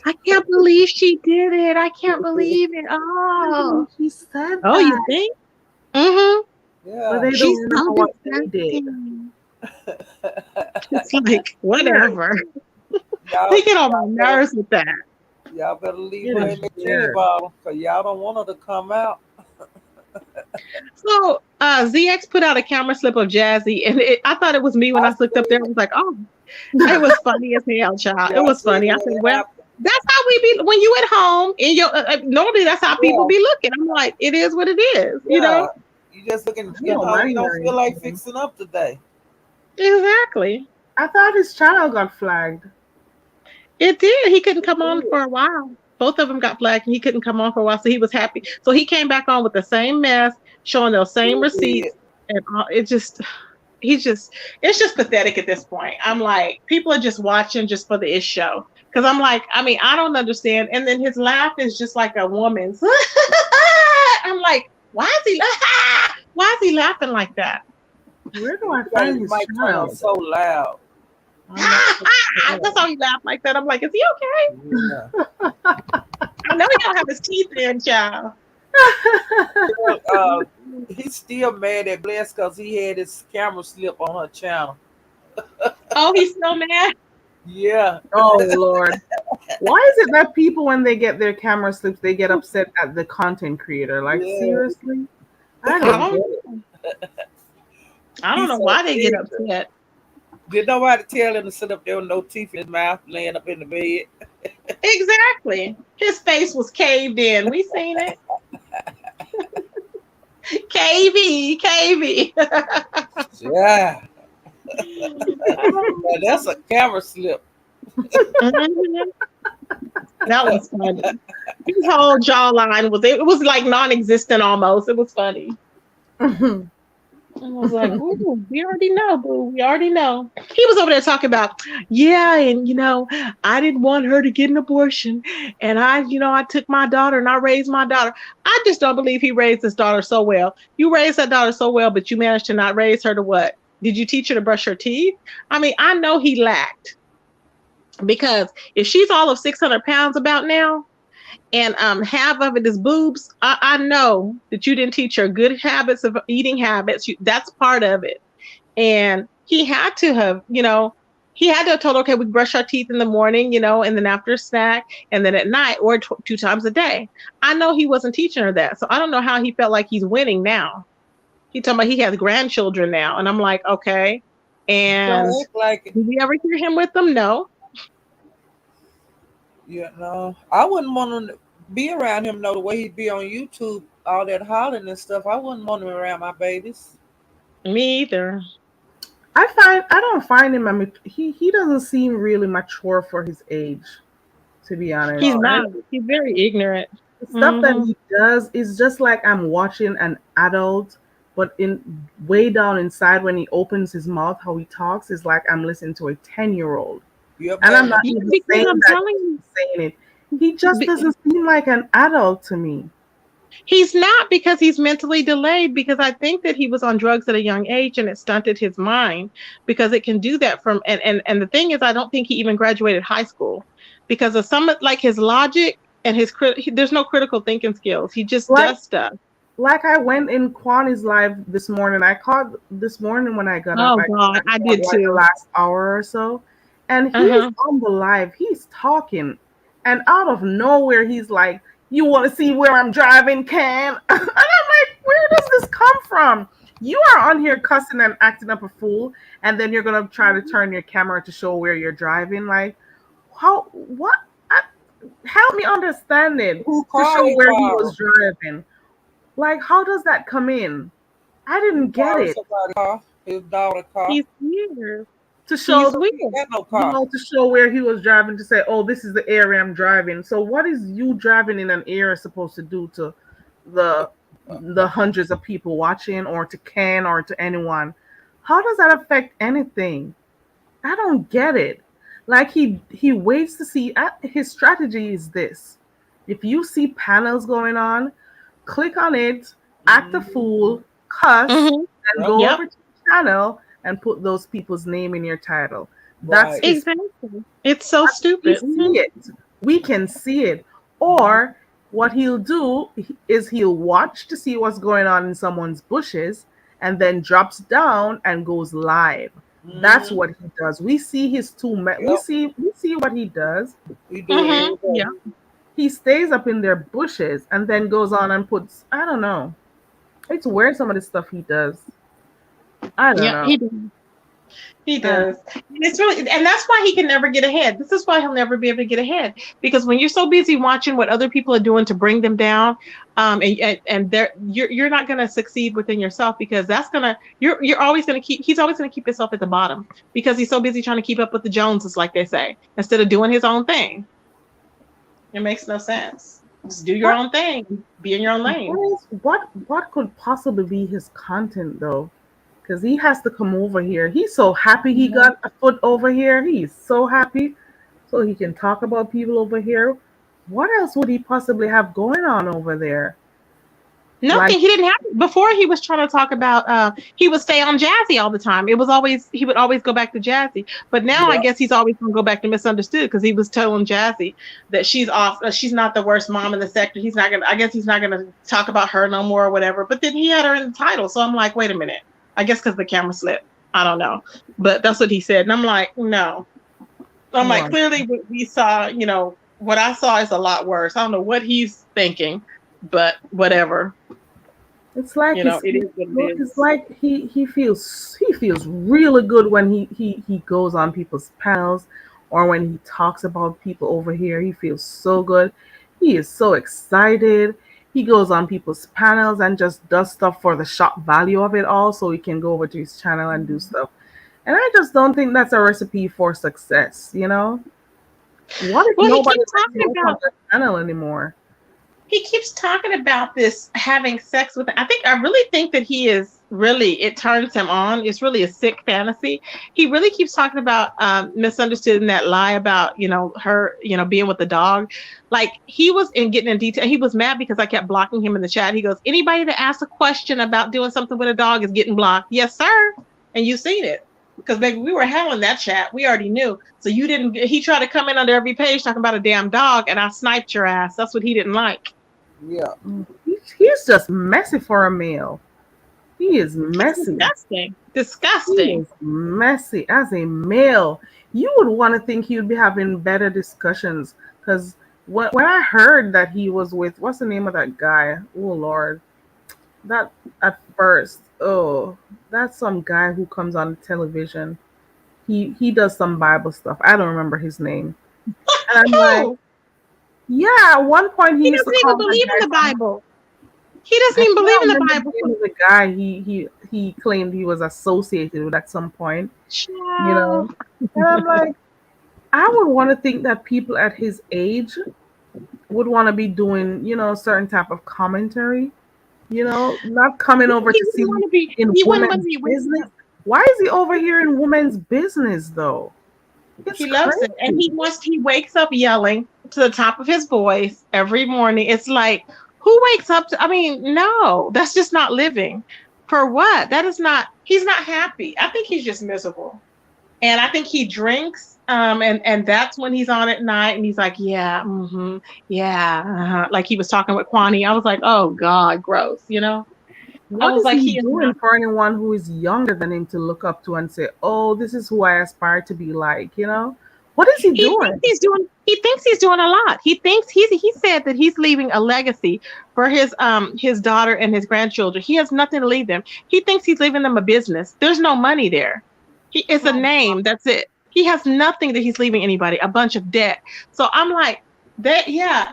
I can't believe she did it. I can't Yeah. believe it. I Oh. think she said Oh, you that, think? Mm-hmm. but they don't She's remember so what they did. disgusting. It's like Weird. whatever. y'all, They get on my y'all better nerves with that. y'all better leave It her is in the chili weird. bottle, cause y'all don't want her to come out. So ZX put out a camera slip of Jazzy, and I thought it was me when I I looked up there. I seen was like, oh. It was funny as hell, child. Yeah, It I was seen funny. I said, what well, happened. that's how we be when you at home in your normally that's how people Yeah, be looking. I'm like, it is what it is, you yeah. know? You just looking, I don't you mind don't feel hearing like from him. fixing up today. Exactly. I thought his channel got flagged. It did. He couldn't It come on did. for a while. Both of them got flagged and he couldn't come on for a while. So he was happy. So he came back on with the same mess, showing those same It did. receipts. And it just, he's just, it's just pathetic at this point. I'm like, people are just watching just for the ish show. Because I'm like, I mean, I don't understand. And then his laugh is just like a woman's. I'm like, why is he, why is he laughing like that? Where do You I got his find his mic turned on channel? so loud. I'm not That's how he laughed like that. I'm like, is he okay? Yeah. I know he don't have his teeth in, child. Well, he's still mad at Bless because he had his camera slip on her channel. Oh, he's so mad. Yeah, Oh Lord. Why is it that people when they get their camera slips they get upset at the content creator? Like yeah. seriously? I I don't get don't it. I don't He's know so why they get ignorant. upset. Did nobody tell him to sit up there with no teeth in his mouth, laying up in the bed? Exactly. His face was caved in. We seen it. KV, KV. Yeah, now, that's a camera slip. Mhm. That was funny. His whole jawline was it was like non-existent almost. It was funny. I was like, ooh, we already know, boo. We already know. He was over there talking about, yeah, and I didn't want her to get an abortion. And I took my daughter and I raised my daughter. I just don't believe he raised his daughter so well. You raised that daughter so well, but you managed to not raise her to what? Did you teach her to brush her teeth? I mean, I know he lacked because if she's all of 600 pounds about now, and half of it is boobs. I know that you didn't teach her good habits of eating habits. That's part of it. And he had to have, he had to have told her, okay, we brush our teeth in the morning, and then after a snack, and then at night, or two times a day. I know he wasn't teaching her that, so I don't know how he felt like he's winning now. He talking about he has grandchildren now, and I'm like, okay. And Don't act like it. did we ever hear him with them? No, Yeah, no, I wouldn't want him to be around him. No, the way he'd be on YouTube, all that hollering and stuff. I wouldn't want him around my babies. me either. I don't find him. I mean, he doesn't seem really mature for his age, to be He's honest. No, And not. He's very ignorant. the stuff that Hmm. he does is just like I'm watching an adult, but in way down inside when he opens his mouth, how he talks is like I'm listening to a 10-year-old. yep, And I'm that's not Yeah, even because saying I'm that telling he's you, saying it. He just b- doesn't seem like an adult to me. he's not because he's mentally delayed. Because I think that he was on drugs at a young age and it stunted his mind because it can do that from. And the thing is, I don't think he even graduated high school because of some like his logic and there's no critical thinking skills. He just Like does stuff. I went in Kwani's live this morning. I caught this morning when I got up. Oh I God, I caught did like the too. last hour or so, and Uh he's huh. on the live. He's talking, and out of nowhere, he's like, "You want to see where I'm driving, Can?" And I'm like, "Where does this come from? You are on here cussing and acting up a fool, and then you're gonna try to turn your camera to show where you're driving. Like, how? What? I, help me understand it who to car show he where he borrowed. was driving. Like, how does that come in? I He didn't get borrowed it. somebody's car, his daughter car. He's weird. To He's show, He ain't weird. got no car. to show where he was driving to say, oh, this is the area I'm driving. So, what is you driving in an area supposed to do to the hundreds of people watching, or to Ken, or to anyone? How does that affect anything? I don't get it. Like he waits to see. His strategy is this: if you see panels going on, click on it, act a Mm-hmm. fool, cuss, Hmm. and Yep, go Yep. over to the channel and put those people's name in your title. That's right. his. Exactly. It's so We stupid. Hmm. see it. We can see it. Or what he'll do is he'll watch to see what's going on in someone's bushes and then drops down and goes live. That's Mm-hmm. what he does. We see his we Yep, see what he does. we do it Hmm. every day. Yeah. He stays up in their bushes and then goes on and puts, I don't know. It's weird some of the stuff he does. I don't Yeah. know. He did. He Uh, does. It's really, and that's why he can never get ahead. This is why he'll never be able to get ahead because when you're so busy watching what other people are doing to bring them down, and you're not going to succeed within yourself because that's gonna you're always going to keep he's always going to keep himself at the bottom because he's so busy trying to keep up with the Joneses, like they say, instead of doing his own thing. It makes no sense. Just do your what own thing, be in your own lane. what could possibly be his content though? Because he has to come over here. He's so happy he Mhm. got a foot over here. He's so happy, so he can talk about people over here. What else would he possibly have going on over there? Like, Nothing. He didn't have before. He was trying to talk about. He would stay on Jazzy all the time. It was always he would always go back to Jazzy. But now I yeah, guess he's always going to go back to Misunderstood because he was telling Jazzy that she's off. She's not the worst mom in the sector. He's not gonna. I guess he's not gonna talk about her no more or whatever. But then he had her in the title, so I'm like, wait a minute. I guess because the camera slipped. I don't know, but that's what he said, and I'm like, no. I'm like, right. clearly what we saw. What I saw is a lot worse. I don't know what he's thinking, but whatever. It's like It is what it it's is. like he feels really good when he goes on people's panels or when he talks about people over here. He feels so good. He is so excited. He goes on people's panels and just does stuff for the shock value of it all so he can go over to his channel and do stuff. And I just don't think that's a recipe for success. What if Well, he nobody keeps likes talking to on about the channel anymore? this having sex with. I really think that he is really. It turns him on. It's really a sick fantasy. He really keeps talking about misunderstood in that lie about her being with the dog. Like he was in getting in detail. He was mad because I kept blocking him in the chat. He goes, anybody that asks a question about doing something with a dog is getting blocked. Yes, sir. And you seen it. Because baby, we were handling that chat. We already knew. So you didn't. He tried to come in under every page talking about a damn dog, and I sniped your ass. That's what he didn't like. Yeah. He's just messy for a male. He is He's messy. disgusting. He Disgusting. is messy as a male. You would want to think he would be having better discussions because when I heard that he was with what's the name of that guy? Oh Lord, that at first, oh, that's some guy who comes on television. He does some Bible stuff. I don't remember his name, and I'm like, Who? yeah. At one point, he He used to doesn't even call that believe in guy the some. Bible. He doesn't I even believe cannot in the remember Bible. the name of the guy he claimed he was associated with at some point. You Child. know, and I'm like, I would want to think that people at his age would want to be doing, certain type of commentary, not coming over to He wouldn't see want to be. in He wouldn't want to women's be with business. them. Why is he over here in women's business though? It's He loves it, and crazy. he wakes up yelling to the top of his voice every morning. It's like, who wakes up to? I mean, no, that's just not living. For what? That is not. He's not happy. I think he's just miserable. And I think he drinks, and that's when he's on at night, and he's like, yeah, yeah, like he was talking with Kwani. I was like, oh God, gross, I What was is like, he he is doing not. for anyone who is younger than him to look up to and say, "Oh, this is who I aspire to be like"? What is he doing? He thinks he's doing a lot. He thinks he said that he's leaving a legacy for his daughter and his grandchildren. He has nothing to leave them. He thinks he's leaving them a business. There's no money there. It's a name. That's it. He has nothing that he's leaving anybody, a bunch of debt. So I'm like, that, yeah,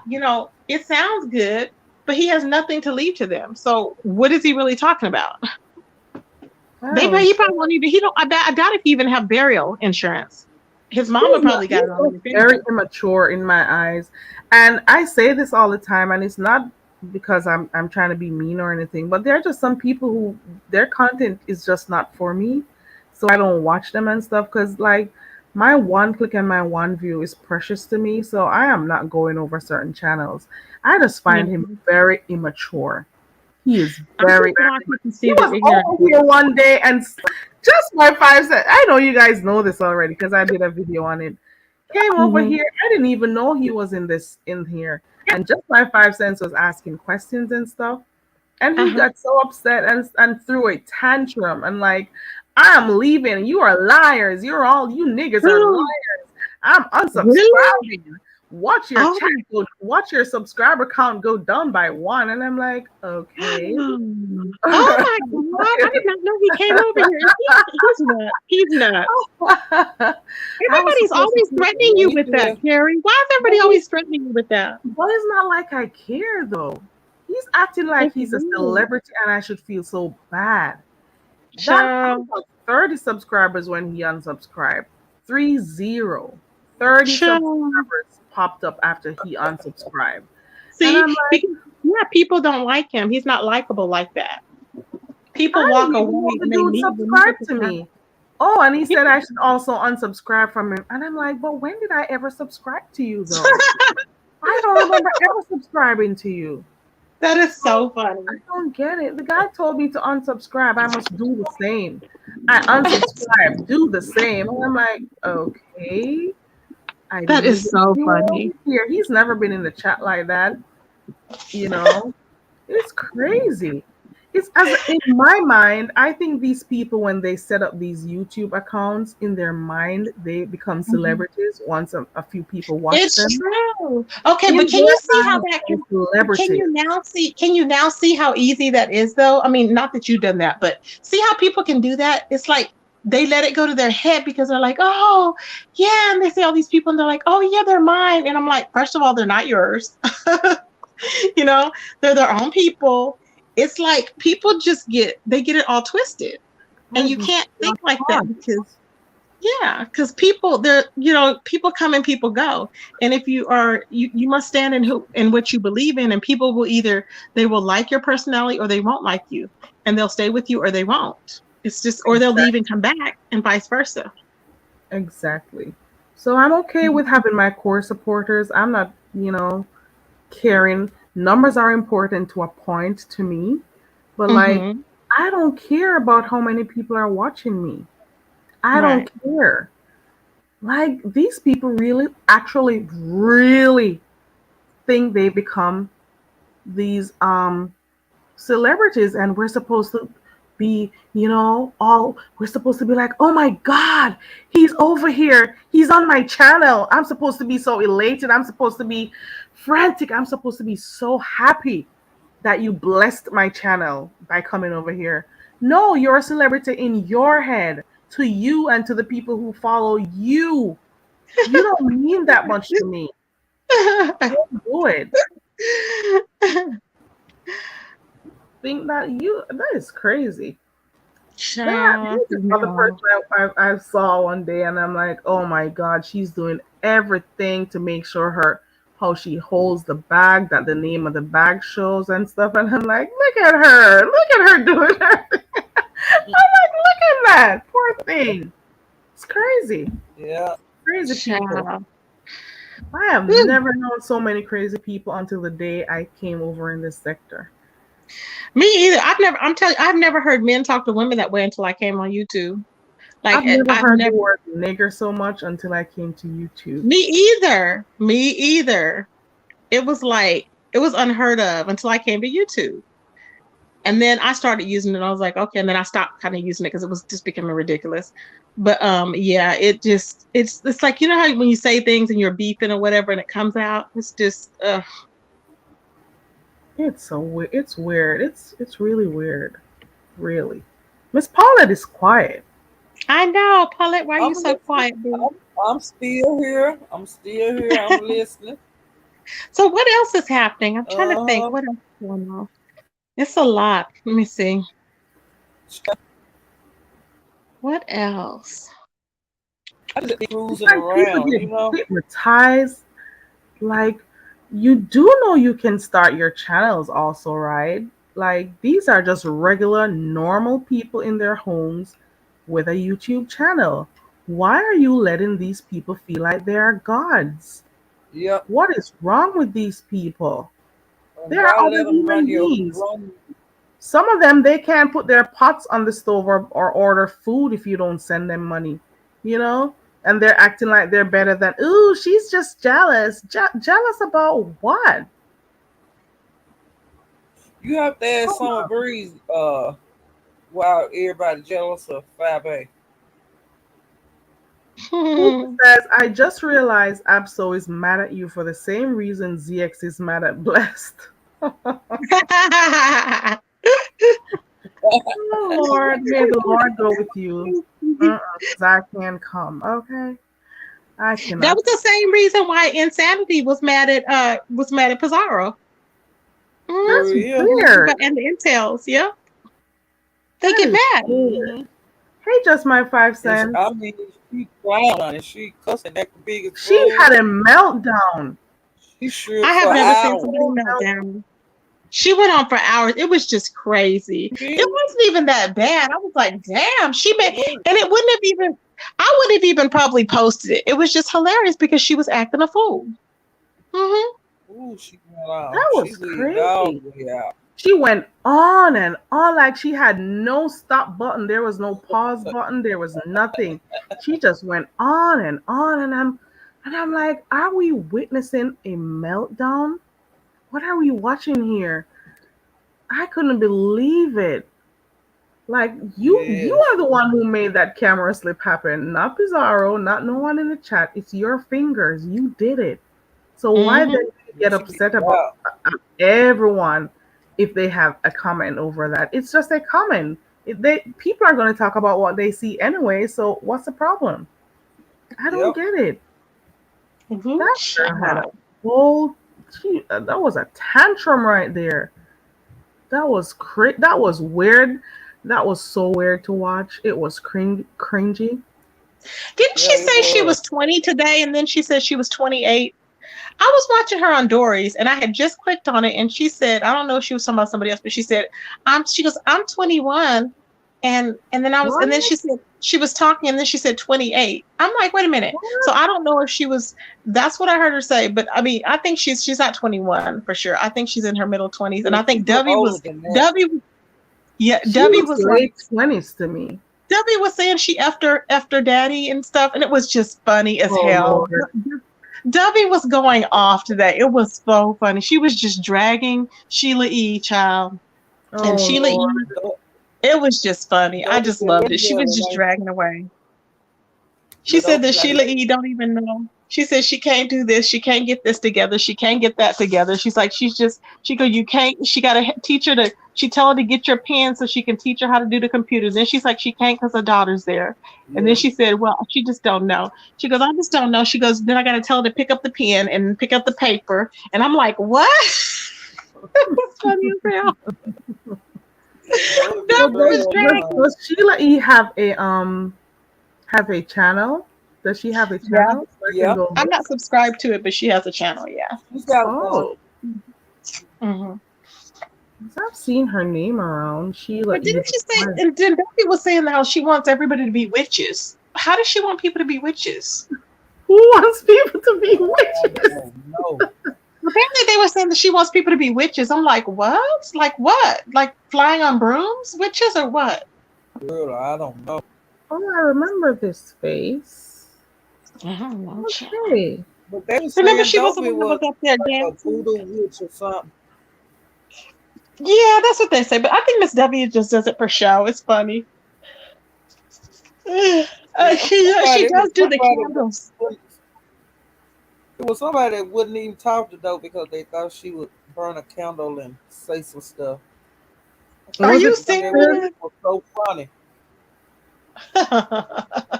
it sounds good, but he has nothing to leave to them. So what is he really talking about? I don't. He probably won't even, he don't, I doubt if he even have burial insurance. His mama He's not. probably got He's it so already. If very anything. immature in my eyes, and I say this all the time, and it's not because I'm trying to be mean or anything, but there are just some people who their content is just not for me, so I don't watch them and stuff. Because like my one click and my one view is precious to me, so I am not going over certain channels. I just find him Mhm. very immature. He is I'm very, just very glad people he see that was ignorance. over here one day and just my 5 cents. I know you guys know this already because I did a video on it. Came over Mm-hmm. here. I didn't even know he was in here. And just my 5 cents was asking questions and stuff. And he Uh-huh. got so upset and threw a tantrum and like, I'm leaving. You are liars. You niggas are Really? liars. I'm Really? unsubscribing. watch your Oh chat go, watch your subscriber count go down by one. And I'm like, okay. oh my God. I did not know he came over here. He's not. He's not. I was Everybody's supposed to always see, threatening Yeah, you he with that, did. Carrie. Why is but, everybody always threatening you with that? but it's not like I care though. He's acting like It's he's a weird. celebrity and I should feel so bad. That man Child, got 30 subscribers when he unsubscribed. 30. 30 child. subscribers popped up after he unsubscribed. And See, I'm like, because yeah, people don't like him. He's not likable like that. People I walk didn't away even know the and they dude leave when you get subscribed to to that. me. Oh, and he Yeah. said I should also unsubscribe from him. And I'm like, but when did I ever subscribe to you though? I don't remember ever subscribing to you. That is So so funny. I don't get it. The guy told me to unsubscribe. I must do the same. I unsubscribe, do the same. And I'm like, okay. I That didn't is even know so you were over funny. here. He's never been in the chat like that, you know. It's crazy. It's as in my mind, I think these people when they set up these YouTube accounts in their mind, they become Mhm. celebrities once a few people watch It's them. true. Okay, but In can you see their how eyes, that they're can celebrities. you now see how easy that is though? I mean, not that you've done that, but see how people can do that? It's like they let it go to their head because they're like, "Oh, yeah," and they say all these people and they're like, "Oh, yeah, they're mine." And I'm like, "First of all, they're not yours." you know, they're their own people. It's like people just get it all twisted. And Guys, you these can't people think are like that cons. because yeah, because people they're people come and people go, and if you must stand in what you believe in, and people will either they will like your personality or they won't like you, and they'll stay with you or they won't. It's just or they'll leave and come back, and vice versa. Exactly. So I'm okay with having my core supporters. I'm not, caring. Numbers are important to a point to me, but like, Mm-hmm. I don't care about how many people are watching me. I don't Right. care. Like, these people really, actually, really think they become these celebrities and we're supposed to be all we're supposed to be like, oh my god, he's over here, he's on my channel, I'm supposed to be so elated, I'm supposed to be frantic, I'm supposed to be so happy that you blessed my channel by coming over here. No, you're a celebrity in your head, to you and to the people who follow you. You don't mean that much to me. Don't do it. Think that is crazy. Child, Here's another person no. I saw one day, and I'm like, oh my god, she's doing everything to make sure how she holds the bag, that the name of the bag shows and stuff. And I'm like, look at her doing everything. I'm like, look at that, poor thing. It's crazy, Yeah. crazy people. Child. I have Whew. never known so many crazy people until the day I came over in this sector. Me either. I'm telling you, I've never heard men talk to women that way until I came on YouTube. Like I've never I've heard the never word nigger so much until I came to YouTube. me either. Me either. It was like it was unheard of until I came to YouTube. And then I started using it. I was like, okay. And then I stopped kind of using it because it was just becoming ridiculous. But yeah, it's like you know how when you say things and you're beeping or whatever and it comes out, it's just It's so weird. It's weird. It's really weird. Really. Miss Paulette is quiet. I know, Paulette, why are I'm you so listening. quiet, boo? I'm still here. I'm still here. I'm listening. So what else is happening? I'm trying to think Uh-huh. what else is going on. It's a lot. Let me see. What else? I just be It's cruising like people around, get you know? hypnotized. Like, you do know you can start your channels also, right? Like, these are just regular, normal people in their homes with a YouTube channel. Why are you letting these people feel like they are gods? Yep. What is wrong with these people? And There are why other let them human run your beings. run? Some of them, they can't put their pots on the stove or order food if you don't send them money, you know? And they're acting like they're better than, ooh, she's just jealous. Jealous about what? You have to ask Come Summer on. Breeze why everybody jealous of 5A. Who says, I just realized Absol is mad at you for the same reason ZX is mad at Blessed. Oh Lord, may the Lord go with you. Because I can come. Okay, I That cannot. was the same reason why Insanity was mad at Pizarro. For That's real. weird. But and the Intels, yeah, they That get is mad. weird. Mm-hmm. Hey, just my five And I cents. mean, she clown and she cussing that the biggest She fool. had a meltdown. She shook I for have never seen hours. somebody melt down. She went on for hours. It was just crazy. It It wasn't even that bad. I was like, damn, she made, was. and it wouldn't have even, I wouldn't have even probably posted it. It was just hilarious because she was acting a fool. Hmm. Ooh, she went out. That She was leaved all crazy. the way out. She went on and on like she had no stop button. There was no pause button. There was nothing. She just went on, and I'm like, are we witnessing a meltdown? What are we watching here? I couldn't believe it. Like you Yes. are the one who made that camera slip happen, not Pizarro, not no one in the chat. It's your fingers. You did it. So why then Hmm. do you get She upset leaved about out. everyone if they have a comment over that? It's just a comment. People are going to talk about what they see anyway. So what's the problem? I don't Yep. get it. Ooh, That girl had a child. whole. That was a tantrum right there. That was weird. That was so weird to watch. It was cringy. Didn't Yeah, she it say she was. was 20 today and then she said she was 28? I was watching her on Dory's and I had just clicked on it and she said, I don't know if she was talking about somebody else, but she said, she goes, I'm 21. And then What? and then she said she was talking and then she said 28. I'm like, wait a minute. So What? I don't know if she was, that's what I heard her say, but I mean, I think she's not 21 for sure. I think she's in her middle 20s. And Yeah, I she think looked older than that. Yeah, She Debbie looks was like, late 20s to me. Debbie was saying she after daddy and stuff, and it was just funny as Oh hell. Lord. Debbie was going off today. It was so funny. She was just dragging Sheila E. child. And Oh Sheila E. Lord. Do- It was just funny. I Dobie just said, loved "Look it. She good, was just Renee." dragging away. She But said Dobie that like, Sheila E. don't even know. She said she can't do this. She can't get this together. She can't get that together. She's like, she go, you can't, she got to teach her to, she tell her to get your pen so she can teach her how to do the computers. Then she's like, she can't because her daughter's there. And then yeah. she said, well, she just don't know. She goes, I just don't know. She goes, then I got to tell her to pick up the pen and pick up the paper. And I'm like, what? It's funny as hell. Dobie be So Debbie straight was does, on does, dragging. time. does Sheila E have a channel? Does she have a Yeah. channel so I can Yeah, go I'm look? not subscribed to it, but she has a channel. Yeah. she's got one. Oh, Hmm. 'cause I've seen her name around. Sheila But E. didn't the she say, Twin. and then Becky was saying how she wants everybody to be witches. How does she want people to be witches? Who wants people to be I witches? don't know. Apparently they were saying that she wants people to be witches. I'm like, what? Like what? Like flying on brooms? Witches or what? Girl, I don't know. Oh, I remember this face. I don't know, child. Okay. But they were Remember saying she was the Dobie one that was was up there like a dancing? voodoo witch or something. Yeah, that's what they say. But I think Miss W just does it for show. It's funny. She It was does do the somebody. candles. It was somebody that wouldn't even talk to Dobie because they thought she would burn a candle and say some stuff. Are Was you it And that was, Custard? serious? it was so funny.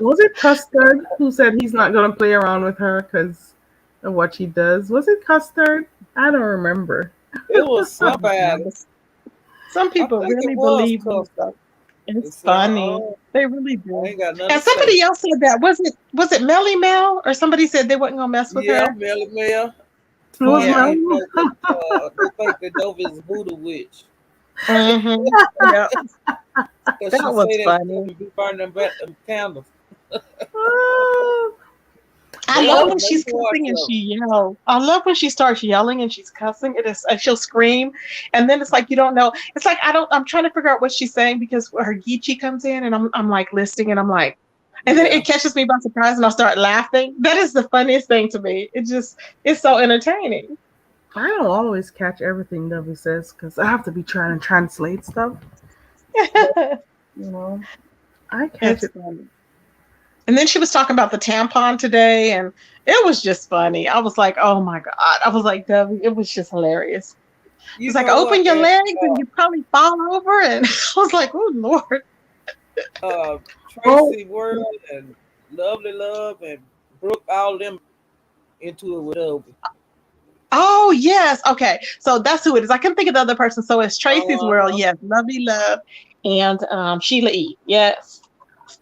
Was it Custard who said he's not going to play around with her because of what she does? Was it Custard? I don't remember. It was I don't somebody. know. Some I people think it really was believe these custom. stuff. They It's said, funny. "Oh, They really I do. ain't got nothing And to say." somebody else said that. Was it Melly Mel or somebody said they wasn't gonna mess with Yeah, her? Melly Mel. It was They Yeah. think Melanie. Dobie. They think that Dobie is a voodoo witch Mm-hmm. Yeah. because she That was say that stuff funny. and be burning them candles. Oh, I They love all when make she's watch cussing and of. she yells. I love when she starts yelling and she's cussing. It is, and she'll scream, and then it's like you don't know. It's like I don't. I'm trying to figure out what she's saying because her Geechee comes in, and I'm like listening, and I'm like, and then Yeah. it catches me by surprise, and I'll start laughing. That is the funniest thing to me. It's so entertaining. I don't always catch everything Debbie says because I have to be trying to translate stuff. But, you know, I catch It's it. funny. And then she was talking about the tampon today, and it was just funny. I was like, oh my God. I was like, Debbie, it was just hilarious. You It's like, know open what? your And legs and you probably fall over. And I was like, oh, Lord. Oh, Tracy World and Lovely Love and Brooke, all them into it with Obi. Oh, yes. Okay. So that's who it is. I couldn't think of the other person. So it's Tracy's World. Uh-huh. Yes. Lovely Love and Sheila E. Yes.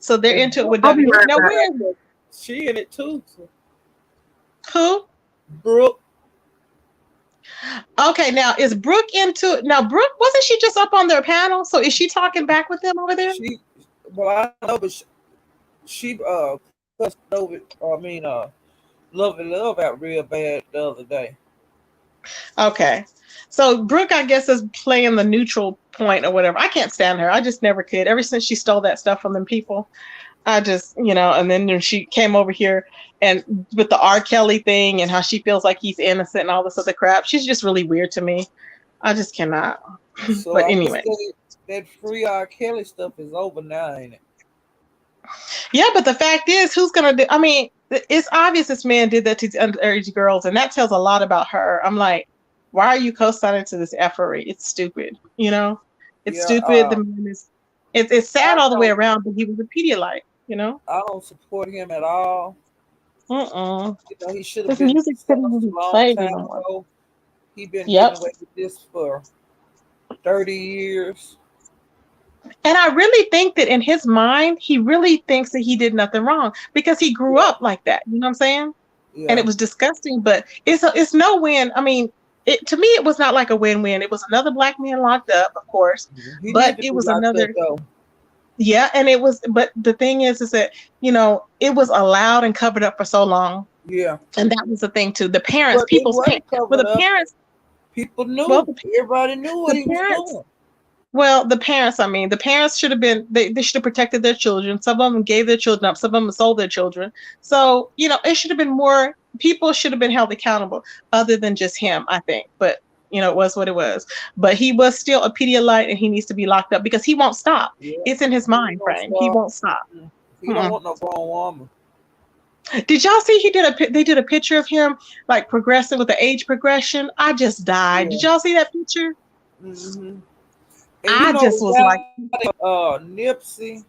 So they're And into it Brooke, with I'll be W. right Now, back. where is it? she in it too. So, Who? Brooke, Okay. Now, is Brooke into now? Brooke, wasn't she just up on their panel? So is she talking back with them over there? she, well, I know, but she cussed over. I mean, Lovely Love out real bad the other day. Okay. So Brooke, I guess, is playing the neutral point or whatever. I can't stand her. I just never could. Ever since she stole that stuff from them people, I just, and then when she came over here and with the R. Kelly thing and how she feels like he's innocent and all this other crap, she's just really weird to me. I just cannot. So But I guess anyway, that free R. Kelly stuff is over now, ain't it? yeah. But the fact is, who's gonna do? I mean, it's obvious this man did that to these underage girls, and that tells a lot about her. I'm like, why are you co-signing to this effery? It's stupid. It's Yeah. stupid. The man is. It's sad I all the way don't. around, but he was a Pedialyte. I don't support him at all. Uh-uh. You know, he should have His been music couldn't sentenced even a be long played time anymore. ago. He been getting Yep. away with this for 30 years. And I really think that in his mind, he really thinks that he did nothing wrong because he grew Yeah, up like that. You know what I'm saying? And yeah. it was disgusting, but it's no win. I mean, to me, it was not like a win-win. It was another black man locked up, of course, He but need to it be was locked up another, though. yeah. And it was, but the thing is that, it was allowed and covered up for so long. Yeah. And that was the thing too. The parents, But it people's parents, wasn't well, covered the up. parents, People well, knew. Everybody knew what the he was parents, doing. well, the parents, I mean, the parents should have been, they should have protected their children. Some of them gave their children up, some of them sold their children. So, it should have been more, people should have been held accountable other than just him, I think. But, it was what it was. But he was still a Pedialyte and he needs to be locked up because he won't stop. Yeah. It's in his He ain't mind gonna frame. He stop. won't stop. He don't Mm-mm. want no grown woman. Did y'all see they did a picture of him like progressing with the age progression? I just died. Did Yeah. y'all see that picture? hmm And you I know just the was like, Nipsey,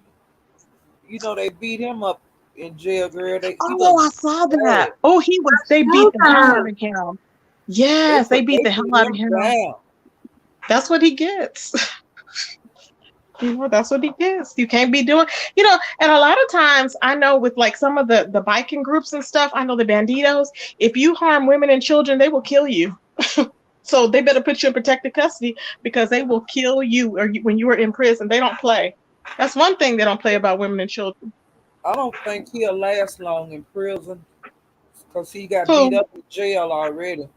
they beat him up in jail, girl. He oh, looked I saw bad. that. Oh, they beat Show the hell out that. of him. They Yes, they put beat they the hell put out of him him. down. That's what he gets. That's what he gets. You can't be doing, and a lot of times I know with like some of the biking groups and stuff, I know the banditos, if you harm women and children, they will kill you. So they better put you in protective custody because they will kill you when you are in prison. They don't play. That's one thing they don't play about women and children. I don't think he'll last long in prison because he got beat Who? up in jail already.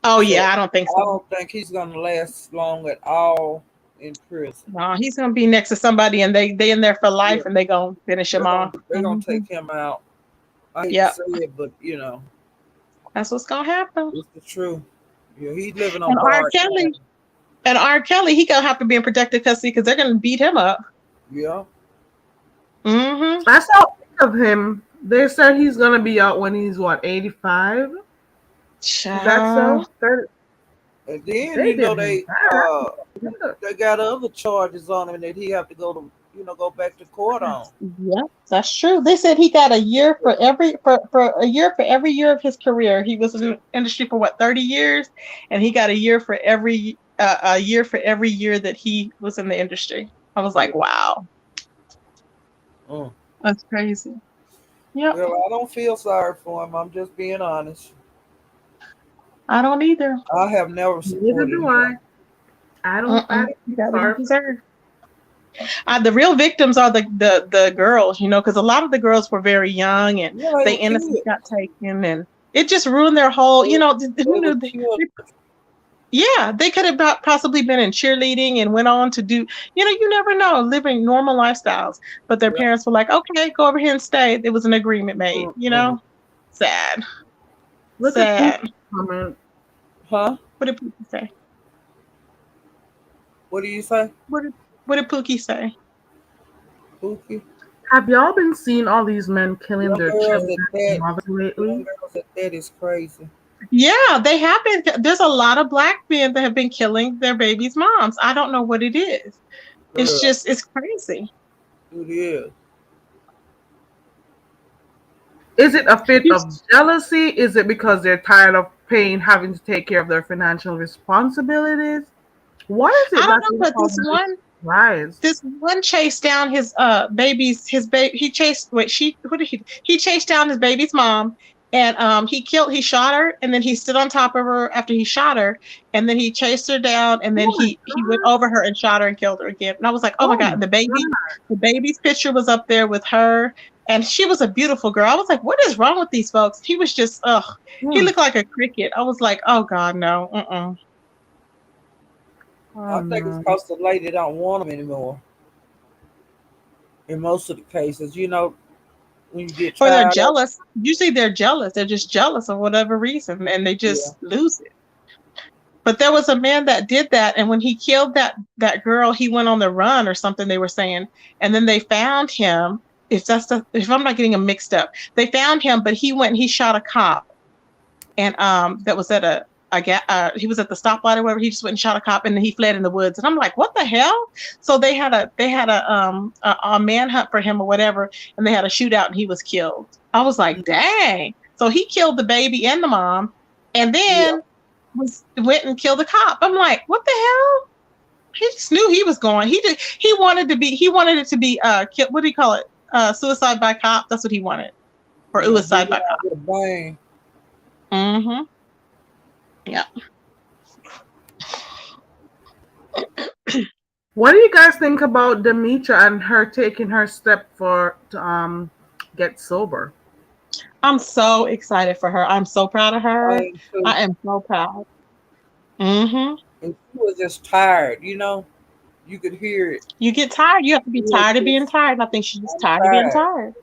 Oh So yeah, I don't think I so. don't think he's gonna last long at all in prison. No, he's gonna be next to somebody and they in there for Yeah, life and they gonna finish him off. they're gonna take him out. I hate to Yep, say it, but that's what's gonna happen. it's the truth. Yeah, he's living on And R. borrowed Kelly, time. he gonna have to be in protective custody because they're gonna beat him up. Yeah. Mm-hmm. I saw a pic of him. They said he's gonna be out when he's what, 85? Is that Child. so? 30, And then they did him bad. they got other charges on him that he have to go back to court on. Yep, that's true. They said he got a year for every for a year for every year of his career. He was in the industry for what, 30 years, and he got a year for every year that he was in the industry. I was like, wow, Mm. that's crazy. Yep, Well, I don't feel sorry for him. I'm just being honest. I don't either. I have never Neither supported do him. I don't. Uh-uh. I He don't got what he sorry. deserved. The real victims are the girls, because a lot of the girls were very young and Yeah, they they were innocence kids. got taken, and it just ruined their whole. They, Who they knew? were children. Yeah, they could have possibly been in cheerleading and went on to do. You never know, living normal lifestyles. But their Yeah. parents were like, "Okay, go over here and stay." There was an agreement made. Mm-mm. Sad, Look at Pooh sad. comment. Huh? What did Pookie say? What do you say, What did Pookie say? Pookie? Have y'all been seeing all these men killing Young their girls children at and that, mothers young lately? girls at that is crazy. Yeah, they have been. There's a lot of black men that have been killing their babies' moms. I don't know what it is. It's Girl, just, it's crazy. it is. Is it a fit You, of jealousy? Is it because they're tired of paying, having to take care of their financial responsibilities? Why is I it don't that know, they but causing this rise? this one chased down his baby's his baby. He chased wait she Who did he chased down his baby's mom, and he shot her, and then he stood on top of her after he shot her, and then he chased her down, and then Oh my he went god! over her and shot her and killed her again. And I was like, oh my Oh god. my And god! the baby's picture was up there with her, and she was a beautiful girl. I was like, what is wrong with these folks? He was just he Hmm. looked like a cricket. I was like, oh god, no. Oh I think it's no! because the lady don't want them anymore. In most of the cases, when you get Or they're tired of, jealous. Usually they're jealous. They're just jealous of whatever reason, and they yeah, just lose it. But there was a man that did that, and when he killed that girl, he went on the run or something. They were saying, and then they found him. If I'm not getting him mixed up, they found him, but he went and he shot a cop, and that was at he was at the stoplight or whatever. He just went and shot a cop, and then he fled in the woods. And I'm like, what the hell? So they had a manhunt for him or whatever, and they had a shootout, and he was killed. I was like, dang. So he killed the baby and the mom, and yeah. then went and killed the cop. I'm like, what the hell? He just knew he was going. He wanted it to be what do you call it? Suicide by cop. That's what he wanted. Or Yeah, get suicide it by out with a bang. cop. Mm-hmm. Yeah. What do you guys think about Demetra and her taking her step for to get sober? I'm so excited for her. I'm so proud of I her. am too. I am so proud. Mm-hmm. And she was just tired, you could hear it. You get tired. You have to She be was tired of being just, tired. And I think she's just I'm tired of being tired. tired.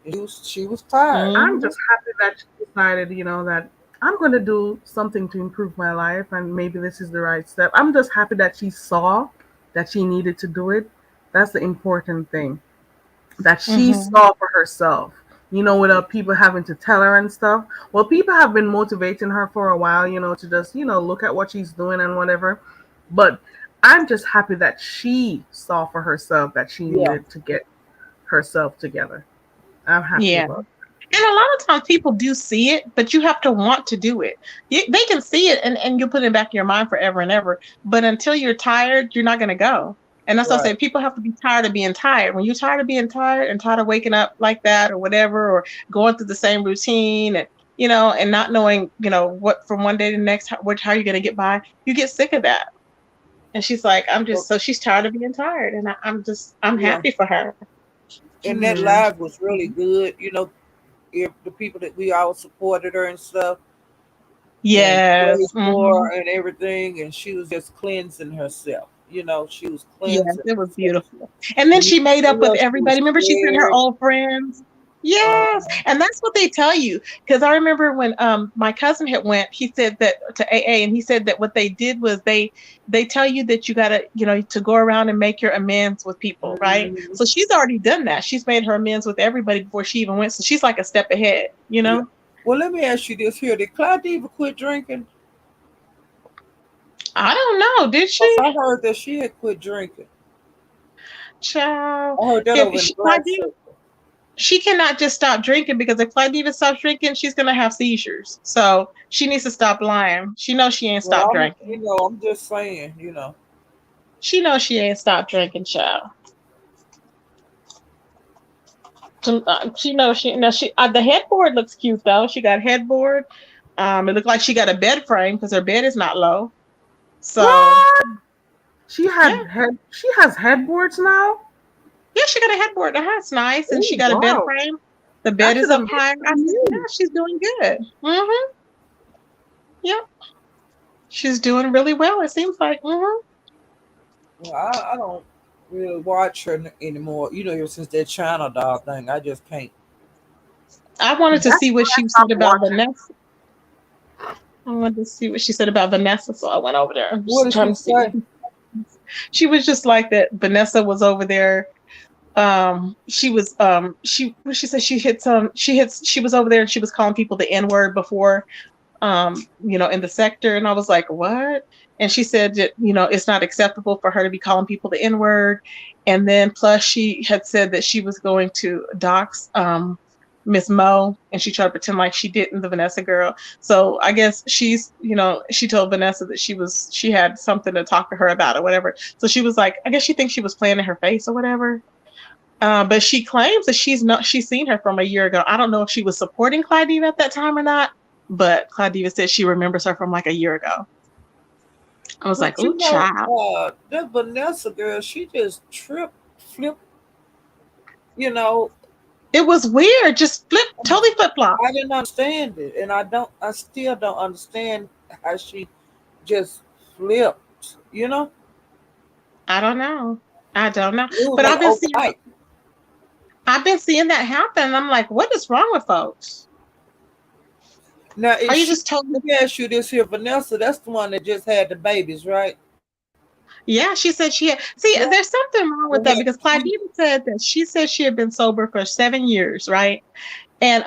And she was tired. I'm Mm-hmm. just happy that she decided, that I'm going to do something to improve my life and maybe this is the right step. I'm just happy that she saw that she needed to do it. That's the important thing. That she Mm-hmm. saw for herself, without people having to tell her and stuff. Well, people have been motivating her for a while, to just, look at what she's doing and whatever. But I'm just happy that she saw for herself that she Yeah, needed to get herself together. I'm happy Yeah. about And a lot of times people do see it, but you have to want to do it. They can see it, and you put it back in your mind forever and ever. But until you're tired, you're not going to go. And that's what I right. say. People have to be tired of being tired. When you're tired of being tired and tired of waking up like that or whatever, or going through the same routine and, and not knowing, what from one day to the next, how you're going to get by, you get sick of that. And she's like, Well, so she's tired of being tired. And I'm yeah. happy for her. And that it. live was really good. If the people that we all supported her and stuff and prayed Yes. for Hmm. her and everything, and she was just cleansing herself. She was Yes, cleansing it was herself. beautiful. And then And you she made could up with tell she was everybody. Remember, she sent her scared. old friends. Yes, Uh, and that's what they tell you. Because I remember when my cousin had went, he said that to AA, and he said that what they did was they tell you that you gotta to go around and make your amends with people, right? mhm. So she's already done that. She's made her amends with everybody before she even went. So she's like a step ahead, you Yeah. know. Well, let me ask you this here: did Claudia quit drinking? I don't know. Did Because she? I heard that she had quit drinking. Child, I heard that if over in the she black circle. she cannot just stop drinking because if Clive stops drinking, she's gonna have seizures. So she needs to stop lying. She knows she ain't Well, stopped drinking. I'm just saying. She knows she ain't stopped drinking, child. She knows she no she the headboard looks cute though. She got headboard. It looks like she got a bed frame because her bed is not low. So What? She yeah, had head. She has headboards now. yeah, she got a headboard. It's nice, and she Oh got a bed wow, frame. The bed that's is an up high. I amazing said, yeah, news. she's doing good. Yep, she's doing really well. It seems like. Well, I don't really watch her anymore. Ever since that China doll thing, I just can't. I wanted to That's see what why I she said stopped about watching. Vanessa. I wanted to see what she said about Vanessa, so I went over there. I'm What just did trying she to see what say? she was just like that. Vanessa was over there She was she said she hit some she was over there and she was calling people the N word before, in the sector. And I was like, what? And she said that, it's not acceptable for her to be calling people the N word. And then plus she had said that she was going to dox Miss Mo, and she tried to pretend like she didn't, the Vanessa girl. So I guess she told Vanessa that she had something to talk to her about or whatever. So she was like, I guess she thinks she was playing in her face or whatever. But she claims that she's seen her from a year ago. I don't know if she was supporting Clyde at that time or not, but Claudia said she remembers her from like a year ago. I was like, But ooh, child. that Vanessa girl, she just tripped, flipped. You know, It was weird. Just totally flip flop. I didn't understand it, and I don't. I still don't understand how she just flipped. I don't know. I don't know. It was But like overnight. I've been seeing that happen. And I'm like, what is wrong with folks? Now, Are is you she? just totally? Let me ask you this here, Vanessa. That's the one that just had the babies, right? Yeah, she said she had. See, Yeah. there's something wrong with They that had because twins. Claudia said that she said she had been sober for 7 years, right? And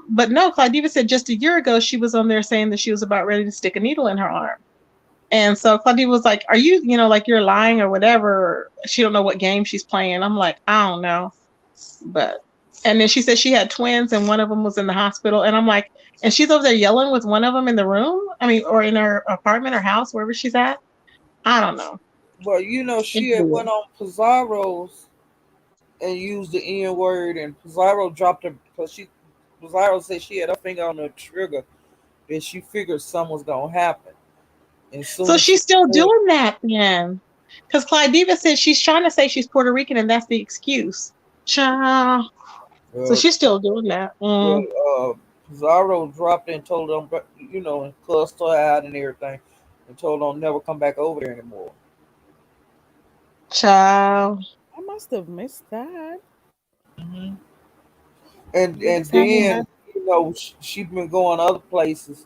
but no, Claudia said just a year ago she was on there saying that she was about ready to stick a needle in her arm. And so Claudia was like, "Are you, like you're lying or whatever?" Or she don't know what game she's playing. I'm like, I don't know, but and then she said she had twins and one of them was in the hospital. And I'm like, and she's over there yelling with one of them in the room. I mean, or in her apartment or house, wherever she's at. I don't know. Well, It's she had weird. went on Pizarro's and used the N word, and Pizarro dropped her because Pizarro said she had her finger on the trigger, and she figured something was gonna happen. And as soon So as she she's still said, doing that then. Because Clyde Diva said she's trying to say she's Puerto Rican and that's the excuse. Child. So uh, she's still doing that. well, Mm, Pizarro dropped it and told them, and cussed her out and everything, and told them never come back over there anymore. child. I must have missed that. hmm And Yes, I Mm. then had. she been going other places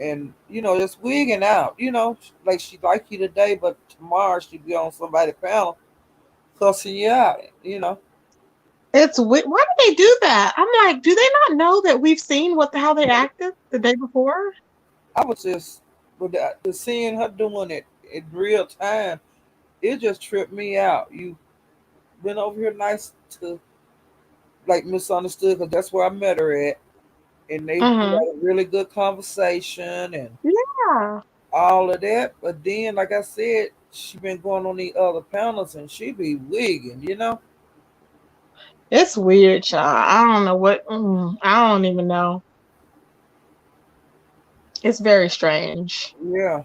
and just wigging out. Like she like you today, but tomorrow she be on somebody panel cussing you out. Why do they do that? I'm like, do they not know that we've seen how they acted the day before? I was just with the seeing her doing it in real time. It just tripped me out. You been over here nice to like misunderstood because that's where I met her at, and we Mm-hmm. had a really good conversation and Yeah. all of that. But then, like I said, she been going on the other panels and she be wigging. It's weird, child. I don't know I don't even know. It's very strange. Yeah.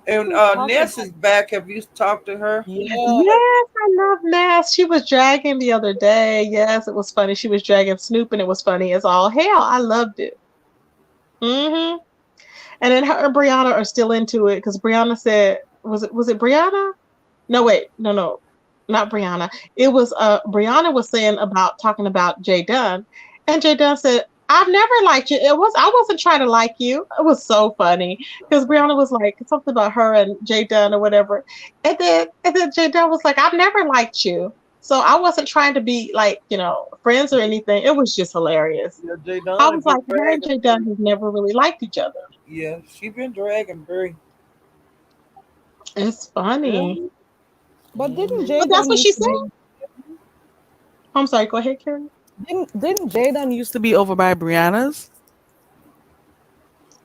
And We talked Ness about. is back. Have you talked to her? Yeah. Yes, I love Mass. She was dragging the other day. Yes, it was funny. She was dragging Snoop, and it was funny as all hell. I loved it. Hmm. And then her and Brianna are still into it because Brianna said, was it Brianna? No, wait, no, not Brianna. It was Brianna was saying about talking about Jay Dunn, and Jay Dunn said, "I've never liked you. I wasn't trying to like you." It was so funny because Brianna was like something about her and Jay Dunn or whatever, and then Jay Dunn was like, "I've never liked you." So I wasn't trying to be like, friends or anything. It was just hilarious. Yeah, Jay I Dunn has was been like, her and dragging Jay Brie. Dunn have never really liked each other. Yeah, she been dragging Brie. It's Yeah. funny. But didn't hmm But Jay that's Dunn what she used to said. be? I'm sorry, go ahead, Karen. Didn't Jay Dunn used to be over by Brianna's?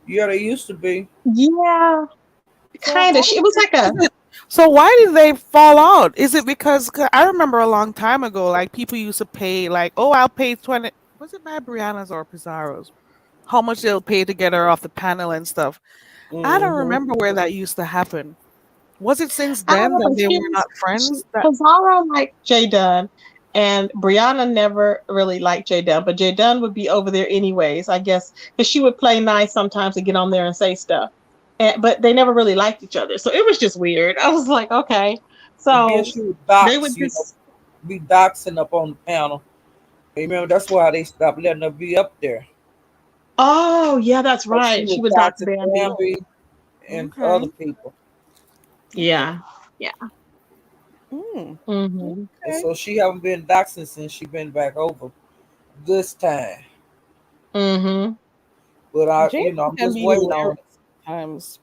Yeah, they used to be. Yeah, So kind of. how It was like a, is it? So why did they fall out? Is it because 'cause I remember a long time ago, like people used to pay, like, oh, I'll pay 20. Was it by Brianna's or Pizarro's? How much they'll pay to get her off the panel and stuff. I don't hmm remember where that used to happen. Was it since I don't then know, that but they were not friends? That Pizarro liked Jay Dunn, and Brianna never really liked Jay Dunn, but Jay Dunn would be over there anyways, I guess, because she would play nice sometimes to get on there and say stuff. But they never really liked each other, so it was just weird. I was like, okay, And then so she would they would dox, just, be doxing up on the panel. And remember, that's why they stopped letting her be up there. oh yeah, that's 'Cause she right. She was would dox doxing Bambi. Bambi and okay? other people. Yeah, yeah. Mm, Mhm. And okay. so she haven't been doxing since she been back over this time. Mhm. But Jason I'm can just be waiting on hilarious it. sometimes.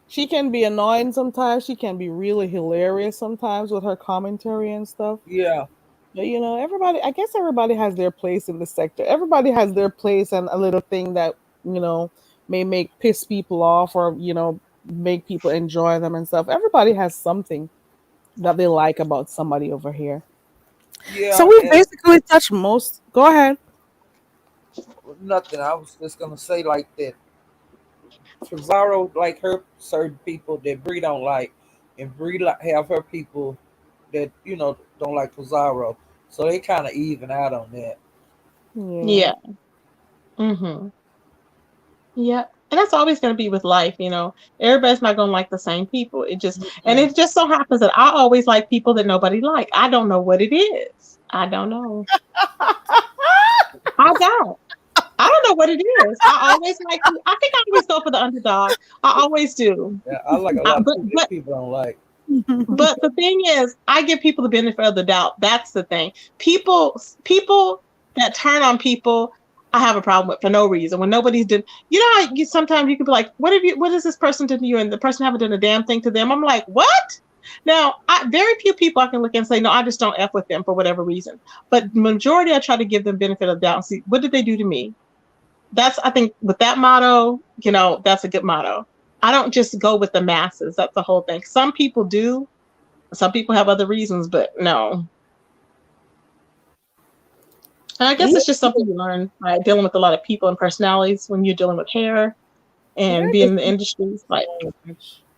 She can be annoying sometimes. She can be really hilarious sometimes with her commentary and stuff. Yeah, But everybody, I guess everybody has their place in the sector. Everybody has their place and a little thing that, you know, may make piss people off or, make people enjoy them and stuff. Everybody has something that they like about somebody over here. So yeah, we and basically touched most. Go ahead. nothing. I was just gonna say like that. Pizarro like her certain people that Bree don't like, and Bree have her people that don't like Pizarro. So they kind of even out on that. Yeah. Yeah. Mhm. Yep. And that's always going to be with life, Everybody's not going to like the same people. And Mm-mm. it just so happens that I always like people that nobody like. I don't know what it is. I don't know. I don't. I don't know what it is. I always like. I think I always go for the underdog. I always do. Yeah, I like a I, lot of but people but that people don't like. But the thing is, I give people the benefit of the doubt. That's the thing. People that turn on people, I have a problem with for no reason. When nobody's done, how sometimes you can be like, what has this person done to you? And the person haven't done a damn thing to them. I'm like, what? Now, very few people I can look and say, no, I just don't F with them for whatever reason. But majority, I try to give them benefit of the doubt and see, what did they do to me? I think with that motto, that's a good motto. I don't just go with the masses. That's the whole thing. Some people do. Some people have other reasons, but no. And I guess Yeah, it's just something you learn by dealing with a lot of people and personalities when you're dealing with hair yeah, and I being guess in the industries. Like,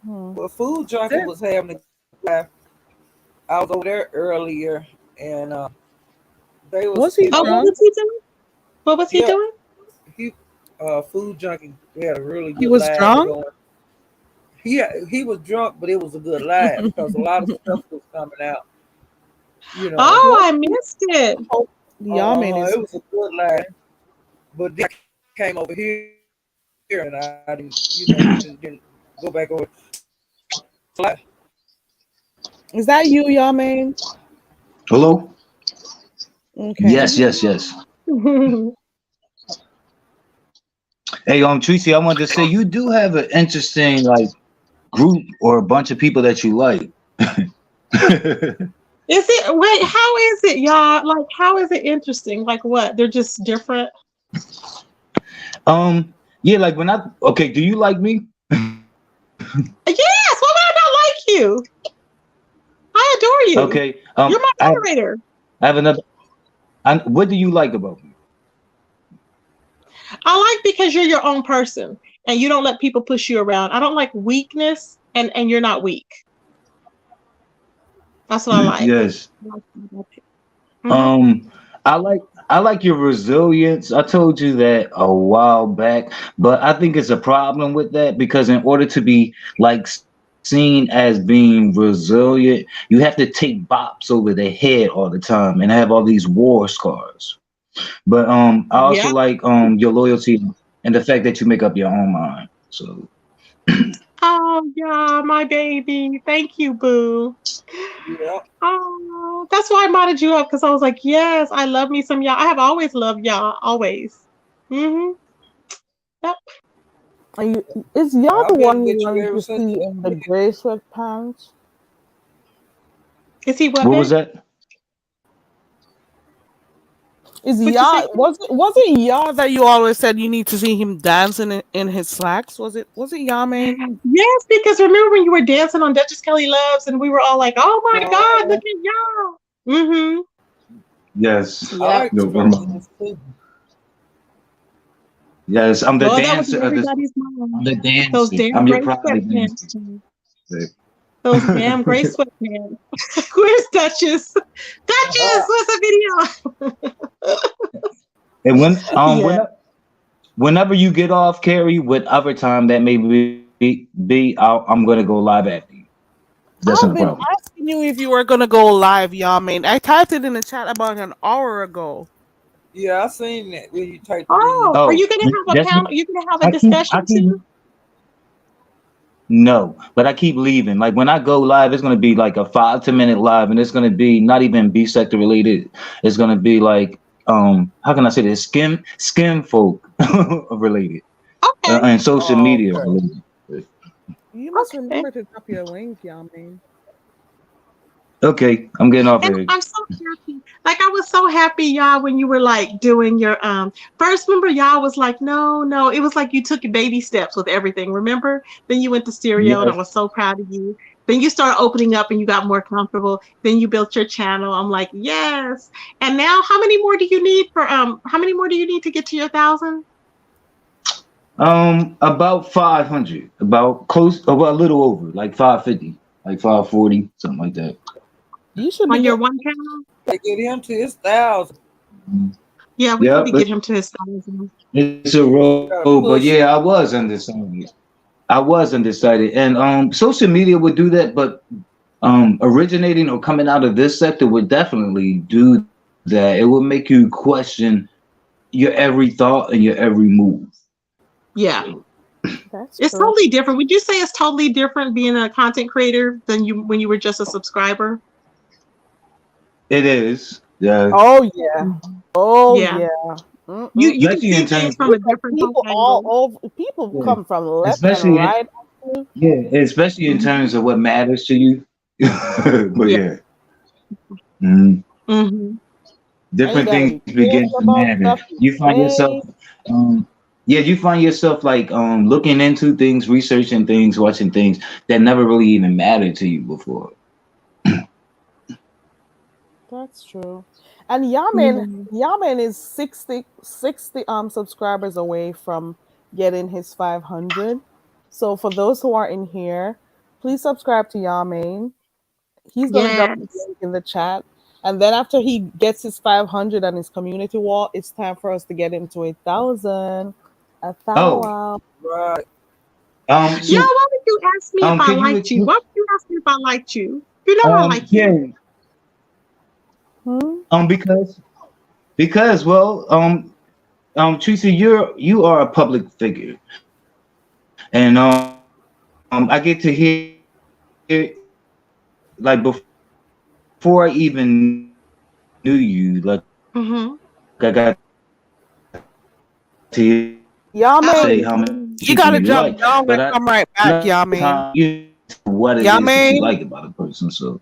hmm. Well, Food That's Junkie it. was having a live. I was over there earlier, and they was Was he oh, what drunk? was he doing? What was he yeah, doing? he Food Junkie. They had a really He good was live drunk? going. He was drunk, but it was a good live because a lot of stuff was coming out. You know, Oh, Well, I missed it. I hope Yamin is it was a good live. But then I came over here and I didn't, just didn't go back over live. is that you, Yamin? Hello? Okay. Yes, yes, yes. Hey, Tracy, I wanted to say you do have an interesting like group or a bunch of people that you like. Is it, wait, how is it, y'all? Like, how is it interesting? Like, what? They're just different. Yeah, like when I okay, do you like me? Yes, why would I not like you? I adore you. Okay. You're my moderator. I have another. What do you like about me? I like because you're your own person and you don't let people push you around. I don't like weakness and you're not weak. That's what I like. Yes. Mm-hmm. Um, I like your resilience. I told you that a while back, but I think it's a problem with that because in order to be like seen as being resilient, you have to take bops over the head all the time and have all these war scars. But I also Yeah. like your loyalty and the fact that you make up your own mind. So Oh, yeah, my baby. Thank you, boo. Yeah, Oh, that's why I modded you up because I was like, yes, I love me some y'all. I have always loved y'all, always. Mm-hmm. Yep. Are you, is y'all I've the been one you with you wanted ever to since see you in the was gray sweatpants? Is he what, what was babe? that? Is What'd you say? y'all was it y'all that you always said you need to see him dancing in his slacks? Was it Yamin? Yes, because remember when you were dancing on Duchess Kelly Loves and we were all like, oh my God, look uh, at y'all. Mm-hmm. Yes. I Yep. like the No, strap dance too. yes, I'm the Well, that was dancer of this. everybody's I'm mom. the Those dancer. damn I'm your gray private sweatpants. dancer. Those damn gray sweatpants. Where's Duchess? Duchess, Uh, what's a video? And Yeah. whenever you get off, Carrie, whatever time that may I'm gonna go live after you. That's not a I've problem. been asking you if you were gonna go live, Yamin. I typed it in the chat about an hour ago. yeah, I seen that when you typed it in. Oh, are Oh, you gonna have a that's panel? me. Are you gonna have a I keep, I discussion keep. too? No, but I keep leaving. Like when I go live, it's gonna be like a 5 to 10 minute live, and it's gonna be not even B sector related. It's gonna be like how can I say this? Skim folk related Okay. and social Oh, media okay. related. You must Okay. remember to drop your link, Yami. Okay, I'm getting off And here. I'm so happy. Like I was so happy, y'all, when you were like doing your first. Remember, y'all was like, no, no. It was like you took your baby steps with everything. Remember? Then you went to stereo, and I Yes. was so proud of you. Then you started opening up, and you got more comfortable. Then you built your channel. I'm like, yes. And now, how many more do you need for How many more do you need to get to your 1,000 About 500, about close, about a little over, like 550, like 540, something like that. You should be on your getting. one channel? They get him to his 1,000. Mhm. Yeah, we need Yep, to get him to his 1,000. it's a You road, gotta but push yeah, him. I was undecided. I was undecided, and social media would do that, but originating or coming out of this sector would definitely do that. It would make you question your every thought and your every move. Yeah. That's It's true. totally different. Would you say it's totally different being a content creator than you when you were just a subscriber? It is, yeah, Oh yeah. Mhm. Oh Yeah. yeah. You can especially see in things terms from of a Because different whole people all angle. over, people yeah, come from left and especially in, right. Actually. yeah, especially in terms Mhm. of what matters to you. But Yeah. yeah, mhm. Hmm. And you Different gotta things be begin careful to about matter. stuff you You find yourself, say. um, yeah, you find yourself like looking into things, researching things, watching things that never really even mattered to you before. That's true. And Yeah. Yaman is 60 subscribers away from getting his 500. So for those who are in here, please subscribe to Yaman. He's gonna drop the Yes. link in the chat. And then after he gets his 500 on his community wall, it's time for us to get him to 1,000. A Oh, thou. Right. Yeah, so why would you ask me if I could you liked you? Why would you ask me if I liked you? You know I like yeah, you. Hmm? because well, Tracy, you are a public figure, and I get to hear like before I even knew you, like I got to hear you say how many people you like about a person. So Hmm. now I know. But Yaman, at the same you time, gotta you drop know down and come right back, Yaman. what it is that you like about a person. Yaman, So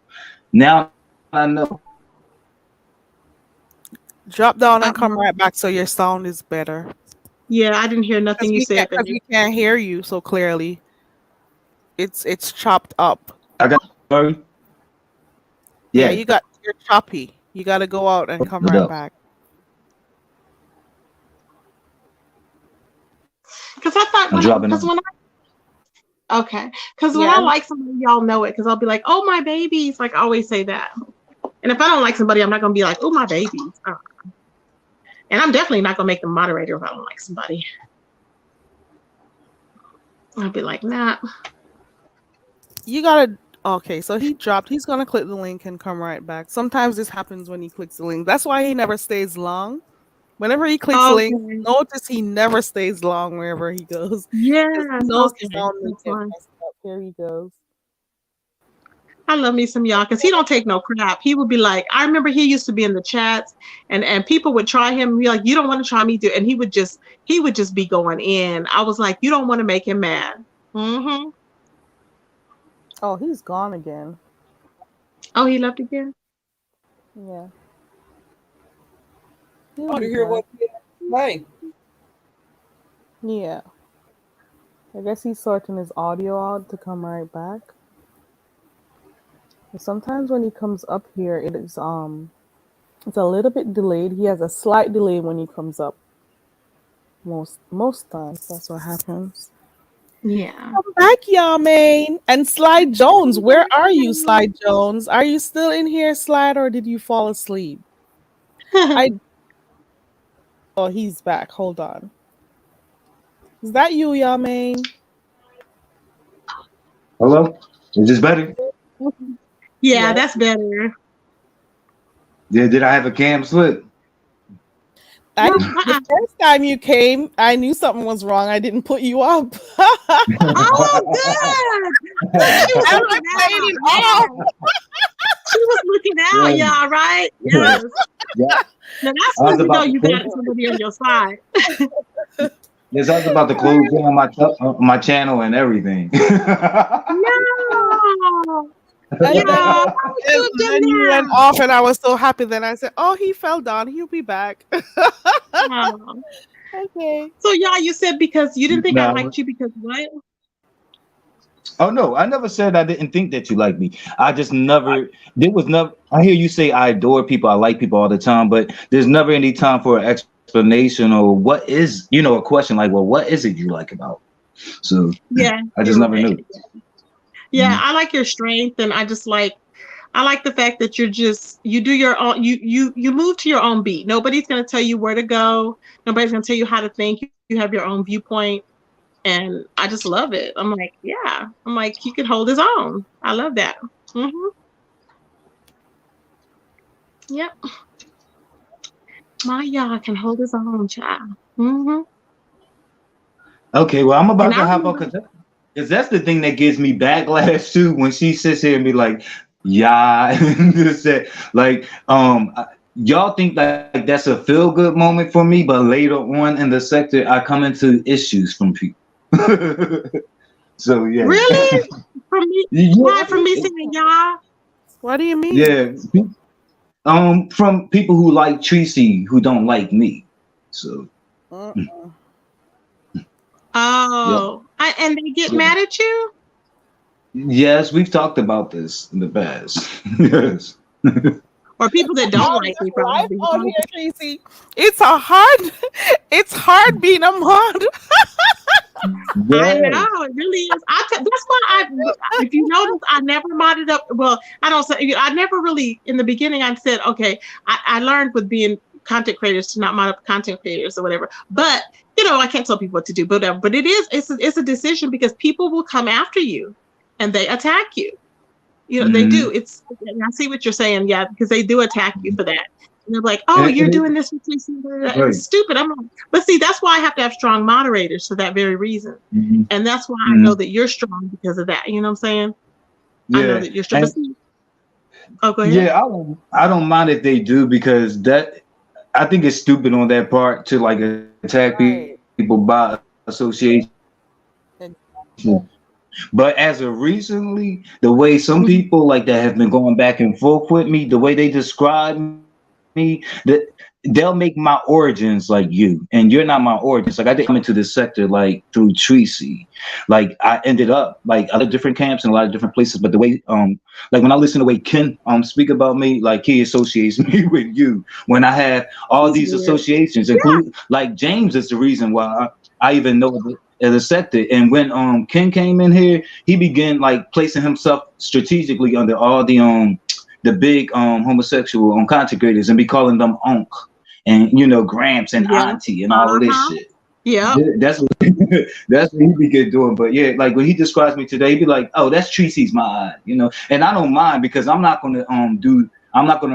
now I know. drop down and come Uh-oh. right back so your sound is better. Yeah, I didn't hear nothing you said, Because babe. we can't hear you so clearly. It's chopped up. I got sorry. Yeah, Yeah, you're choppy. You gotta go out and come no right doubt. back. Because I thought I'm dropping because off. when okay, because when Yeah, I and like somebody, y'all know it. Because I'll be like, "Oh, my babies!" Like I always say that. And if I don't like somebody, I'm not gonna be like, "Oh, my babies." And I'm definitely not gonna make them moderator if I don't like somebody. I'll be like, "Nah." you gotta okay, so he dropped. He's gonna click the link and come right back. Sometimes this happens when he clicks the link. That's why he never stays long. Whenever he clicks the link, Okay. notice he never stays long wherever he goes. Because he Yes. knows the Okay. sound may That's get fine. messed up. Here he goes. I love me some y'all because he don't take no crap. He would be like, I remember he used to be in the chats and people would try him and be like, you don't want to try me, do, and he would just be going in. I was like, you don't want to make him mad. Mm-hmm. Oh, he's gone again. Oh, he left again. Yeah. I He'll want be to hear back. what he had to say. Yeah. I guess he's sorting his audio out to come right back. And sometimes when he comes up here, it's a little bit delayed. He has a slight delay when he comes up. Most times that's what happens. Yeah. Come back, Yamaine. And Slide Jones, where are you, Slide Jones? Are you still in here, Slide, or did you fall asleep? I Oh, he's back. Hold on. Is that you, Yamaine? Hello? Is this better? Yeah, Yes. that's better. Did I have a cam slip? I the first time you came, I knew something was wrong. I didn't put you up. Oh, good. Look, she was I looking was out. waiting off. Yeah. She was looking out, Yeah, y'all, right? yeah. Yes. Now that's I was when you know about to you close. got somebody on your side. Yes, I was about to close down my channel and everything. No. And then, Yeah, why would you have done then you went that? off, and I was so happy. Then I said, "Oh, he fell down. He'll be back." Oh. Okay. So y'all, you said because you didn't think I No. liked you because what? Oh no, I never said I didn't think that you like me. I just never there was never I hear you say I adore people, I like people all the time, but there's never any time for an explanation or what is, a question like, well, what is it you like about? So Yeah, I just you're never right. knew. Yeah, Mhm. I like your strength, and I like the fact that you do your own you move to your own beat. Nobody's gonna tell you where to go. Nobody's gonna tell you how to think. You have your own viewpoint, and I just love it. I'm like, yeah. I'm like, he could hold his own. I love that. hmm Yep, my y'all can hold his own, child. Okay, well I'm And about I to hop on remember, because that's the thing that gives me backlash too when she sits here and be like, yeah, and this that like y'all think like that's a feel good moment for me, but later on in the sector I come into issues from people. So yeah. really, from me, why from me Yeah, saying y'all? What do you mean? yeah. From people who like Tracy who don't like me. So Uh, yeah. Oh, and they get So, mad at you? yes, we've talked about this in the past. Yes. Or people that don't Hard like me, life probably. on here, Tracy. It's a hard. It's hard being a mod. I know Yes. it really is. That's why if you notice, I never modded up. Well, I don't say I never really in the beginning. I said, okay, I learned with being content creators to not mod up content creators or whatever. But I can't tell people what to do, but whatever. But it's a decision because people will come after you and they attack you. They do. Hmm. And I see what you're saying, yeah, because they do attack you for that. And they're like, "Oh, you're And doing this with this and right. it's stupid." I'm like, but see, that's why I have to have strong moderators for that very reason, Hmm. and that's why I know Hmm. that you're strong because of that. You know what I'm saying? I know Yeah. that you're strong. But And see, oh, go ahead. yeah, I don't mind if they do because that I think it's stupid on that part to like attack people Right. by association. And But as of recently, the way some people Mhm. like that have been going back and forth with me, the way they describe me, that they'll make my origins like you, and you're not my origins. Like I didn't come into this sector like through Tracy. Like I ended up like a lot of different camps and a lot of different places. But the way like when I listen to the way Ken speak about me, like he associates me with you. When I have all He's these weird. associations, Yeah. include like James is the reason why I even know the sector. And when Ken came in here, he began like placing himself strategically under all the big homosexual content creators and be calling them Unc and Gramps and Yeah. Auntie and all of Uh this huh. shit. Yeah. That's what that's what he be good doing. But yeah, like when he describes me today, he be like, "Oh, that's Tracy's my eye," and I don't mind because I'm not gonna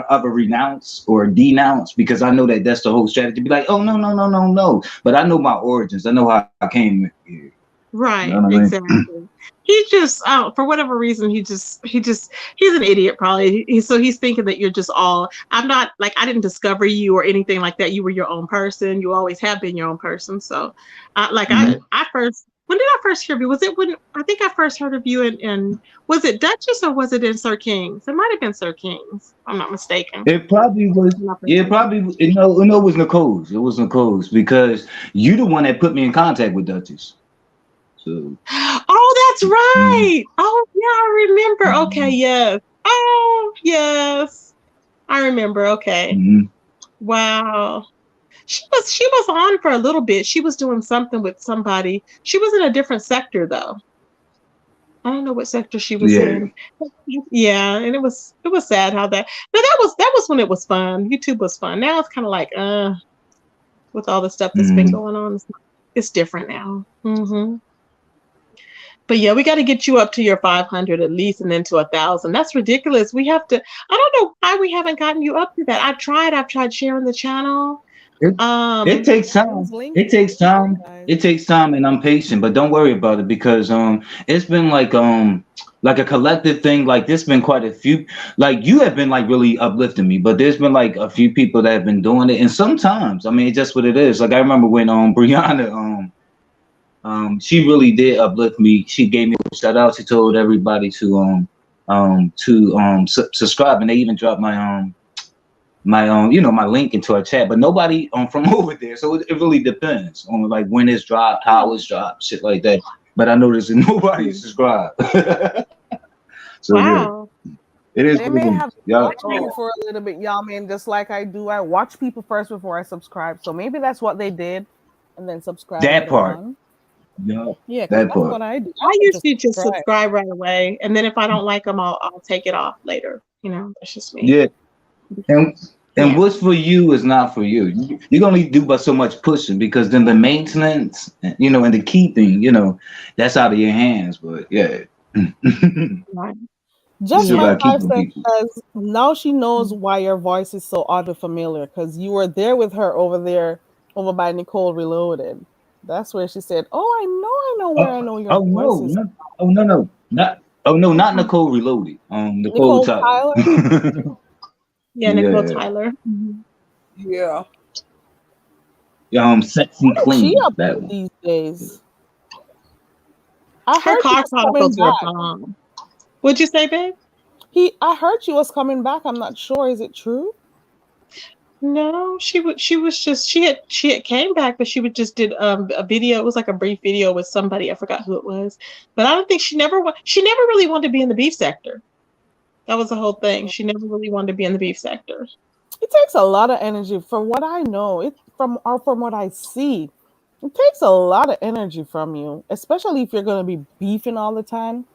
ever renounce or denounce because I know that that's the whole strategy. Be like, "Oh no no no no no," but I know my origins. I know how I came here. You know Right, what I mean? exactly. He just, for whatever reason, he's an idiot, probably. So he's thinking that you're just all. I'm not like I didn't discover you or anything like that. You were your own person. You always have been your own person. So, like Mhm. I first, when did I first hear of you? Was it when I think I first heard of you in was it Duchess or was it in Sir King's? It might have been Sir King's. If I'm not mistaken. It probably was. When I first Yeah, it heard you. probably. No, it was Nicole's. It was Nicole's because you the one that put me in contact with Duchess. So. Oh, that's Mhm. right. Oh, yeah, I remember. Okay, Mhm. yes. Oh, yes. I remember. Okay. Mhm. Wow. She was on for a little bit. She was doing something with somebody. She was in a different sector though. I don't know what sector she was Yeah. in. Yeah, and it was sad how that. But that was when it was fun. YouTube was fun. Now it's kind of like with all the stuff that's been Mhm. going on, it's different now. But yeah, we got to get you up to your 500 at least, and then to 1,000. That's ridiculous. We have to. I don't know why we haven't gotten you up to that. I've tried. I've tried sharing the channel. It, it Um, takes Those time. links, It takes time. guys. It takes time, and I'm patient. But don't worry about it because it's been like a collective thing. Like there's been quite a few. Like you have been like really uplifting me, but there's been like a few people that have been doing it. And sometimes, I mean, it's just what it is. Like I remember when Brianna she really did uplift me. She gave me a shout out. She told everybody to subscribe, and they even dropped my my link into our chat, but nobody from over there. So it really depends on like when it's dropped, how oh, it's dropped, shit like that. But I noticed that nobody mm, subscribed. So yeah, wow. it is They what may it is. have Yeah, watched you for a little bit, y'all, man, just like I do. I watch people first before I subscribe. So maybe that's what they did and then subscribe that later part. on. Yeah, Yeah, because that that's part. what I do. I I don't just usually just subscribe. subscribe right away, and then if I don't like them, I'll take it off later. That's just me. Yeah, and Yeah, what's for you is not for you. You can only do but so much pushing because then the maintenance, and the keeping, that's out of your hands. But yeah, you right. Just still Yeah. my gotta keep five them cents, people. because now she knows Mm. why your voice is so oddly familiar. Because you were there with her over there, over by Nicole Reloaded. That's where she said, "Oh, I know where Oh, I know your oh voice no, is." not, oh no, no, not, oh no, not Mhm. Nicole Reloaded. Nicole Nicole Tyler. Tyler. Yeah, Nicole Yeah, Tyler. Mhm. Yeah. Sexy What did she clean. up That to one. these days? I Her heard she car was coming chronicles are back. bomb. What'd you say, babe? I heard she was coming back. I'm not sure. Is it true? No, she was just she had came back, but she would just did a video. It was like a brief video with somebody. I forgot who it was, but I don't think she never really wanted to be in the beef sector. That was the whole thing. She never really wanted to be in the beef sector. It takes a lot of energy. From what I know, from what I see, it takes a lot of energy from you, especially if you're gonna be beefing all the time.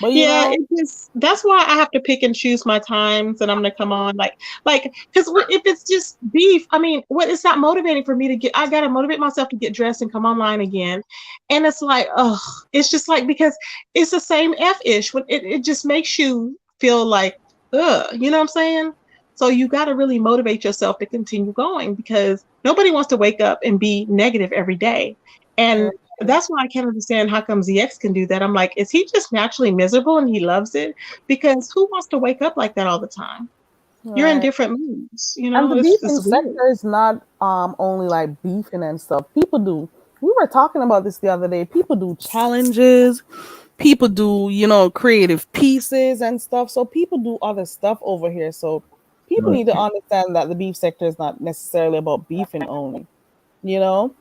But Yeah, it just that's why I have to pick and choose my times and I'm gonna come on like because if it's just beef, I mean, what it's not motivating for me to get. I gotta motivate myself to get dressed and come online again, and it's like, oh, it's just like because it's the same f-ish when it just makes you feel like, you know what I'm saying? So you got to really motivate yourself to continue going because nobody wants to wake up and be negative every day. And that's why I can't understand how come ZX can do that. I'm like, is he just naturally miserable and he loves it? Because who wants to wake up like that all the time? You're in right. different moods, And the it's beefing weird. sector is not only like beefing and stuff. People do. We were talking about this the other day. People do challenges. People do, creative pieces and stuff. So people do other stuff over here. So people Right. need to understand that the beef sector is not necessarily about beefing only. You know,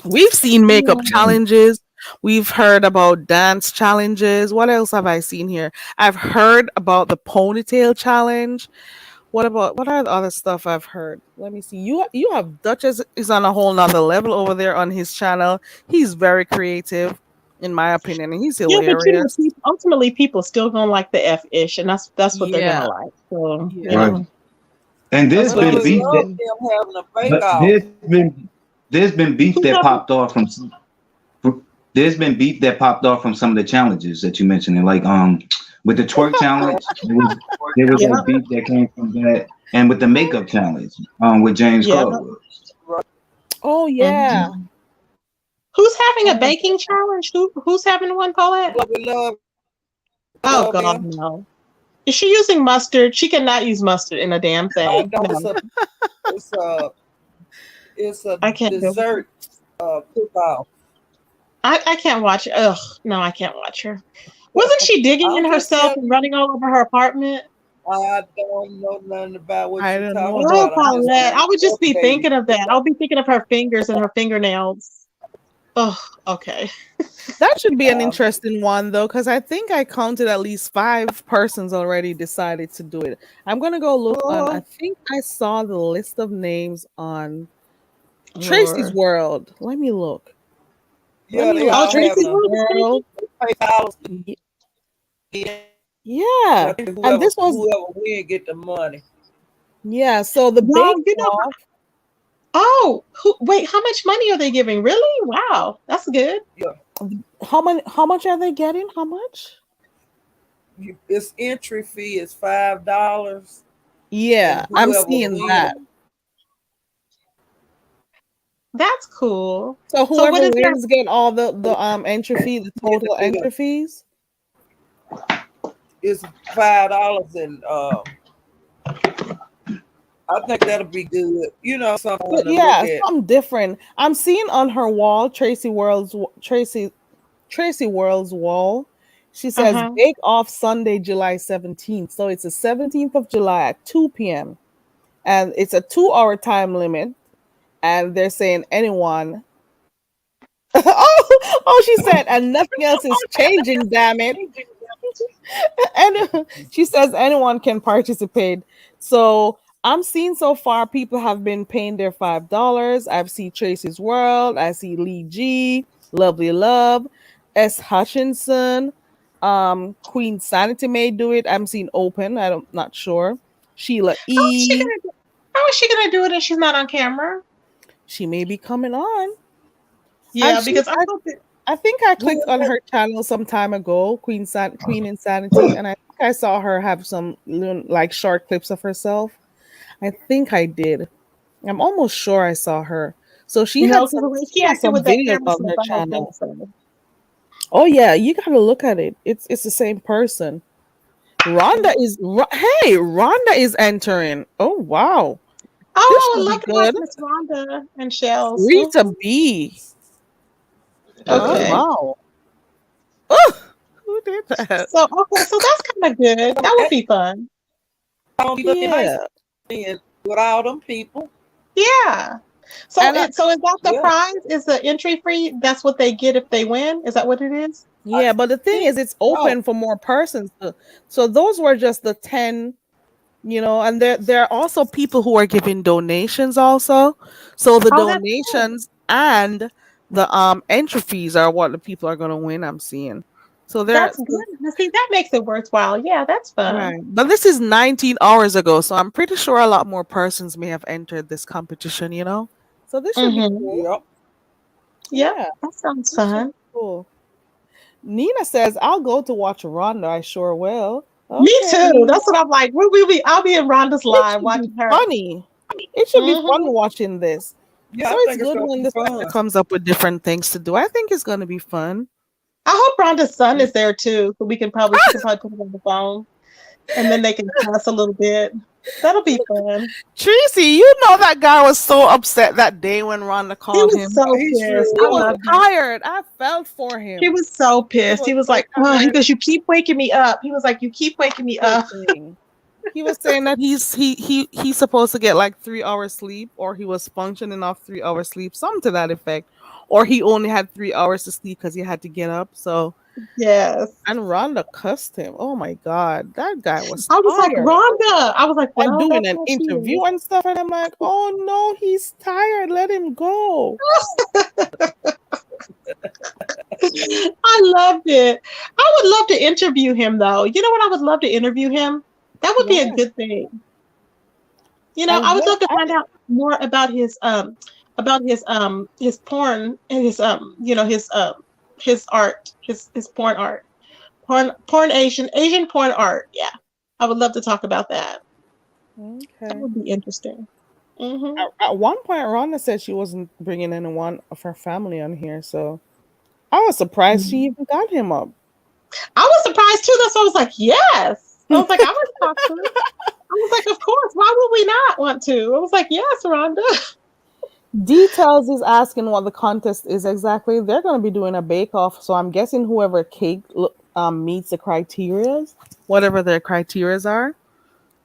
we've seen makeup Yeah. Right. challenges. We've heard about dance challenges. What else have I seen here? I've heard about the ponytail challenge. What are the other stuff I've heard? Let me see. You have Duchess is on a whole nother level over there on his channel. He's very creative, in my opinion, and he's Yeah, but hilarious. ultimately people still gonna like the F-ish and that's what they're gonna Yeah, like. So, yeah. Right. And that's there's But what I been gets would beef love that, me. them having a bake but off. there's been beef Who's that having popped off from there's been beef that popped off from some of the challenges that you mentioned, and like with the twerk Yeah. challenge, there was yeah, like beef that came from that, and with the makeup challenge, with James yeah. Caldwell. Right. Oh yeah. Mhm. Who's having a Oh, baking challenge? Who's having one, Paulette? But we Oh love God, him. no. Is she using mustard? She cannot use mustard in a damn I thing. know No, it's a it's a I can't do it. dessert cook off. I can't watch it. Ugh, no, I can't watch her. Wasn't she digging in I'm just herself telling and you, running all over her apartment? I don't know nothing about what I you're don't know talking Oh, about about. I'm just that. Paulette, being I would just be updated. thinking of that. I'll be thinking of her fingers and her fingernails. Oh, okay. That should be an Um, interesting one though, because I think I counted at least 5 persons already decided to do it. I'm gonna go look on. I uh, think I saw the list of names on Tracy's Lord. World. Let me look. Let yeah, me they look. Oh, all having Tracy's a Tracy's World is taking? World. pay dollars to Y- get in. Yeah, I think and whoever this was whoever win get the money. yeah. So the Y'all, bake you know, off. oh, wait, how much money are they giving? Really? Wow, that's good. Yeah, How much are they getting? How much? its entry fee is $5, and Yeah, I'm whoever seeing wins, that. That's cool. So So what whoever is your wins get all the entry fee, the total Yeah, entry fees. it's $5, and I think that'll be good. Something But to look yeah, at. something different. I'm seeing on her wall, Tracy World's wall. She says uh-huh. Bake Off Sunday, July 17th. So it's the 17th of July at 2 p.m. And it's a 2 hour time limit. And they're saying anyone. Oh, she said, and nothing else is changing, damn it. And she says anyone can participate. So I'm seeing so far people have been paying their $5. I've seen Tracy's World, I see Lee G, Lovely Love, S. Hutchinson, Queen Sanity may do it. I'm seeing Open, I'm not sure. Sheila How is she E. gonna do how is she gonna do it if she's not on camera? She may be coming on. And Yeah, because I'm hoping I think I Who clicked is on that? her channel some time ago, Queen Insanity, and I think I saw her have some like short clips of herself. I think I did. I'm almost sure I saw her. So no, because the way she she has acted some with that videos camera on stuff, her I don't think channel. so. Oh yeah, you gotta look at it. It's the same person. Hey, Rhonda is entering. Oh wow, this Oh, I should would be love to watch good. Miss Rhonda and Shells. Rita B. Oh Okay. wow. Oh, who did that? So okay, so that's kind of good. That would That be fun. gonna be looking nice Yeah, and with all them people. Yeah. So and so is that the Yeah. prize? Is the entry free? That's what they get if they win? Is that what it is? I yeah, but the thing think is, it's so. open for more persons. So those were just the 10, and there are also people who are giving donations also. So the Oh, that's good. donations and the entry fees are what the people are going to win. I'm seeing. So That's good. Now, see, that makes it worthwhile. Yeah, that's fun. right, but this is 19 hours ago, so I'm pretty sure a lot more persons may have entered this competition. So this should be Mm-hmm. cool. Yep. Yep, Yeah, that sounds this should fun. be cool. Nina says, "I'll go to watch Rhonda. I sure will." Me Okay, too. Nina. That's what I'm like. I'll be in Rhonda's It live should be watching her. funny. It should be fun Mm-hmm. watching this. Yeah, So I it's think it's good gonna when be the sister fun. comes up with different things to do. I think it's going to be fun. I hope Rhonda's son is there too, so she can probably put him on the phone and then they can cuss a little bit. That'll be fun. Tracy, that guy was so upset that day when Rhonda He called was him. so He sure pissed. He I was was. love him. tired. I felt for He him. was so He pissed. was He was so like, oh, he tired. goes, you keep waking me up. He was like, you keep waking me Poor up. thing. He was saying that he's supposed to get like 3 hours sleep, or he was functioning off 3 hours sleep, something to that effect, or he only had 3 hours to sleep because he had to get up. So, Yes. and Rhonda cussed him. Oh my god, that guy was I was like, tired Rhonda. I was like, and well, doing that's an how she is. interview and stuff. And I'm like, oh no, he's tired. Let him go. I loved it. I would love to interview him though. You know what? I would love to interview him. That would be a Yeah. good thing. And I would what? love to find out more about his porn and his art, his porn art. Porn Asian porn art. Yeah. I would love to talk about that. That Okay. would be interesting. Hmm. At one point, Rhonda said she wasn't bringing anyone of her family on here, so I was surprised she even got him up. I was surprised too. That's why I was like, yes. I was like, I want to talk to him. I was like, of course. Why would we not want to? I was like, yes, Rhonda. Details is asking what the contest is exactly. They're going to be doing a bake off, so I'm guessing whoever cake meets the criterias, whatever their criterias are,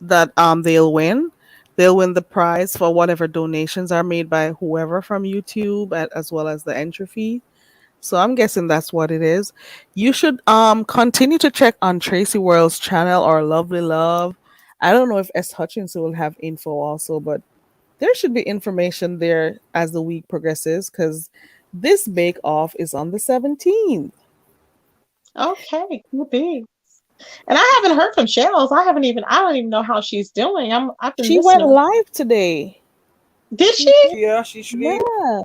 that they'll win. They'll win the prize for whatever donations are made by whoever from YouTube, as well as the entry fee. So I'm guessing that's what it is. You should continue to check on Tracy World's channel or Lovely Love. I don't know if S Hutchinson will have info also, but there should be information there as the week progresses because this bake off is on the 17th. Okay, cool beans. And I haven't heard from Shells. I don't even know how she's doing. I've been She missing went her. live today. Did She she? Yeah, she should. Yeah.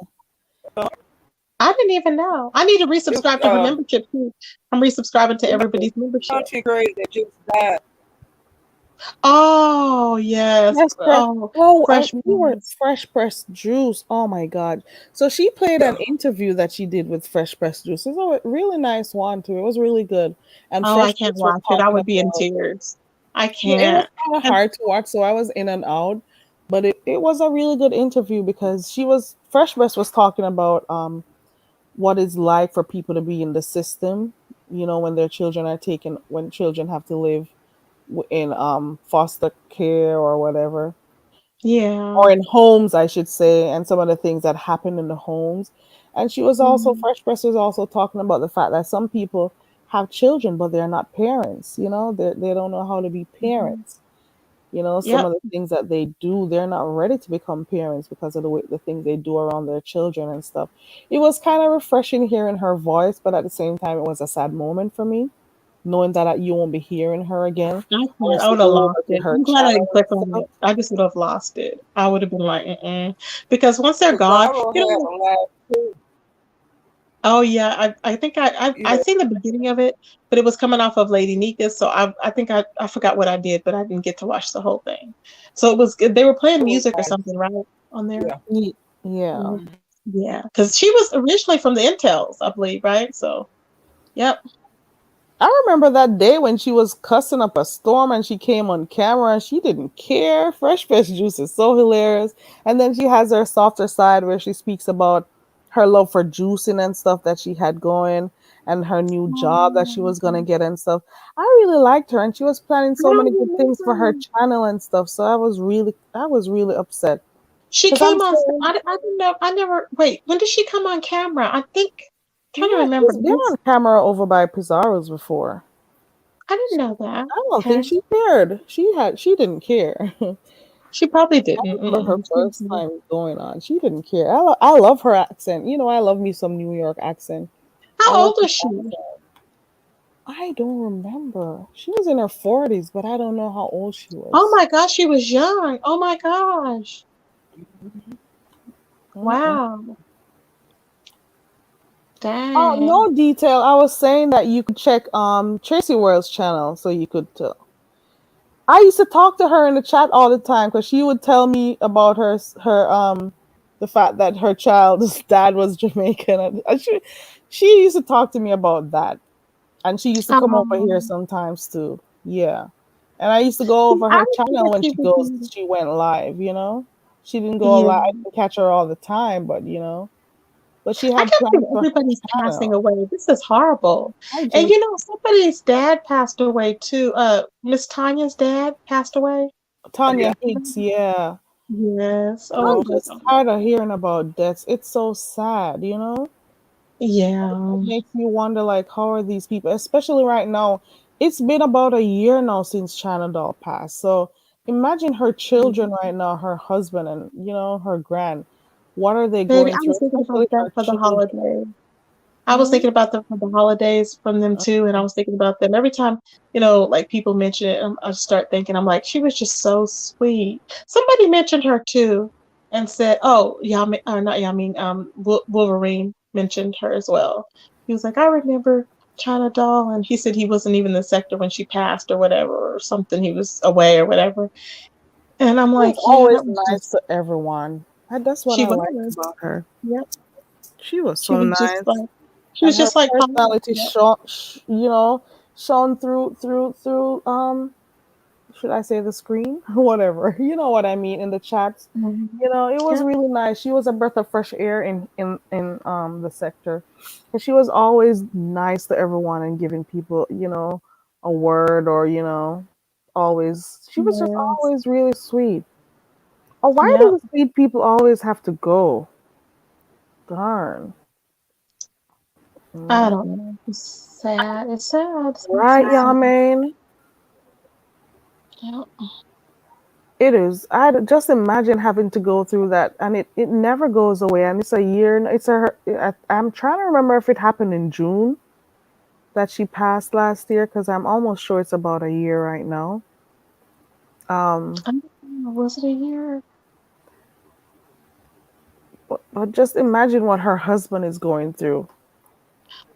I didn't even know. I need to It resubscribe to her was membership too. I'm resubscribing to it was everybody's a membership. content creator that just died. Oh yes. Fresh press. Oh, Oh, and fresh we were ones. Fresh Press Juice. Oh my God. So she played an interview that she did with Fresh Press Juice. It's a really nice one too. It was really good. And Oh, I Fresh can't Press was watch it. I talking would be in about, tears. I yeah, it was can't. kind of And hard to watch, so I was in and out. But it was a really good interview because Fresh Press was talking about what it's like for people to be in the system, when their children are taken when children have to live in foster care or whatever, yeah. or in homes, I should say, and some of the things that happen in the homes. And Mhm. Fresh Press was also talking about the fact that some people have children, but they're not parents. They don't know how to be Mhm. parents. Some Yep. of the things that they do, they're not ready to become parents because of the things they do around their children and stuff. It was kind of refreshing hearing her voice, but at the same time, it was a sad moment for me, knowing that you won't be hearing her again I can't. unless I you would have go lost over to it. her I'm glad I channel didn't and click on stuff. it. I just would have lost it. I would have been like, mm-mm. Because once they're gone, Cesaro you had know. a laugh too. Oh yeah, I think I Yeah. seen the beginning of it, but it was coming off of Lady Nika, so I think I forgot what I did, but I didn't get to watch the whole thing. So it was good. They were playing It was music or nice. something, right, on there. Yeah. Yeah. Mhm. Yeah, because she was originally from the Intels, I believe, right? So yep. I remember that day when she was cussing up a storm and she came on camera and she didn't care. Fresh Fresh Juice is so hilarious. And then she has her softer side where she speaks about her love for juicing and stuff that she had going and her new job that she was gonna Oh, get and stuff. I really liked her and she was planning I so many don't good things for her remember. channel and stuff. So I was really upset. She Because I'm came on. saying, I didn't know. I never. Wait, when did she come on camera? I think. Trying to yeah, remember. she's been on camera over by Pizarro's before. I didn't know that. I don't think Okay, she cared. She didn't care. she probably I didn't. remember her Mm-mm. first time going on. She didn't care. I love her accent. I love me some New York accent. I How love old her is she? accent. I don't remember. She was in her 40s, but I don't know how old she Oh was. my gosh, she was young. Oh my gosh. Mm-mm. Wow. Oh, Dang. no detail. I was saying that you could check Tracy World's channel so you could I used to talk to her in the chat all the time because she would tell me about the fact that her child's dad was Jamaican, and she used to talk to me about that, and she used to come over here Um, sometimes too. Yeah, and I used to go over I her channel remember when she was in, she went live. She didn't go yeah. live. I didn't catch her all the time, but but she I had can't plans believe for her everybody's passing channel. away. This is horrible. I And just somebody's dad passed away too. Miss Tanya's dad passed away. Yeah. Tanya Hicks, yeah. Yes. I'm Oh my just God. tired of hearing about deaths. It's so sad. It Yeah. makes me wonder, like, how are these people, especially right now? It's been about a year now since China Doll passed. So imagine her children right now, her husband, and her grand. What are they Baby, going I through? was thinking about Especially that her for the children. holiday. I was Hmm? thinking about them for the holidays from them too, and I was thinking about them every time, like people mention it. I start thinking, I'm like, she was just so sweet. Somebody mentioned her too, and said, "Oh, Yami, or not Yami, Wolverine mentioned her as well." He was like, "I remember China Doll," and he said he wasn't even in the sector when she passed or whatever, or something. He was away or whatever. And I'm She was like, yeah, always that was nice just to everyone. That's what she I liked was. about her. Yep, She was she so was just nice. like she And was her just like Pop. personality Yep. shone through should I say the screen? Whatever. You know what I mean in the chats. Mhm. It was Yep. really nice. She was a breath of fresh air in the sector. And she was always nice to everyone and giving people, a word or, always she was just Yes. always really sweet. Oh, why do Yep. the sweet people always have to go? Darn. I Mm. don't know. It's sad. It's sad. It makes Right, me y'all, sad. man. Yep. It is. I just imagine having to go through that, and it never goes away. And it's a year. I'm trying to remember if it happened in June that she passed last year, because I'm almost sure it's about a year right now. Um, I don't know. Was it a year? but just imagine what her husband is going through.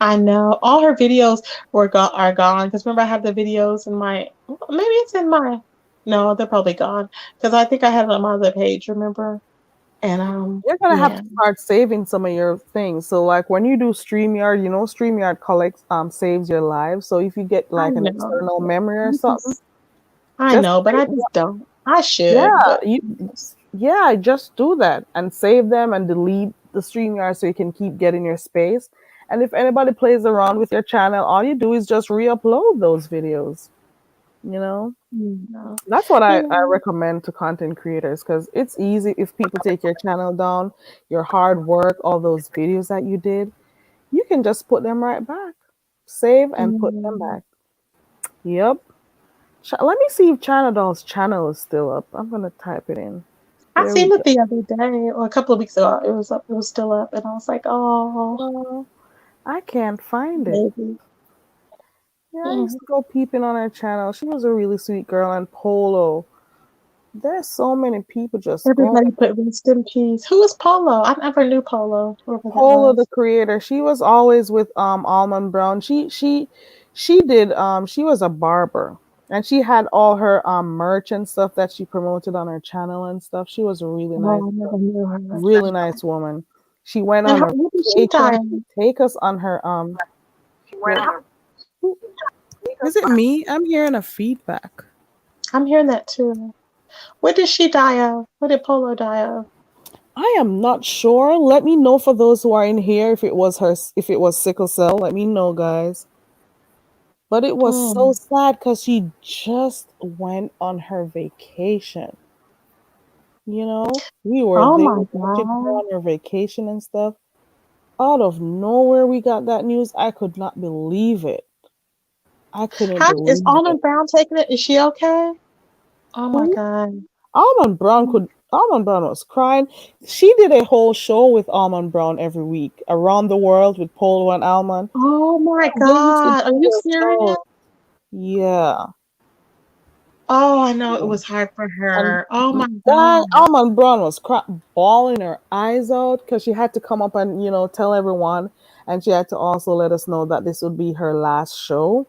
I know. All her videos are gone because remember I have the videos in my maybe it's in my No, they're probably gone. Because I think I had it on my other page, remember? And You're gonna have yeah, to start saving some of your things. So like when you do StreamYard, you know StreamYard collects saves your live. So if you get I like an know. external memory or I something, just I just know, but I just don't. I should, yeah, but you yeah, just do that and save them and delete the StreamYard so you can keep getting your space. And if anybody plays around with your channel, all you do is just re-upload those videos. You know? no. That's what I Yeah. recommend to content creators because it's easy if people take your channel down, your hard work, all those videos that you did, you can just put them right back. Save and put them Mm. back. Yep. Let me see if China Doll's channel is still up. I'm gonna type it in. I There we seen it go. the other day or a couple of weeks ago. It was up, it was still up, and I was like, oh, Oh, I can't find it. baby. Yeah, I used Mm. to go peeping on her channel. She was a really sweet girl. And Polo. There's so many people just going. Everybody put rest in peace. Who was Polo? I never knew Polo, whoever that Polo, the was. creator, she was always with Almond Brown. She did she was a barber and she had all her merch and stuff that she promoted on her channel and stuff. She was a Oh, I never knew her. really nice woman. She went And on how, a what did she die vacation of? to take us on her wait, who- is it me? I'm hearing a feedback. I'm hearing that too. What did she die of? What did Polo die of? I am not sure. Let me know for those who are in here if it was if it was sickle cell. Let me know, guys. But it was so Mm. sad because she just went on her vacation. You know, we were Oh there my watching her God. on her vacation and stuff. Out of nowhere, we got that news. I could not believe it. I couldn't How is believe it. Almond Brown taking it? Is she okay? Oh my Who? God. Almond Brown could. Almond Brown was crying. She did a whole show with Almond Brown every week around the world with Polo and Almond. Oh my They used to God. Are do you their serious? shows. Yeah. Oh, I know it was hard for And her. Oh my that God. Almond Brown was bawling her eyes out because she had to come up and tell everyone, and she had to also let us know that this would be her last show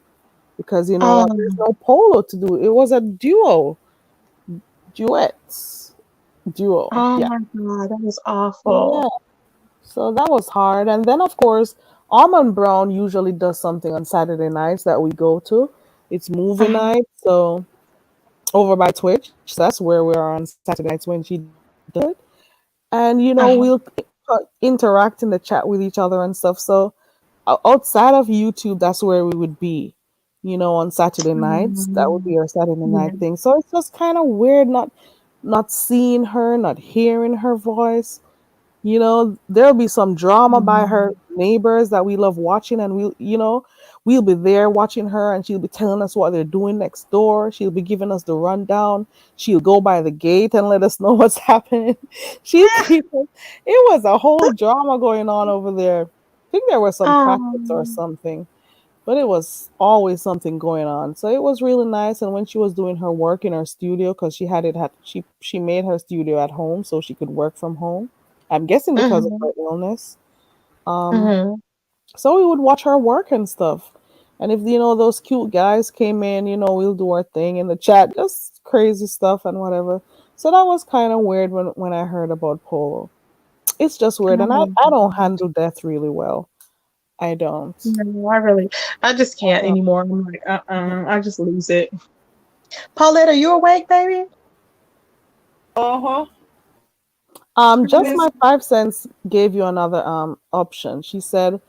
because you know what, there's Oh, no Polo to do. It was a duets, duo. oh Yeah, my God. That was awful. yeah. So that was hard, and then of course, Almond Brown usually does something on Saturday nights that we go to. It's movie Uh-huh. night, so over by Twitch. So that's where we are on Saturday nights when she does it. And Uh-huh. we'll interact in the chat with each other and stuff. So outside of YouTube, that's where we would be. On Saturday nights, that would be our Saturday Yeah. night thing. So it's just kind of weird not seeing her, not hearing her voice. There'll be some drama by her Mm. neighbors that we love watching, and we'll be there watching her, and she'll be telling us what they're doing next door. She'll be giving us the rundown. She'll go by the gate and let us know what's happening. She'll keep us. It was a whole drama going on over there. I think there were some practice or Um, something, but it was always something going on. So it was really nice. And when she was doing her work in her studio, because she made her studio at home so she could work from home. I'm guessing because of mhm, her illness. Um, mhm. so we would watch her work and stuff. And if those cute guys came in, we'll do our thing in the chat, just crazy stuff and whatever. So that was kind of weird when I heard about Polo. It's just weird, and I Oh, I don't God. handle death really well. I don't. No, I just can't anymore. I'm like, I just lose it. Paulette, are you awake, baby? Uh-huh. Just my Listen. 5 cents gave you another option. She said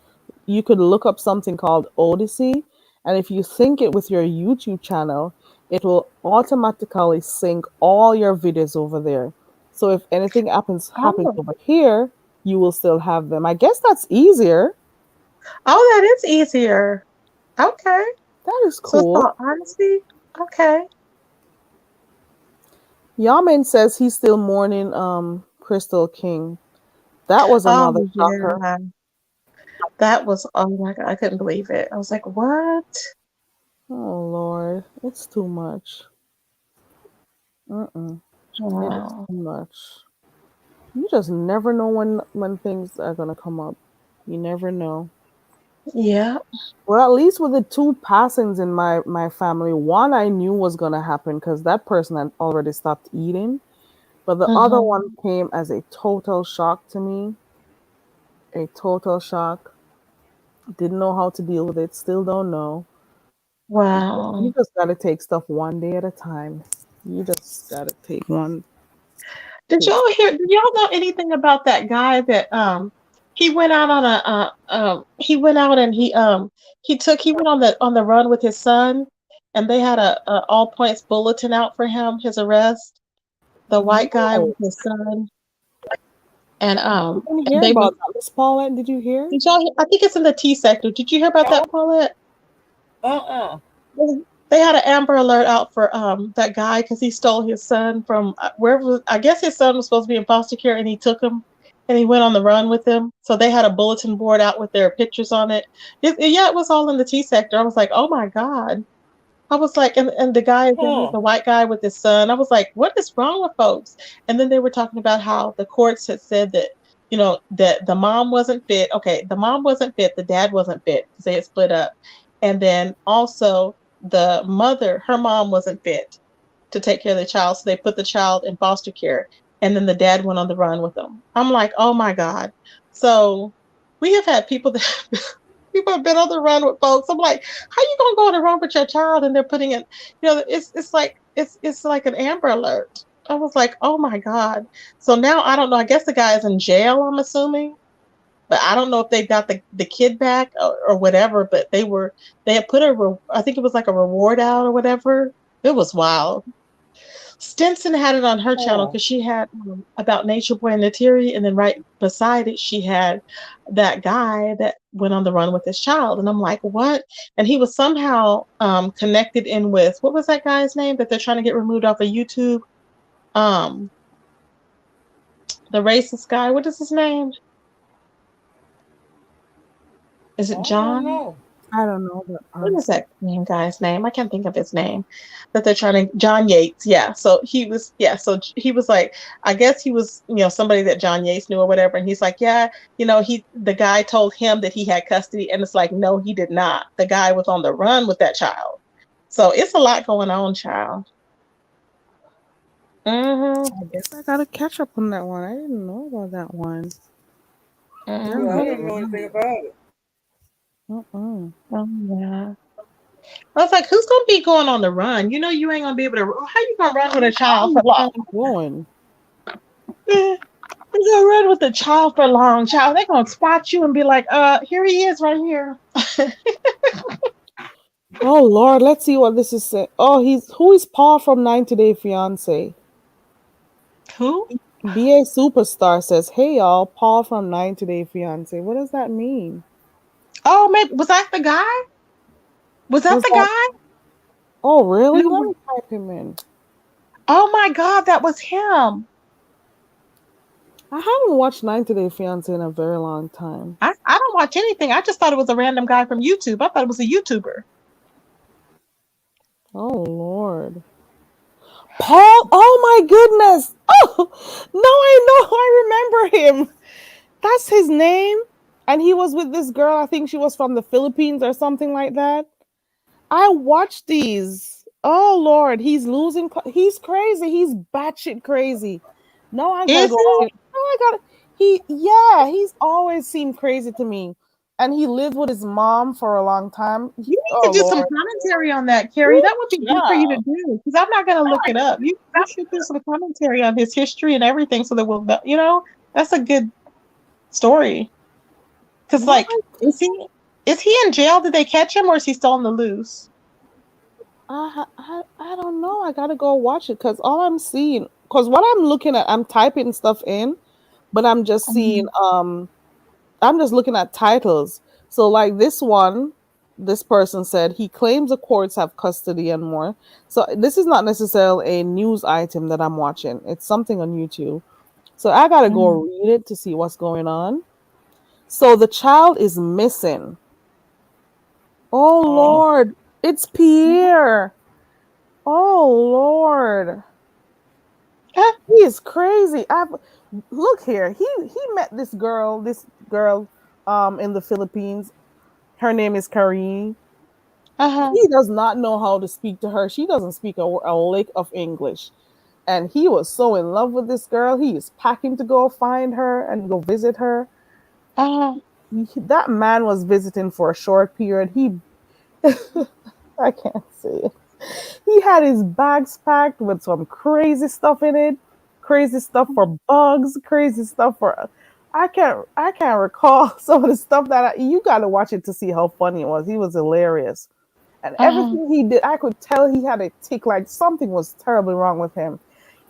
you could look up something called Odyssey, and if you sync it with your YouTube channel, it will automatically sync all your videos over there. So if anything happens Oh, over here, you will still have them. I guess that's easier. oh, that is easier. Okay. That is So it's cool. called honesty. Okay. Yamin says he's still mourning Crystal King. That was Oh another shocker. yeah. That was, oh my God, I couldn't believe it. I was like, what? Oh Lord, it's too much. Mm-mm. It is Wow. too much. You just never know when things are gonna come up. You never know. Yeah. Well, at least with the two passings in my family, one I knew was gonna happen because that person had already stopped eating, but the other one Hmm. came as a total shock to me. A total shock. Didn't know how to deal with it. Still don't know. You Wow. just gotta take stuff one day at a time. You just gotta take one. Did Take. y'all hear? Did y'all know anything about that guy that he went out on a he went out and he went on the run with his son, and they had a all points bulletin out for him, his arrest. The white guy No, with his son, and I didn't hear they was about that. Miss Paulette, did you hear? did y'all? I think it's in the T sector. Did you hear about No. that, Paulette? Uh-uh. They had an Amber Alert out for that guy because he stole his son from wherever. I guess his son was supposed to be in foster care, and he took him, and he went on the run with him. So they had a bulletin board out with their pictures on it. Yeah, it was all in the T sector. I was like, oh my god. I was like, and the guy, Huh. the white guy with his son, I was like, what is wrong with folks? And then they were talking about how the courts had said that, that the mom wasn't fit. Okay, the mom wasn't fit, the dad wasn't fit because they had split up. And then also the mother, her mom wasn't fit to take care of the child. So they put the child in foster care. And then the dad went on the run with them. I'm like, oh my God. So we have had people that people have been on the run with folks. I'm like, how you gonna go on the run with your child and they're putting it, it's like an Amber Alert. I was like, oh my God. So now I don't know. I guess the guy is in jail, I'm assuming. But I don't know if they got the kid back or whatever, but they had put I think it was like a reward out or whatever. It was wild. Stinson had it on her channel Huh. because she had about Nature Boy and Natiri, and then right beside it, she had that guy that went on the run with his child. And I'm like, what? And he was somehow connected in with what was that guy's name that they're trying to get removed off of YouTube? Um, the racist guy. What is his name? Is it I don't John? know. I don't know, but What is honestly, that name guy's name? I can't think of his name. That they're trying to John Yates. Yeah. So he was like, I guess he was, somebody that John Yates knew or whatever. And he's like, yeah, the guy told him that he had custody, and it's like, no, he did not. The guy was on the run with that child. So it's a lot going on, child. Mm-hmm. I guess I gotta catch up on that one. I didn't know about that one. They're Yeah, on I the Mm-hmm. didn't know anything run. about it. Uh-uh. Oh, yeah. I was like, who's gonna be going on the run? You ain't gonna be able to. How you gonna run with a How child for you long? plan going? They're gonna run with the child for long, child. They're gonna spot you and be like, here he is right here. Oh Lord, let's see what this is saying. Oh, who is Paul from 90 Day Fiance? Who? BA Superstar says, "Hey y'all, Paul from 90 Day Fiance." What does that mean? Oh, maybe was that the guy? Was that Was the that? guy? Oh really? Let No. me type him in. Oh my God, that was him. I haven't watched 90 Day Fiance in a very long time. I don't watch anything. I just thought it was a random guy from YouTube. I thought it was a YouTuber. Oh Lord. Paul, oh my goodness. Oh, no, I remember him. That's his name. And he was with this girl, I think she was from the Philippines or something like that. I watched these. Oh Lord, he's losing. He's crazy. He's batshit crazy. No, I gotta Is go he? see it. No, I gotta. Yeah, he's always seemed crazy to me. And he lived with his mom for a long time. You need to Oh do some Lord. commentary on that, Carrie. Ooh, That would be good for you to child. do because I'm not going to look it up. You should do some commentary on his history and everything so that we'll know. That's a good story. Because No, like, is he in jail? Did they catch him, or is he still on the loose? I don't know. I gotta go watch it because all I'm seeing, because what I'm looking at, I'm typing stuff in, but I'm just seeing Mhm. I'm just looking at titles. So like this one, this person said he claims the courts have custody and more. So this is not necessarily a news item that I'm watching. It's something on YouTube. So I gotta go Mhm. read it to see what's going on. So the child is missing. Oh Oh. Lord, it's Pierre. Oh Lord. Ah, He is crazy. I've Look here. He met this girl in the Philippines. Her name is Karine. Uh-huh. He does not know how to speak to her. She doesn't speak a lick of English. And he was so in love with this girl. He is packing to go find her and go visit her. Uh-huh. That man was visiting for a short period. He, I can't say it. He had his bags packed with some crazy stuff in it, crazy stuff for bugs, crazy stuff for. I can't recall some of the stuff you got to watch it to see how funny it was. He was hilarious. And Uh-huh. everything he did, I could tell he had a tick, like something was terribly wrong with him.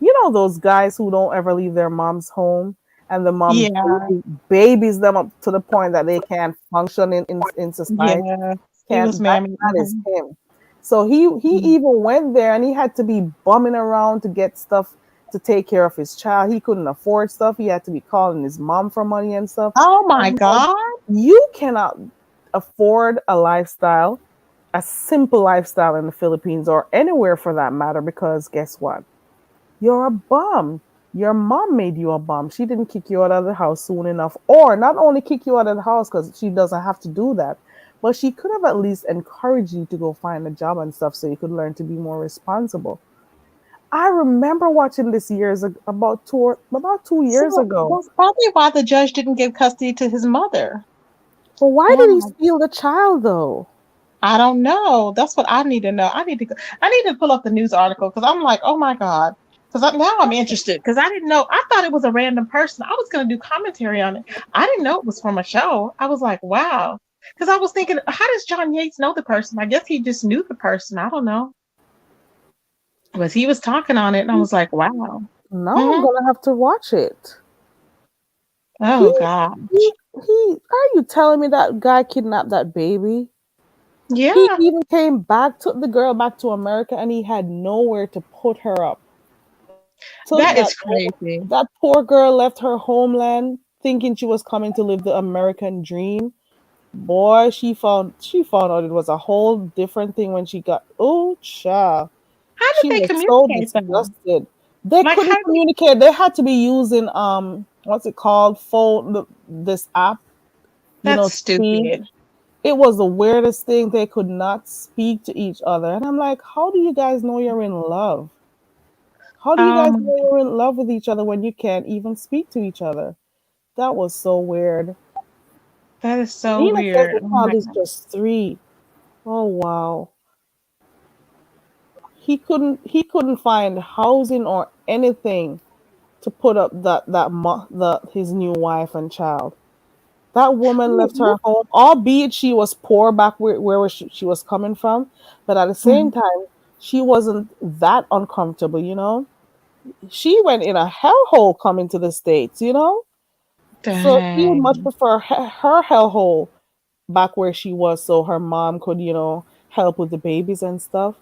You know those guys who don't ever leave their mom's home, and the mom Yeah. babies them up to the point that they can't function in society. Yeah. He Can't was mammy. that is him. So he Mhm. even went there and he had to be bumming around to get stuff to take care of his child. He couldn't afford stuff. He had to be calling his mom for money and stuff. Oh And my I'm like, God. you cannot afford a lifestyle, a simple lifestyle in the Philippines or anywhere for that matter, because guess what? You're a bum. Your mom made you a bum. She didn't kick you out of the house soon enough. Or not only kick you out of the house because she doesn't have to do that, but she could have at least encouraged you to go find a job and stuff so you could learn to be more responsible. I remember watching this about 2 years So ago. that's probably why the judge didn't give custody to his mother. But why did he God, steal the child though? I don't know. That's what I need to know. I need to pull up the news article because I'm like, oh my God. Because now I'm interested because I didn't know. I thought it was a random person. I was going to do commentary on it. I didn't know it was from a show. I was like, wow. Because I was thinking, how does John Yates know the person? I guess he just knew the person. I don't know. But he was talking on it and I was like, wow. Now I'm Hmm. gonna have to watch it. Oh He God. he are you telling me that guy kidnapped that baby? He Yeah, even came back, took the girl back to America, and he had nowhere to put her up. Took that that is crazy. that poor girl left her homeland thinking she was coming to live the American dream. Boy, she found out it was a whole different thing when she got child. How did She they was so communicate though? disgusted. They Like couldn't how did communicate. They had to be using what's it called? This app, that's to speak. stupid. It was the weirdest thing. They could not speak to each other. And I'm like, how do you guys know you're in love? How do you guys Um, know you're in love with each other when you can't even speak to each other? That was so weird. that is so Nina says weird. the Oh child my is God. just 3. Oh wow. He couldn't find housing or anything to put up his new wife and child. That woman left her home, albeit she was poor back where she was coming from, but at the same Mhm. time, she wasn't that uncomfortable. She went in a hellhole coming to the States. So she would much Dang. prefer her hellhole back where she was so her mom could help with the babies and stuff.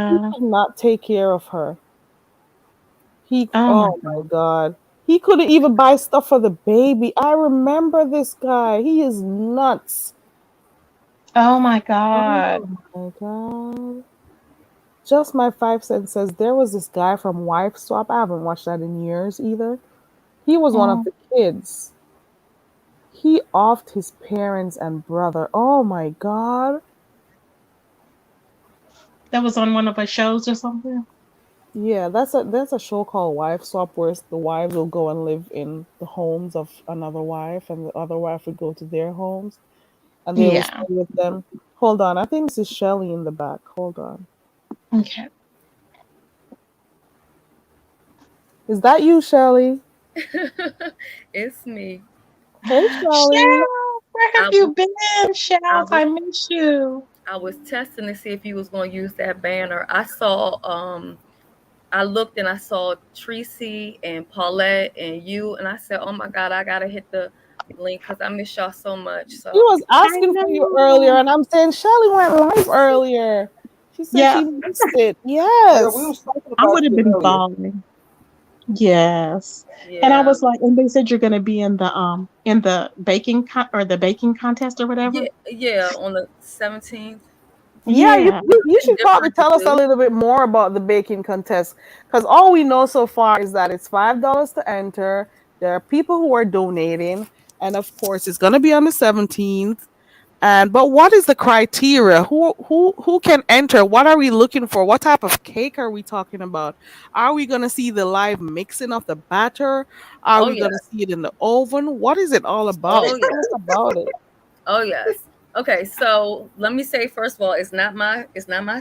He Yeah. could not take care of her. Oh my Oh my God. God. He couldn't even buy stuff for the baby. I remember this guy. He is nuts. Oh my Oh God. my God. Just my 5 cents says there was this guy from Wife Swap. I haven't watched that in years either. He was one of Mm. the kids. He offed his parents and brother. Oh my God. That was on one of her shows or something. Yeah, that's a show called Wife Swap where the wives will go and live in the homes of another wife and the other wife would go to their homes and they will Yeah. stay with them. Hold on, I think this is Shelly in the back. Hold on. Okay. Is that you, Shelly? It's me. Hey, Shelly. Cheryl, where have I was you been, I Cheryl? was I miss you. I was testing to see if you was gonna use that banner. I looked and I saw Tracy and Paulette and you and I said, oh my God, I gotta hit the link because I miss y'all so much. She So was I asking for you earlier, know. and I'm saying Shelly went live earlier. She said Yeah, she missed it. Yeah, we Yes. was talking I about would have you been earlier. balling. Yes. And I yeah. was like, and they said you're gonna be in the baking contest or whatever. Yeah, on the 17th. Yeah, you, Yeah. you you Something should probably different to tell us a do. little bit more about the baking contest because all we know so far is that it's $5 to enter. There are people who are donating, and of course, it's gonna be on the 17th. And but what is the criteria? Who can enter? What are we looking for? What type of cake are we talking about? Are we gonna see the live mixing of the batter? Are Oh we gonna yes. see it in the oven? What is it all Oh about? Tell us yes. about it. Oh yes. Okay, so let me say first of all, it's not my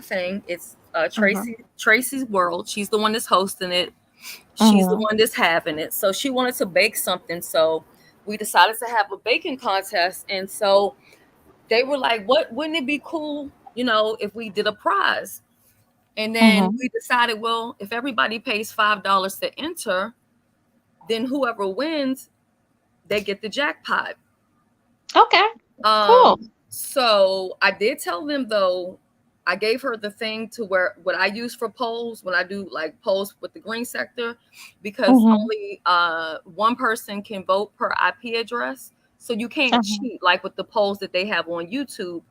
thing. It's Uh-huh. Tracy's world. She's the one that's hosting it. She's the Uh-huh. one that's having it. So she wanted to bake something. So we decided to have a baking contest. And so they were like, what wouldn't it be cool, if we did a prize? And then Uh-huh. we decided, well, if everybody pays $5 to enter, then whoever wins, they get the jackpot. Okay. Cool. So I did tell them though, I gave her the thing to where what I use for polls when I do like polls with the green sector, because Mm-hmm. only one person can vote per IP address. So you can't Uh-huh. cheat like with the polls that they have on YouTube.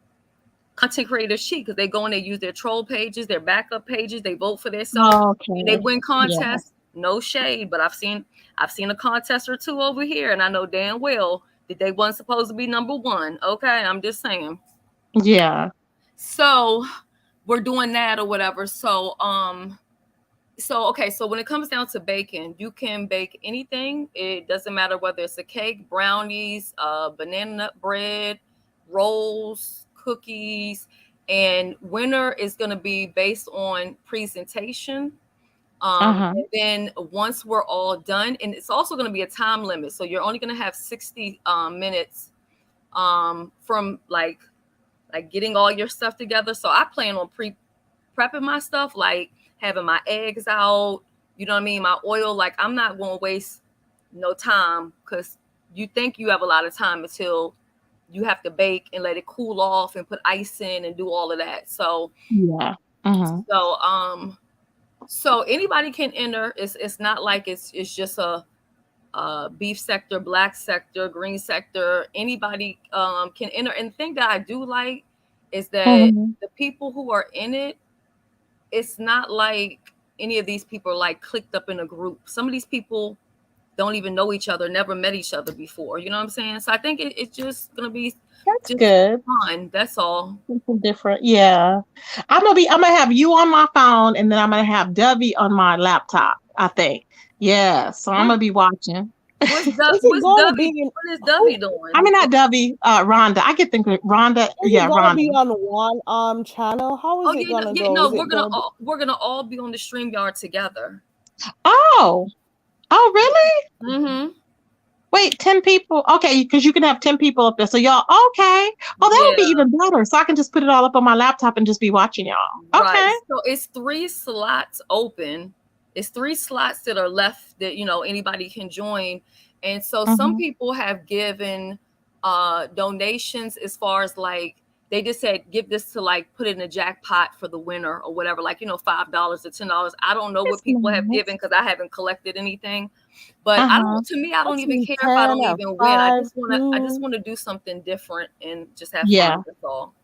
Content creators cheat because they go and they use their troll pages, their backup pages, they vote for themselves and they Okay. win Yeah. contests. No shade, but I've seen a contest or two over here, and I know damn well that they wasn't supposed to be number one. Okay, I'm just saying. Yeah. So we're doing that or whatever. So okay, so when it comes down to baking, you can bake anything. It doesn't matter whether it's a cake, brownies, banana nut bread, rolls, cookies, and winner is going to be based on presentation. Uh-huh. And then once we're all done, and it's also going to be a time limit, so you're only going to have 60 minutes from like getting all your stuff together. So I plan on prepping my stuff, like having my eggs out, you know what I mean? My oil, like I'm not going to waste no time because you think you have a lot of time until you have to bake and let it cool off and put ice in and do all of that. So, Yeah. Uh-huh. so, um, so anybody can enter. It's not like it's just a beef sector, black sector, green sector. Anybody can enter. And the thing that I do like is that Mm-hmm. the people who are in it, it's not like any of these people are like clicked up in a group. Some of these people don't even know each other, never met each other before. You know what I'm saying? So I think it's just gonna be That's just good. fun. That's all. Something different. Yeah. I'm gonna have you on my phone and then I'm gonna have Dovey on my laptop, I think. Yeah. So I'm What gonna be watching. Is it What's going to be Dovey? in What is who Dovey I doing? mean not Dovey, Rhonda. I get thinking Rhonda. is it Yeah, gonna Rhonda. be on one channel? How Oh is it yeah, no, gonna yeah, go? no. Is We're it gonna gonna be all, we're gonna all be on the StreamYard together. Oh. Oh, really? Mm-hmm. Wait, 10 people? Okay, because you can have 10 people up there. So y'all, okay. Oh, that would be Yeah. even better. So I can just put it all up on my laptop and just be watching y'all. Right. Okay. So it's three slots open. It's three slots that are left that anybody can join. And so some Mm-hmm. people have given donations as far as like they just said give this to like put it in a jackpot for the winner or whatever, like $5 or $10. I don't know what That's people have given nice. because I haven't collected anything. But I Uh-huh. don't to me, I don't even between care if I 10 don't and even win. I 5, just wanna I just 2? wanna do something different and just have fun. Yeah, That's all.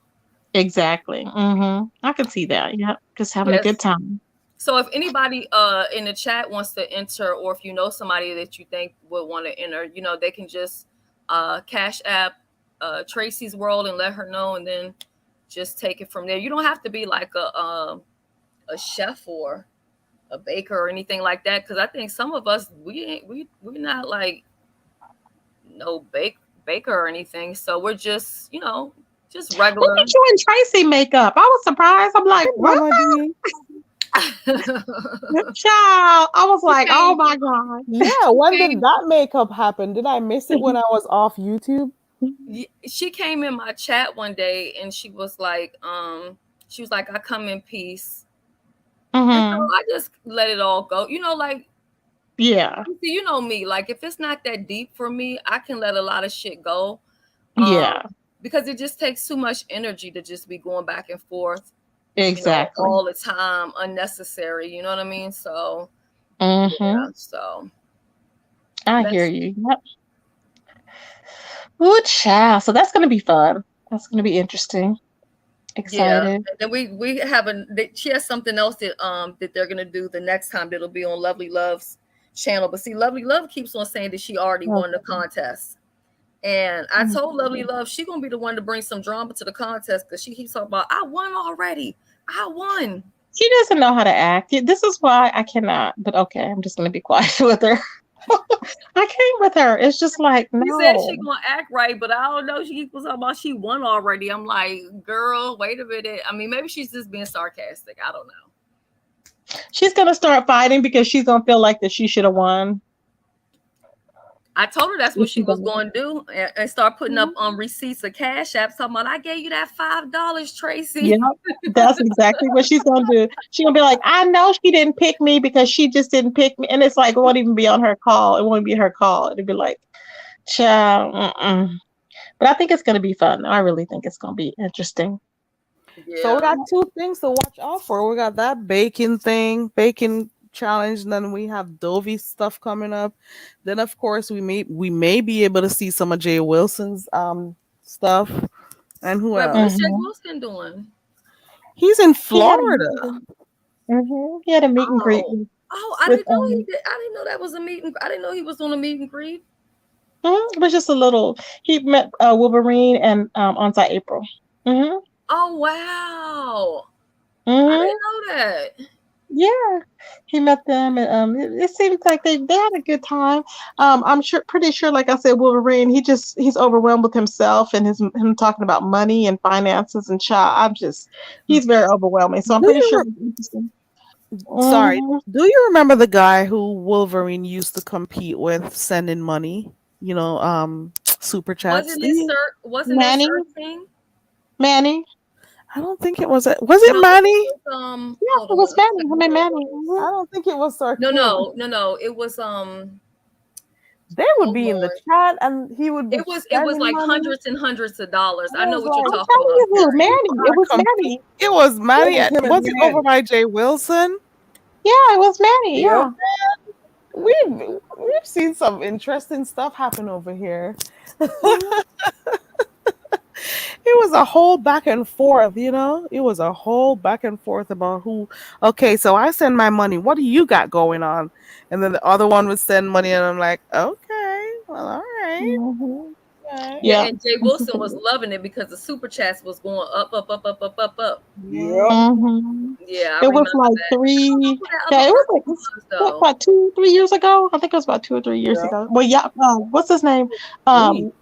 exactly. Mm-hmm. I can see that. Yep. Just having a good Yes. time. So if anybody in the chat wants to enter, or if you know somebody that you think would want to enter, they can just cash app Tracy's World and let her know, and then just take it from there. You don't have to be like a chef or a baker or anything like that, because I think some of us we're not like no baker or anything, so we're just Look regular. at you and Tracy makeup. I was surprised. I'm like, Hey, what? Mama D. Child. I was She like, oh came. my God. Yeah, She when did came. that makeup happen? Did I miss it when I was off YouTube? She came in my chat one day and she was like, I come in peace. And so Mm-hmm. I just let it all go. Like, Yeah. you know me, like if it's not that deep for me, I can let a lot of shit go. Um, Yeah. because it just takes too much energy to just be going back and forth, Exactly. all the time, unnecessary, you know what I mean? So Mm-hmm. yeah, so I hear that's you. Yep. Ooh, child. So that's gonna be fun. That's gonna be interesting. yeah. Excited. And then we have she has something else that they're gonna do the next time that'll be on Lovely Love's channel. But see, Lovely Love keeps on saying that she already won the Okay. contest. And I told Lovely Mhm. Love she gonna be the one to bring some drama to the contest because she keeps talking about I won already. I won. She doesn't know how to act. This is why I cannot. But okay, I'm just gonna be quiet with her. I can't with her. It's just like She said no. she gonna act right, but I don't know. She keeps talking about she won already. I'm like, girl, wait a minute. I mean, maybe she's just being sarcastic. I don't know. She's gonna start fighting because she's gonna feel like that she should have won I told her that's what if she she was doesn't. going to do and start putting up Mhm. receipts of cash apps talking about I gave you that $5, Yep, Tracy. that's exactly what she's gonna do. She's gonna be like, I know she didn't pick me because she just didn't pick me, and it's like it won't even be on her call. It won't be her call. It'll be like, child. Mm-mm. But I think it's gonna be fun. I really think it's gonna be interesting. So we Yeah. got two things to watch out for. We got that baking thing, baking challenge, and then we have Dovey stuff coming up. Then of course we may be able to see some of Jay Wilson's stuff. And who Wait, else? what's Jay Hmm. Wilson doing? He's in He had Florida. he had a meet and greet Oh, oh, I with didn't know he did. I didn't know that was a meet and I didn't know he was doing a meet and greet. it was just a little. He met Wolverine and Onside April. Hmm. Oh wow. I Hmm. didn't know that. Yeah, he met them, and it seems like they had a good time. I'm sure, pretty sure, like I said, Wolverine. He's overwhelmed with himself and him talking about money and finances and child. He's very overwhelming. So I'm Do pretty you sure re- it's interesting. sorry? Hmm. Do you remember the guy who Wolverine used to compete with, sending money? Super chats. Do you? Wasn't it Manny, 13? Manny. I don't think it was. Was it No, it Manny? was Yeah, hold it on was a Manny. I second. mean It Manny. I was don't think it was Sir no Kim. no no no. It was They would hold be in the on. chat, and he would be It was spending like money. hundreds and hundreds of dollars. I I know was what you're like, I'm talking telling about, you who Terry. Manny. It was Manny. It was That Manny. was him and Was it over Manny. by Jay Wilson? Yeah, it was Manny. Yep. Yeah. We've seen some interesting stuff happen over here. Mhm. It was a whole back and forth, It was a whole back and forth about who. Okay, so I send my money. What do you got going on? And then the other one would send money, and I'm like, okay, well, all right. Mhm. Okay. Yeah, Yeah. and Jay Wilson was loving it because the super chats was going up, up, up, up, up, up, up. Yep. Yeah. Hmm. Yeah, I It was remember like that. I don't know three. who that Yeah, other it was person like was what though. about 2, 3 years ago? I think it was about 2 or 3 years Yep. ago. Well, yeah. What's his name? Sweet. Um,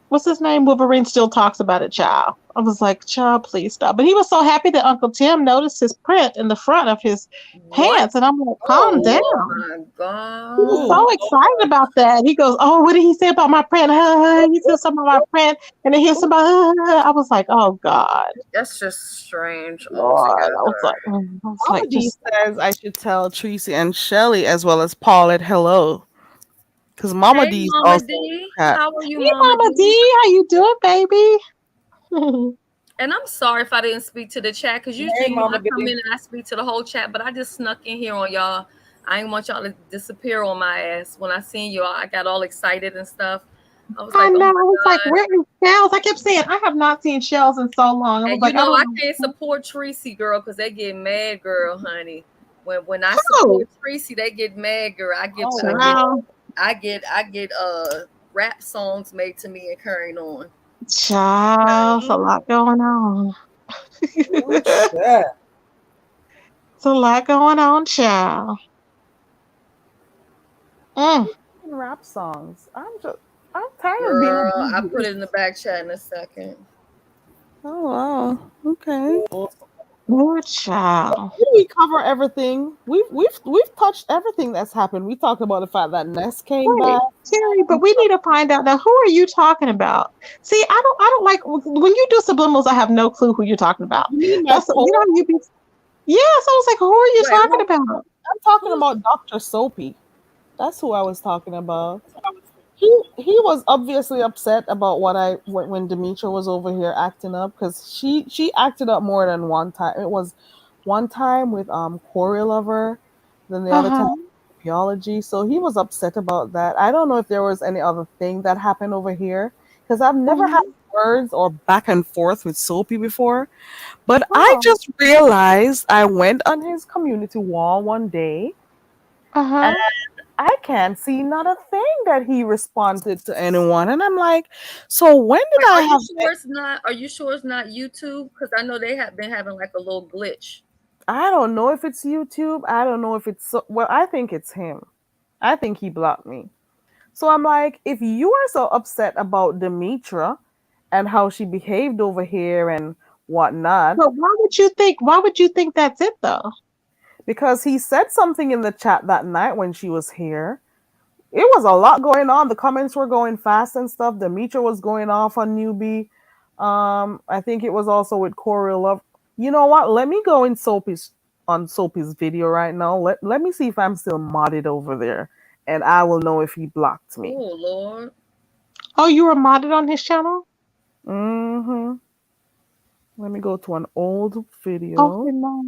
what's his name? Wolverine still talks about it, child. I was like, child, please stop. But he was so happy that Uncle Tim noticed his print in the front of his What? pants, and I'm like, calm Oh, Oh down. my He was ooh, so god. excited about that. He goes, "Oh, what did he say about my print? He said something about my print." And then here's somebody. I was like, "Oh God, That's just strange Lord!" altogether. I was Mama like, D just says I should tell Tracy and Shelly as well as Paulette hello. Because Mama Hey, D's Mama also in D. the chat. How are you, hey, Mama Mama D? D, how you doing, baby? And I'm sorry if I didn't speak to the chat because hey, usually, I Mama come D. in and I speak to the whole chat, but I just snuck in here on y'all. I didn't want y'all to disappear on my ass. When I seen you, I got all excited and stuff. I was I like, oh know. I was my like, God. "Where is Shells?" I kept saying, "I have not seen Shells in so long." I was And you like, "I know, don't I know." can't support Tracy, girl, because they get mad, girl, honey. When I Oh, support Tracy, they get mad, girl. Oh child, I get rap songs made to me and carrying on. child, it's a lot going on. Lord. Ooh, It's child. a lot going on, child. Mm. Rap songs. I'm tired of being a Girl, I put busy. it in the back chat in a second. Oh wow. Okay. Lord. Poor child. Did we cover everything? We've touched everything that's happened. We talked about the fact that Ness came back. Wait, Terry, but we need to find out now. Who are you talking about? See, I don't like when you do subliminals. I have no clue who you're talking about. You mean my That's poll? you be. Yes, I was like, who are you Wait, talking about? I'm talking who's about Dr. Soapy. That's who I was talking about. He was obviously upset about when Demetra was over here acting up because she acted up more than one time. It was one time with Corey Lover, then the Uh other time huh. theology. So he was upset about that. I don't know if there was any other thing that happened over here because I've never had Uh words or back and forth with Soapy before. But I huh. just realized I went on his community wall one day Uh huh. I can't see not a thing that he responded to anyone. And I'm like, so when did Wait, I are you have sure it's not? Are you sure it's not YouTube? Because I know they have been having like a little glitch. I don't know if it's YouTube. I don't know if it's well, I think it's him. I think he blocked me. So I'm like, if you are so upset about Demetra and how she behaved over here and whatnot, But why would you think? Why would you think that's it though? because he said something in the chat that night when she was here. It was a lot going on. The comments were going fast and stuff. Demetra was going off on newbie. I think it was also with Corey Love. You know what? Let me go in Soapy's video right now. Let me see if I'm still modded over there, and I will know if he blocked me. Oh Lord. Oh, you were modded on his channel? Mm-hmm. Let me go to an old Okay, video, no.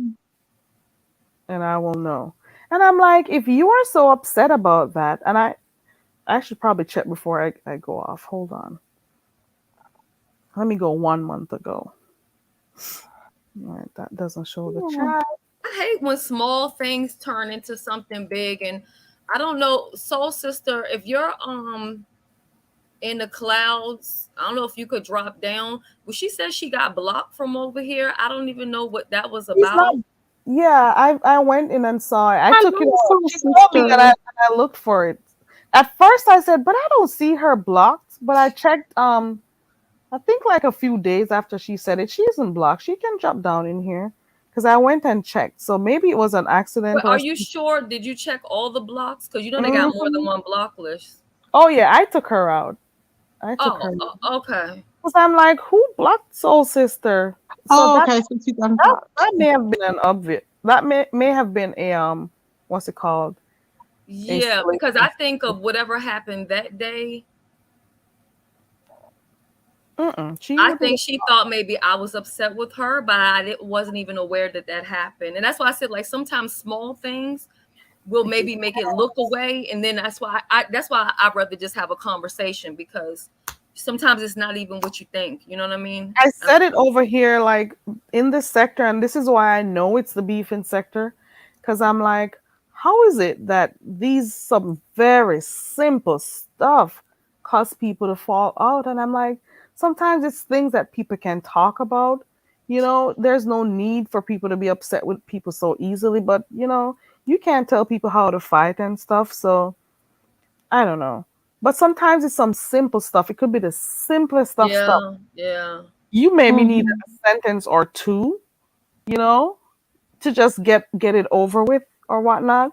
and I will know. And I'm like, if you are so upset about that, and I should probably check before I go off. Hold on. Let me go 1 month ago. All right, that doesn't show the Yeah. chat. I hate when small things turn into something big. And I don't know, Soul Sister, if you're in the clouds, I don't know if you could drop down. Well, she said she got blocked from over here. I don't even know what that was He's not. about. Yeah, I went in and saw it. I took it Hello, out. soul She told me that sister. I looked for it. At first, I said, but I don't see her blocked. But I checked. I think like a few days after she said it, she isn't blocked. She can drop down in here because I went and checked. So maybe it was an accident But or are you something. sure? Did you check all the blocks? Because you know they got more than Mhm. one block list. Oh yeah, I took her out. I took her Oh, out. okay. Because I'm like, who blocked Soul Sister? So Oh, that okay, so she's that unblocked. that may have been an update. That may have been a what's it called? A Yeah, because I solicitation. think of whatever happened that day. Mm-mm. She I did think it. she thought maybe I was upset with her, but wasn't even aware that that happened. And that's why I said, like, sometimes small things will maybe make it look away. And then that's why I'd rather just have a conversation, because sometimes it's not even what you think. You know what I mean? I said it over here, like in this sector, and this is why I know it's the beefing sector, because I'm like, how is it that these some very simple stuff cause people to fall out? And I'm like, sometimes it's things that people can talk about. There's no need for people to be upset with people so easily, but you can't tell people how to fight and stuff. So I don't know. But sometimes it's some simple stuff. It could be the simplest of stuff. Yeah, yeah. You maybe need Hmm. a sentence or two, you know, to just get it over with or whatnot.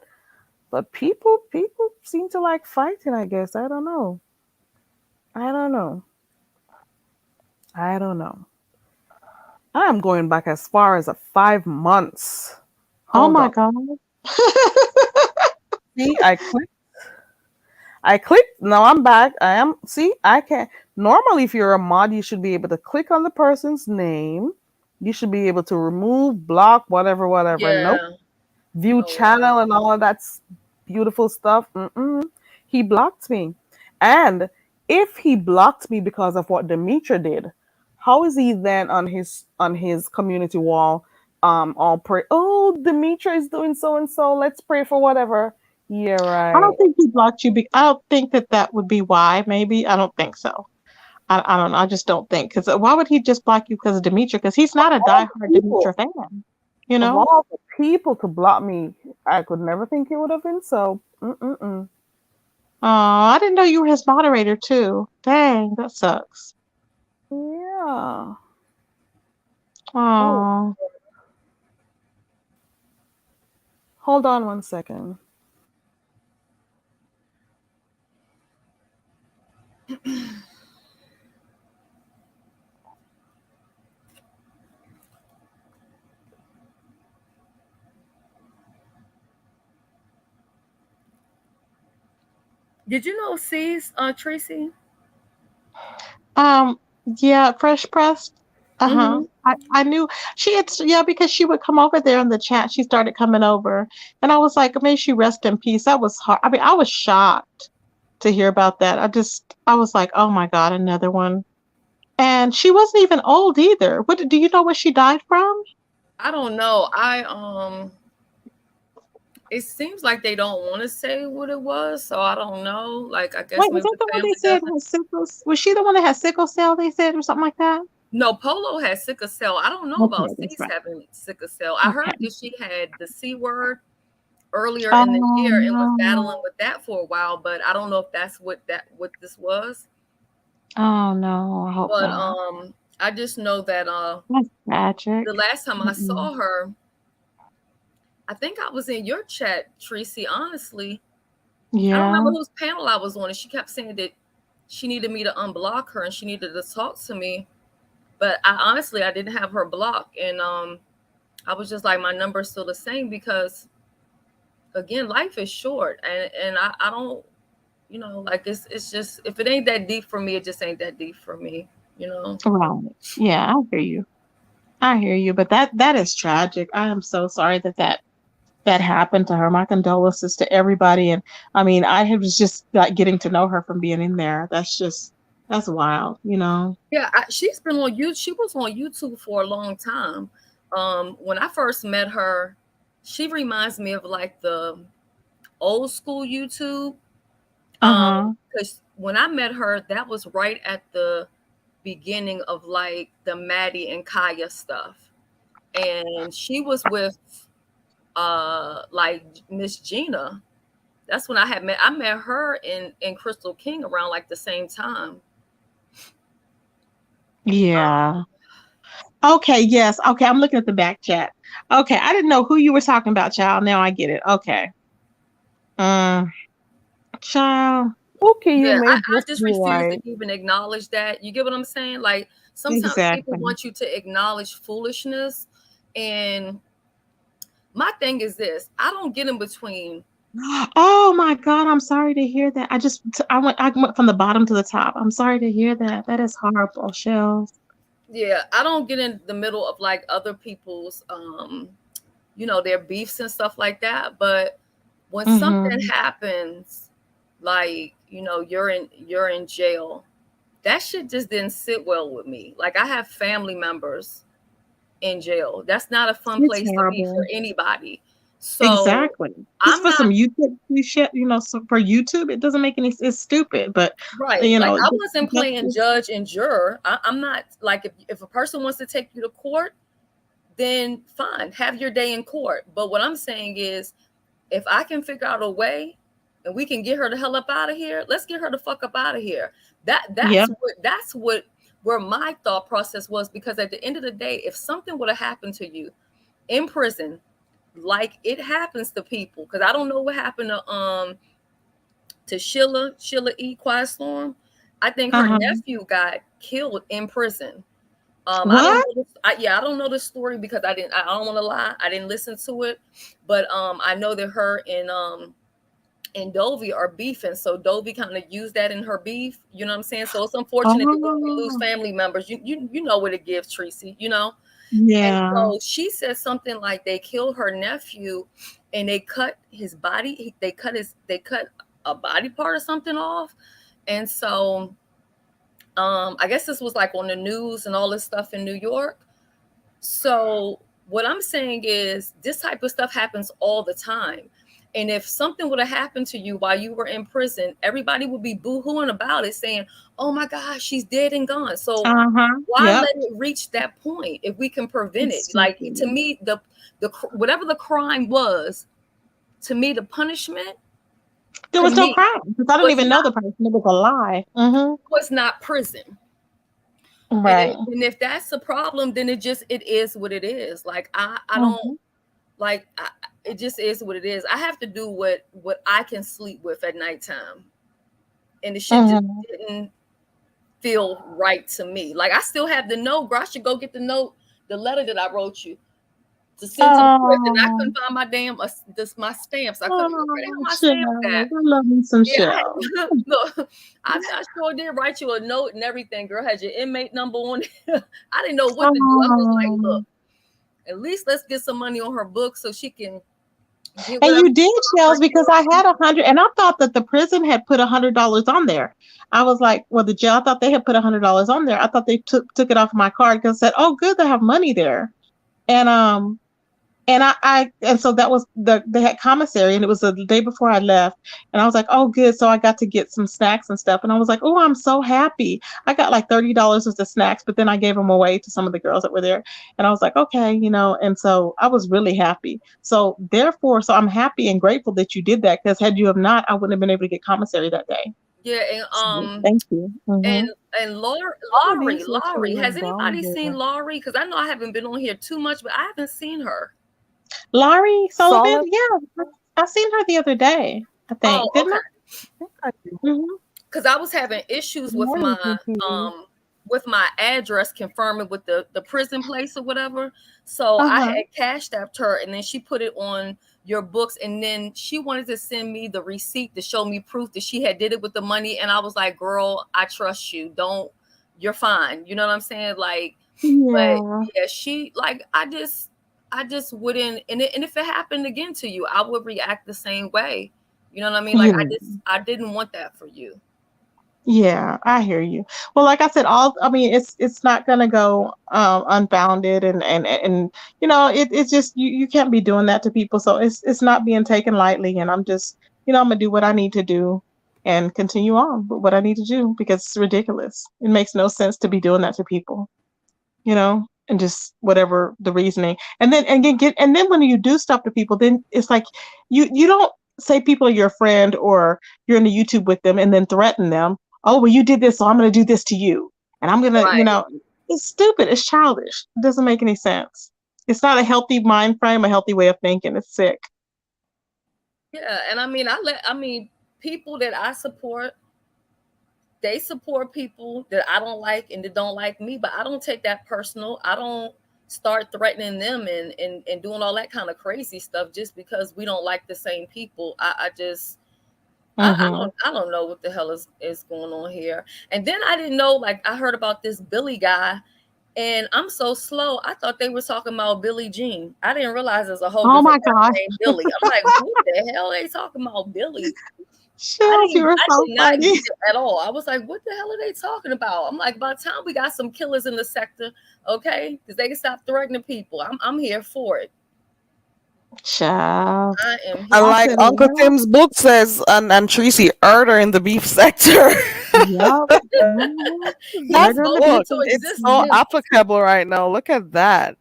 But people seem to like fighting, I guess. I don't know. I don't know. I don't know. I'm going back as far as 5 months. Oh Hold my on. God. See, I clicked. Now I'm back. See, I can't. Normally, if you're a mod, you should be able to click on the person's name. You should be able to remove, block, whatever, whatever. Nope. Yeah. View Oh wow. channel and all of that beautiful stuff. He blocked me. And if he blocked me because of what Demetra did, how is he then on his community wall all pray, oh, Demetra is doing so and so, let's pray for whatever. Yeah, I don't right. think he blocked you. I don't think that would be why. Maybe I don't think so. I don't know. I just don't think because why would he just block you because of Demetra? Because he's not a All diehard the people, Demetra fan. You of know. all the people to block me, I could never think it would have been so. Mm-mm-mm. Oh, I didn't know you were his moderator too. Dang, that sucks. Yeah. Oh, Oh, hold on 1 second. Did you know C's Tracy? um, yeah, fresh pressed. Uh-huh. Mm-hmm. I knew she had, yeah, because she would come over there in the chat. She started coming over, and I was like, may she rest in peace. That was hard. I mean, I was shocked to hear about that. I was like, oh my God, another one. And she wasn't even old either. What do you know what she died from? I don't know. It seems like they don't want to say what it was, so I don't know. Like, I guess Wait, was maybe that the the one they family said doesn't. had sickle? Was she the one that had sickle cell? They said or something like that. No, Polo has sickle cell. I don't know about Okay, that's Cease right. having sickle cell. I heard Okay. that she had the C word earlier in the Oh year and was battling no. with that for a while, but I don't know if that's what this was. Oh no. I hope But not. I just know that That's tragic. the last time I Mm-mm. saw her, I think I was in your chat, Tracy, honestly. I don't remember Yeah. whose panel I was on, and she kept saying that she needed me to unblock her and she needed to talk to me. But I honestly I didn't have her blocked, and I was just like, my number is still the same because again, life is short, and I don't, like it's just, if it ain't that deep for me, it just ain't that deep for me, you know. Right. Yeah, I hear you. I hear you. But that is tragic. I am so sorry that happened to her. My condolences to everybody. And I mean, was just like getting to know her from being in there. That's wild, you know. Yeah, she's been on YouTube. She was on YouTube for a long time. When I first met her, she reminds me of like the old school YouTube. Uh-huh. Because when I met her, that was right at the beginning of like the Maddie and Kaya stuff, and she was with like Miss Gina. That's when I met her in Crystal King around like the same time. Yeah. Okay, yes. Okay, I'm looking at the back chat. Okay, I didn't know who you were talking about, child. Now I get it. Okay. Um, child. Okay, Yeah, you may I just just be refuse to right. even acknowledge that. You get what I'm saying? Like sometimes people Exactly. want you to acknowledge foolishness, and my thing is this: I don't get in between. Oh my God, I'm sorry to hear that. I went from the bottom to the top. I'm sorry to hear that. That is horrible, Shells. Yeah, I don't get in the middle of like other people's their beefs and stuff like that. But when something Mm-hmm. happens, like, you're in jail, that shit just didn't sit well with me. Like, I have family members in jail. That's not a fun It's place to be for horrible. anybody. So Exactly. Just I'm for not some YouTube shit, so for YouTube, it doesn't make any. It's stupid, but right. you Like, know, I wasn't that's playing just judge and juror. I'm not like, if a person wants to take you to court, then fine, have your day in court. But what I'm saying is, if I can figure out a way and we can get her the hell up out of here, let's get her the fuck up out of here. That yeah. that's what where my thought process was, because at the end of the day, if something would have happened to you in prison, like it happens to people, because I don't know what happened to Sheila E. Quiet Storm. I think her Uh-huh. nephew got killed in prison. I don't What? know this. I don't know the story because I didn't. I don't want to lie. I didn't listen to it, but I know that her and Dovey are beefing. So Dovey kind of used that in her beef. You know what I'm saying? So it's unfortunate that when we lose Oh, family members, you know what it gives, Tracy. And yeah. so she said something like they killed her nephew, and they cut his body. They cut a body part or something off, and so I guess this was like on the news and all this stuff in New York. So what I'm saying is this type of stuff happens all the time. And if something would have happened to you while you were in prison, everybody would be boo-hooing about it, saying, "Oh my gosh, she's dead and gone." So Uh-huh. why Yep. let it reach that point if we can prevent It's it? Like, to stupid. me, the whatever the crime was, to me, the punishment, There to was no me, crime because I don't was even know not the person. It was a lie. Mm-hmm. was not prison. And, Right. if that's the problem, then it is what it is. Like, I don't Mm-hmm. like it just is what it is. I have to do what I can sleep with at nighttime, and the shit just Mm-hmm. didn't feel right to me. Like, I still have the note, girl. I should go get the note, the letter that I wrote you to send to the prison. I Oh, couldn't find my damn my stamps. I couldn't. Where the hell oh, my stamps Shell. at? I love me some Yeah, Shell. look, I sure did write you a note and everything, girl. Had your inmate number on it. I didn't know what to do. I was like, Oh. look, at least let's get some money on her book so she can get And whatever you did, offer Shells, because I had 100, and I thought that the prison had put $100 on there. I was like, well, the jail, I thought they had put $100 on there. I thought they took it off my card because said, oh, good, they have money there. And And so that was they had commissary, and it was the day before I left, and I was like, oh good, so I got to get some snacks and stuff, and I was like, oh, I'm so happy. I got like $30 worth of snacks, but then I gave them away to some of the girls that were there, and I was like, okay, and so I was really happy. So therefore, so I'm happy and grateful that you did that, because had you have not, I wouldn't have been able to get commissary that day. Yeah, So thank you. and Hmm. and All of Laurie, these look so Laurie, has involved anybody seen there. Laurie? Because I know I haven't been on here too much, but I haven't seen her. Laurie Sullivan, Solid. yeah, I seen her the other day. I Oh, think, didn't I? okay. I think I do. Hmm. Because I was having issues Laurie was here. with my address confirming with the prison place or whatever. So I Uh-huh. had cashed apped her, and then she put it on your books, and then she wanted to send me the receipt to show me proof that she had did it with the money. And I was like, girl, I trust you. Don't, you're fine. You know what I'm saying? Like, but Yeah. yeah, she like I just wouldn't, and if it happened again to you, I would react the same way. You know what I mean? Like Yeah. I didn't want that for you. Yeah, I hear you. Well, like I said, I mean, it's not gonna go unbounded, and it's just you can't be doing that to people. So it's not being taken lightly, and I'm just, I'm gonna do what I need to do and continue on with what I need to do, because it's ridiculous. It makes no sense to be doing that to people, and just whatever the reasoning. And then when you do stuff to people, then it's like you don't say people are your friend, or you're in the YouTube with them and then threaten them. Oh, well, you did this, so I'm going to do this to you, and I'm going to, Right. it's stupid. It's childish. It doesn't make any sense. It's not a healthy mind frame, a healthy way of thinking. It's sick. Yeah, and I mean people that I support, they support people that I don't like and that don't like me, but I don't take that personal. I don't start threatening them and doing all that kind of crazy stuff just because we don't like the same people. I just Hmm. I don't know what the hell is going on here. And then I didn't know, like I heard about this Billy guy, and I'm so slow. I thought they were talking about Billie Jean. I didn't realize there's a whole Oh my different person gosh. named Billy. I'm like, what the hell are they talking about Billy? Shells, you were I so did not get funny. it at all. I was like, what the hell are they talking about? I'm like, by the time we got some killers in the sector, okay, because they can stop threatening people. I'm here for it. Child. I am And here. I like said, Uncle well, Tim's book says, and Tracy, Erder in the beef sector. yep. Hmm. He That Murder in the spoke beef book, into it's so sector. existence. applicable right now. Look at that.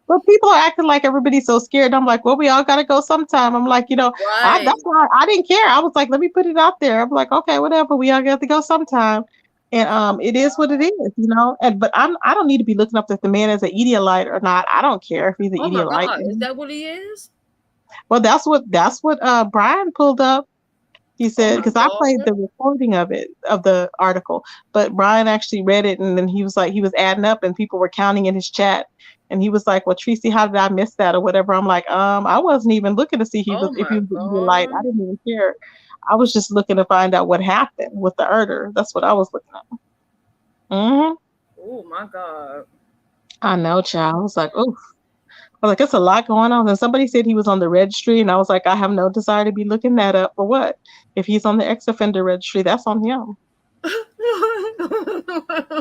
But people are acting like everybody's so scared. I'm like, well, we all gotta go sometime. I'm like, Right. that's why I didn't care. I was like, let me put it out there. I'm like, okay, whatever. We all got to go sometime, and it is what it is. And but I don't need to be looking up if the man is an Idiolite or not. I don't care if he's an Oh my Idiolite. God. Is that what he is? Well, that's what Brian pulled up. He Oh said, my because I played God. the recording of it, of the article, but Brian actually read it, and then he was like, he was adding up, and people were counting in his chat, and he was like, "Well, Tracy, how did I miss that or whatever?" I'm like, I wasn't even looking to see Oh if he my was the light. I God. didn't even care. I was just looking to find out what happened with the Erder. That's what I was looking at. Hmm. Oh my God. I know, child. I was like, oh, I was like, it's a lot going on. And somebody said he was on the registry, and I was like, I have no desire to be looking that up for what? If he's on the ex offender registry, that's on him.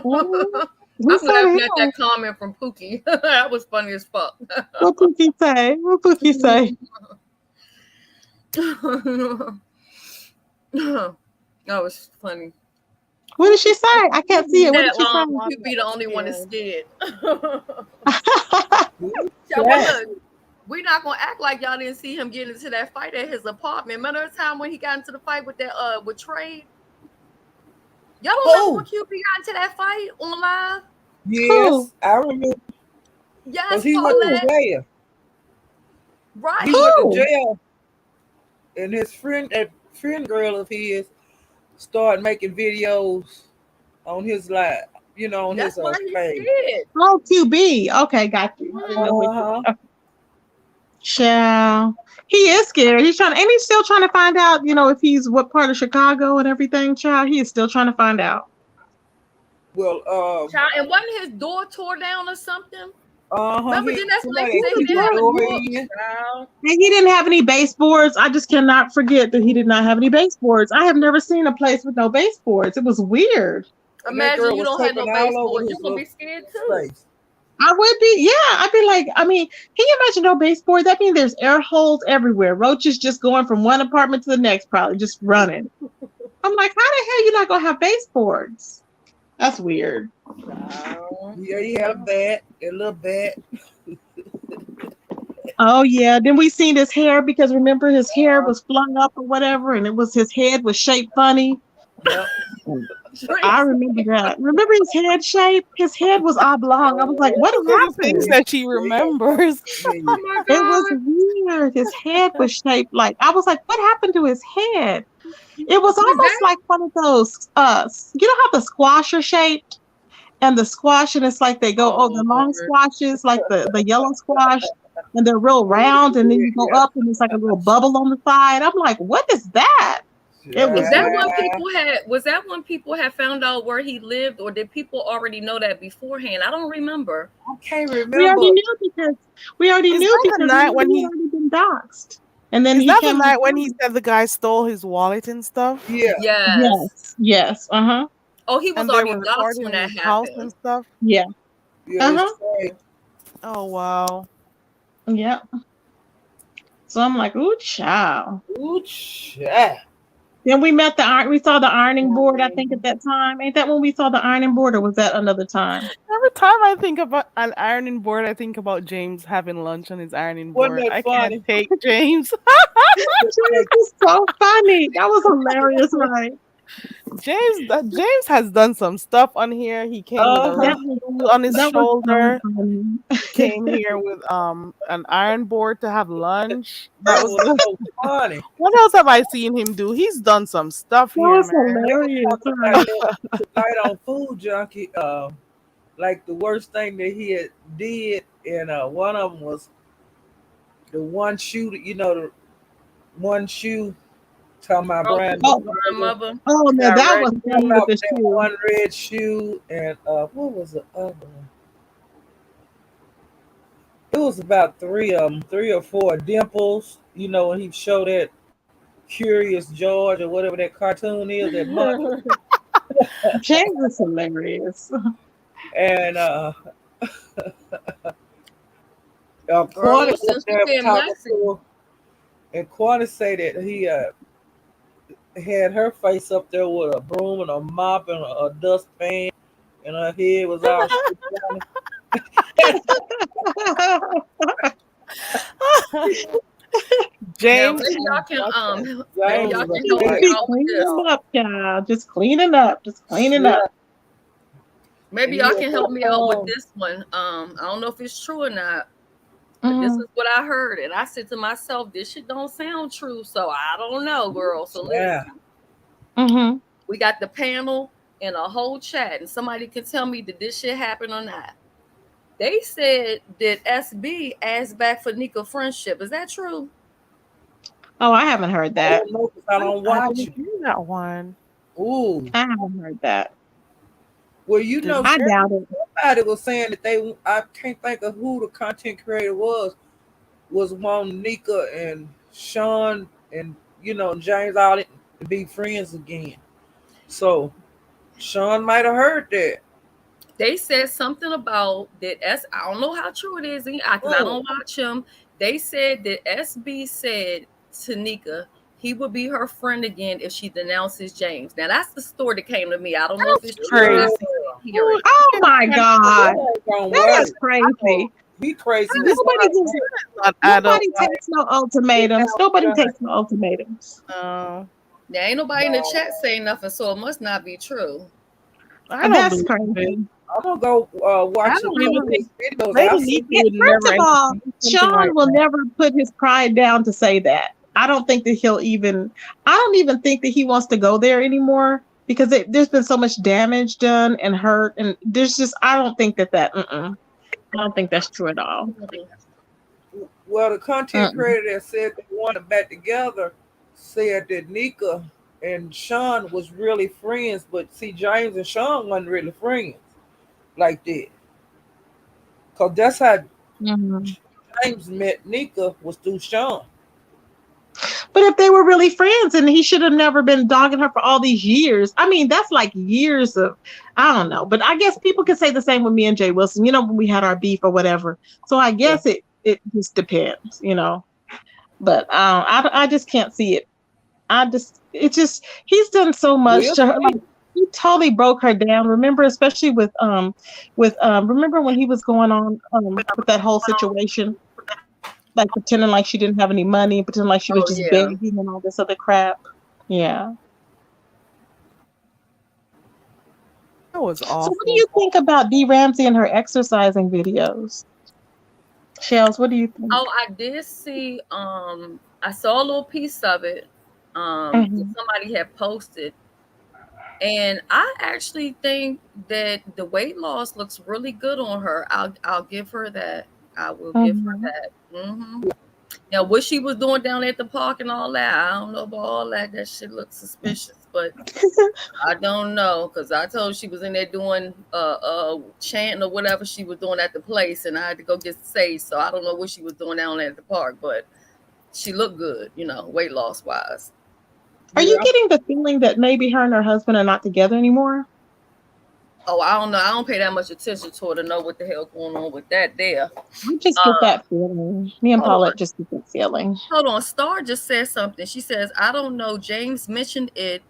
Mhm. Who's I'm that laughing at him? that comment from Pookie. That was funny as fuck. What Pookie say? What Pookie say? That was funny. What did she say? I can't see it. What Said did she say? you be the only one that's scared. Who's Yeah, well, that? look, we're not gonna act like y'all didn't see him get into that fight at his apartment. Remember the time when he got into the fight with that with Trey? Y'all don't remember when Who? QB got into that fight on live? Who? Yes, I remember. Because Yes, he went to Who? Paulette. jail. He Right. went to Who? jail, and his friend girl of his started making videos on his live, on That's his why he's page. scared. Oh, QB. Okay, got you. I didn't know which one. Uh-huh. Okay. Child. He is scared. Ain't he still trying to find out, if he's what part of Chicago and everything, child? He is still trying to find out. Well, Child, and wasn't his door tore down or something? uh-huh. Remember, then that's when they Somebody said he Ooh, kicked didn't his have yeah. a door door. in. Child. And he didn't have any baseboards. I just cannot forget that he did not have any baseboards. I have never seen a place with no baseboards. It was weird. And that Imagine girl you was don't have taping no all over baseboards. You're his gonna little be scared too. space. I would be, yeah. I'd be like, I mean, can you imagine no baseboard? That means there's air holes everywhere. Roaches just going from one apartment to the next, probably just running. I'm like, how the hell you not gonna have baseboards? That's weird. Child. Yeah, he had a bat, a little bat. Oh yeah. Then we seen his hair because remember his hair was flung up or whatever, and it was his head was shaped funny. Yep. I Tracy. remember that. Remember his head shape? His head was oblong. I was like, what Those are the things happened? that she remembers. Yeah. Oh my It was God. weird. His head was shaped like I was like, what happened to his head? It was Was almost that like one of those you know how the squash are shaped? And the squash and it's like they go, oh, oh the long Lord. squashes, like the yellow squash, and they're real round, and then you go Yeah. up and it's like a little bubble on the side. I'm like, what is that? It Was was that weird. when Yeah. people had was that when people had found out where he lived, or did people already know that beforehand? I don't remember. I can't We remember. already knew because we already Is knew that the because night remember when he had he? already been doxxed. And then Is he that the came night when he on. said the guy stole his wallet and stuff? Yeah. Yes. Yes, yes, uh-huh. Oh, he was And they already were doxxed recording when in that his house and happened. stuff. Yeah. Yeah, Uh-huh. it's crazy. Oh wow. Yeah. So I'm like, ooh, child. Ooh, child. Then we met the iron. We saw the ironing board. I think at that time. Ain't that when we saw the ironing board, or was that another time? Every time I think about an ironing board, I think about James having lunch on his ironing Wasn't board. that I can't funny? take James. James is so funny. That was hilarious, right? James has done some stuff on here. He came with a Uh-huh. That red was shoe on his that was so shoulder. funny. He came here with an iron board to have lunch. That That was was so funny. what else have I seen him do? He's done some stuff That here, was man. They were hilarious, talking about right? him tonight on Food Junkie. Like the worst thing that he had did, and one of them was the one shoe. You know, the one shoe. Talking about Oh, Brian Oh, McGregor. grandmother. oh no, that Direct. was Talking funny with about the that shoe. one red shoe, and what was the other one? It was about three of them, three or four dimples. You know, when he showed that Curious George or whatever that cartoon is, that monkey, James is hilarious. and Girl, Quanta up since we there being talking messy. to her, and Quanta say that he had her face up there with a broom and a mop and a dustpan, and her head was all stiff on it. Now James maybe y'all can maybe James y'all is a can He help just me player. be out with this. cleaning up, child. Just cleaning up. Just cleaning Yeah, up. Maybe and he y'all was can help so me out with calm. this one. I don't know if it's true or not, but this Mm-hmm. is what I heard, and I said to myself, this shit don't sound true, so I don't know, girl. So Yeah. listen, Mm-hmm. we got the panel and a whole chat, and somebody can tell me did this shit happen or not. They said that SB asked back for Nika friendship. Is that true? Oh, I haven't heard I that. don't know because I don't I watch didn't it. hear that one. Ooh. I haven't heard that. Well, you Did know, he I share? doubt it. somebody was saying that I can't think of who the content creator was wanting Nika and Sean and, James all to be friends again. So Sean might have heard that. They said something about that I don't know how true it is because I Mm. don't watch him. They said that SB said to Nika he would be her friend again if she denounces James. Now that's the story that came to me. I don't know if That's it's true or Yeah. not. crazy. Hear Who it. Oh is my friends God. That ain't gonna That work. is crazy. He crazy That as is Nobody just not add up. nobody Like, takes no get ultimatums. down, Nobody John. takes no ultimatums. no, There ain't nobody in the No, chat saying nothing, so it must not be true. I don't That's believe it. crazy. I'm gonna go I watch a don't few even of think his videos. Lady I've seen Nika Yeah, would first never of all, entertain something like Sean will that. never put his pride down to say that. I don't think that he'll even, I don't even think that he wants to go there anymore because there's been so much damage done and hurt. And there's just, I don't think I don't think that's true at all. well, the content Mm-mm. creator that said they wanted back together said that Nika and Sean was really friends, but see, James and Sean wasn't really friends like that. Cause that's how Mhm. James met Nika was through Sean. But if they were really friends and he should have never been dogging her for all these years, I mean, that's like years of, I don't know. But I guess people can say the same with me and Jay Wilson, when we had our beef or whatever. So I Yeah. guess it just depends. But I just can't see it. It's just, he's done so much We'll to her. see. Like, he totally broke her down. Remember, especially remember when he was going on with that whole situation, like pretending like she didn't have any money, pretending like she was Oh just yeah. begging and all this other crap. Yeah. That was So what do awful. you think about Dee Ramsey and her exercising videos? Shells, what do you think? Oh, I did see. I saw a little piece of it. That Hmm. somebody had posted, and I actually think that the weight loss looks really good on her. I'll give her that. I will give her Hmm. that. Now, what she was doing down at the park and all that, I don't know about all that. That shit looks suspicious, but I don't know because I told she was in there doing chanting or whatever she was doing at the place, and I had to go get saved. So I don't know what she was doing down at the park, but she looked good, weight loss wise. Are you Yeah. getting the feeling that maybe her and her husband are not together anymore? Oh, I don't know. I don't pay that much attention to her to know what the hell going on with that there. I just get that feeling. Me and Hold on. Paulette just get that feeling. Hold on. Star just said something. She says, I don't know. James mentioned it.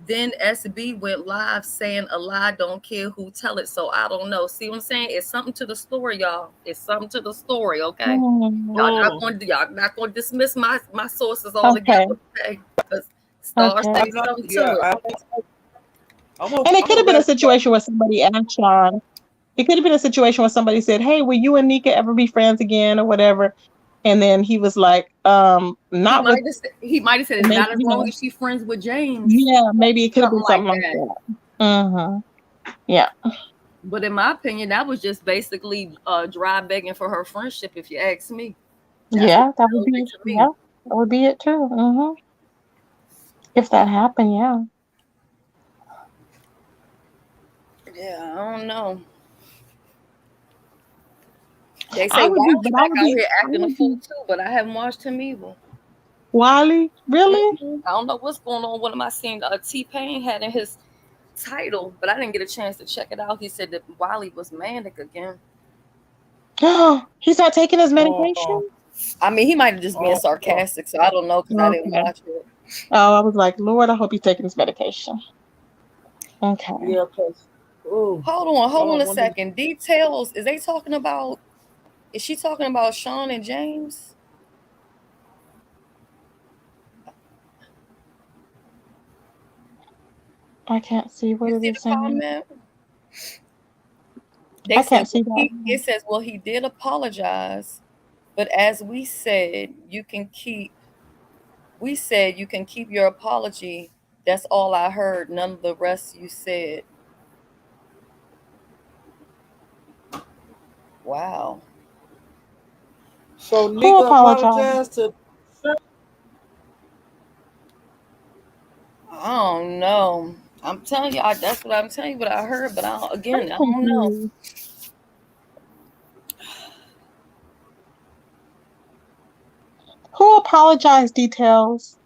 Then SB went live saying a lie, don't care who tell it. So I don't know. See what I'm saying? It's something to the story, y'all. It's something to the story, okay? Hmm. Y'all not going to dismiss my sources Okay. altogether, okay? Because Star Okay. say I'm not. something Yeah. to it. And it I'm could gonna have been a let Star. situation where somebody asked Sean. It could have been a situation where somebody said, "Hey, will you and Nika ever be friends again, or whatever?" And then he was like, not with He might have said it's maybe, not as long as she's friends with James. yeah, maybe it could have Something been like something like that. that. Mm-hmm. Yeah. But in my opinion, that was just basically dry begging for her friendship, if you ask me. That's what Yeah, it that would sounds like be, to me. yeah, that would be it too. Mm-hmm. If that happened, yeah. Yeah, I don't know. They I say would be, Wiley but I back would out be, here I acting a would fool be too, but I haven't watched him either. Wiley, really? I don't know what's going on. What am I seeing? T Pain had in his title, but I didn't get a chance to check it out. He said that Wiley was manic again. He's not taking his Oh. medication? I mean, he might have just been Oh. sarcastic, so I don't know because I didn't Okay. watch it. Oh, I was like, Lord, I hope he's taking his medication. Okay. Yeah. Cause. Oh. Hold on Lord, a one of the. second. Details. Is they talking about? Is she talking about Sean and James? I can't see what You it see is the saying. comment? They I said, can't see that. it says, well, he did apologize, but as we said, we said you can keep your apology. That's all I heard. None of the rest you said. Wow. So Who Nika apologized? apologized to. I don't know. I'm telling you, that's what I'm telling you, what I heard, but I'm I don't know. confused. Who apologized? Details.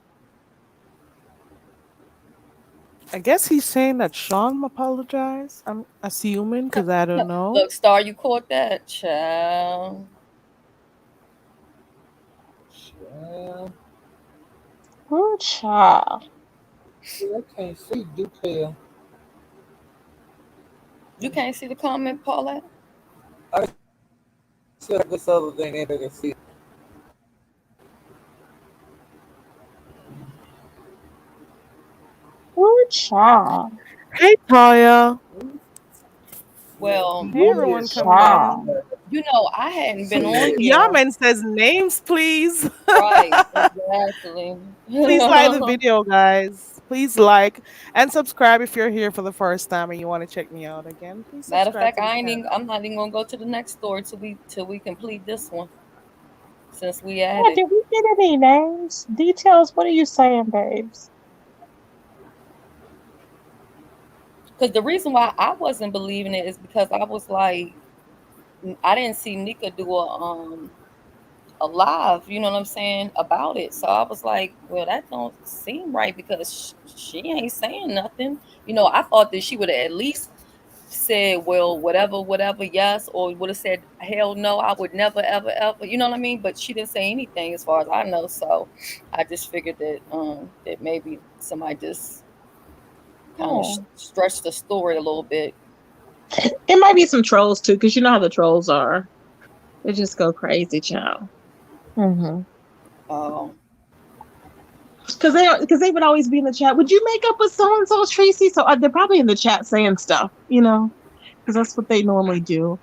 I guess he's saying that Sean apologized. I'm assuming because I don't know. Look, Star, you caught that, child. Yeah. Oh, child. I can't see detail. You can't see the comment, Paulette? I see like this other thing that I can see. Oh, child. Hey, Taya. Well, Hey, Booty everyone is coming something else. in. Child. I hadn't been on Yeah. here. Yaman says names, please. Right, exactly. Please like the video, guys. Please like and subscribe if you're here for the first time and you want to check me out again. Please Matter of subscribe fact, to the channel. I'm not even gonna go to the next story till we complete this one since we Yeah, added. did we get any names? Details, what are you saying, babes? Because the reason why I wasn't believing it is because I was like, I didn't see Nika do alive, you know what I'm saying, about it. So I was like, well, that don't seem right because she ain't saying nothing. I thought that she would have at least said, well, whatever, whatever, yes, or would have said, hell no, I would never, ever, ever. You know what I mean? But she didn't say anything as far as I know. So I just figured that maybe somebody just kind of Oh, stretched the story a little bit. it might be some trolls too, because you know how the trolls are. They just go crazy, child. Mm-hmm. Um, Because they would always be in the chat. Would you make up with so and so, Tracy? So they're probably in the chat saying stuff, because that's what they normally do.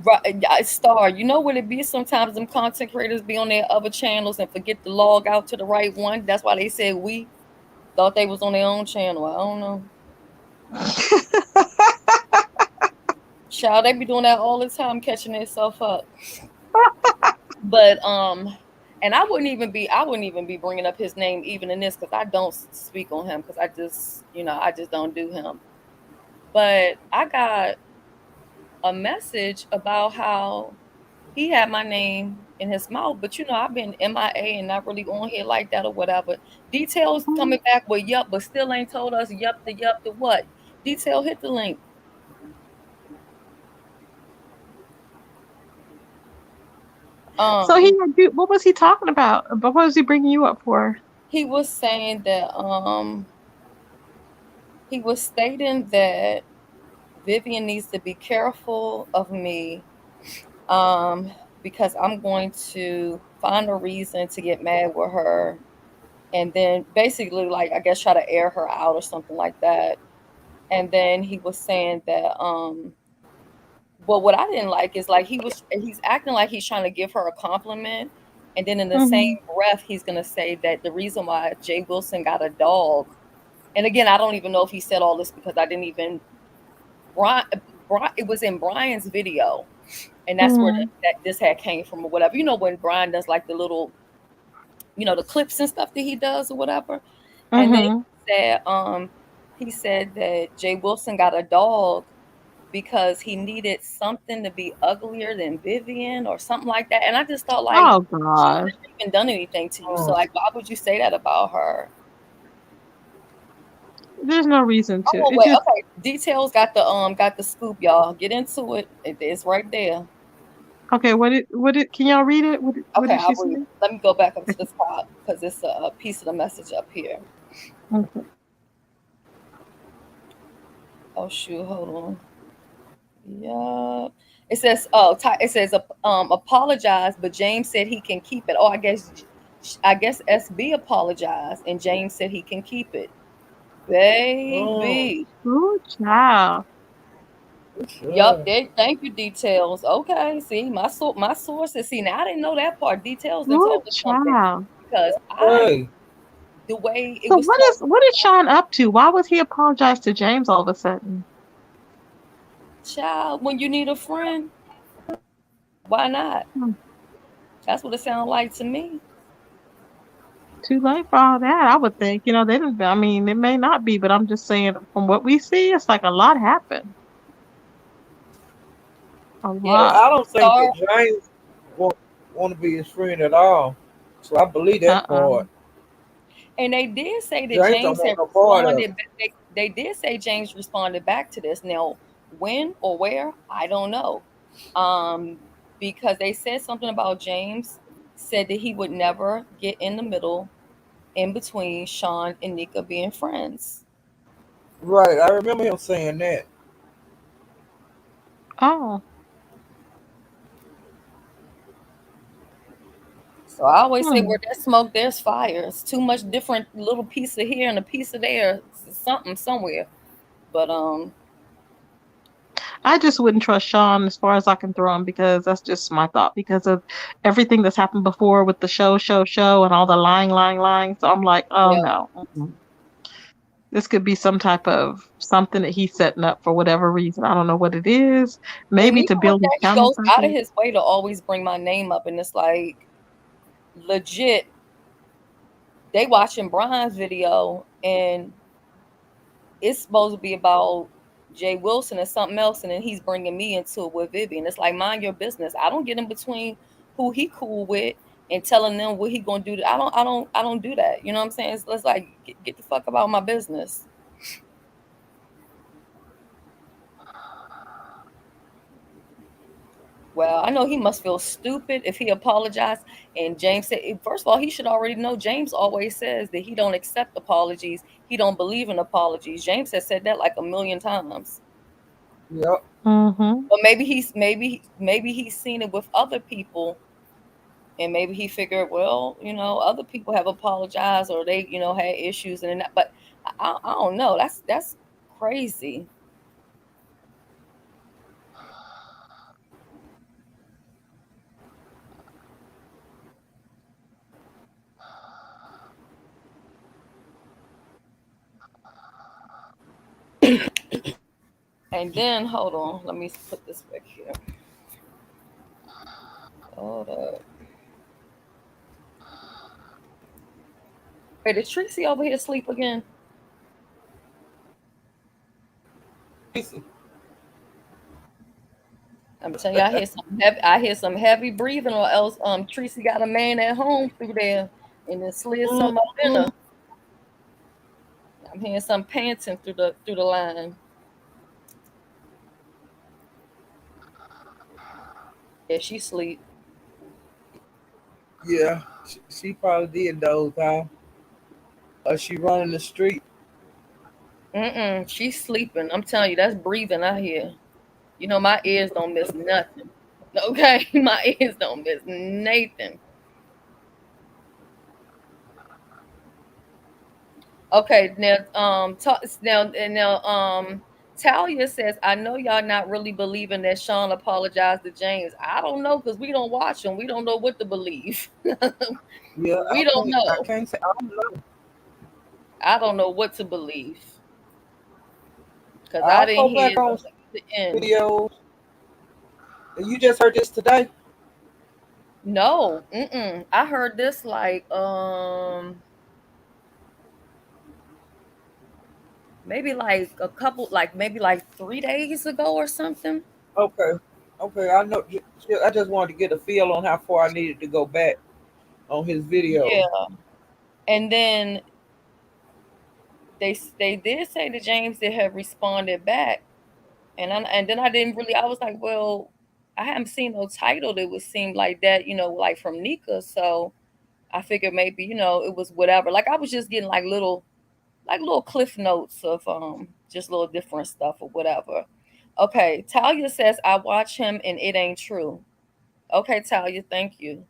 right, Star, you know what it be? Sometimes them content creators be on their other channels and forget to log out to the right one. That's why they said we thought they was on their own channel. I don't know. Child, they be doing that all the time, catching themselves up. But and I wouldn't even be bringing up his name even in this because I don't speak on him because I just don't do him. But I got a message about how he had my name in his mouth, but I've been MIA and not really on here like that or whatever. Details coming back with yup, but still ain't told us yup to what. Detail hit the link. So Um, what was he talking about? But what was he bringing you up for? he was saying that he was stating that Vivian needs to be careful of me um, because I'm going to find a reason to get mad with her and then basically, like, I guess try to air her out or something like that. And then he was saying that, well, what I didn't like is like he's acting like he's trying to give her a compliment. And then in the same Mm-hmm. breath, he's going to say that the reason why Jay Wilson got a dog, and again, I don't even know if he said all this because I didn't even Brian, it was in Brian's video, and that's where Mm-hmm. that this had came from or whatever. When Brian does like the little, the clips and stuff that he does or whatever, and then Mm-hmm. he said that Jay Wilson got a dog because he needed something to be uglier than Vivian or something like that, and I just thought like Oh she's God, never even done anything to you, so Oh, like why would you say that about her? there's no reason to. Oh It wait, just okay. Details got the scoop, y'all. Get into it. It's right there. okay. What did? Can y'all read it? What Okay, did she I'll say? read it. Let me go back up to the top because it's a piece of the message up here. Okay. Oh shoot, hold on. Yeah. It says, apologize, but James said he can keep it. Oh, I guess SB apologized, and James said he can keep it. oh, Baby. Ooh, child. Yup, sure. thank you, details. Okay, see, my sources. See, now I didn't know that part. Details and Ooh, told us something child. because Okay. the way it So was told, what is Sean up to? Why was he apologize to James all of a sudden? child, when you need a friend, why not? Hmm. That's what it sounded like to me. Too late for all that, I would think. They didn't. I mean, it may not be, but I'm just saying from what we see, it's like a lot happened. A Yeah, Well, lot. I don't think Star. that James want to be his friend at all. So I believe that Uh-uh. part. And they did say that James don't James want had no part of responded. it. They did say James responded back to this. Now, when or where, I don't know. Um, because they said something about James said that he would never get in the middle in between Sean and Nika being friends. Right. I remember him saying that. Oh. So I always say Hmm. where there's smoke, there's fire. It's too much different little piece of here and a piece of there, something somewhere. But I just wouldn't trust Sean as far as I can throw him because that's just my thought because of everything that's happened before with the show, and all the lying. So I'm like, oh yeah. no. Mm-mm. This could be some type of something that he's setting up for whatever reason. I don't know what it is. And Maybe even to with build his that, he channel or goes out of something. his way to always bring my name up, and it's like legit. They watching Brian's video, and it's supposed to be about Jay Wilson is something else, and then he's bringing me into it with Vivian. It's like mind your business. I don't get in between who he cool with and telling them what he gonna do. I don't do that. You know what I'm saying? It's like get the fuck about my business. Well, I know he must feel stupid if he apologized. And James said, first of all, he should already know. James always says that he don't accept apologies. He don't believe in apologies. James has said that like a million times. Yep. Mm-hmm. But maybe he's seen it with other people, and maybe he figured, well, other people have apologized or they, had issues and that. But I don't know. That's crazy. And then hold on, let me put this back here. Hold up. Wait, is Tracy over here asleep again? Tracy. I'm telling you, I hear some heavy breathing, or else Tracy got a man at home through there and then slid some up in Mm-hmm. her. I'm hearing some panting through the line. Yeah, she sleep. Yeah, she probably did those, huh? She running the street. She's sleeping. I'm telling you, that's breathing I hear. My ears don't miss nothing. Okay, my ears don't miss Nathan. Okay, now Talia says, I know y'all not really believing that Sean apologized to James. I don't know because we don't watch him. We don't know what to believe. Yeah, We don't I know. can't say. I don't know. I don't know what to believe because I I'll didn't go hear back on the end. videos. You just heard this today. No, I heard this like maybe like a couple, like maybe like 3 days ago or something. Okay, okay. I know. I just wanted to get a feel on how far I needed to go back on his videos. Yeah, and then they did say that James did have responded back, and then I didn't really. I was like, well, I haven't seen no title that would seem like that, like from Nika. So I figured maybe it was whatever. Like I was just getting like little cliff notes of just little different stuff or whatever. Okay, Talia says I watch him and it ain't true. Okay, Talia, thank you.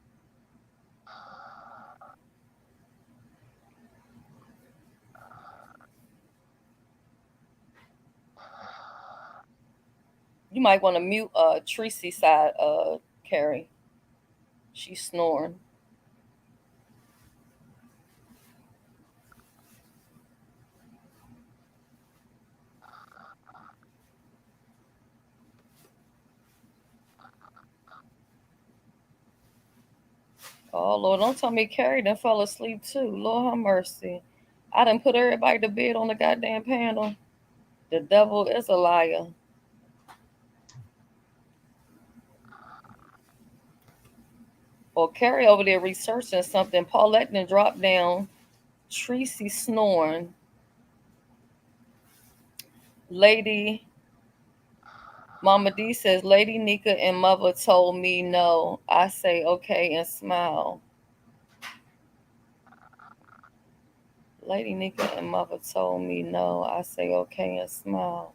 You might want to mute Tracy side, Carrie. She's snoring. Oh Lord, don't tell me Carrie done fell asleep too. Lord have mercy. I done put everybody to bed on the goddamn panel. The devil is a liar. Or Carrie over there researching something. Paulette done dropped down. Tracy snoring. Lady Mama D says, Lady Nika and Mother told me no. I say okay and smile. Lady Nika and Mother told me no. I say okay and smile.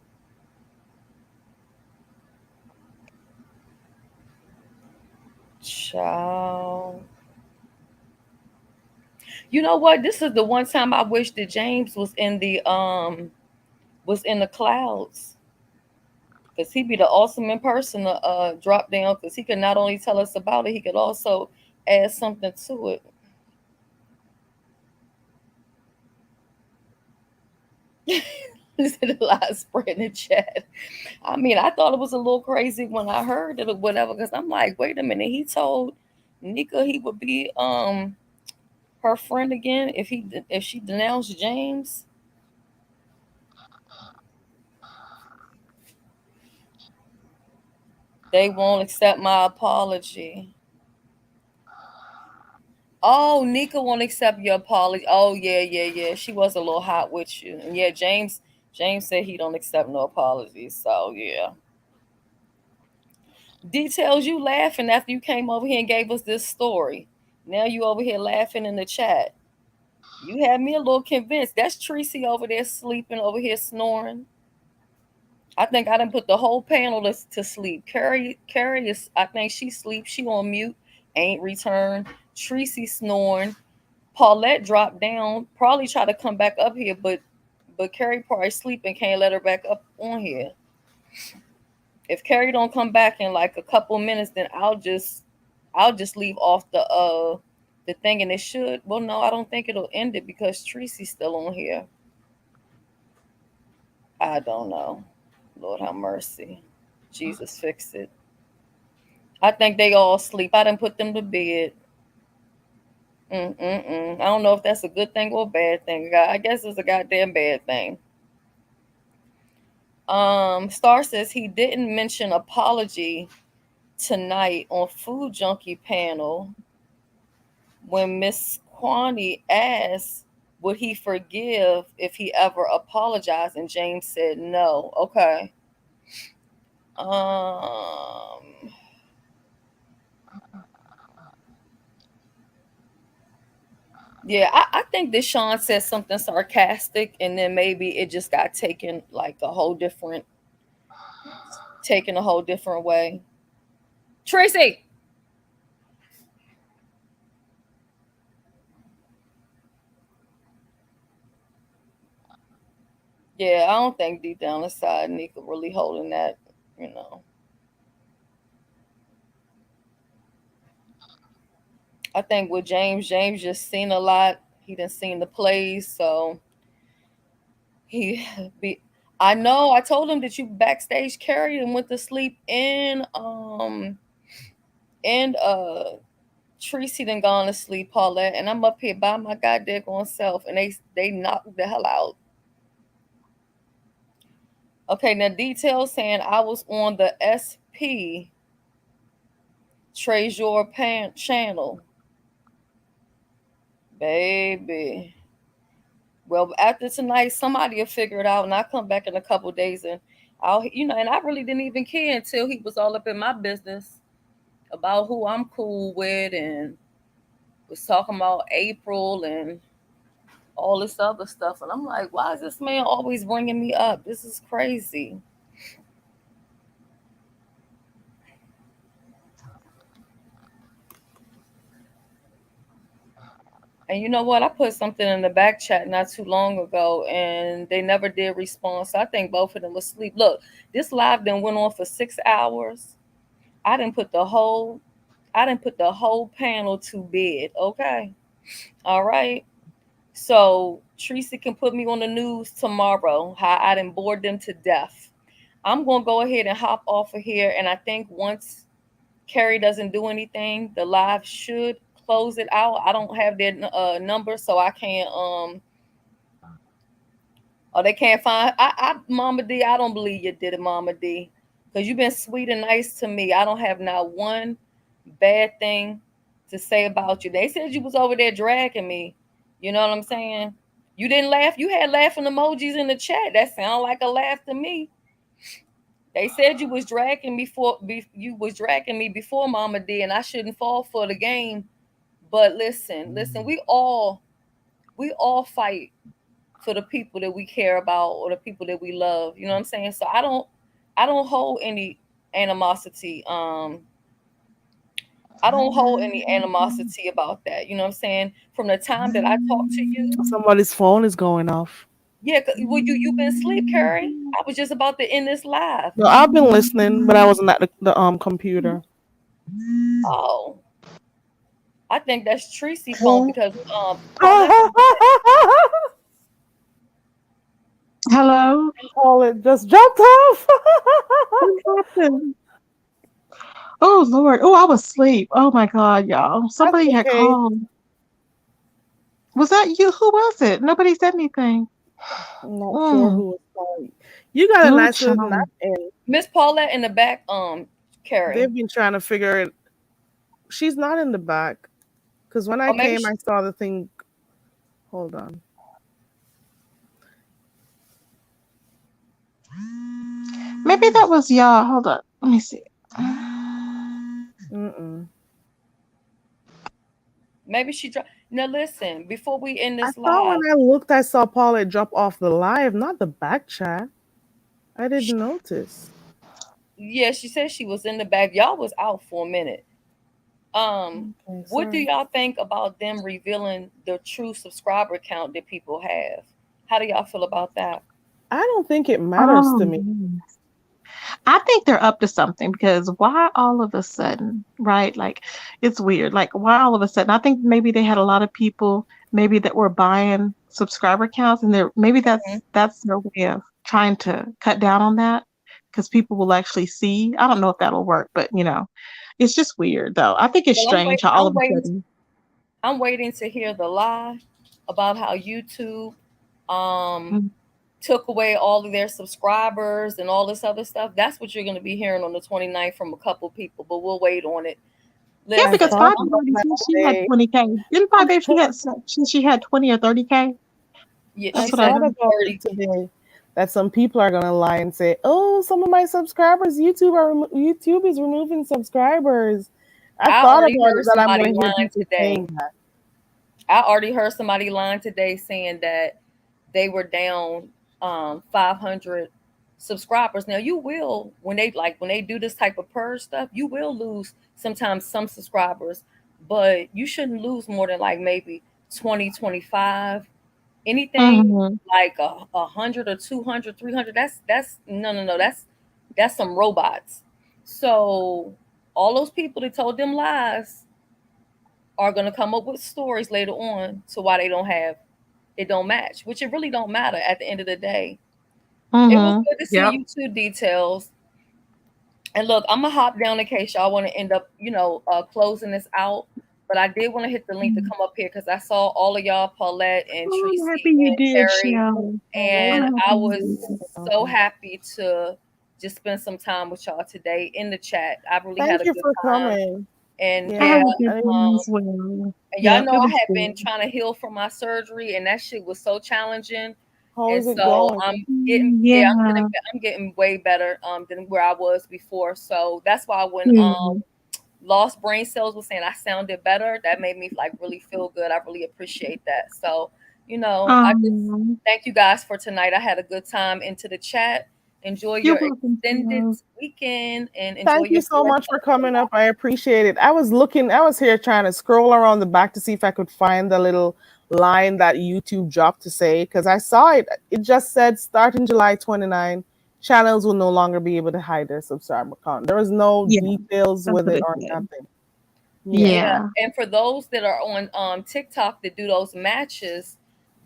Child. You know what? This is the one time I wish that James was in the clouds. Because he'd be the awesome in person to drop down, because he could not only tell us about it, he could also add something to it. This is a lot spread in the chat. I mean, I thought it was a little crazy when I heard it or whatever, because I'm like, wait a minute, he told Nika he would be her friend again if she denounced James. They won't accept my apology. Oh, Nika won't accept your apology. Oh yeah, yeah, yeah. She was a little hot with you. And yeah, James said he don't accept no apologies. So yeah. Details, you laughing after you came over here and gave us this story. Now you over here laughing in the chat. You had me a little convinced. That's Tracy over there sleeping, over here snoring. I think I done put the whole panel to sleep. Carrie is, I think she sleeps. She on mute, ain't returned. Tracy snoring. Paulette dropped down. Probably try to come back up here, but Carrie probably sleeping. Can't let her back up on here. If Carrie don't come back in like a couple minutes, then I'll just leave off the thing, and it should. Well, no, I don't think it'll end it because Tracy's still on here. I don't know. Lord have mercy. Jesus fix it. I think they all sleep. I didn't put them to bed. I don't know if that's a good thing or a bad thing. I guess it's a goddamn bad thing. Star says he didn't mention apology tonight on Food Junkie panel when Miss Kwani asked would he forgive if he ever apologized, and James said no. Okay. Um Yeah, I think that Sean said something sarcastic, and then maybe it just got taken a whole different way. Tracy, yeah, I don't think deep down inside Nika really holding that, you know. I think with James just seen a lot. He done seen the plays, so he be. I know. I told him that you backstage carried and went to sleep in Tracy done gone to sleep, Paulette, and I'm up here by my goddamn self, and they knocked the hell out. Okay, now details saying I was on the SP Treasure Pan channel, baby. Well, after tonight, somebody will figure it out, and I'll come back in a couple days, and and I really didn't even care until he was all up in my business about who I'm cool with, and was talking about April and all this other stuff, and I'm like, why is this man always bringing me up? This is crazy. And you know what? I put something in the back chat not too long ago, and they never did respond. So I think both of them was asleep. Look, this live then went on for 6 hours. I didn't put the whole, I didn't put the whole panel to bed. Okay, all right. So Tracy can put me on the news tomorrow. How I didn't bored them to death. I'm gonna go ahead and hop off of here, and I think once Carrie doesn't do anything, the live should close it out. I don't have their number, so I can't. Oh, they can't find. Mama D, I don't believe you did it, Mama D, because you've been sweet and nice to me. I don't have not one bad thing to say about you. They said you was over there dragging me. You know what I'm saying? You didn't laugh. You had laughing emojis in the chat. That sound like a laugh to me. They said you was dragging me you was dragging me before Mama D, and I shouldn't fall for the game. But listen, we all fight for the people that we care about or the people that we love. You know what I'm saying? So I don't hold any animosity. I don't hold any animosity about that. You know what I'm saying? From the time that I talked to you, Somebody's phone is going off. yeah. Well, you've been asleep, Carrie. I was just about to end this live. No, I've been listening, but I wasn't at the computer. Oh, I think that's Tracy phone because Paulette. Hello? Call it just jumped off. What happened? Oh, Lord. Oh, I was asleep. Oh, my God, y'all. That's Somebody had okay. called. Was that you? Who was it? Nobody said anything. I'm not sure Mm. who was calling. You got a Oh, nice little nap child. in. Miss Paulette in the back, Carrie? They've been trying to figure it. She's not in the back because when I Or maybe came, she, I saw the thing. Hold on. Maybe that was y'all. Hold up. Let me see. Mm-mm. maybe she dropped. Now listen, before we end I this thought when live, I looked, I saw Paulette drop off the live, not the back chat. I sh- didn't notice. yeah, she said she was in the back. Y'all was out for a minute. Um, Okay, what do sorry. y'all think about them revealing the true subscriber count that people have? How do y'all feel about that? I don't think it matters to me. Um, I think they're up to something because why all of a sudden, right? Like it's weird. Like why all of a sudden? I think maybe they had a lot of people maybe that were buying subscriber counts and they're maybe Mhm. that's their way of trying to cut down on that because people will actually see. I don't know if that'll work, but it's just weird though. I think it's Well, strange how all I'm of a waiting. sudden. I'm waiting to hear the lie about how YouTube um Mm. took away all of their subscribers and all this other stuff. That's what you're going to be hearing on the 29th from a couple people, but we'll wait on it. Yeah, I Listen, because thought Five Babe about already that said she had today. 20K. Didn't Five Babe she had 20 or 30K? yeah, I she That's what I said thought heard. about it 30. today. That some people are gonna lie and say, "Oh, some of my subscribers, YouTube is removing subscribers." I I thought already about it heard that I'm somebody gonna hear lying people today. saying that. I already heard somebody lying today saying that they were down 500 subscribers. Now you will when they do this type of purge stuff, you will lose sometimes some subscribers, but you shouldn't lose more than like maybe 20, 25. Anything Mm-hmm. like a hundred or 200, 300, that's no, no, no, that's some robots. So all those people that told them lies are going to come up with stories later on to why they don't have it don't match, which it really don't matter at the end of the day. It was Mm-hmm. good to see Yep. you two details. And look, I'm gonna hop down in case y'all want to end up, closing this out. But I did want to hit the link to come up here because I saw all of y'all, Paulette and Oh, I'm Tracy happy you and did, Terry, Shell. and I'm Oh, happy I you was did. so um, happy to just spend some time with y'all today in the chat. I really had thank a you good for time, coming. and I Yeah, had yeah, a good I, time um, as well. and y'all Yep, know it I was had been good. trying to heal from my surgery, and that shit was so challenging. how And is it so going? yeah, Yeah. I'm getting way better than where I was before. So that's why when Yeah. lost brain cells was saying I sounded better, that made me like really feel good. I really appreciate that. So I just Um, thank you guys for tonight. I had a good time into the chat. Enjoy you're your welcome, extended Shell. weekend and enjoy Thank you your so fourth much for of coming July. up. I appreciate it. I was here trying to scroll around the back to see if I could find the little line that YouTube dropped to say, because I saw it. It just said starting July 29, channels will no longer be able to hide their subscriber count. There was no Yeah, details that's with what it it or said. nothing. Yeah. Yeah, Yeah. and for those that are on TikTok that do those matches,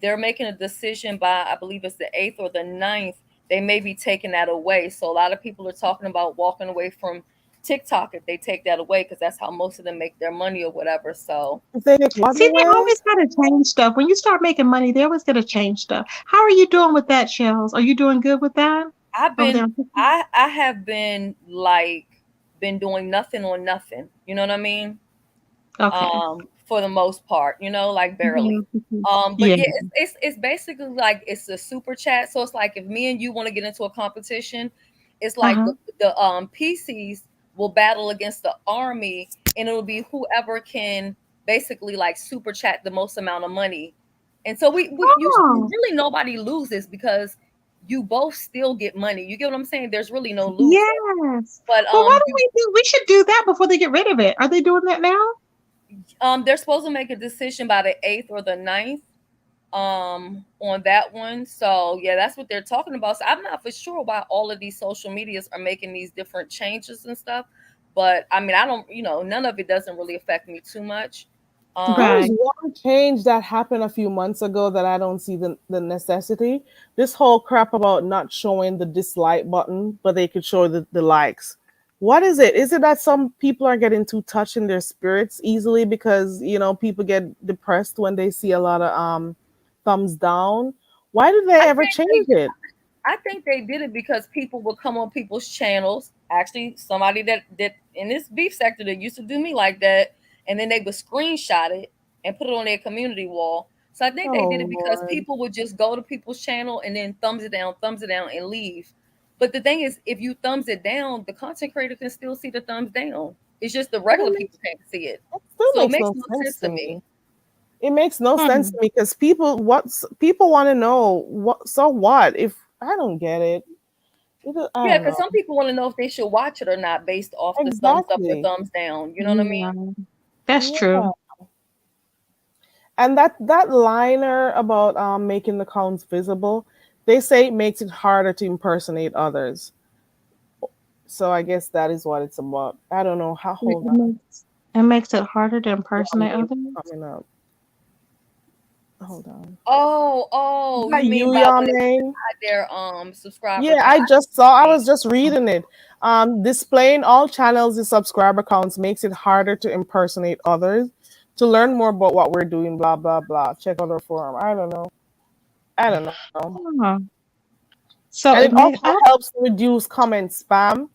they're making a decision by I believe it's the 8th or the 9th. They may be taking that away. So a lot of people are talking about walking away from TikTok if they take that away because that's how most of them make their money or whatever. So If they take what See, they away? always gotta change stuff. When you start making money, they always gotta change stuff. How are you doing with that, Shells? Are you doing good with that I've over been there on TikTok? I have been like been doing nothing on nothing. You know what I mean? Okay. For the most part, like barely. But Yeah. yeah, it's basically like it's a super chat. So it's like if me and you want to get into a competition, it's like Uh-huh. the PCs will battle against the army, and it'll be whoever can basically like super chat the most amount of money. And so we usually Oh, really nobody loses because you both still get money. You get what I'm saying? There's really no losing. yes. But Well, why don't we should do that before they get rid of it. Are they doing that now? they're supposed to make a decision by the 8th or the 9th on that one. So yeah, that's what they're talking about. So I'm not for sure why all of these social medias are making these different changes and stuff. But I mean, I don't, none of it doesn't really affect me too much. There was Um Right. one change that happened a few months ago that I don't see the necessity. This whole crap about not showing the dislike button, but they could show the likes. What is it? Is it that some people are getting too touched in their spirits easily because, people get depressed when they see a lot of thumbs down? Why did they I ever think they change it? I think they did it because people would come on people's channels actually somebody that in this beef sector that used to do me like that, and then they would screenshot it and put it on their community wall. So I think they did Oh it because Lord. people would just go to people's channel and then thumbs it down, and leave. But the thing is, if you thumbs it down, the content creator can still see the thumbs down. It's just the But it regular makes people can't see it. it still So it makes makes no no sense sense to to me. me. It makes no sense Hmm. to me because people want to know what, so what if I don't get it. I Yeah, don't because know. some people want to know if they should watch it or not based off the thumbs up or Exactly. thumbs down. You know what I Yeah, mean? that's Yeah. true. And that liner about making the accounts visible, they say it makes it harder to impersonate others. So I guess that is what it's about. I don't know how. It Hold on. makes it harder to Your impersonate name others. coming up. Hold on. Is Oh, that you mean you, by your when they name? hide their Yeah, subscribers? Yeah, I I just saw. I see. was just reading it. Displaying all channels and subscriber counts makes it harder to impersonate others. To learn more about what we're doing, blah blah blah. Check out our forum. I don't know. I don't know. Huh. And So it it also makes I helps reduce comment spam.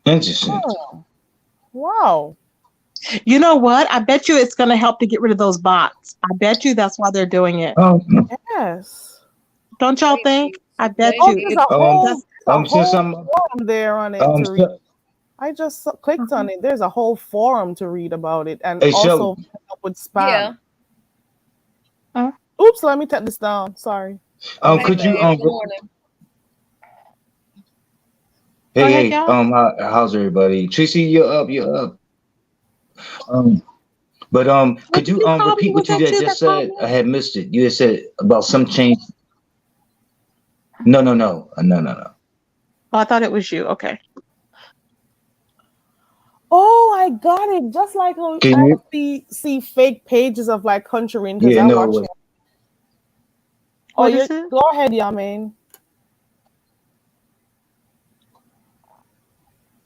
Interesting. Oh, wow. You know what? I bet you it's going to help to get rid of those bots. I bet you that's why they're doing it. Um, Yes. Don't y'all think? Maybe, I bet Oh, you maybe. there's it. a whole um, That's there's a since whole I'm, forum there on it to read. so, I just clicked on it. There's a whole forum to read about it, and hey, Shelly, also help with spam. Yeah. uh, Oops, let me take this down. Sorry. I was Hey, could reading you, babe. about. Good morning. go hey, ahead, hey, y'all. how's everybody? Tracy, you're up. Um, but What could did you you call me? repeat Was what you that had you just that called said? me? I had missed it. You had said about some change. No, no, no, no. Oh, I thought it was you. Okay. Oh, I got it. Just like how Can I you? see fake pages of like country because Yeah, I no, it watch was. it. Oh, What you're is it? go ahead, Yamin.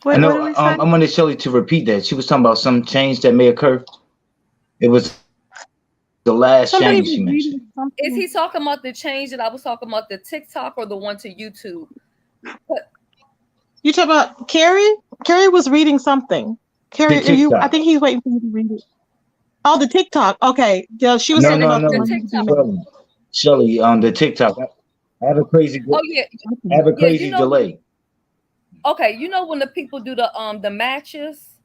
I What know. did we say? I wanted Shelly to repeat that. She was talking about some change that may occur. It was the last Somebody change was she mentioned. reading Is something. he talking about the change that I was talking about, the TikTok or the one to YouTube? But You talk about Carrie? Carrie was reading something. The Carrie, are you? I TikTok. think he's waiting for you to read it. Oh, the TikTok. Okay. Yeah, she was yeah, No, talking the, no, about the the no. one you TikTok. emailed. Shelly, Shelly, on the TikTok. I have a crazy, Oh yeah, I have a yeah. You crazy know when? delay. Okay, you know when the people do the matches,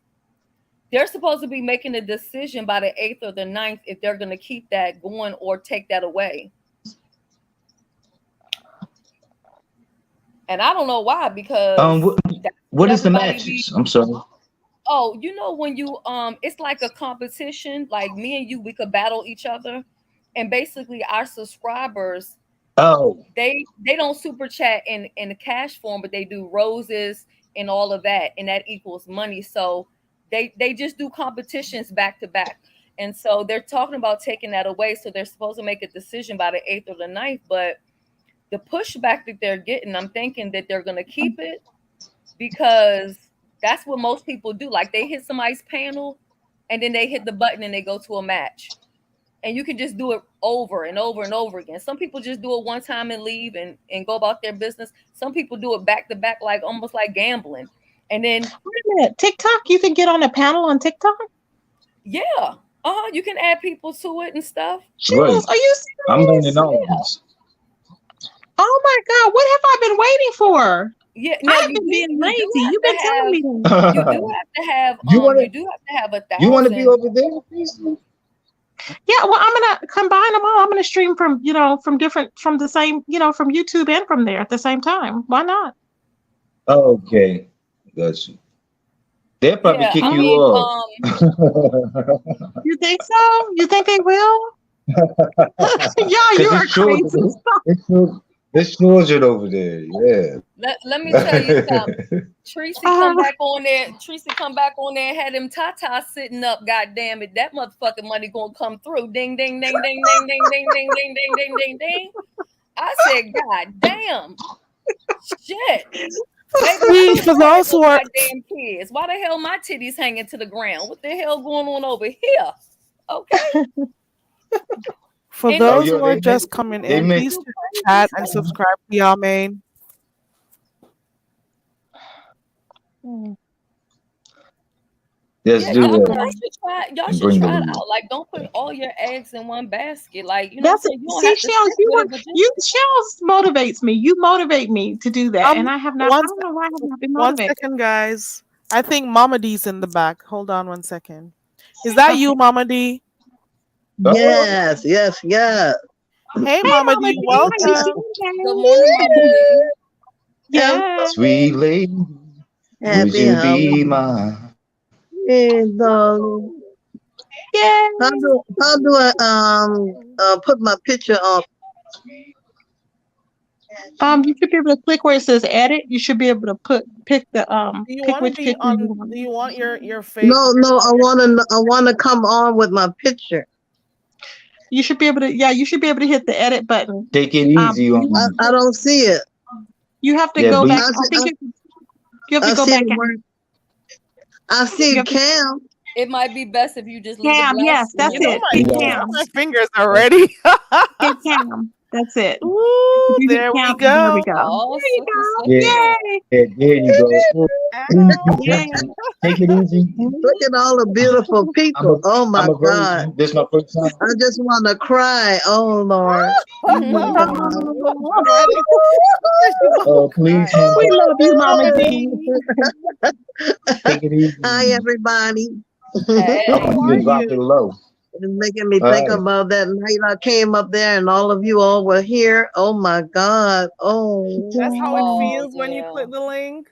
they're supposed to be making a decision by the 8th or the ninth if they're going to keep that going or take that away. And I don't know why, because What, that's what what is the everybody be. matches? I'm sorry. Oh, you know when you it's like a competition. Like me and you, we could battle each other, and basically our subscribers, Oh, they don't super chat in the cash form, but they do roses and all of that, and that equals money. So they just do competitions back to back. And so they're talking about taking that away. So they're supposed to make a decision by the 8th or the ninth. But the pushback that they're getting, I'm thinking that they're gonna keep it, because that's what most people do. Like they hit somebody's panel and then they hit the button and they go to a match. And you can just do it over and over and over again. Some people just do it one time and leave and go about their business. Some people do it back to back, like almost like gambling. And then Wait a minute. TikTok? You can get on a panel on TikTok? yeah, you can add people to it and stuff. Jules, right. are you I'm learning serious? all of this. Oh my God. What have I been waiting for? Yeah, now I've been being you do lazy. have You've been to telling have me that. you want you to? do have to have a You want to be thousand. over there? Yeah, well, I'm gonna combine them all. I'm gonna stream from, from different, from the same, from YouTube and from there at the same time. Why not? Okay, got you. They'll probably Yeah, kick I Mhm. you mean, off. You think so? You think they will? Yeah, you Because are it's crazy. children. It's children over there. Yeah. let me tell you something. Tracy come back on there. Tracy come back on there and had them tatas sitting up. God damn it, that motherfucking money gonna come through. Ding, ding, ding, ding, ding, ding, ding, ding, ding, ding, ding, ding, ding. I said, God damn, shit, baby, I See, don't for do that those with who are my damn kids. Why the hell my titties hanging to the ground? What the hell going on over here? Okay, for and Oh, those yo, who listen, are they just meant coming they in, women meant please do check the crazy chat and stuff. subscribe to Yamin. Mm. Let's Yeah, do I mean, that y'all should try. Y'all and should bring the try it link. out. Like, don't put all your eggs in one basket. Like, you know what I'm That's saying? You don't see, have to Shells, stick with it, but just Shells motivates me. You motivate me to do that, and I have not. I One don't know why I have not been one motivated. second, guys. I think Mama D's in the back. Hold on one second. Is that Okay. you, Mama D? Oh, Yes, yes, yes. Hey, Hey, Mama Mama D. D, how you Welcome. good doing, morning, Mama D. Hello, yeah. sweet lady, would happy you be holiday, mine? darling. Yay. How do I put my picture up? You should be able to click where it says edit. You should be able to Do you pick want to which be picture you on? want. Do you want your face? No, no, I wanna come on with my picture. You should be able to, yeah, you should be able to hit the edit button. Take it easy You on have me. I to, don't see it. you have to Yeah, go back. be I I see, think you have to I go see back the out. word. I You see have to Cam. It might be best if you just leave the Cam. black Yes, that's You know screen. it. my Hit you you know Cam. my fingers already. Hit Cam. That's it. If Ooh, you hit there we Cam, there we go. go. Oh, There you super Yeah, go. second. Yay. yeah, there you go. Yay. Take it easy. look at all the beautiful I'm a people. Oh my I'm a God, virgin. This is my first time. I just want to cry. Oh Lord. Oh my God. Crying. She's about to Please, cry. Mama, We love you, Mama Mama D. D, take it easy. Hi everybody. how Hey. You are just drop it you? low. It's making me All think right. about that night I came up there and all of you all were here. Oh my God. Oh, That's how it Yeah. Oh, feels when you yeah. click the link.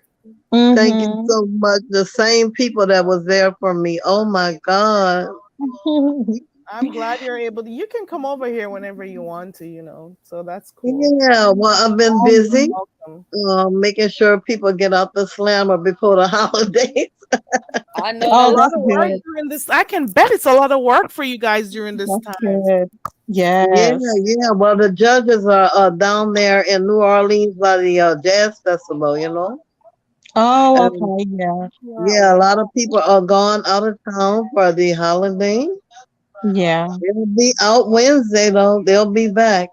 thank you Mm-hmm. so much. The same people that was there for me. Oh my God. I'm glad you're able to. You can come over here whenever you want to, so that's cool. Yeah, well, I've been Always busy welcome. making sure people get out the slammer before the holidays. I know It's a Oh, that's lot that's of work right. good. during this. I can bet it's a lot of work for you guys during this That's time. good. Yeah, Yes. yeah. Well, the judges are down there in New Orleans by the jazz festival, Oh, And okay. Yeah. Wow. yeah, a lot of people are gone out of town for the holiday. Yeah. They'll be out Wednesday though. They'll be back.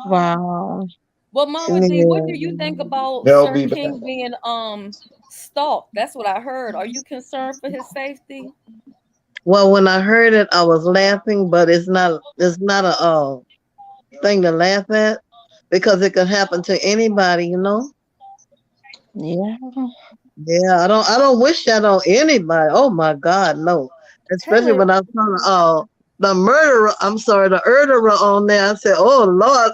Wow. Well, Mama D, what do you think Yeah. about They'll Sir be back. King being stalked? That's what I heard. Are you concerned for his safety? Well, when I heard it, I was laughing, but it's not a thing to laugh at because it could happen to anybody. Yeah. Yeah, I don't wish that on anybody. Oh my God, no. Especially Taylor, when I saw the murderer, I'm sorry, the murderer on there. I said, oh Lord.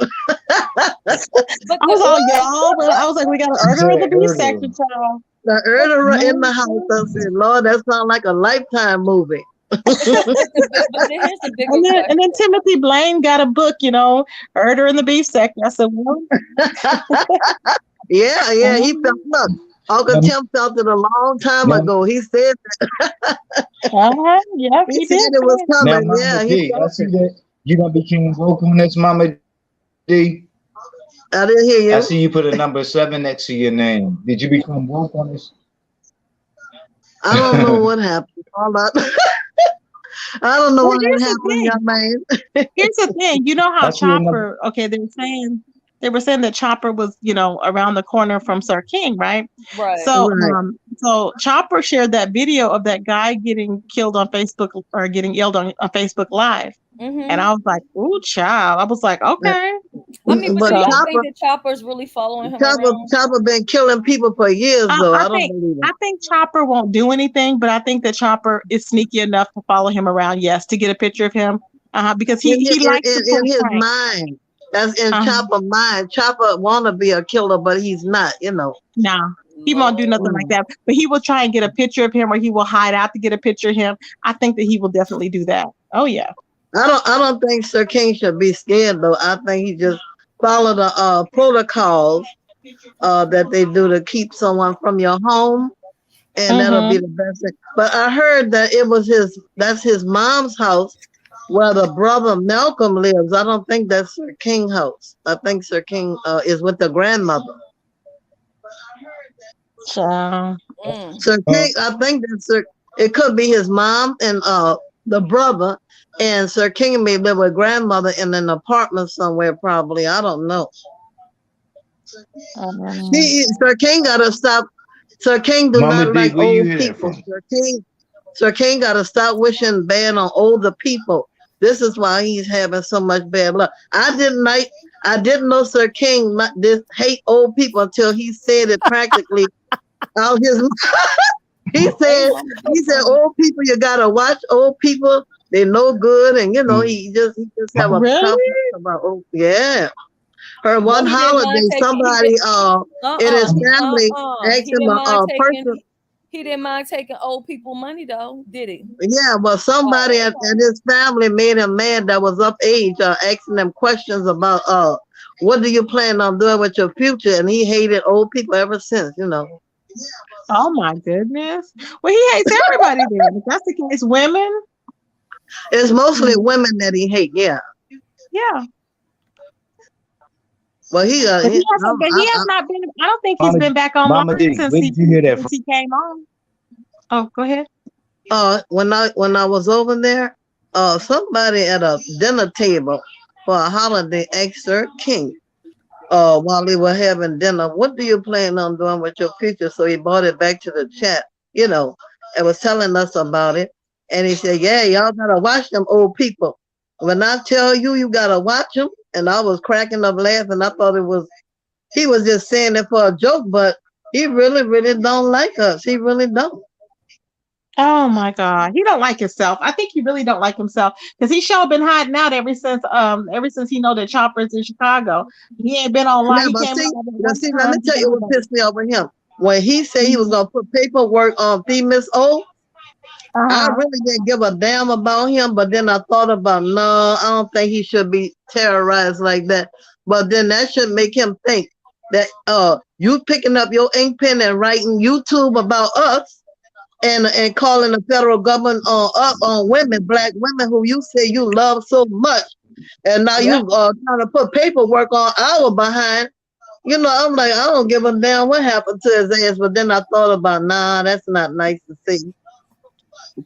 But I was the all y'all, but I was like, we got an You order said of the beef earlier. section, child. The but murderer in the house. I Mhm. said, Lord, that sounds like a Lifetime movie. here's the bigger And then question. Timothy Blaine got a book, Murder in the Beef Section. I said, well, Yeah, yeah, he felt look. Uncle Um, Tim felt it a long time Now, ago. He said yep, he he said did it was say it. now, coming. Mama Yeah, he D, I felt see it. that you gonna be King woke on this, Mama D. I didn't hear I you. see you put a number 7 next to your name. Did you become woke on this? I don't know what happened. I don't know Well, what here's the happened, young thing. man. Here's the thing. You know I how see another. Chopper, okay, they were saying that Chopper was, around the corner from Sir King, right? Right. So, Right. so Chopper shared that video of that guy getting killed on Facebook or getting yelled on Facebook Live. And Mm-hmm. I was like, ooh, child. I was like, okay. I mean, but do But So y'all think Chopper, that Chopper's really following him Chopper, around? Chopper been killing people for years, I, though. I I don't think believe I it. think Chopper won't do anything, but I think that Chopper is sneaky enough to follow him around, yes, to get a picture of him. Because he In, he in, likes to in pull in his pranks. mind, that's in Uh-huh. Chopper mind. Chopper wanna be a killer, but he's not. No, he won't do nothing like Lord. Mm. that. But he will try and get a picture of him, or he will hide out to get a picture of him. I think that he will definitely do that. Oh yeah. I don't think Sir King should be scared though. I think he just follow the protocols that they do to keep someone from your home, and that'll be Mm-hmm. the best thing. But I heard that that's his mom's house where the brother Malcolm lives. I don't think that's Sir King house. I think Sir King is with the grandmother. So, Mm. Sir Uh, King, I think that Sir it could be his mom and the brother, and Sir King may live with grandmother in an apartment somewhere, probably. I don't know. um, Sir King gotta stop Sir King do Mama not D, like where you old hear that people. from? Sir King got to stop wishing bad on older people. This is why he's having so much bad luck. I didn't know Sir King not this hate old people until he said it practically out his. He Ain't said Mama D funny. old people, you gotta watch old people. They no good, and Mm. he just have a Really? complex about old. Yeah, her But one he didn't mind holiday, taking. He did. somebody in his family asked He him didn't mind a taking. person. He didn't mind taking old people money though, did he? Yeah, but somebody Oh, at his family made him mad that was of age, asking them questions about what do you plan on doing with your future? And he hated old people ever since. Oh my goodness. Well, he hates everybody then. If that's the case, women. It's mostly Mm, women that he hate. Yeah, yeah. but But he hasn't been. He has not been. I don't think he's Mama, been back Mama online D, where did you hear that from? since he came on. Oh, go ahead. when I was over there, somebody at a dinner table for a holiday asked Sir King, while they were having dinner, what do you plan on doing with your future? So he brought it back to the chat, and was telling us about it. And he said, yeah, y'all gotta watch them old people. When I tell you, you gotta watch them. And I was cracking up laughing. I thought he was just saying it for a joke, but he really, really don't like us. He really don't. Oh my God, he don't like himself. I think he really don't like himself because he sure been hiding out ever since he know that Chopper's in Chicago. He ain't been online. Yeah, He but came see, out at now one see, let me time. He tell you never what done. pissed me off with him. When he said he was Mhm. gonna put paperwork on Miss O, I Uh-huh. really didn't give a damn about him. But then I thought about, no, I don't think he should be terrorized like that. But then that should make him think that you picking up your ink pen and writing YouTube about us and calling the federal government up on women, black women who you say you love so much, and now Yep. you trying to put paperwork on our behind. I'm like, I don't give a damn what happened to his ass. But then I thought about, nah, that's not nice to see.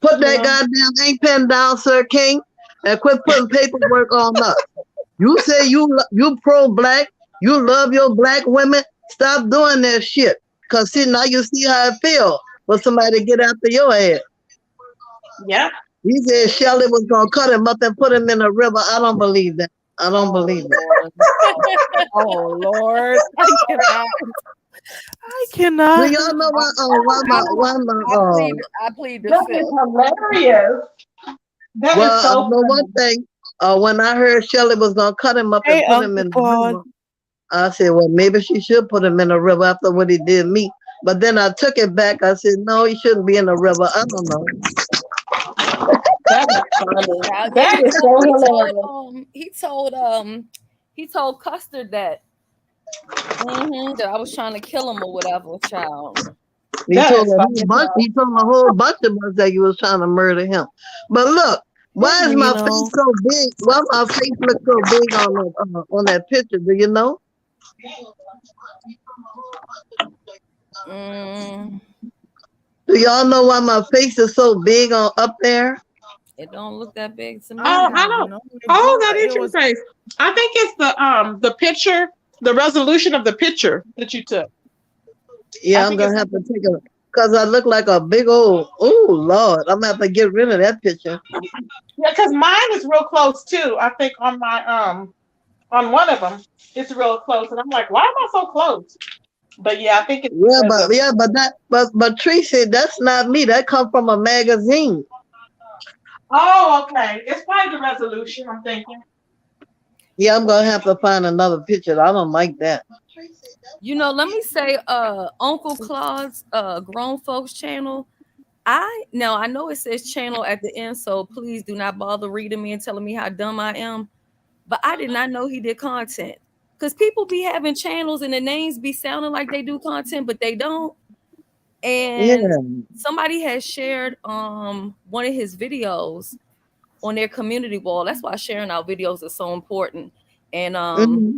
Put that Well, goddamn ink pen down, Sir King, and quit putting paperwork on us. You say you pro black, you love your black women. Stop doing that shit. Cause see now you see how it feel for somebody to get after your ass. yep. He said Shelley was gonna cut him up and put him in a river. I don't believe that. I don't oh believe it. Lord. Oh Lord, I cannot. I Do cannot. y'all know I plead the That fifth. is hilarious. That is well, I so know one funny. thing. When I heard Shelley was gonna cut him up and Hey, put him Uncle in the Claude. river, I said, well, maybe she should put him in the river after what he did me. But then I took it back. I said, no, he shouldn't be in the river. I don't know. That is funny. Now, yeah, That is so hilarious. he told Custard that that I was trying to kill him or whatever, child. He That told is a funny whole as bunch. hell. He told a whole bunch of us that he was trying to murder him. But look, why is Hey, my face so big? Why my face look so big on that picture? Do you know? Mm, Do y'all know why my face is so big on up there? it don't look that big to I Oh, me. I have don't. no Oh, idea. that It is your was face. I think it's the picture, the resolution of the picture that you took. I Yeah, I'm think it's gonna have to something. take a because I look like a big old. Oh Lord, I'm gonna have to get rid of that picture. Yeah, because mine is real close too. I think on one of them, it's real close, and I'm like, why am I so close? But yeah, I think it's Yeah, because but of. yeah, but Tracy, that's not me. That come from a magazine. Oh, okay. It's probably the resolution. I'm thinking. Yeah, I'm gonna have to find another picture. I don't like that. Let me say, Uncle Claude's grown folks channel. I know it says channel at the end, so please do not bother reading me and telling me how dumb I am. But I did not know he did content. Because people be having channels and the names be sounding like they do content, but they don't. And Yeah. somebody has shared one of his videos on their community wall. That's why sharing our videos is so important. And Hmm.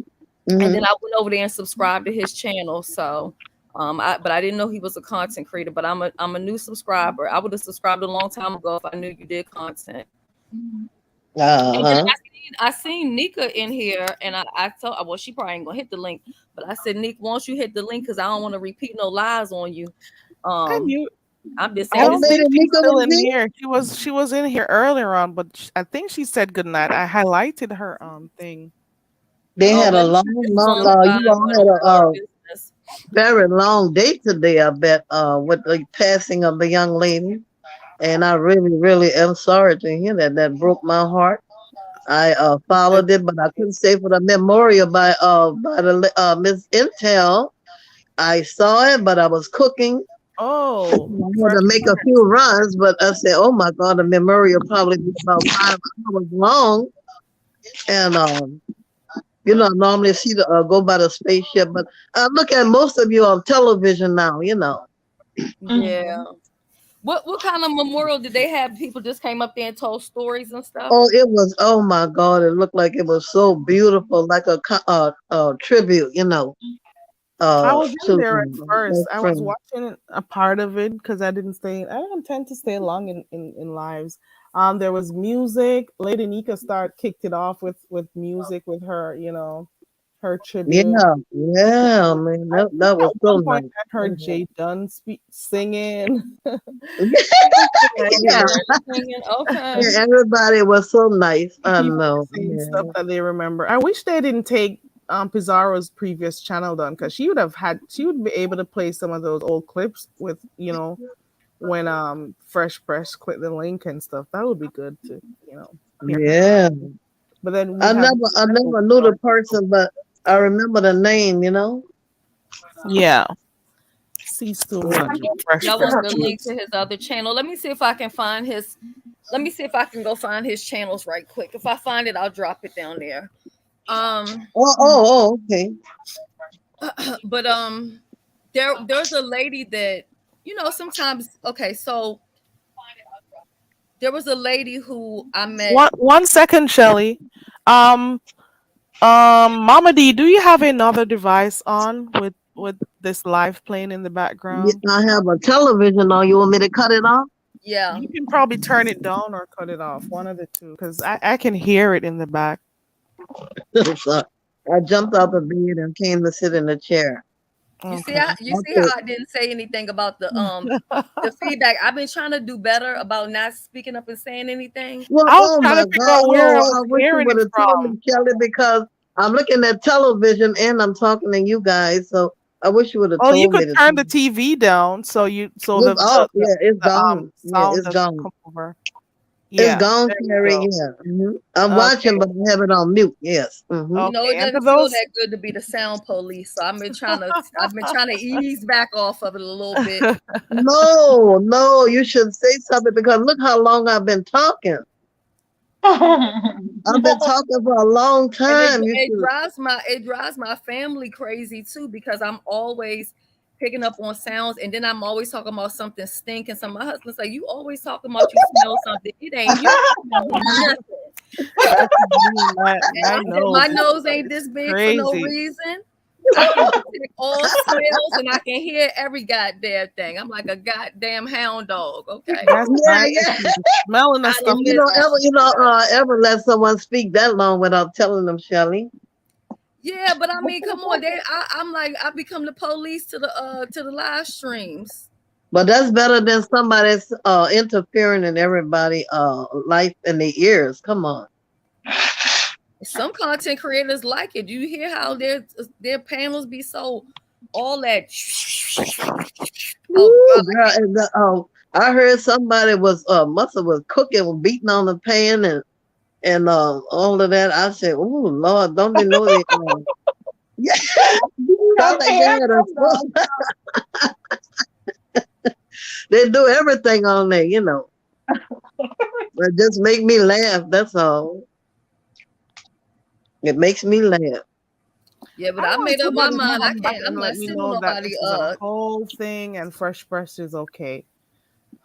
and Hmm. then I went over there and subscribed to his channel. So but I didn't know he was a content creator, but I'm a new subscriber. I would have subscribed a long time ago if I knew you did content. And then Uh-huh. I seen Nika in here, and I told, well, she probably ain't gonna hit the link, but I said, Nick, won't you hit the link? Because I don't want to repeat no lies on you. I Um, knew. I'm just I saying don't this. think Lady she's Mika still was in there? here. She was in here earlier on, but I think she said goodnight. I highlighted her thing. They Oh, had a maybe long, she's just long, on the you line all going had about her a business. very long day today, I bet, with the passing of the young lady. And I really, really am sorry to hear that. That broke my heart. I She said followed it, but I couldn't stay for the memorial by the Miss Intel. I saw it, but I was cooking. I oh, had fresh to make a few prince. runs, but I said, "Oh my God, the memorial probably be about 5 hours long." And I normally see the go by the spaceship, but I look at most of you on television now. Yeah. Mhm. What kind of memorial did they have? People just came up there and told stories and stuff. Oh, it was. Oh my God, it looked like it was so beautiful, like a tribute. I was in To there at my first. I was friend. watching a part of it because I didn't stay. I don't tend to stay long in lives. There was music. Lady Nika kicked it off with music with her, her tribute. Yeah, yeah, man, I think that was at so one point nice. I heard Jay Dunn singing. I Yeah, Jay hear Dunn singing. Okay. yeah, everybody was so nice. I people know. saying Yeah. stuff that they remember. I wish they didn't take Pizarro's previous channel down because she would be able to play some of those old clips with when Fresh Press quit the link and stuff. That would be good to hear her. Yeah. But then we I have never I Michael never knew the Clark. person, but I remember the name. Yeah, sees too Yeah. much. Fresh Y'all Press. want the link to his other channel? Let me see if I can find his. Let me see if I can go find his channels right quick. If I find it, I'll drop it down there. Um, Okay. but there's a lady that sometimes. Okay, so there was a lady who I met. One second, Shelly. Um, Mama D, do you have another device on with this live playing in the Yeah, background? I have a television on. You want me to cut it off? Yeah. You can probably turn it down or cut it off, one of the two, because I can hear it in the back. So I jumped off the bed and came to sit in the chair. Okay. You see Okay. how I didn't say anything about the feedback. I've been trying to do better about not speaking up and saying anything. Well, I was oh trying my to figure God. out where I Oh, was I wish you hearing would it have told from. me, Kelly, because I'm looking at television and I'm talking to you guys. So I wish you would have Oh, you told could me to turn tell the me. TV down so It's off. Yeah, it's the gone. Yeah, sound it's doesn't gone. come over. It's Yeah, gone, there you Carrie. go. Yeah. I'm watching, Okay, but I have it on mute. Yes. okay. It And for doesn't feel those that good to be the sound police. So I've been trying to ease back off of it a little bit. No, no, you should say something because look how long I've been talking. I've been talking for a long And time. You should. it drives my family crazy too because I'm always picking up on sounds and then I'm always talking about something stinking. So my husband's like, you always talking about you smell something. It ain't you smell nothing. that's me, my I said, my nose nose ain't is this big for no crazy. reason. I can detect all smells and I can hear every goddamn thing. I'm like a goddamn hound dog. Okay. That's Yeah, my yeah. issue. Smelling the I stuff don't And you is don't miss. bad. ever, ever let someone speak that long without telling them, Shelley. Yeah, but I mean, come on. I'm like, I become the police to the live streams. But that's better than somebody's interfering in everybody life in their ears. Come on. Some content creators like it. You hear how their panels be so all that. Oh Woo, God, I girl, can't. and I heard somebody must have was cooking, was beating on the pan and all of that. I said, "Oh Lord, don't they know they?" Yeah, sound like they had a they do everything on there. It just make me laugh. That's all. It makes me laugh. Yeah, but I I want made up my somebody to mind. I come back can't. and I'm let not me sitting on know that nobody. this is a whole thing and Fresh Press is okay.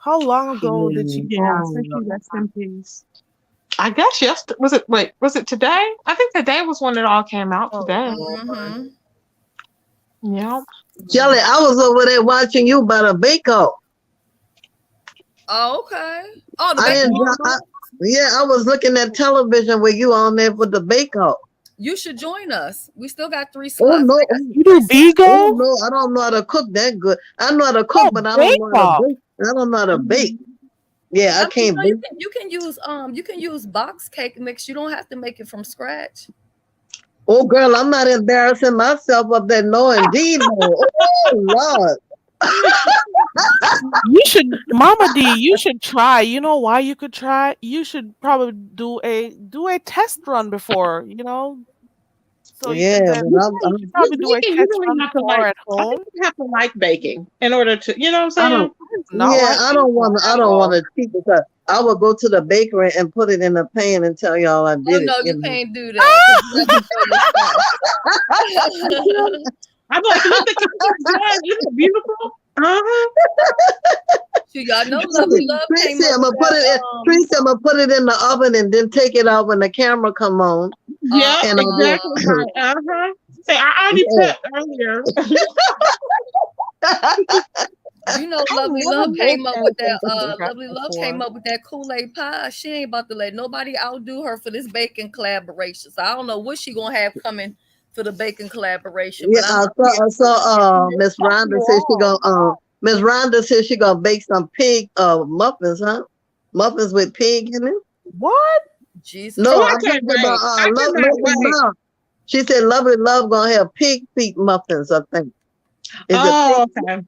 How long ago did she Yeah. Yeah, go? since you rest in peace. I guess yesterday was it today? I think today was when it all came out Oh today. Lord. Mm-hmm. Yeah. Kelly, I was over there watching you by the bake-off. Oh, okay. Oh, the I bake didn't. off. Yeah, I was looking at television with you on there with the bake-off. You should join us. We still got 3 Oh slots. no, I got oh, You three do slots. oh bagel? no, I don't know how to cook that good. I know how to cook, Oh, but I don't bake know how to off. bake. I don't know how to bake. Mhm. Yeah, I I mean, can't no, bake. you can use box cake mix. You don't have to make it from scratch. Oh girl, I'm not embarrassing myself up there. No, indeed, no. Oh Lord. You should, Mama D, you should try. You know why you could try? You should probably do a test run before, so you Yeah, can then but you should probably do a Baking, you test really run have to before like. at I think home. you have to like baking in order to. You know what I'm I saying? don't. I do not Yeah, like I don't bagel want to. I at don't want all. to cheat because I would go to the bakery and put it in the pan and tell y'all I Oh did it. no, You you know. can't do that because you got to show your stuff. I'm like, look at the judge. Isn't it beautiful? Uh-huh. Shoot, y'all know Lovely Tracy, Love came Tracy, up I'm with gonna put that. it in. Tracy, I'm gonna put it in the oven and then take it out when the camera come on, Yep, and I exactly do. right. Uh-huh. Say, I already Yeah. put earlier. You know, I've never baked anything from scratch Lovely Love came before. up with that Kool-Aid pie. She ain't about to let nobody outdo her for this baking collaboration. So I don't know what she gonna have coming for the baking collaboration, Yeah, but I'm here I for it. saw Miss Chocolate Rhonda said she wall. gonna Miss Rhonda said she gonna bake some pig muffins, huh? Muffins with pig in it. What? Jesus No, Oh, I I'm Christ. can't talking about wait. I cannot Lovely wait. Love. She said Lovely Love gonna have pig feet muffins, I think. Is it pig Oh, feet? okay.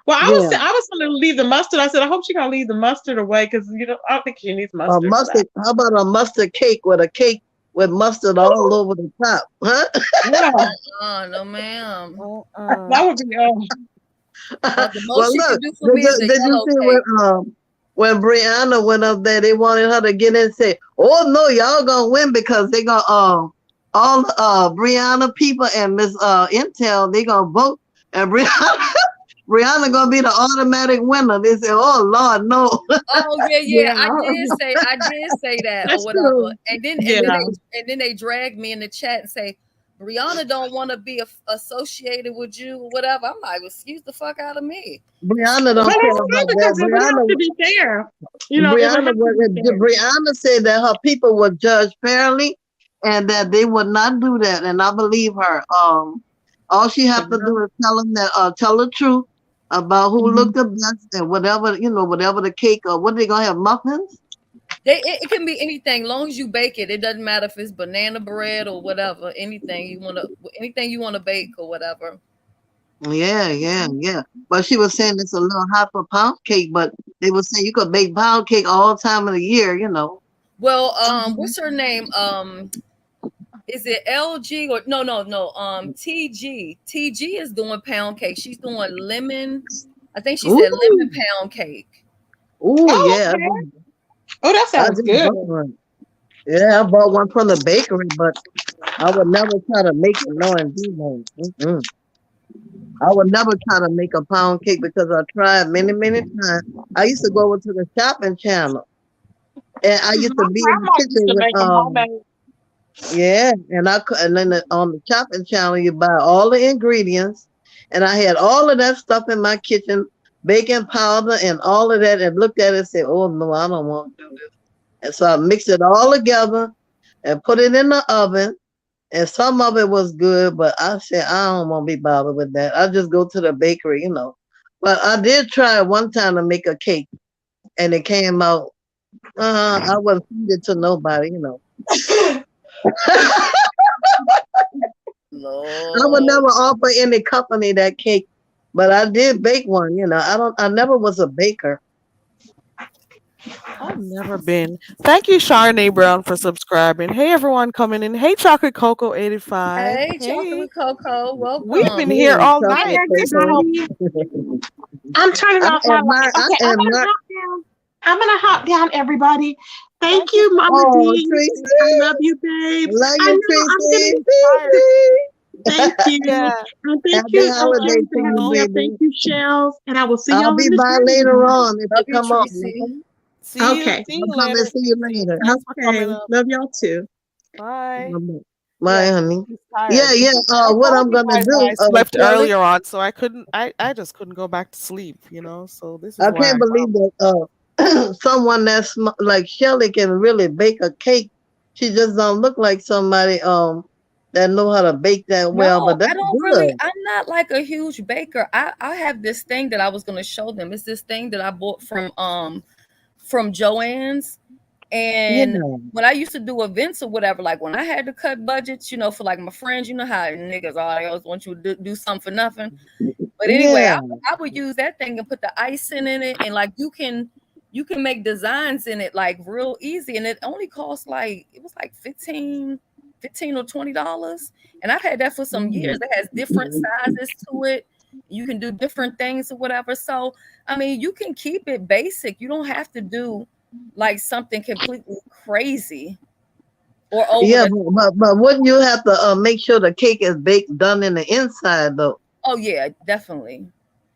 Well, Yeah. I was going to leave the mustard. I said, I hope she gonna leave the mustard away because I don't think she needs mustard for that. Mustard. How about a mustard cake with a cake with mustard all over the top? Huh? Yeah, No, ma'am. Uh-uh. that would be. The Well, most she look, could do for me is a did you yellow see cake. when Brianna went up there, they wanted her to get in and say, "Oh no, y'all gonna win because they gonna all Brianna people and Miss Intel they gonna vote and Brianna Brianna gonna be the automatic winner." They said, "Oh Lord, no." Oh yeah, yeah. Yeah, I did say that or that's whatever. true. Yeah. And then they dragged me in the chat and say, Brianna don't want to be associated with you or whatever. I'm like, excuse the fuck out of me. Brianna But don't care it's true about because it would have that. to be fair. It would Brianna have to be fair. Brianna said that her people would judge fairly and that they would not do that, and I believe her. All she have to do is tell them that tell the truth about who Mhm. looked the best and whatever whatever the cake or what they gonna have muffins. It can be anything, long as you bake it. It doesn't matter if it's banana bread or whatever. Anything you wanna bake or whatever. Yeah, yeah, yeah. But she was saying it's a little hot for pound cake, but they were saying you could bake pound cake all time of the year. Well, Mhm. what's her name? Is it LG or no? TG. TG is doing pound cake. She's doing lemon. I think she said lemon Ooh, pound cake. ooh, Oh, yeah. okay. Oh, that I sounds just good. bought one. Yeah, I bought one from the bakery, but I would never try to make it. No, indeed, no. Mm-mm. I would never try to make a pound cake because I tried many, many times. I used to go over to the shopping channel, and I used to My be in the grandma used kitchen to with make them homemade. yeah, and then on the shopping channel you buy all the ingredients, and I had all of that stuff in my kitchen, baking powder and all of that, and looked at it and said, "Oh no, I don't want to do this." And so I mixed it all together and put it in the oven. And some of it was good, but I said I don't want to be bothered with that. I just go to the bakery. But I did try one time to make a cake, and it came out. I wouldn't feed it to nobody. I would Lord. never offer any company that cake, but I did bake one. I don't. I never was a baker. I've never been. Thank you, Charnay Brown, for subscribing. Hey, everyone coming in. Hey, Chocolate Coco 85. Hey, Hey, chocolate cocoa, we've been welcome. here Hey, all Hi, night. chocolate This is how everybody. cocoa. I'm turning off my light. I Okay, I'm gonna admire. hop down. I'm gonna hop down, everybody. thank Thank you you, for Mama Oh, D. I Tracy, love you, babes. love I you, know I'm Tracy. gonna inspired. thank you. Yeah. And thank Happy you, All right, holiday to you, Anthony. Cheryl. And thank baby. you, Shells. And I will see I'll y'all be in the by later stream. on if Love you you, come on. Tracy. Okay. See you I'll come and later, see you Tracy. later. Thanks for coming Okay. up. Love y'all too. Bye. Bye, Yeah, honey. he's Yeah, tired. yeah. I What told I'm you gonna guys why do, I slept Kelly, earlier on, so I couldn't. I just couldn't go back to sleep. So this is I why can't I'm believe up. that someone like Shelly can really bake a cake. She just don't look like somebody. that know how to bake that well, No, but that's I don't really. good. I'm not like a huge baker. I have this thing that I was gonna show them. It's this thing that I bought from Joann's. Yeah. And when I used to do events or whatever, like when I had to cut budgets, for like my friends, you know how niggas are, they always want you to do something for nothing. But anyway, Yeah. I would use that thing and put the icing in it, and like you can make designs in it like real easy, and it only costs like it was like 15 or $20. And I've had that for some years. It has different sizes to it. You can do different things or whatever. So I mean, you can keep it basic. You don't have to do like something completely crazy or over Yeah, the. but wouldn't you have to make sure the cake is baked done in the inside though? Oh yeah, definitely.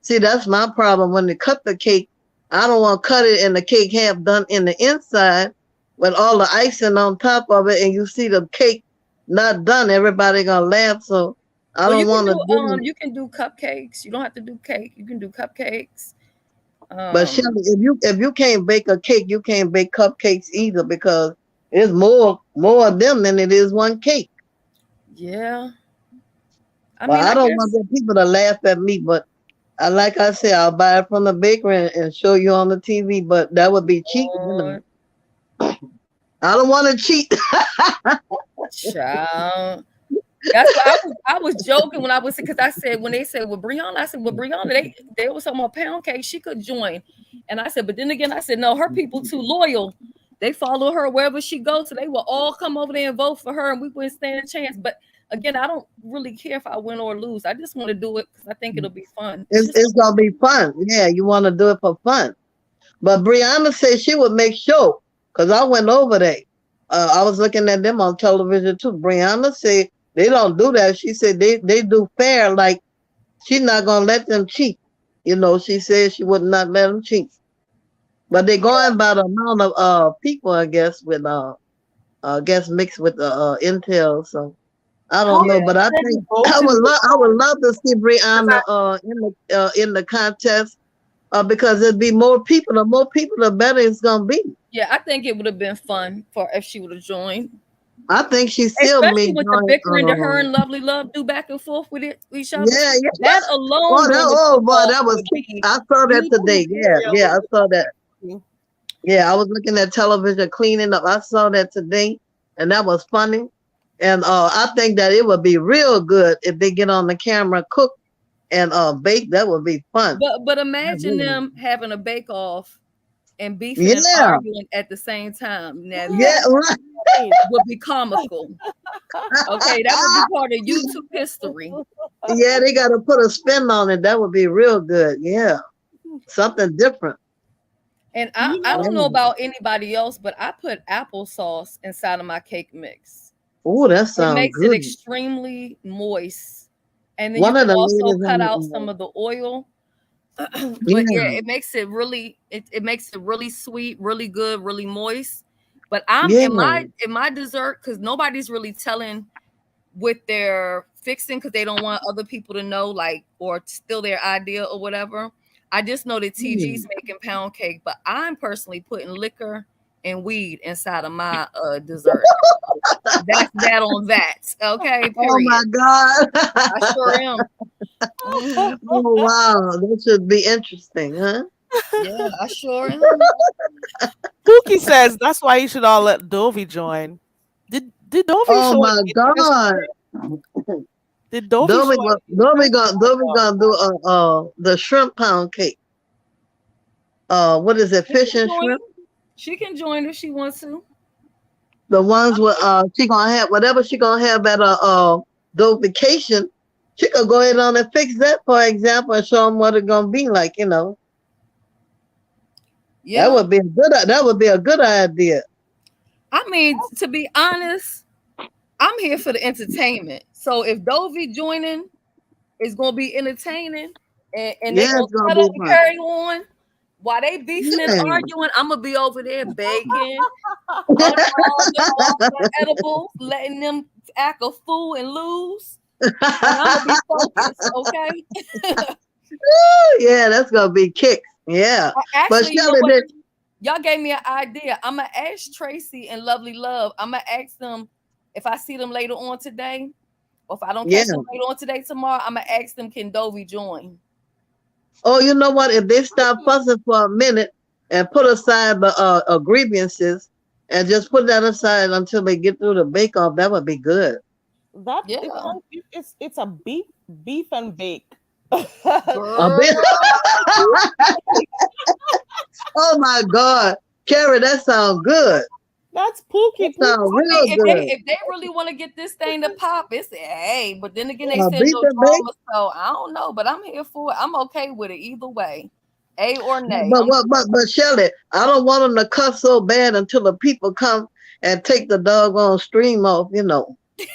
See, that's my problem. When they cut the cake, I don't want to cut it and the cake half done in the inside with all the icing on top of it, and you see the cake not done. Everybody gonna laugh. So I Well, you don't can want to do do it. you can do cupcakes. You don't have to do cake. You can do cupcakes. But Um, Shelly, if you can't bake a cake, you can't bake cupcakes either because it's more of them than it is one cake. yeah. I But mean, I I don't want guess. the people to laugh at me. But like I said, I'll buy it from the bakery and show you on the TV. But that would be cheating. Lord, I don't want to cheat. child. That's why I was joking when I was because I said when they said with Brianna, I said with Brianna, they was talking about pound cake, she could join. And I said, but then again, I said, no, her people too loyal. They follow her wherever she goes, so they will all come over there and vote for her, and we wouldn't stand a chance. But again, I don't really care if I win or lose. I just want to do it because I think it'll be fun. It's just It's gonna be fun. Yeah, you want to do it for fun. But Brianna said she would make sure, because I went over there. I was looking at them on television too. Brianna said they don't do that. She said they do fair, like she's not gonna let them cheat. She said she would not let them cheat. But they're going by the amount of people, I guess, with I guess mixed with the intel. So I How don't know, yeah. but I many think votes in I would love to see because Brianna in the contest because it'd be more people. The more people, the better it's gonna be. Yeah, I think it would have been fun for if she would have joined. I think she still may Especially with the join. bickering that her and Lovely Love do back and forth with each other. Yeah, yeah. That alone Oh, during the boy, football that was. would be I saw that YouTube today. Yeah, material. yeah, I saw that. Yeah, I was looking at television cleaning up. I saw that today, and that was funny. And I think that it would be real good if they get on the camera, cook and bake. That would be fun. But imagine them having a bake off and beefing and Yeah, arguing at the same time. Now yeah, that right. would be comical. Okay, that would be part of YouTube history. Yeah, they got to put a spin on it. That would be real good. Yeah, something different. And I, you I know don't know Yeah. about anybody else, but I put applesauce inside of my cake mix. Oh, that It sounds makes it good. extremely moist. And then you One of can the also ladies cut on out the some of the oil. But yeah, yeah, it makes it really sweet, really good, really moist. But I'm yeah, in my dessert because nobody's really telling what they're fixing because they don't want other people to know, like, or steal their idea or whatever. I just know that yeah. TG's making pound cake, but I'm personally putting liquor and weed inside of my dessert. That's that on that. Okay, Oh period. my God. I sure am. Hmm. Oh wow, that should be interesting, huh? Yeah, I sure am. Pookie says that's why you should all let Dovey join. Did Dovey Oh show my any interest? God. Did Dovey show any interest? Dovey gonna do the shrimp pound cake. What is it? She Fish can and join. shrimp. She can join if she wants to. The ones with she gonna have whatever she gonna have at the vacation. She could go ahead on and fix that, for example, and show them what it's gonna be like. That Yeah. would be a good. That would be a good idea. I mean, to be honest, I'm here for the entertainment. So if Dovey joining is gonna be entertaining and they Yeah, gonna it's gonna cut be up and fun. carry on while they beefing and Yeah. arguing, I'm gonna be over there baking, unwinding all the edibles, letting them act a fool and lose. And I'm gonna be focused, okay? Yeah, that's gonna be kicks. Yeah, but Actually, you know Shelly, what? Y'all gave me an idea. I'm gonna ask Tracy and Lovely Love. I'm gonna ask them if I see them later on today. Or if I don't Yeah. catch them later on today, tomorrow, I'm gonna ask them, can Dovey join? Oh, you know what? If they stop fussing for a minute and put aside the grievances and just put that aside until they get through the bake off, that would be good. That it's Yeah. like it's a beef and bake. A Girl. bit. Oh my God, Carrie, that sounds good. That's That pookie sounds I real mean, pookie. good. if they really want to get this thing to pop, it's hey. But then again, they A said beef no and bake. drama, so I don't know. But I'm here for it. I'm okay with it either way, A or nay. But I'm what? But Shelley, I don't want them to cuss so bad until the people come and take the doggone stream off. You know. I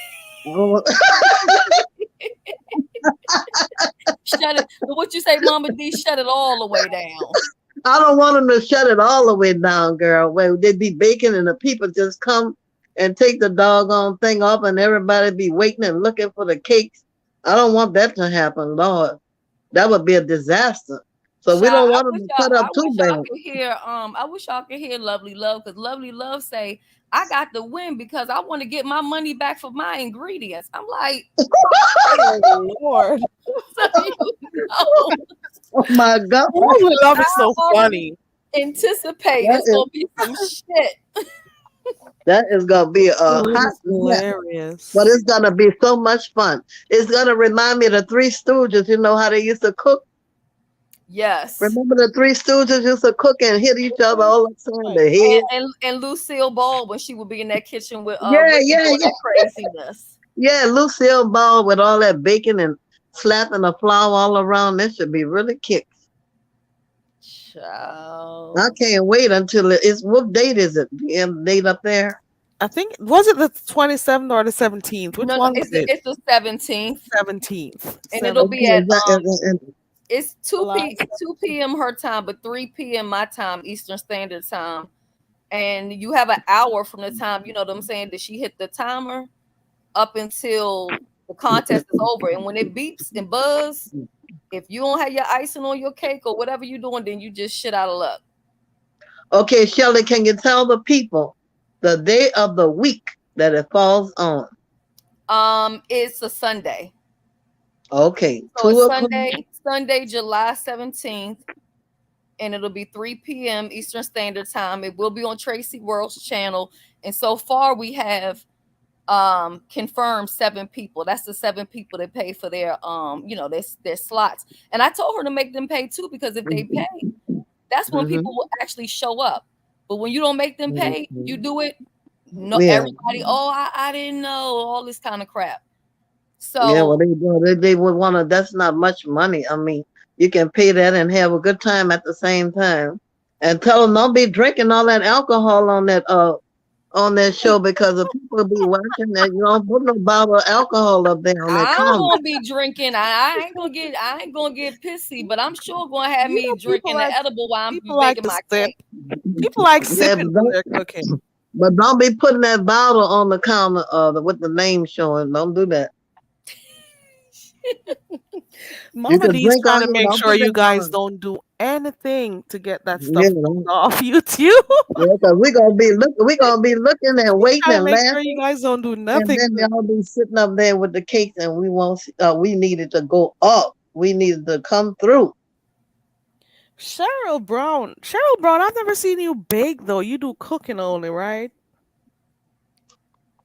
don't want- shut it. But what you say, Mama D? Shut it all the way down. I don't want them to shut it all the way down, girl. Where they be baking and the people just come and take the doggone thing off, and everybody be waiting and looking for the cakes. I don't want that to happen, Lord. That would be a disaster. So we Child, don't want them to cut up I too wish y'all bad. could hear I wish y'all could hear Lovely Love, because Lovely Love say I got the win because I want to get my money back for my ingredients. I'm like, Oh Lord. so you know, Oh my God, Lovely Love I is so already funny. anticipate that it's is gonna be some shit. that is gonna be a That hot is mess, but hilarious. it's gonna be so much fun. It's gonna remind me of the Three Stooges. You know how they used to cook? Yes. Remember the Three Stooges used to cook and hit each other all the time, Like, the head. And Lucille Ball when she would be in that kitchen with Yeah, Whitney yeah, doing yeah. that craziness. Yeah, Lucille Ball with all that bacon and slapping the flour all around. That should be really kick. I Child. can't wait until it's what date is it? The date up there? I think was it the 27th or the 17th? Which No, no, one was it? it's the 17th. 17th. And it'll be Okay, at it's July 2 p.m. her time, but 3 p.m. my time, Eastern Standard Time. And you have an hour from the time, you know what I'm saying, that she hit the timer up until the contest is over. And when it beeps and buzz, if you don't have your icing on your cake or whatever you're doing, then you just shit out of luck. Okay, Shelley, can you tell the people the day of the week that it falls on? It's a Sunday. Okay, So two it's o'clock. Sunday, July 17th, and it'll be 3 p.m. Eastern Standard Time. It will be on Tracy World's channel. And so far we have confirmed 7 people. That's the 7 people that pay for their their slots. And I told her to make them pay too, because if they pay, that's when Mm-hmm. people will actually show up. But when you don't make them pay, you do it. No, Yeah, everybody, oh, I didn't know, all this kind of crap. yeah. Well, So they would want to. That's not much money. I mean, you can pay that and have a good time at the same time. And tell them don't be drinking all that alcohol on that show because the people will be watching that. You don't put no bottle of alcohol up there on that I'm counter. gonna be drinking. I ain't gonna get pissy, but I'm sure gonna have You me know, drinking the edible while I'm people like baking to my sip. cake. People like Yeah, sipping when they're cooking. but don't be putting that bottle on the counter with the name showing. Don't do that. You Mama can D's drink trying all to you make don't sure put you that guys on. don't do anything to get that Yeah, stuff off YouTube. yeah, because we're gonna be looking and waiting Trying to and make sure you laughing, guys don't do and nothing then good. they'll be sitting up there with the cakes, and we won't. We needed to go up. We needed to come through. Cheryl Brown. Cheryl Brown, I've never seen you bake though. You do cooking only, right?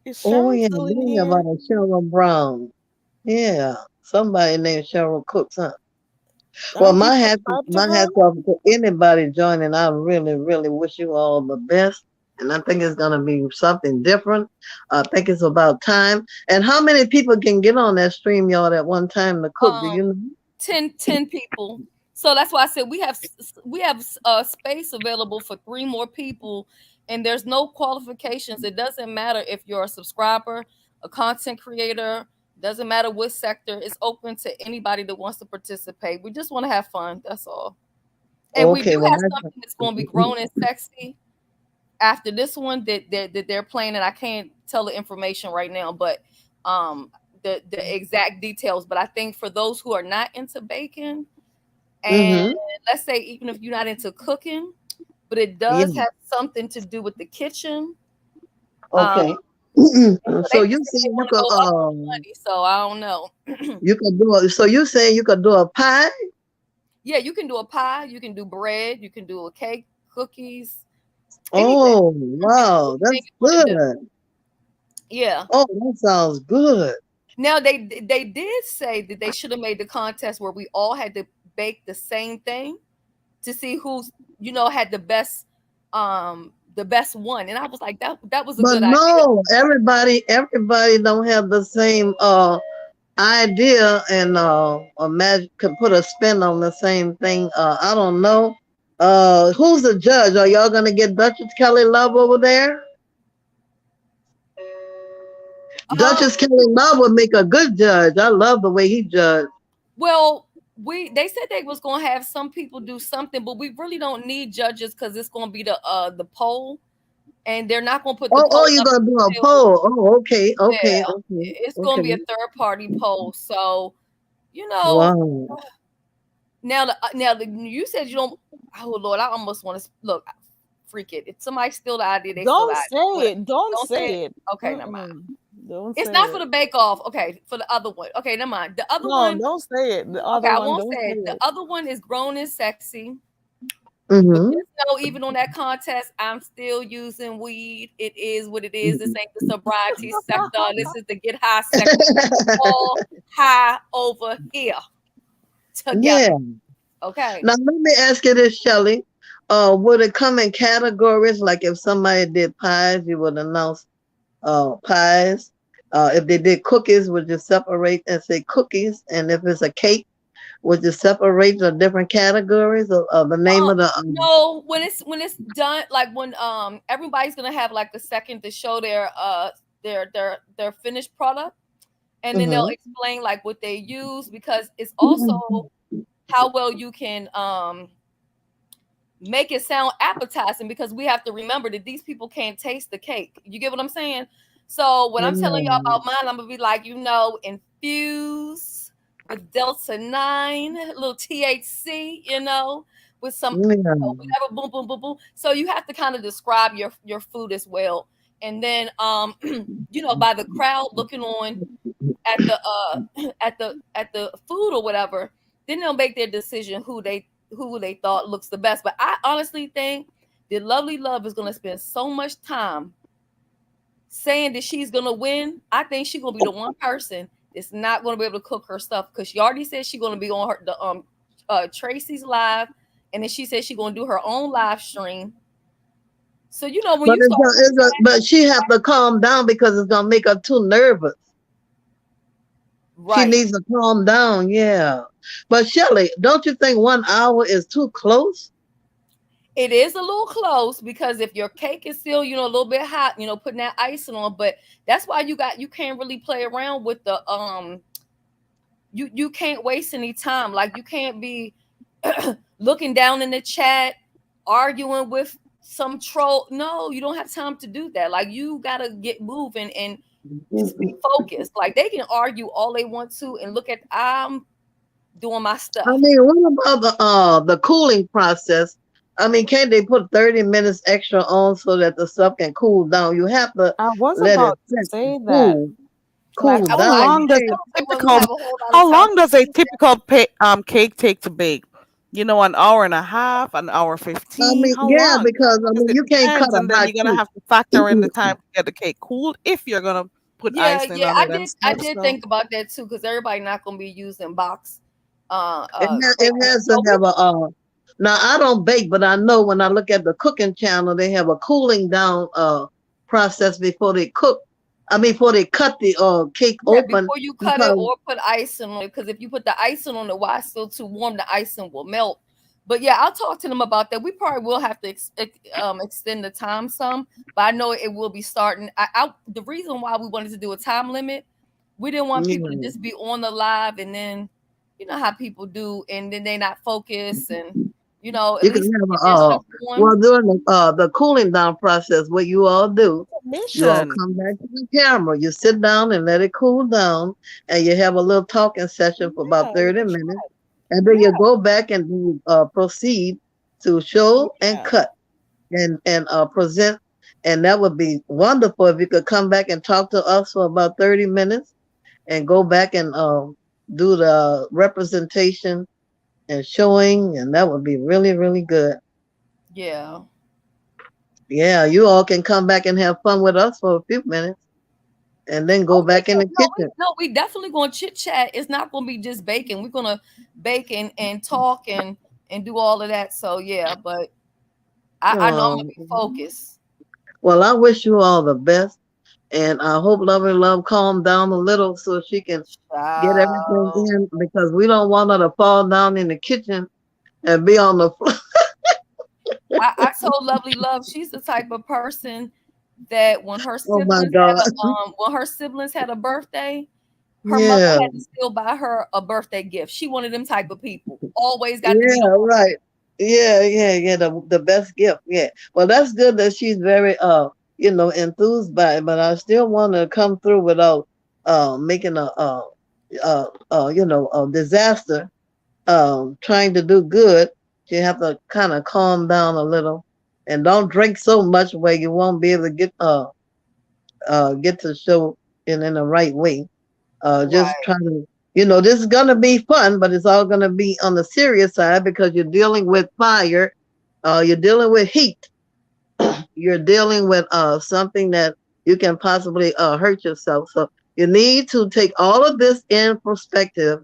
Is Oh Cheryl yeah, still in reading here? about a Cheryl Brown. Yeah, somebody named Cheryl Cooks, huh? Well, Have you subscribed to my her? hats off to anybody joining. I really, really wish you all the best. And I think it's gonna be something different. I think it's about time. And how many people can get on that stream yard at one time to cook? Do you Um, know? 10 people. So that's why I said we have space available for 3 more people, and there's no qualifications. It doesn't matter if you're a subscriber, a content creator. Doesn't matter what sector. It's open to anybody that wants to participate. We just want to have fun. That's all. And we Okay, do well have something that's going to be grown and sexy after this one that they're playing, and I can't tell the information right now, but um the exact details. But I think for those who are not into baking, and mm-hmm. let's say even if you're not into cooking, but it Yeah. does have something to do with the kitchen, um, Okay. So So they you just said see, they you want to could go up on money. So I don't know. you could do a, so you saying you could do a pie? Yeah, you can do a pie, you can do bread, you can do a cake, cookies, anything, Oh wow, anything that's you want to do. good. Yeah. Oh, that sounds good. Now they did say that they should have made the contest where we all had to bake the same thing to see who's had the best one. And I was like, that was a But good idea. no, everybody don't have the same idea and imagine could put a spin on the same thing. I don't know. Who's the judge? Are y'all gonna get Duchess Kelly Love over there? Um, Duchess Kelly Love would make a good judge. I love the way he judged. well, they said they was gonna have some people do something, but we really don't need judges because it's gonna be the poll, and they're not gonna put the Oh, poll you're up gonna do a until poll. Oh, okay, yeah, okay, okay, it's gonna okay. be a third party poll. So you know Wow. you said you don't. Oh Lord, I almost want to look. Freak it. If somebody steal the idea, they steal the Don't idea. say What? it. Don't Don't say it. say it. Okay, never mind. Don't It's say not for it. the bake off. Okay, for the other one. Okay, never mind. The other No, one. don't say it. The Okay, other I one, won't don't say say it. The it. other one is grown and sexy. But Mm-hmm. just know, even on that contest, I'm still using weed. It is what it is. This ain't the sobriety sector. This is the get high sector. All high over here together. Yeah. Okay. Now let me ask you this, Shelley. Would it come in categories like if somebody did pies, you would announce pies. If they did cookies, would you separate and say cookies? And if it's a cake, would you separate the different categories of the name of the No, when it's done, like when everybody's gonna have like a second to show their finished product, and then they'll Mhm. explain like what they use, because it's also how well you can make it sound appetizing, because we have to remember that these people can't taste the cake. You get what I'm saying? So when I'm telling y'all Yeah. about mine, I'm gonna be like, infuse with Delta 9, a little THC, with some Yeah. whatever, boom, boom, boom, boom. So you have to kind of describe your food as well. And then by the crowd looking on at the at the food or whatever, then they'll make their decision who they thought looks the best. But I honestly think that Lovely Love is gonna spend so much time saying that she's gonna win. I think she's gonna be the one person that's not gonna be able to cook her stuff, because she already said she's gonna be on the Tracy's live, and then she said she's gonna do her own live stream. So when But you start but she have to calm down because it's gonna make her too nervous. She right. needs to calm down, yeah. But Shelley, don't you think 1 hour is too close? It is a little close, because if your cake is still, a little bit hot, putting that icing on, but that's why you can't really play around with the you can't waste any time. Like, you can't be looking down in the chat, arguing with some troll. No, you don't have time to do that. Like, you gotta get moving and just be focused. Like, they can argue all they want to, and look at I'm doing my I stuff. mean, what about the cooling process? I mean, can't they put 30 minutes extra on so that the stuff can cool down? You have to I was let it about to sit and say that. cool Like, That's how why I down. long does said a don't say when we typical have a whole lot of how time long to does a do that. typical cake take to bake? An hour and a half, an hour I 15. mean, How yeah, long? because I Because mean, it you can't cut depends, a and then hot you're gonna cake. have to factor in the time to get the cake cooled if you're gonna put Yeah, icing yeah, on I it and did. I stuff. did So think about that too, because everybody not gonna be using box It cake mix. has to So we have a. Now I don't bake, but I know when I look at the cooking channel, they have a cooling down process before they cook. I mean, before they cut the cake Yeah, open before you cut it because or put icing on it, because if you put the icing on it while it's still too warm, the icing will melt. But yeah, I'll talk to them about that. We probably will have to extend the time some, but I know it will be starting. The reason why we wanted to do a time limit, we didn't want people to yeah. just be on the live, and then you know how people do, and then they not focused, and at You can least have get their stuff on. well during the cooling down process. What you all do, you all mission. come back to the camera. You sit down and let it cool down, and you have a little talking session for about Yeah, with 30 the minutes, chat. and then Yeah, you go back and proceed to show and yeah. cut and present And that would be wonderful if you could come back and talk to us for about 30 minutes and go back and do the representation and showing, and that would be really, really good. Yeah. Yeah, you all can come back and have fun with us for a few minutes and then go Oh back in yeah, the no, we kitchen. no, we definitely gonna chit chat. It's not gonna be just baking. We're gonna bake and talk and do all of that. So yeah, but I know I'm gonna be Um, focused. well, I wish you all the best, and I hope Love and Love calm down a little so she can get everything Child. in because we don't want her to fall down in the kitchen and be on the floor. I told Lovely Love she's the type of person that Oh my God. when her siblings had a birthday, her mother Yeah. had to still buy her a birthday gift. She one of them type of people. Always got to be the Yeah, one. right. Yeah. The best gift. Yeah. Well, that's good that she's very enthused by it, but I still want to come through without making a disaster. Trying to do good, you have to kind of calm down a little and don't drink so much where you won't be able to get to show it in the right way. Just Right. trying to, this is gonna be fun, but it's all gonna be on the serious side because you're dealing with fire, you're dealing with heat, you're dealing with something that you can possibly hurt yourself. So you need to take all of this in perspective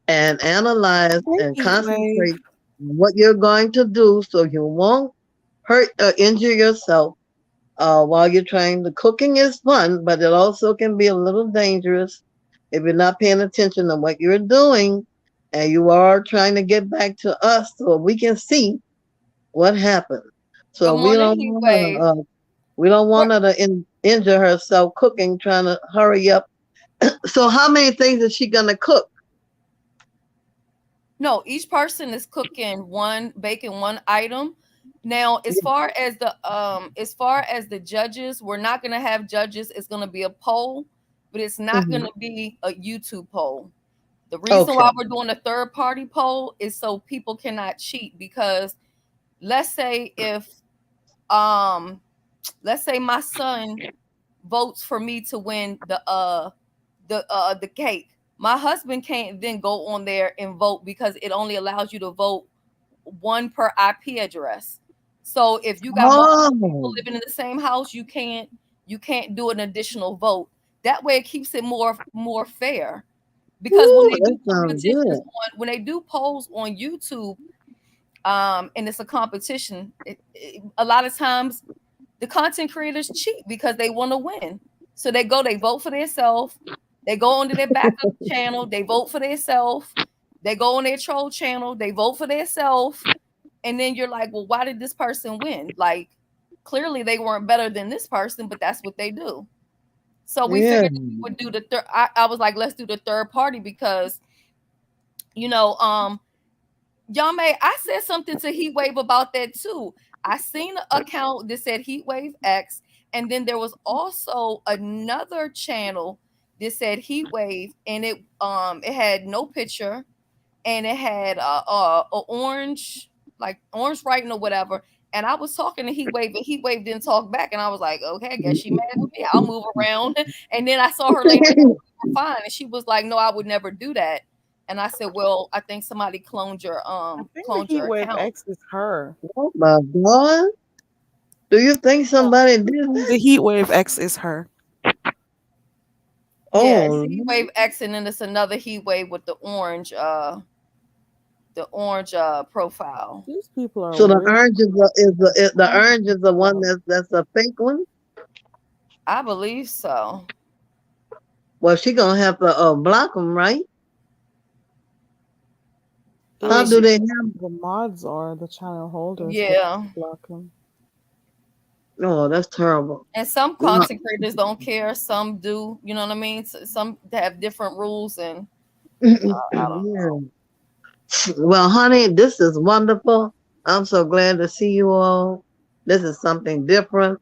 and analyze Hey, and heat wave. concentrate on what you're going to do so you won't hurt or injure yourself while you're trying. The cooking is fun, but it also can be a little dangerous if you're not paying attention to what you're doing and you are trying to get back to us so we can see what happened. Good So morning, Heat Wave. we don't What? want her to injure herself cooking, trying to hurry up. So how many things is she gonna cook? No, each person is baking one item. Now, as far as the judges, we're not gonna have judges. It's gonna be a poll, but it's not Mhm. gonna be a YouTube poll. The reason Okay. why we're doing a third party poll is so people cannot cheat because let's say if um let's say my son votes for me to win the cake. My husband can't then go on there and vote because it only allows you to vote one per IP address. So if you got multiple people Oh, living in the same house, you can't do an additional vote. That way it keeps it more fair. Because when woo, they that do sounds good. when they do polls on YouTube, and it's a competition, a lot of times the content creators cheat because they want to win. So they vote for themselves. They go onto their backup channel, they vote for themselves. They go on their troll channel, they vote for themselves. And then you're like, well, why did this person win? Like, clearly they weren't better than this person, but that's what they do. So we Yeah. figured that we would do the third. I was like, let's do the third party because, you know, y'all may I said something to Heatwave about that too. I seen an account that said Heatwave X, and then there was also another channel that said Heatwave, and it had no picture, and it had a orange, like orange writing or whatever. And I was talking to Heatwave, and Heatwave didn't talk back, and I was like, okay, I guess she mad with me. I'll move around. And then I saw her later and we were fine, and she was like, no, I would never do that. And I said, well, I think somebody I think the cloned heat your wave account. X is her. Oh my God. Do you think somebody did that? The heat wave X is her. Yeah, it's Oh, Heatwave X, and then it's another Heatwave with the orange profile. These people are so the weird. orange the Why do orange is the people one love that's a fake one. I believe so. Well, she gonna have to block them, right? I How mean, do it? they have? The mods are the channel holders get yeah. to block them. Oh, that's terrible. And some Well, content creators don't care. Some do. You know what I mean? Some have different rules, and I don't yeah. Well, honey, this is wonderful. I'm so glad to see you all. This is something different.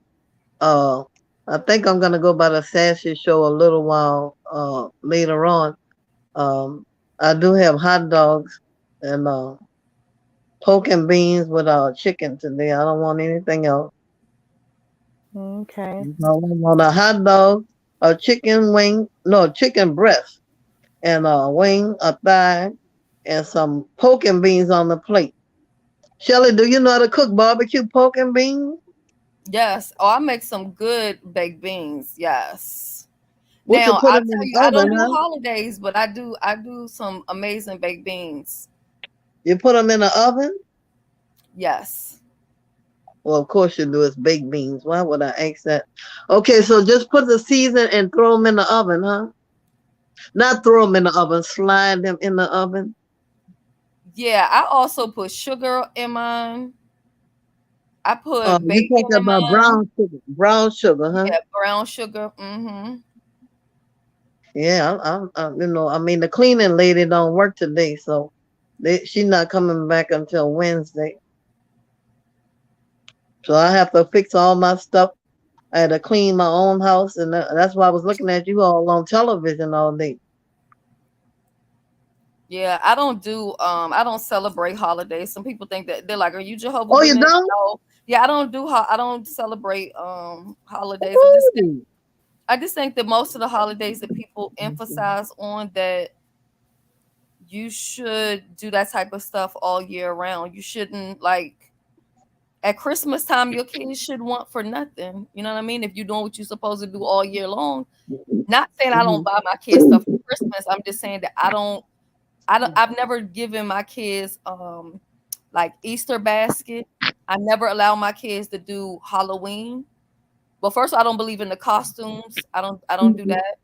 Uh, I think I'm gonna go by the Sassy show a little while later on. Um, I do have hot dogs and pork and beans with chicken today. I don't want anything else. Okay. I want a hot dog, a chicken wing, no, chicken breast, and a wing, a thigh, and some pork and beans on the plate. Shelly, do you know how to cook barbecue pork and beans? Yes. Oh, I make some good baked beans. Yes. What you Now put I'll them in tell you, the I don't oven, do huh? holidays, but I do some amazing baked beans. You put them in the oven? Yes. Well, of course you do. It's baked beans. Why would I ask that? Okay, so just put the season and throw them in the oven, huh? Not throw them in the oven, slide them in the oven. Yeah, I also put sugar in mine. I put You bacon talking in about mine. brown sugar, huh? Yeah, brown sugar. Mm-hmm. Yeah, I mean, the cleaning lady don't work today, so she's not coming back until Wednesday. So I have to fix all my stuff. I had to clean my own house, and that's why I was looking at you all on television all day. Yeah, I don't celebrate holidays. Some people think that they're like, "Are you Jehovah Oh, you Witness?" don't? No. Yeah, I don't celebrate holidays. Ooh. I just think that most of the holidays that people emphasize on that you should do that type of stuff all year round. You shouldn't like at Christmas time your kids should want for nothing. You know what I mean? If you're doing what you're supposed to do all year long. Not saying I don't Mhm. buy my kids stuff for Christmas. I'm just saying that I've never given my kids like Easter basket. I never allow my kids to do Halloween. But first I don't believe in the costumes. I don't do that.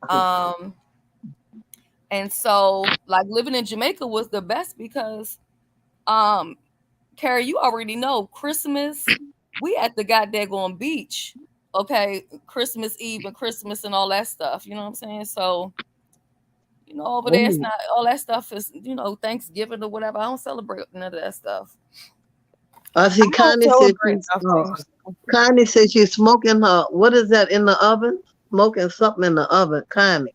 Um and so like living in Jamaica was the best because um Carrie, you already know Christmas, we at the goddamn beach. Okay, Christmas Eve and Christmas and all that stuff. You know what I'm saying? So over there, it's Oh, not all that stuff is, Thanksgiving or whatever. I don't celebrate none of that stuff. I I see. don't celebrate nothing. Connie said she's smoking her. What is that in the oven? Smoking something in the oven. Connie,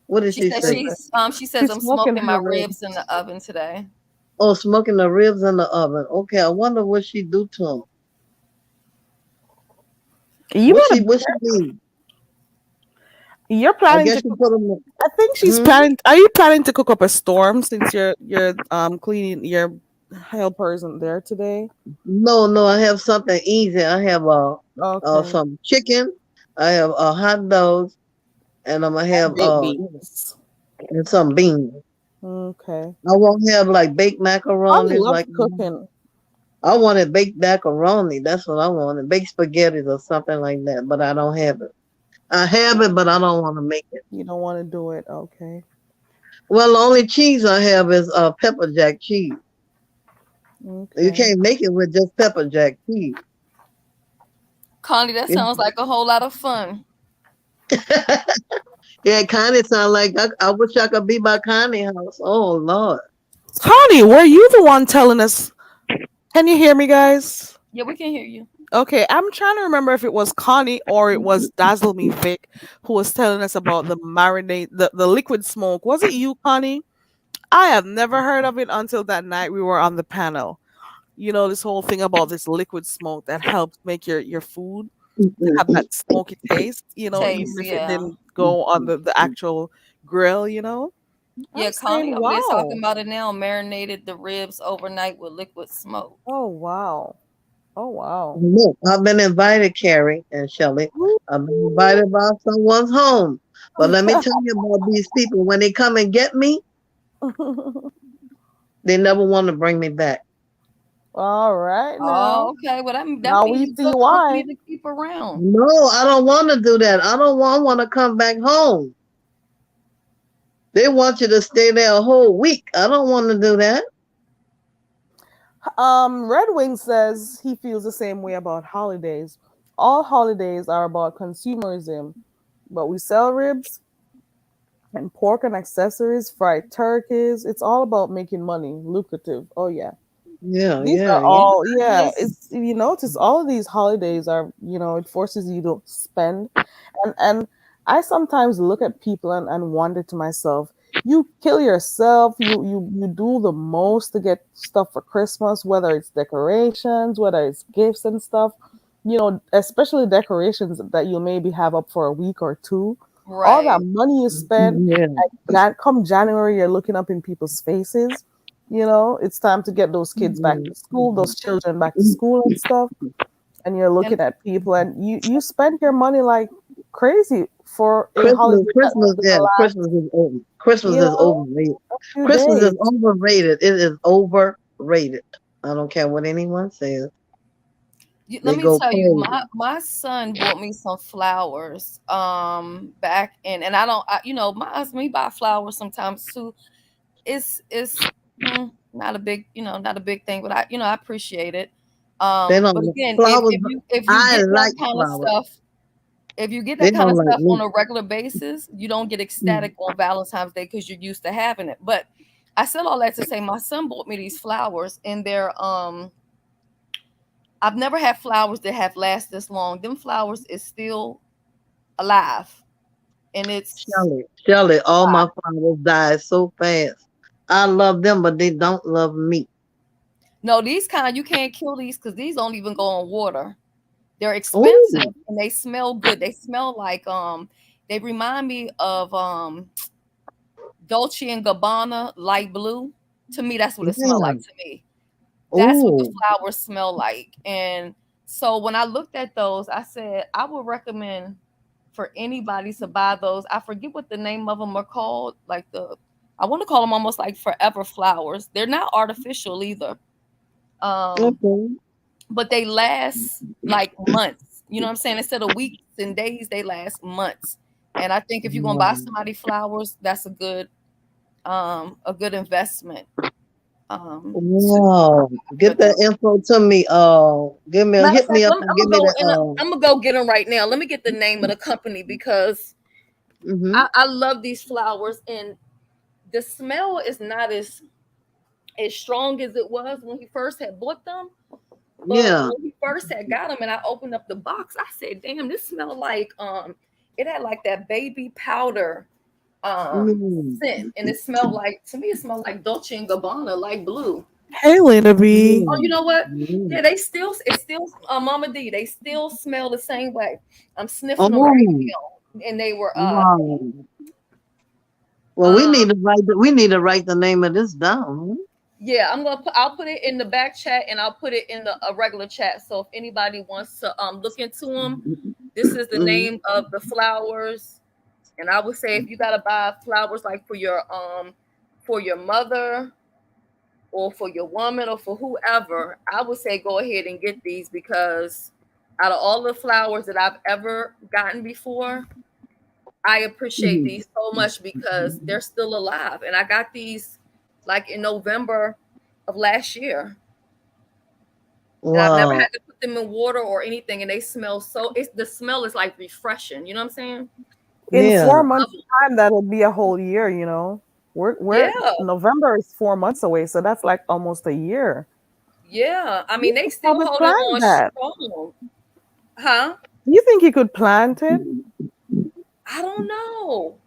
what did She she says say? she says She's I'm smoking smoking my her ribs in ribs. the oven today. Oh, smoking the ribs in the oven. Okay, I wonder what she do to them. You better. What she mean? You're I planning guess to she cook. put them. I think she's Hmm? planning. Are you planning to cook up a storm since you're cleaning your helper isn't there today? No, no, I have something easy. I have Okay. some chicken. I have hot dogs, and I'm gonna And have baked beans. and some beans. Okay. I won't have like baked Holly macaronis loves like cooking. I wanted baked macaroni. That's what I wanted. Baked spaghetti or something like that, but I don't have it. I have it, but I don't want to make it. You don't want to do it. Okay. Well, the only cheese I have is pepper jack cheese. You Okay. can't make it with just pepper jack cheese. Connie, that Yeah, sounds like a whole lot of fun. yeah, it kind of sound like I wish I could be by Connie house. Oh Lord. Connie, were you the one telling us? Can you hear me, guys? Yeah, we can hear you. Okay, I'm trying to remember if it was Connie or it was Dazzle Me Vic who was telling us about the marinade, the liquid smoke. Was it you, Connie? I have never heard of it until that night we were on the panel. This whole thing about this liquid smoke that helps make your food to have that smoky taste, even Taste, if it yeah. didn't go on the actual grill. I'm Yeah, saying, Connie over there talking wow. about it now. Marinated the ribs overnight with liquid smoke. Oh, wow. Oh, wow. Look, I've been invited, Carrie and Shelley. I've been Ooh. invited by someone's home. But let me tell you about these people. When they come and get me, they never want to bring me back. All right Oh, now. okay. Well, that Now means we you see good why. company to keep around. No, I don't want to do that. I don't want to come back home. They want you to stay there a whole week. I don't want to do that. Red Wing says he feels the same way about holidays. All holidays are about consumerism, but we sell ribs and pork and accessories, fried turkeys. It's all about making money, lucrative. Oh yeah. Yeah, These yeah, are yeah. all, I yeah. just It's you notice all of these holidays are, it forces you to spend, and I sometimes look at people and wonder to myself, you kill yourself, you do the most to get stuff for Christmas, whether it's decorations, whether it's gifts and stuff. especially decorations that you maybe have up for a week or two. All that Right. money you spend, Yeah. come January, you're looking up in people's faces. It's time to get those kids back to school, those children back to school and stuff. And you're And looking at people, and you spend your money like crazy for a holiday Christmas, that was Christmas, gonna yeah, last, Christmas is over. Christmas is overrated. a few Christmas is days. overrated. It is overrated. I don't care what anyone says. let They me go tell you, crazy. my son bought me some flowers back in, and I don't my husband, he buy flowers sometimes too. It's not a big, not a big thing, but I appreciate it. They don't But like again, if flowers. if you I get that like kind of flowers. stuff, if you get They that kind don't of like stuff me. on a regular basis, you don't get ecstatic on Valentine's Day because you're used to having it. But I said all that to say my son bought me these flowers, and I've never had flowers that have lasted this long. Them flowers is still alive, and it's Shelly, all my flowers died so fast. I love them, but they don't love me. no, these kind you can't kill these because these don't even go on water. They're expensive Oh, and they smell good. They smell like they remind me of Dolce and Gabbana light blue. To me, that's what it smelled yeah. like to me. That's what the Oh, flowers smell like. And so when I looked at those, I said I would recommend for anybody to buy those. I forget what the name of them are called. I want to call them almost like forever flowers. They're not artificial either. Um, okay. but they last like months. You know what I'm saying? Instead of weeks and days, they last months. And I think if you're gonna buy Wow. somebody flowers, that's a good investment. To Wow. for Get them. that info to me. Give me Matter of hit fact, me up and I'm give gonna me go the in. I'm gonna go get them right now. Let me get the name of the company because mhm. I love these flowers, and the smell is not as strong as it was when he first had bought them. But Yeah. when he first had got them, and I opened up the box, I said, "Damn, this smelled like it had like that baby powder Mm. scent, and it smelled like to me, it smelled like Dolce and Gabbana, like blue." Hey, Lena B. Oh, you Mm. know what? Mm. Yeah, it's still Mama D. They still smell the same way. I'm sniffing them right Oh, now, and they were wow. Well, um we need to write the name of this down. yeah, I'll put it in the back chat and I'll put it in the a regular chat. So if anybody wants to look into them, this is the Mhm. name of the flowers. And I would say if you gotta buy flowers like for your mother or for your woman or for whoever, I would say go ahead and get these because out of all the flowers that I've ever gotten before, I appreciate Mhm. these so much because they're still alive. And I got these like in November of last year. And I've never Wow. had to put them in water or anything. And they smell so it's the smell is like refreshing. You know what I'm saying? In Yeah. 4 months' Love 'em. time, that'll be a whole year. We're Yeah. November is 4 months away, so that's like almost a year. Yeah. I You mean they could still probably holding plant on that. strong. Huh? You think you could plant it? I don't know.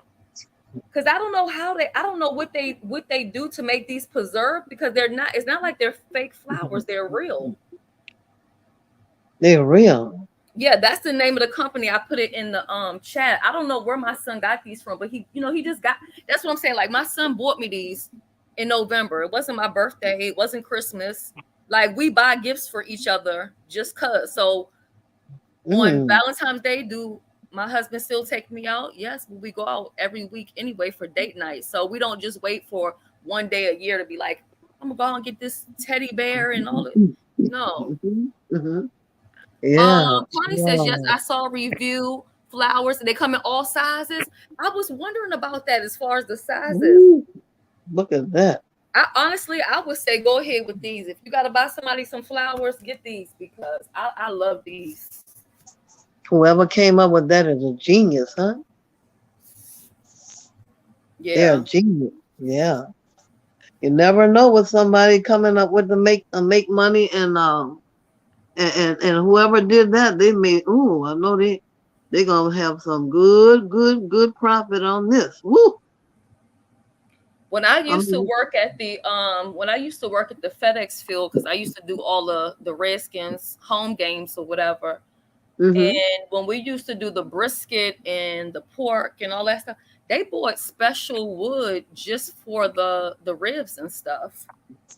Cause I don't know what they do to make these preserve because they're not it's not like they're fake flowers, they're real. They're real. Yeah, that's the name of the company. I put it in the chat. I don't know where my son got these from, but he just got that's what I'm saying. Like my son bought me these in November. It wasn't my birthday, it wasn't Christmas. Like we buy gifts for each other just cause. So on Mm. Valentine's Day, do my husband still take me out? Yes, but we go out every week anyway for date night. So we don't just wait for one day a year to be like, I'm gonna go out and get this teddy bear and all it. No. Mhm. Mhm. Yeah. Connie says, yes, Wow. I saw a review flowers and they come in all sizes. I was wondering about that as far as the sizes. Woo. Look at that. I would say go ahead with these. If you gotta buy somebody some flowers, get these because I love these. Whoever came up with that is a genius, huh? They're a Yeah. genius. Yeah. You never know what somebody coming up with to make money and whoever did that, they made I know they gonna have some good profit on this. Woo! I mean, When I used to work at the FedEx field, because I used to do all the Redskins home games or whatever. Mm-hmm. And when we used to do the brisket and the pork and all that stuff, they bought special wood just for the ribs and stuff.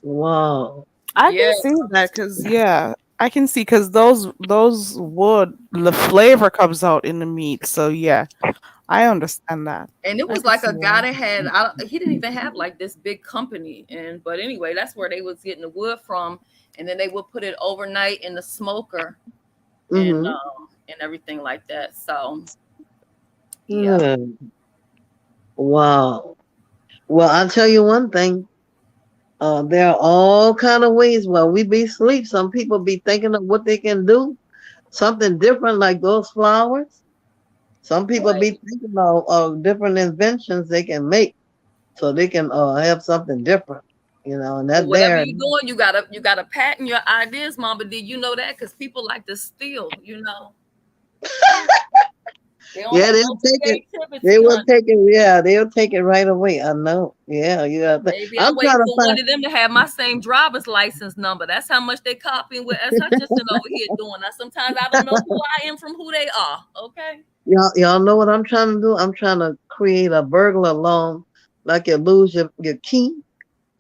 Wow. I Yeah. can see that because yeah, I can see because those wood the flavor comes out in the meat. So yeah, I understand that. And it I was could like see a guy that. that had he didn't even have like this big company. And but anyway, that's where they was getting the wood from, and then they would put it overnight in the smoker Mm-hmm. and everything like that. So yeah. Hmm. Wow. Well, I'll tell you one thing. There are all kind of ways while we be asleep. Some people be thinking of what they can do, something different like those flowers. Some people Right. be thinking of different inventions they can make so they can have something different, and Well, that whatever there. you're doing, you gotta patent your ideas, Mama. Did you know that? Because people like to steal. They on Yeah, their they'll take it. They creativity will hunt. take it. Yeah, they'll take it right away. I know. Yeah, you got. Maybe I'm I'm trying waiting to for one find. of them to have my same driver's license number. That's how much they copying with S. Hutchinson over here doing. Now, sometimes I don't know who I am from who they are. Okay. Y'all know what I'm trying to do? I'm trying to create a burglar alarm, like you lose your key,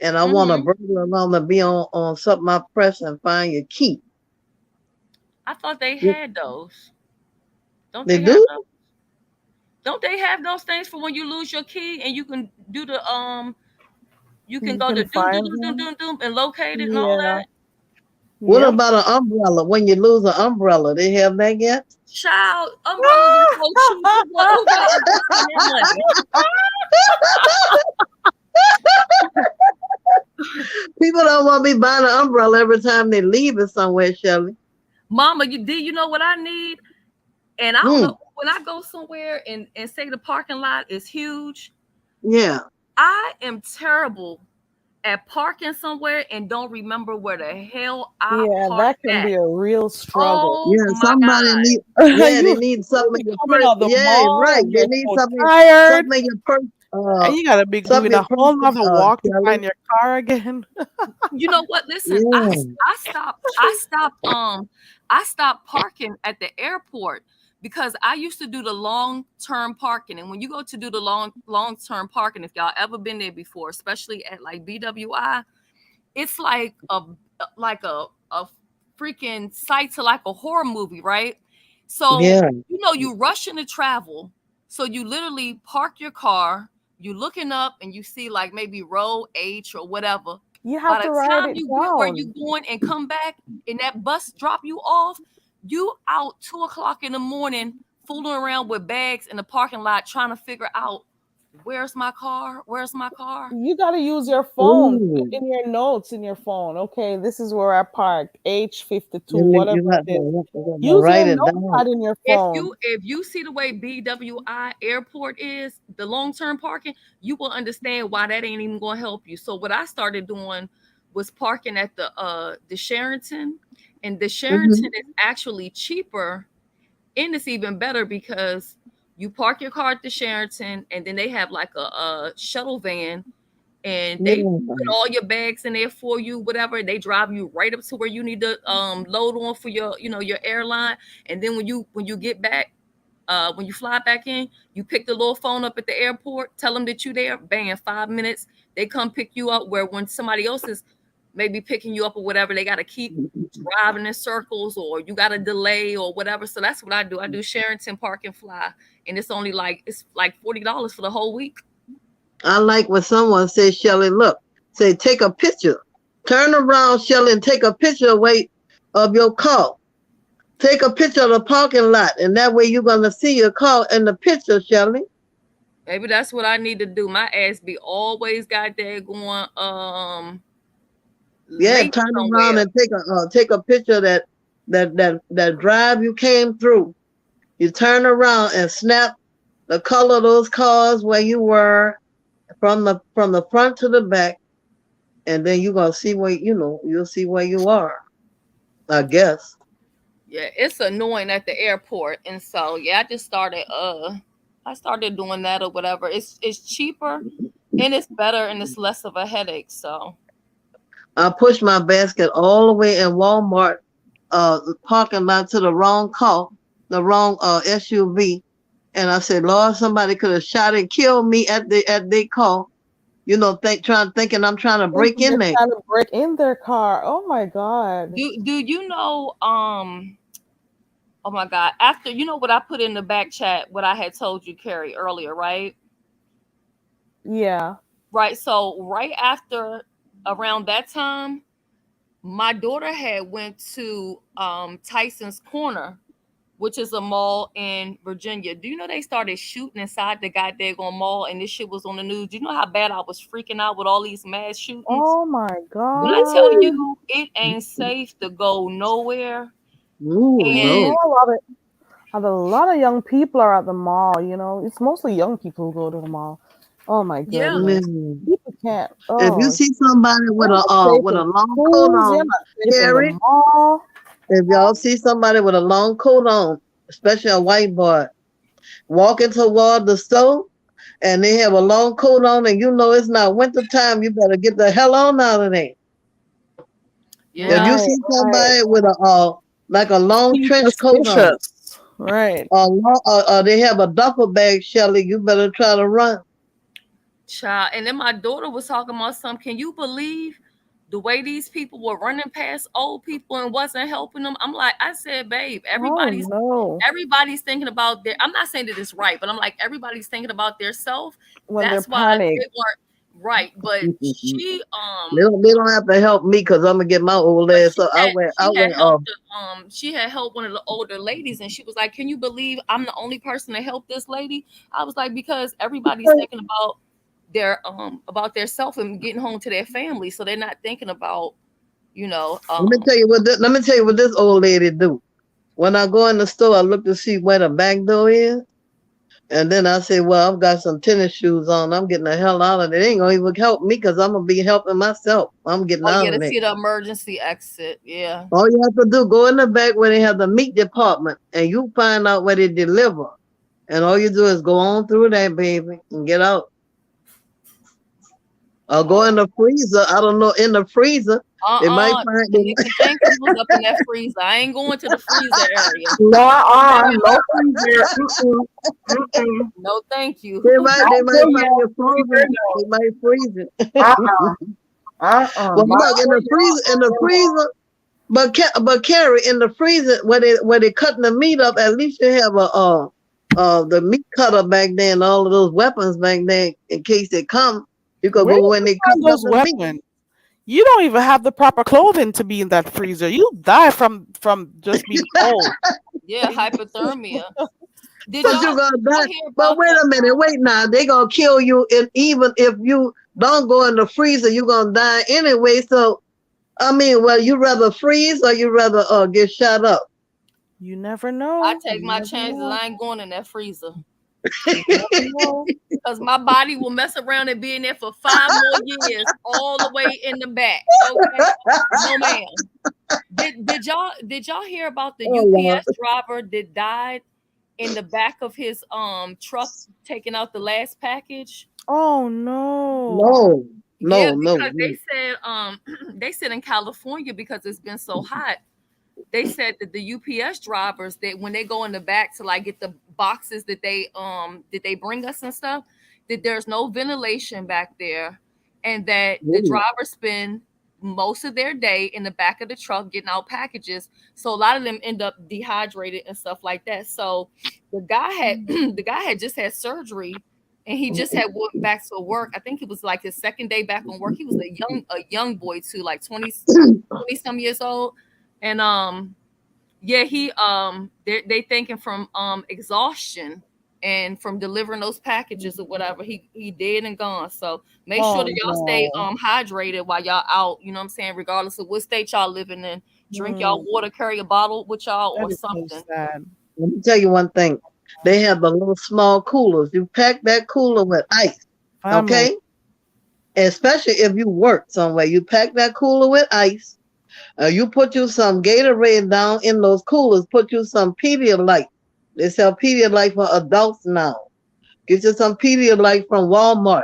and I want a Mm-hmm. burglar alarm to be on something I press and find your key. I thought they Yeah, had those. Don't they they have do? those? Don't they have those things for when you lose your key and you can do the you can You go can to doom doom find doom doom them. doom doom and locate it and all Yeah. that? What Yep. about an umbrella? When you lose an umbrella, they have that yet? Child, umbrellas are so cheap. Who gonna invest in that money? People don't want me buying an umbrella every time they leave it somewhere, Shelley. Mama, you know what I need? And I don't Hmm. know when I go somewhere and say the parking lot is huge. Yeah. I am terrible at parking somewhere and don't remember where the hell I Yeah, parked that can at. be a real struggle. Oh Yeah. my Somebody God. need. Yeah, they you need you something be in your coming purse. out the Yeah, mall right. and They you're need so something. tired, Something in your purse. and you gotta be Something doing in a your whole purse, nother walk to Shelley. find your car again. You know what? Listen, Yeah. I stopped parking at the airport because I used to do the long term parking. And when you go to do the long term parking, if y'all ever been there before, especially at like BWI, it's like a freaking sight to like a horror movie, right? So Yeah. you rushing to travel, so you literally park your car, you looking up and you see like maybe row H or whatever. You have By to the write time it you get where you down. going and come back and that bus drop you off, you out 2 o'clock in the morning fooling around with bags in the parking lot trying to figure out where's my car, where's my car. You got to use your phone. Put Ooh. in your notes in your phone. Okay, this is where I parked. H52, You whatever got it is. to Use write your it down. notepad in your If phone. you see the way BWI airport is, the long-term parking, you will understand why that ain't even gonna help you. So what I started doing was parking at the Sheraton, and the Hmm. Sheraton is actually cheaper, and it's even better because you park your car at the Sheraton, and then they have like a shuttle van, and they put Yeah. all your bags in there for you, whatever. They drive you right up to where you need to load on for your airline. And then when you get back, when you fly back in, you pick the little phone up at the airport, tell them that you there, bang, 5 minutes, they come pick you up. Where when somebody else is maybe picking you up or whatever, they got to keep driving in circles, or you got to delay or whatever. So that's what I do. I do Sheraton Park and Fly, and it's like $40 for the whole week. I like when someone says, Shelley, look, say, take a picture. Turn around, Shelley, and take a picture away of your car. Take a picture of the parking lot, and that way you're going to see your car in the picture, Shelley. Maybe that's what I need to do. My ass be always got there going Yeah, late turn around somewhere. and take a picture of that drive you came through. You turn around and snap the color of those cars where you were from the front to the back, and then you're gonna see where you'll see where you are. I guess. Yeah, it's annoying at the airport. And so yeah, I started doing that or whatever. It's cheaper and it's better and it's less of a headache. So I pushed my basket all the way in Walmart parking lot to the wrong car. SUV. And I said, Lord, somebody could have shot and killed me at their car. Thinking I'm trying to break Thinking in they're there. trying to break in their car. Oh my god. Do you know oh my god, after you know what I put in the back chat, what I had told you, Carrie, earlier, right? Yeah. Right. So right after around that time, my daughter had went to Tyson's Corner, which is a mall in Virginia. Do you know they started shooting inside the goddamn mall and this shit was on the news? Do you know how bad I was freaking out with all these mass shootings? Oh my When I tell god. you it ain't safe to go nowhere. Ooh, And you know no. And a lot of young people are at the mall, it's mostly young people who go to the mall. Oh my yeah, goodness. Man. People can't. If you Oh, see somebody you're not safe with in a long coat schools, you're on, not safe in the Carrie, mall. if y'all see somebody with a long coat on, especially a white boy, walking toward the store and they have a long coat on and you know it's not winter time, you better get the hell on out of there. If yeah. you Right, see right. somebody with a like a long Seem trench coat on, suspicious. Right. or they have a duffel bag, Shelly, you better try to run. Child. And then my daughter was talking about something. Can you believe the way these people were running past old people and wasn't helping them? I'm like, I said, babe, Oh everybody's no. thinking about their, I'm not saying that it's right, but I'm like, everybody's thinking about their self. When they're That's why panicked. they weren't right. But she They don't have to help me because I'm gonna get my old but ass. So I she had went helped she had helped one of the older ladies and she was like, can you believe I'm the only person to help this lady? I was like, because everybody's thinking about their self and getting home to their family, so they're not thinking about you know let me tell you what this old lady do. When I go in the store, I look to see where the back door is. And then I say, well, I've got some tennis shoes on. I'm getting the hell out of there. They ain't gonna even help me because I'm gonna be helping myself. I'm getting oh out yeah, of to there. see the emergency exit. Yeah. All you have to do, go in the back where they have the meat department and you find out where they deliver. And all you do is go on through that, baby, and get out. Or go in the freezer. I don't know, in the freezer. They might find them. Tanika Jenkins was up in that freezer. I ain't going to the freezer area. No, no freezer. Mm-mm, mm-mm. No thank you. They Don't might put me find on you freezer. frozen. They might freeze it. Uh-uh. Uh-uh. Well, My look in the freezer. But Carrie, in the freezer where they cutting the meat up, at least you have the meat cutter back there and all of those weapons back there in case they come. You could Where go did when you they find cutting up those the meat. weapons? You don't even have the proper clothing to be in that freezer. You die from just being cold. Yeah, hypothermia. Did But you gonna y'all die. hear But about wait the a minute, wait now. They gonna kill you, and even if you don't go in the freezer, you gonna die anyway. So I mean, well, you rather freeze or you rather get shot up? You never I know. take You my never chances. know. I ain't going in that freezer. You never know. Because my body will mess around and be in there for 5 more years, all the way in the back. Okay. No ma'am. Did y'all hear about the Oh Lord. UPS driver that died in the back of his truck taking out the last package? Oh no. No, Yeah, no, no, because they no. said they said in California because it's been so hot, they said that the UPS drivers that when they go in the back to like get the boxes that they bring us and stuff, that there's no ventilation back there, and that the Ooh. drivers spend most of their day in the back of the truck getting out packages. So a lot of them end up dehydrated and stuff like that. So the guy had the guy had just had surgery and he just had went back to work. I think it was like his second day back on work. He was a young boy too, like 20 some years old. And yeah, they thinking from exhaustion and from delivering those packages or whatever. He dead and gone. So make sure Oh that y'all stay no. hydrated while y'all out, you know what I'm saying, regardless of what state y'all living in. Drink y'all Mm, water, carry a bottle with y'all or that is so something. sad. Let me tell you one thing. They have the little small coolers. You pack that cooler with ice, Family. okay? Especially if you work somewhere, you pack that cooler with ice. You put you some Gatorade down in those coolers. Put you some Pedialyte. They sell Pedialyte for adults now. Get you some Pedialyte from Walmart,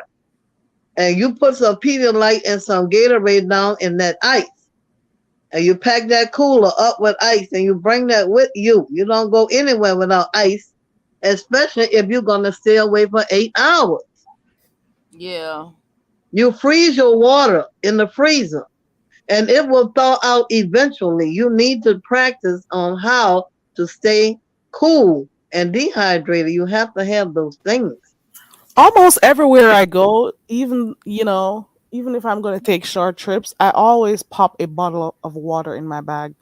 and you put some Pedialyte and some Gatorade down in that ice. and you pack that cooler up with ice and you bring that with you. You don't go anywhere without ice, especially if you're going to stay away for 8 hours. Yeah. You freeze your water in the freezer and it will thaw out eventually. You need to practice on how to stay cool and dehydrated. You have to have those things. Almost everywhere I go, even even if I'm going to take short trips, I always pop a bottle of water in my bag.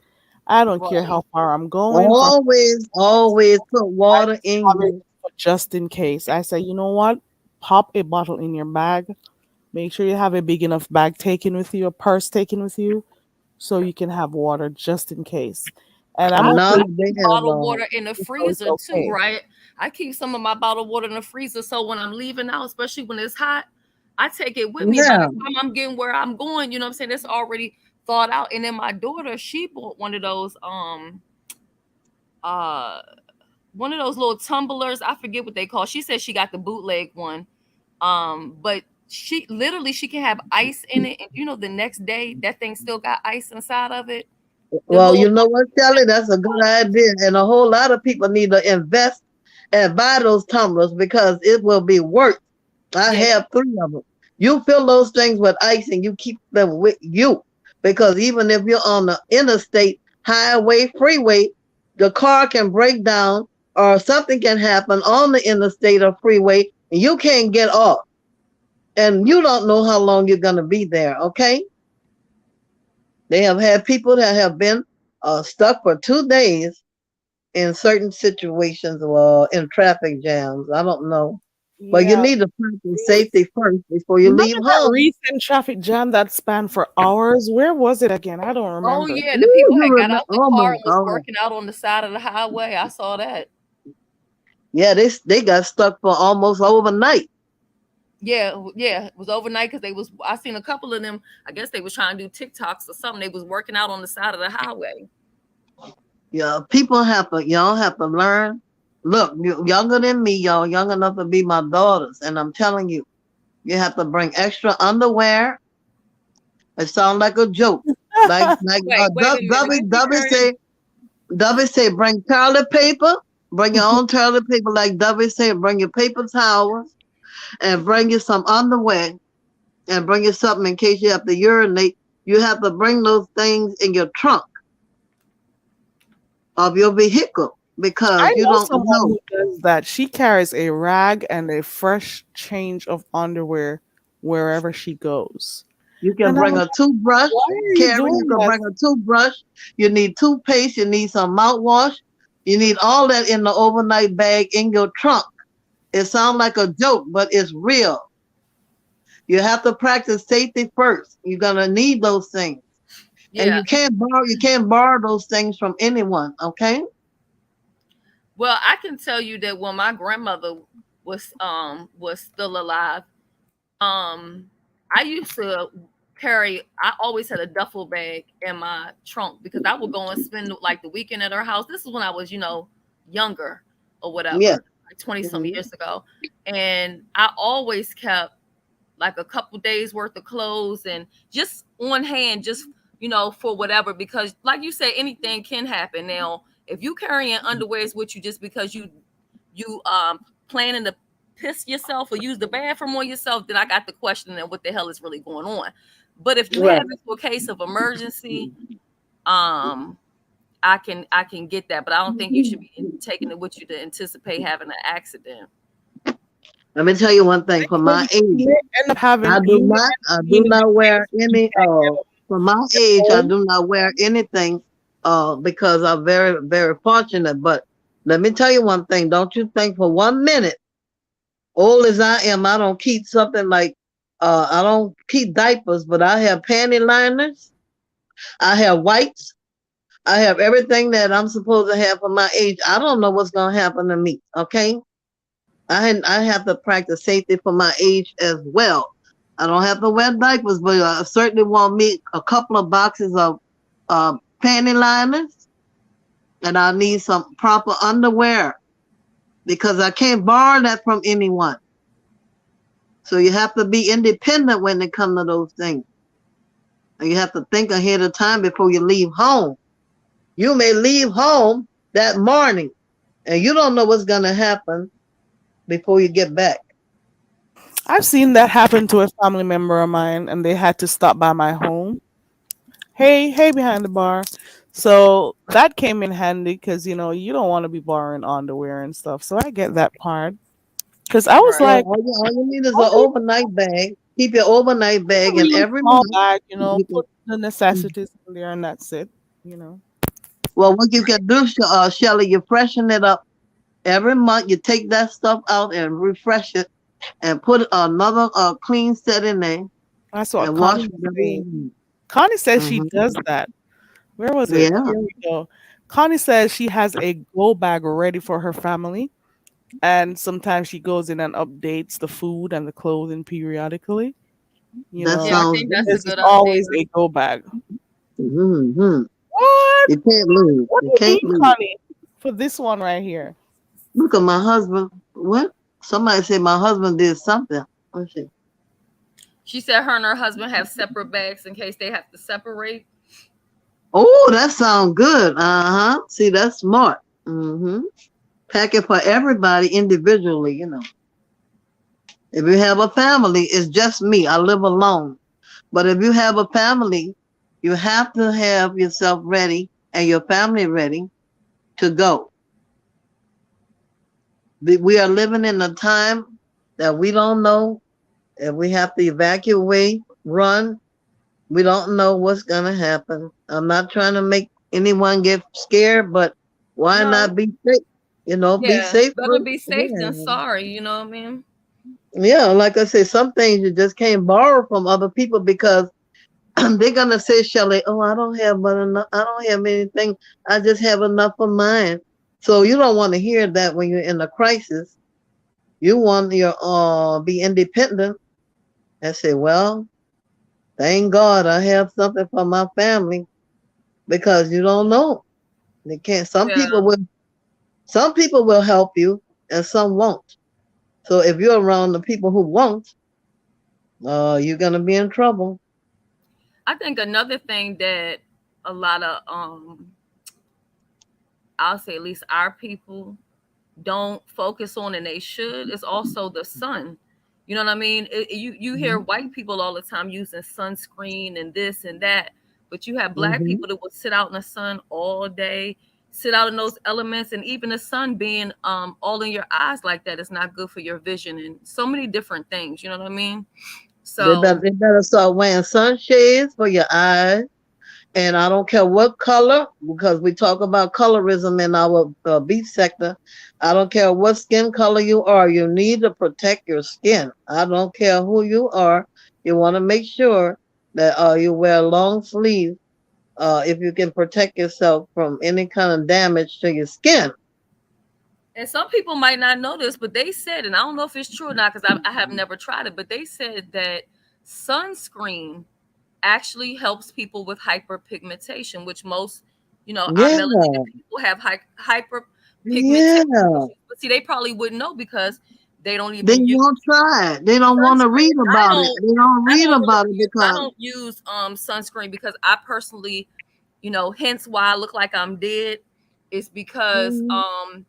I don't care Right. how far I'm going. For Always, always put I water just in have it you. just in case. I say, you know what? Pop a bottle in your bag. Make sure you have a big enough bag taken with you, a purse taken with you, so you can have water just in case. And I'm I, Now okay I that keep they have, bottled water in the so it's freezer too, okay. right? I keep some of my bottled water in the freezer, so when I'm leaving out, especially when it's hot, I take it with me. By yeah. the time I'm getting where I'm going, you know what I'm saying? It's already thawed out. And then my daughter, she bought uh one of those little tumblers. I forget what they call. She said she got the bootleg one. But she can have ice in it, and the next day that thing still got ice inside of it. The Well, little you know what, Kelly? That's a good idea. And a whole lot of people need to invest and buy those tumblers because it will be worth. I yeah, have three of them. You fill those things with ice and you keep them with you. Because even if you're on the interstate, highway, freeway, the car can break down or something can happen on the interstate or freeway and you can't get off. And you don't know how long you're going to be there, okay? They have had people that have been stuck for 2 days in certain situations or in traffic jams. I don't know. But you Yeah. need to practice safety first before you Remember leave that home. recent traffic jam that spanned for hours? Where was it again? I don't oh remember. yeah, the Ooh, people you had got remember? out the Oh car my and was God. working out on the side of the highway. I saw that. Yeah, they got stuck for almost overnight. Yeah, yeah, it was overnight because they was. I seen a couple of them. I guess they was trying to do TikToks or something. They was working out on the side of the highway. Yeah, people y'all have to learn. Look, you younger than me, y'all young enough to be my daughters, and I'm telling you, you have to bring extra underwear. It sounds like a joke. Like Wait a minute. Don't be carrying. Dubby say bring toilet paper. Bring your own toilet paper, like Dubby said. Bring your paper towels and bring you some underwear and bring you something in case you have to urinate. You have to bring those things in your trunk of your vehicle because I you know don't someone know. who does that. She carries a rag and a fresh change of underwear wherever she goes. You can And I'm bring like, a toothbrush. why are you Carrie, you doing can that? bring a toothbrush. You need toothpaste. You need some mouthwash. You need all that in the overnight bag in your trunk. It sounds like a joke, but it's real. You have to practice safety first. You're gonna need those things. And Yeah. you can't borrow those things from anyone, okay? Well, I can tell you that when my grandmother was still alive, um I used to carry I always had a duffel bag in my trunk because I would go and spend like the weekend at her house. This is when I was, younger or Yeah. whatever, like 20 some Hmm. years ago. And I always kept like a couple days worth of clothes and just on hand, just for whatever, because like you said, anything can happen. Now if you carrying underwears with you just because you planning to piss yourself or use the bathroom on yourself, then I got the question of what the hell is really going on. But if you Right. have it for a case of emergency, um I can get that, but I don't think you should be taking it with you to anticipate having an accident. Let me tell you one thing. For Because my age, you may end up having you may end up I being do in not a wear place where you any can't for my get age, I home. do not wear anything because I'm very, very fortunate. But let me tell you one thing, don't you think for 1 minute, old as I am, I don't keep something like I don't keep diapers, but I have panty liners, I have wipes, I have everything that I'm supposed to have for my age. I don't know what's gonna happen to me, okay? I have to practice safety for my age as well. I don't have to wear diapers, but I certainly want me a couple of boxes of panty liners, and I need some proper underwear because I can't borrow that from anyone. So you have to be independent when it comes to those things. And you have to think ahead of time before you leave home. You may leave home that morning and you don't know what's going to happen before you get back. I've seen that happen to a family member of mine, and they had to stop by my home. Hey, hey, behind the bar. So that came in handy because you don't want to be borrowing underwear and stuff. So I get that part. Because I was Well, Right. like, all you need is an only overnight bag. Keep your overnight a bag, and real every small month bag, you can. put the necessities in there, and that's it. You know. Well, what you can do, Shelly, you freshen it up every month. You take that stuff out and refresh it, and put another clean set in there, That's what and wash Connie was whatever saying. you Connie says she need. does that. Where was it? Yeah, Here we go. Connie says she has a go bag ready for her family, and sometimes she goes in and updates the food and the clothing periodically. You that Yeah, I know, sounds think that's a good. this is good always idea. a go bag. Hmm. What? You can't lose. What You do you can't mean, lose. Connie? For this one right here. Look at my husband. What? Somebody said my husband did something. Let's see. She said her and her husband have separate bags in case they have to separate. Oh, that sounds good. Uh huh. See, that's smart. Hmm. Pack it for everybody individually. If you have a family, it's just me. I live alone. But if you have a family, you have to have yourself ready and your family ready to go. We are living in a time that we don't know if we have to evacuate, run. We don't know what's going to happen. I'm not trying to make anyone get scared, but why No. not be safe? Be Yeah. safe Better first. be safe than Yeah. sorry, you know what I mean? Yeah, like I say, some things you just can't borrow from other people because they're gonna say, Shelley, oh, I don't have but enough. I don't have anything. I just have enough of mine. So you don't want to hear that when you're in a crisis. You want your be independent and say, well, thank God I have something for my family because you don't know. They can't. Yeah. Some people will help you and some won't. So if you're around the people who won't, you're gonna be in trouble. I think another thing that a lot of I'll say at least our people don't focus on and they should is also the sun. You know what I mean? You hear white people all the time using sunscreen and this and that, but you have black Hmm. people that will sit out in the sun all day, sit out in those elements, and even the sun being all in your eyes like that is not good for your vision and so many different things. You know what I mean? So They better start wearing sunshades for your eyes. And I don't care what color, because we talk about colorism in our beef sector. I don't care what skin color you are. You need to protect your skin. I don't care who you are. You want to make sure that you wear long sleeves if you can protect yourself from any kind of damage to your skin. and some people might not know this, but they said, and I don't know if it's true or not because I have never tried it, but they said that sunscreen actually helps people with hyperpigmentation, which most, our Yeah, melanated people have hyperpigmentation yeah. issues. But see, they probably wouldn't know because they don't They even use won't try it. They don't want to sunscreen. read about it. They don't I read don't really about it use I because don't use sunscreen because I personally, hence why I look like I'm dead, is because mm,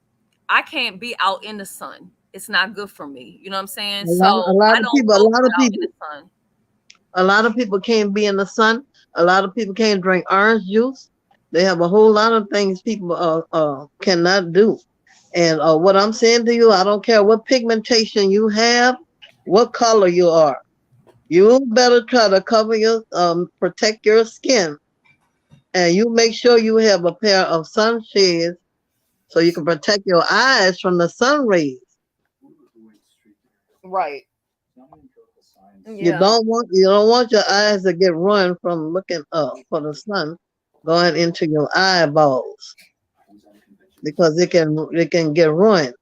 I can't be out in the sun. It's not good for me. You know what I'm saying? a lot, So a lot I of don't people, a go lot of out in people the sun. A lot of people can't be in the sun. A lot of people can't drink orange juice. They have a whole lot of things people cannot do. And what I'm saying to you, I don't care what pigmentation you have, what color you are. You better try to cover protect your skin, and you make sure you have a pair of sunshades so you can protect your eyes from the sun rays. Right. You Yeah. don't want your eyes to get ruined from looking up for the sun going into your eyeballs because it can get ruined.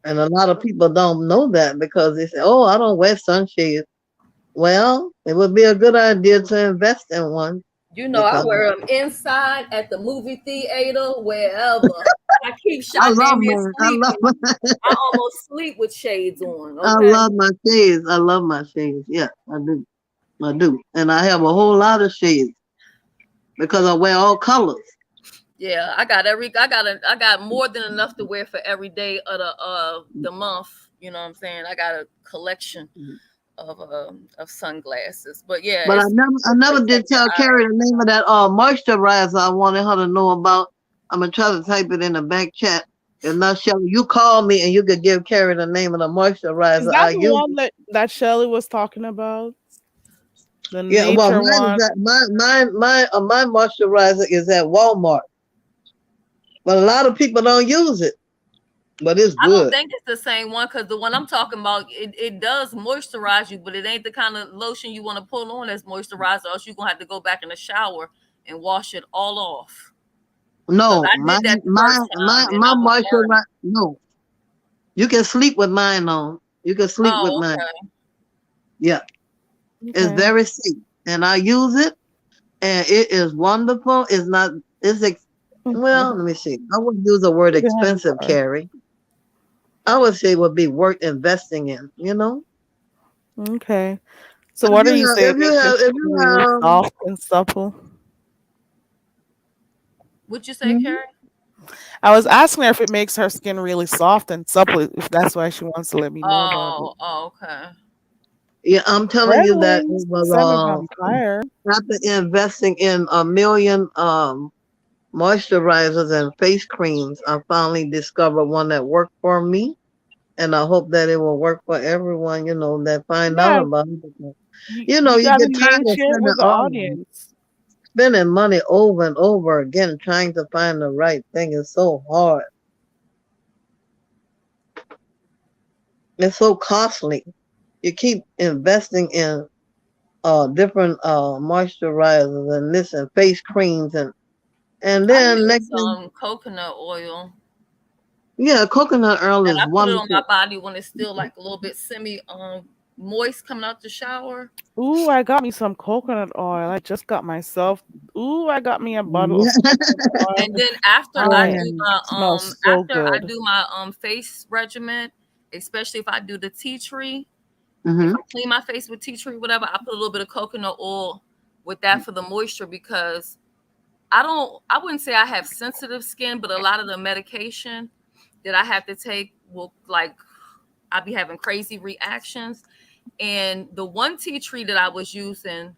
And a lot of people don't know that because they say, "Oh, I don't wear sunshades." Well, it would be a good idea to invest in one I because wear them inside at the movie theater, wherever. I keep I shot love damn near my I love sleeping. my I almost sleep with shades on. I Okay. love my shades. I love my shades. Yeah, I do. I do. And I have a whole lot of shades because I wear all colors. Yeah, I got more than enough to wear for every day of the month. You know what I'm saying? I got a collection of sunglasses. But yeah, But I it's never did protect your tell eye. Carrie the name of that moisturizer I wanted her to know about. I'm gonna try to type it in the back chat. If not, Shelly, you call me and you could give Carrie the name of the Is moisturizer that I the use. one that Shelly was talking about? The Yeah, well, nature mine is one? at my moisturizer is at Walmart, but a lot of people don't use it, but it's I don't good. think it's the same one because the one I'm talking about, it does moisturize you, but it ain't the kind of lotion you want to pull on as moisturizer, or else you're gonna have to go back in the shower and wash it all off. Because No, I did that the first time and my I was burning. moisturizer. No, you can sleep with mine on. You can sleep with Oh, mine. okay. Yeah, it's Okay. very safe, and I use it, and it is wonderful. It's not. Well, let me see. I wouldn't use the word Go ahead, expensive, sorry. Carrie. I would say it would be worth investing in. You know, Okay. So what do you say it makes your if skin you really have, soft and supple? What you say, Mhm. Carrie? I was asking her if it makes her skin really soft and supple, if that's why she wants to let me know about it. Oh, okay. Yeah, I'm telling Red you that it wings, was semi vampire. after investing in a million moisturizers and face creams, I finally discovered one that worked for me, and I hope that it will work for everyone. You know that find out Yeah, about it. Because, you you gotta get tired name of share it with the audience. spending money over and over again trying to find the right thing is so hard. It's so costly. You keep investing in different moisturizers and this and face creams and I then use next thing, coconut oil yeah, coconut oil and is I put it on my wonderful. body when it's still like a little bit semi moist coming out the shower. Ooh, I got me some coconut oil. I just got myself. Ooh, I got me a bottle of Yeah. coconut oil. And then after Oh I I yeah. do my smells so after I good. do my face regimen, especially if I do the tea tree, if Mm-hmm. I clean my face with tea tree, whatever, I put a little bit of coconut oil with that for the moisture because I wouldn't say I have sensitive skin, but a lot of the medication that I have to take will like I'll be having crazy reactions. And the one tea tree that I was using,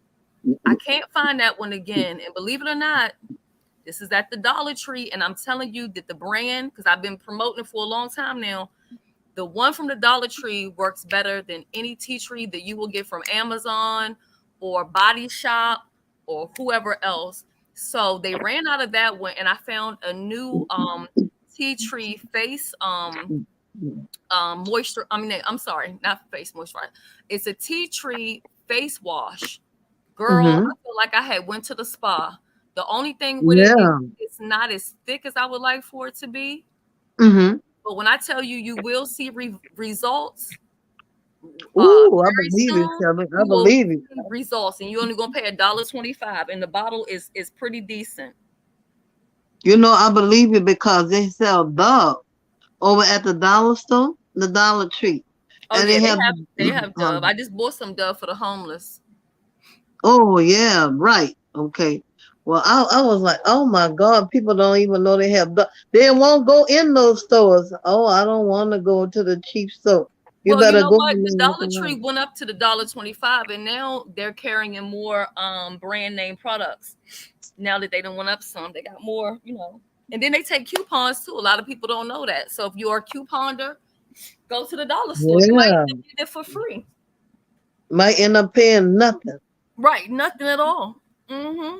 I can't find that one again. And believe it or not, this is at the Dollar Tree, and I'm telling you that the brand, because I've been promoting it for a long time now, the one from the Dollar Tree works better than any tea tree that you will get from Amazon or Body Shop or whoever else. So they ran out of that one, and I found a new tea tree face moisture. I mean, I'm sorry, not face moisturizer. It's a tea tree face wash. Girl, Mm-hmm. I feel like I had went to the spa. The only thing with it is Yeah. it's not as thick as I would like for it to be. Mm-hmm. But when I tell you, you will see results Ooh, I very believe you, soon. Shelby. I You will believe you. see results, and you're only gonna pay $1.25, and the bottle is pretty decent. You know, I believe you because they sell Dove over at the dollar store, the Dollar Tree, Oh and yeah, they have. they have Dove. Um, I just bought some Dove for the homeless. oh yeah, right. Okay. Well, I was like, oh my God, people don't even know they have. They won't go in those stores. Oh, I don't want to go to the cheap store. You Well, you better know go what? in The there and look Dollar Tree around. went up to the $1.25, and now they're carrying more brand name products. Now that they don't went up some, they got more, And then they take coupons too. A lot of people don't know that. So if you're a couponer, go to the dollar store. You might Yeah, end up getting it for free. might end up paying nothing. Right, nothing at all. Mm-hmm.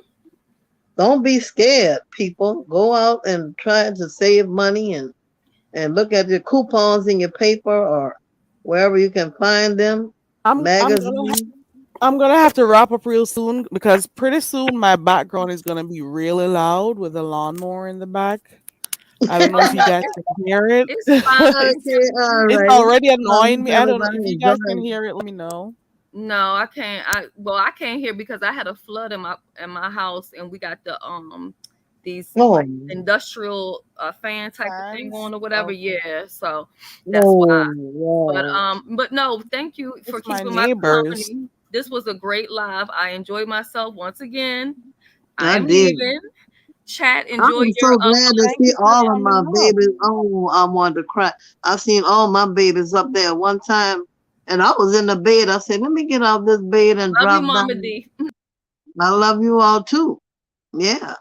Don't be scared, people. Go out and try to save money and look at your coupons in your paper or wherever you can find them. I'm I'm gonna Magazine. I'm gonna have to wrap up real soon because pretty soon my background is gonna be really loud with a lawnmower in the back. I don't know Oh if you no, guys can hear it. it's fine. Okay, all It's righty. already Well, I annoying hope me. I don't know everybody if you guys can enjoyed. hear it. Let me know. No, I can't. I can't hear because I had a flood in my house, and we got these Oh, like industrial fan type of thing Fans. on or whatever. Okay. Yeah, so that's why. oh, But wow. but no, thank you for It's my keeping my neighbors. company. This was a great live. I enjoyed myself once again. I I am did. leaving. Chat, enjoy I'm your so glad to Thank see you for all of my coming up. babies. Oh, I wanted to cry. I seen all my babies up there one time, and I was in the bed. I said, "Let me get out this bed and love you, drop Mama down." D. I love you all too. Yeah,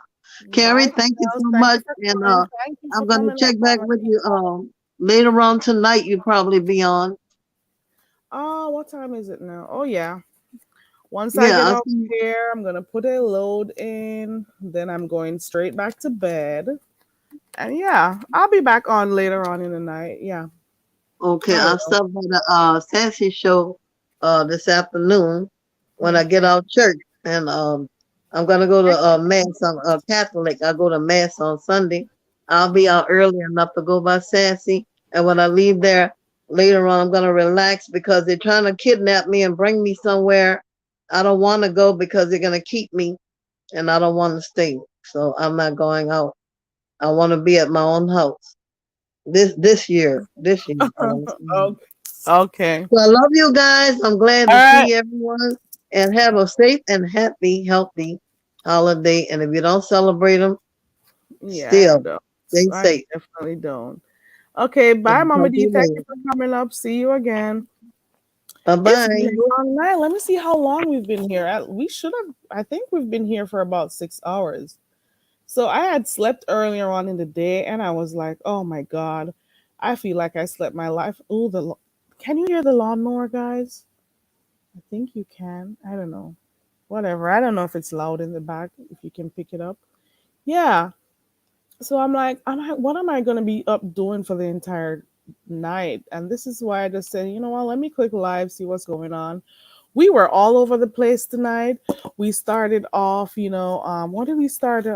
Carrie, Bye, thank you girls. so Thank much, you for and coming. Thank you for I'm gonna coming up, check back Mama with D. you later on tonight. You probably be on. Oh, what time is it now? Oh yeah. Once I Yeah, get I off see. here, I'm gonna put a load in. Then I'm going straight back to bed. And yeah, I'll be back on later on in the night. Yeah, Okay, I I'll will. stop by the Sassy show this afternoon when I get Okay. out church, and I'm gonna go to Thank you. mass. I'm a Catholic. I go to mass on Sunday. I'll be Mm. out early enough to go by Sassy, and when I leave there later on, I'm gonna relax because they're trying to kidnap me and bring me somewhere. I don't want to go because they're gonna keep me, and I don't want to stay. So I'm not going out. I want to be at my own house this year. I want to stay. Okay. Okay. So I love you guys. I'm glad All to right. see everyone and have a safe and happy, healthy holiday. And if you don't celebrate them, Yeah, I still don't. stay I safe. definitely don't. Okay, bye, And Mama talk to D. you Thank you later. for coming up. See you again. Bye It's been bye. a long night. Let me see how long we've been here. We should have. I think we've been here for about 6 hours. So I had slept earlier on in the day, and I was like, "Oh my god, I feel like I slept my life." Oh, can you hear the lawnmower, guys? I think you can. I don't know. Whatever. I don't know if it's loud in the back. If you can pick it up. Yeah. So I'm like, what am I going to be up doing for the entire night? And this is why I just said, you know what, let me click live, see what's going on. We were all over the place tonight. We started off, what did we start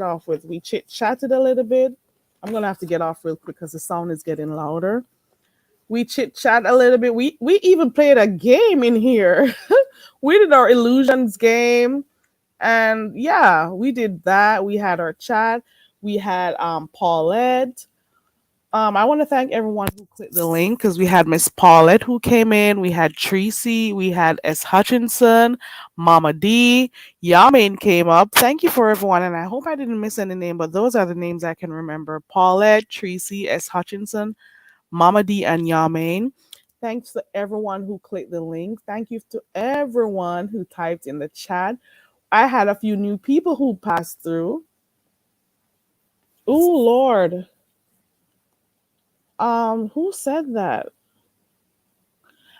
off with? We chit chatted a little bit. I'm gonna have to get off real quick because the sound is getting louder. We chit chat a little bit. We even played a game in here. We did our illusions game, and yeah, we did that. We had our chat. We had Paulette. I want to thank everyone who clicked the link because we had Miss Paulette who came in. We had Tracy. We had S. Hutchinson, Mama D. Yamin came up. Thank you for everyone, and I hope I didn't miss any name, but those are the names I can remember: Paulette, Tracy, S. Hutchinson, Mama D, and Yamin. Thanks to everyone who clicked the link. Thank you to everyone who typed in the chat. I had a few new people who passed through. Oh Lord. Who said that?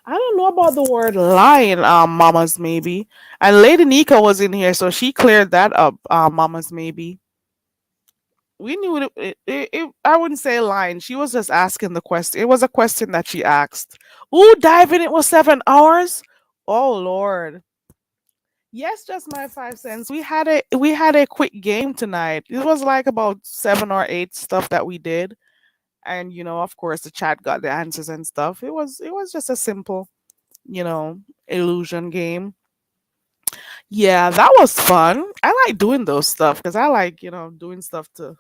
I don't know about the word lying, mamas maybe. And Lady Nika was in here, so she cleared that up, mamas maybe. We knew I wouldn't say lying. She was just asking the question. It was a question that she asked. Ooh, diving it was 7 hours? Oh Lord. Yes, just my 5 cents. We had a quick game tonight. It was like about 7 or 8 stuff that we did. And of course the chat got the answers and stuff. It was just a simple, you know, illusion game. Yeah, that was fun. I like doing those stuff because I like, doing stuff to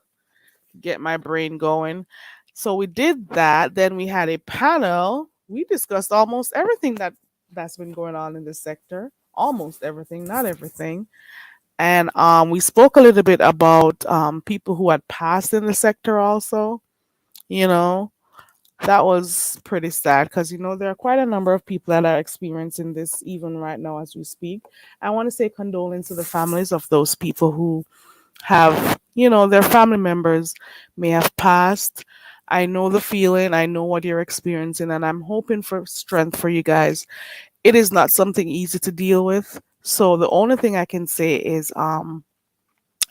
get my brain going. So we did that. Then we had a panel. We discussed almost everything that's been going on in this sector. Almost everything, not everything. And we spoke a little bit about people who had passed in the sector also. You know, that was pretty sad because there are quite a number of people that are experiencing this even right now as we speak. I want to say condolence to the families of those people who have, their family members may have passed. I know the feeling, I know what you're experiencing, and I'm hoping for strength for you guys. It is not something easy to deal with. So the only thing I can say is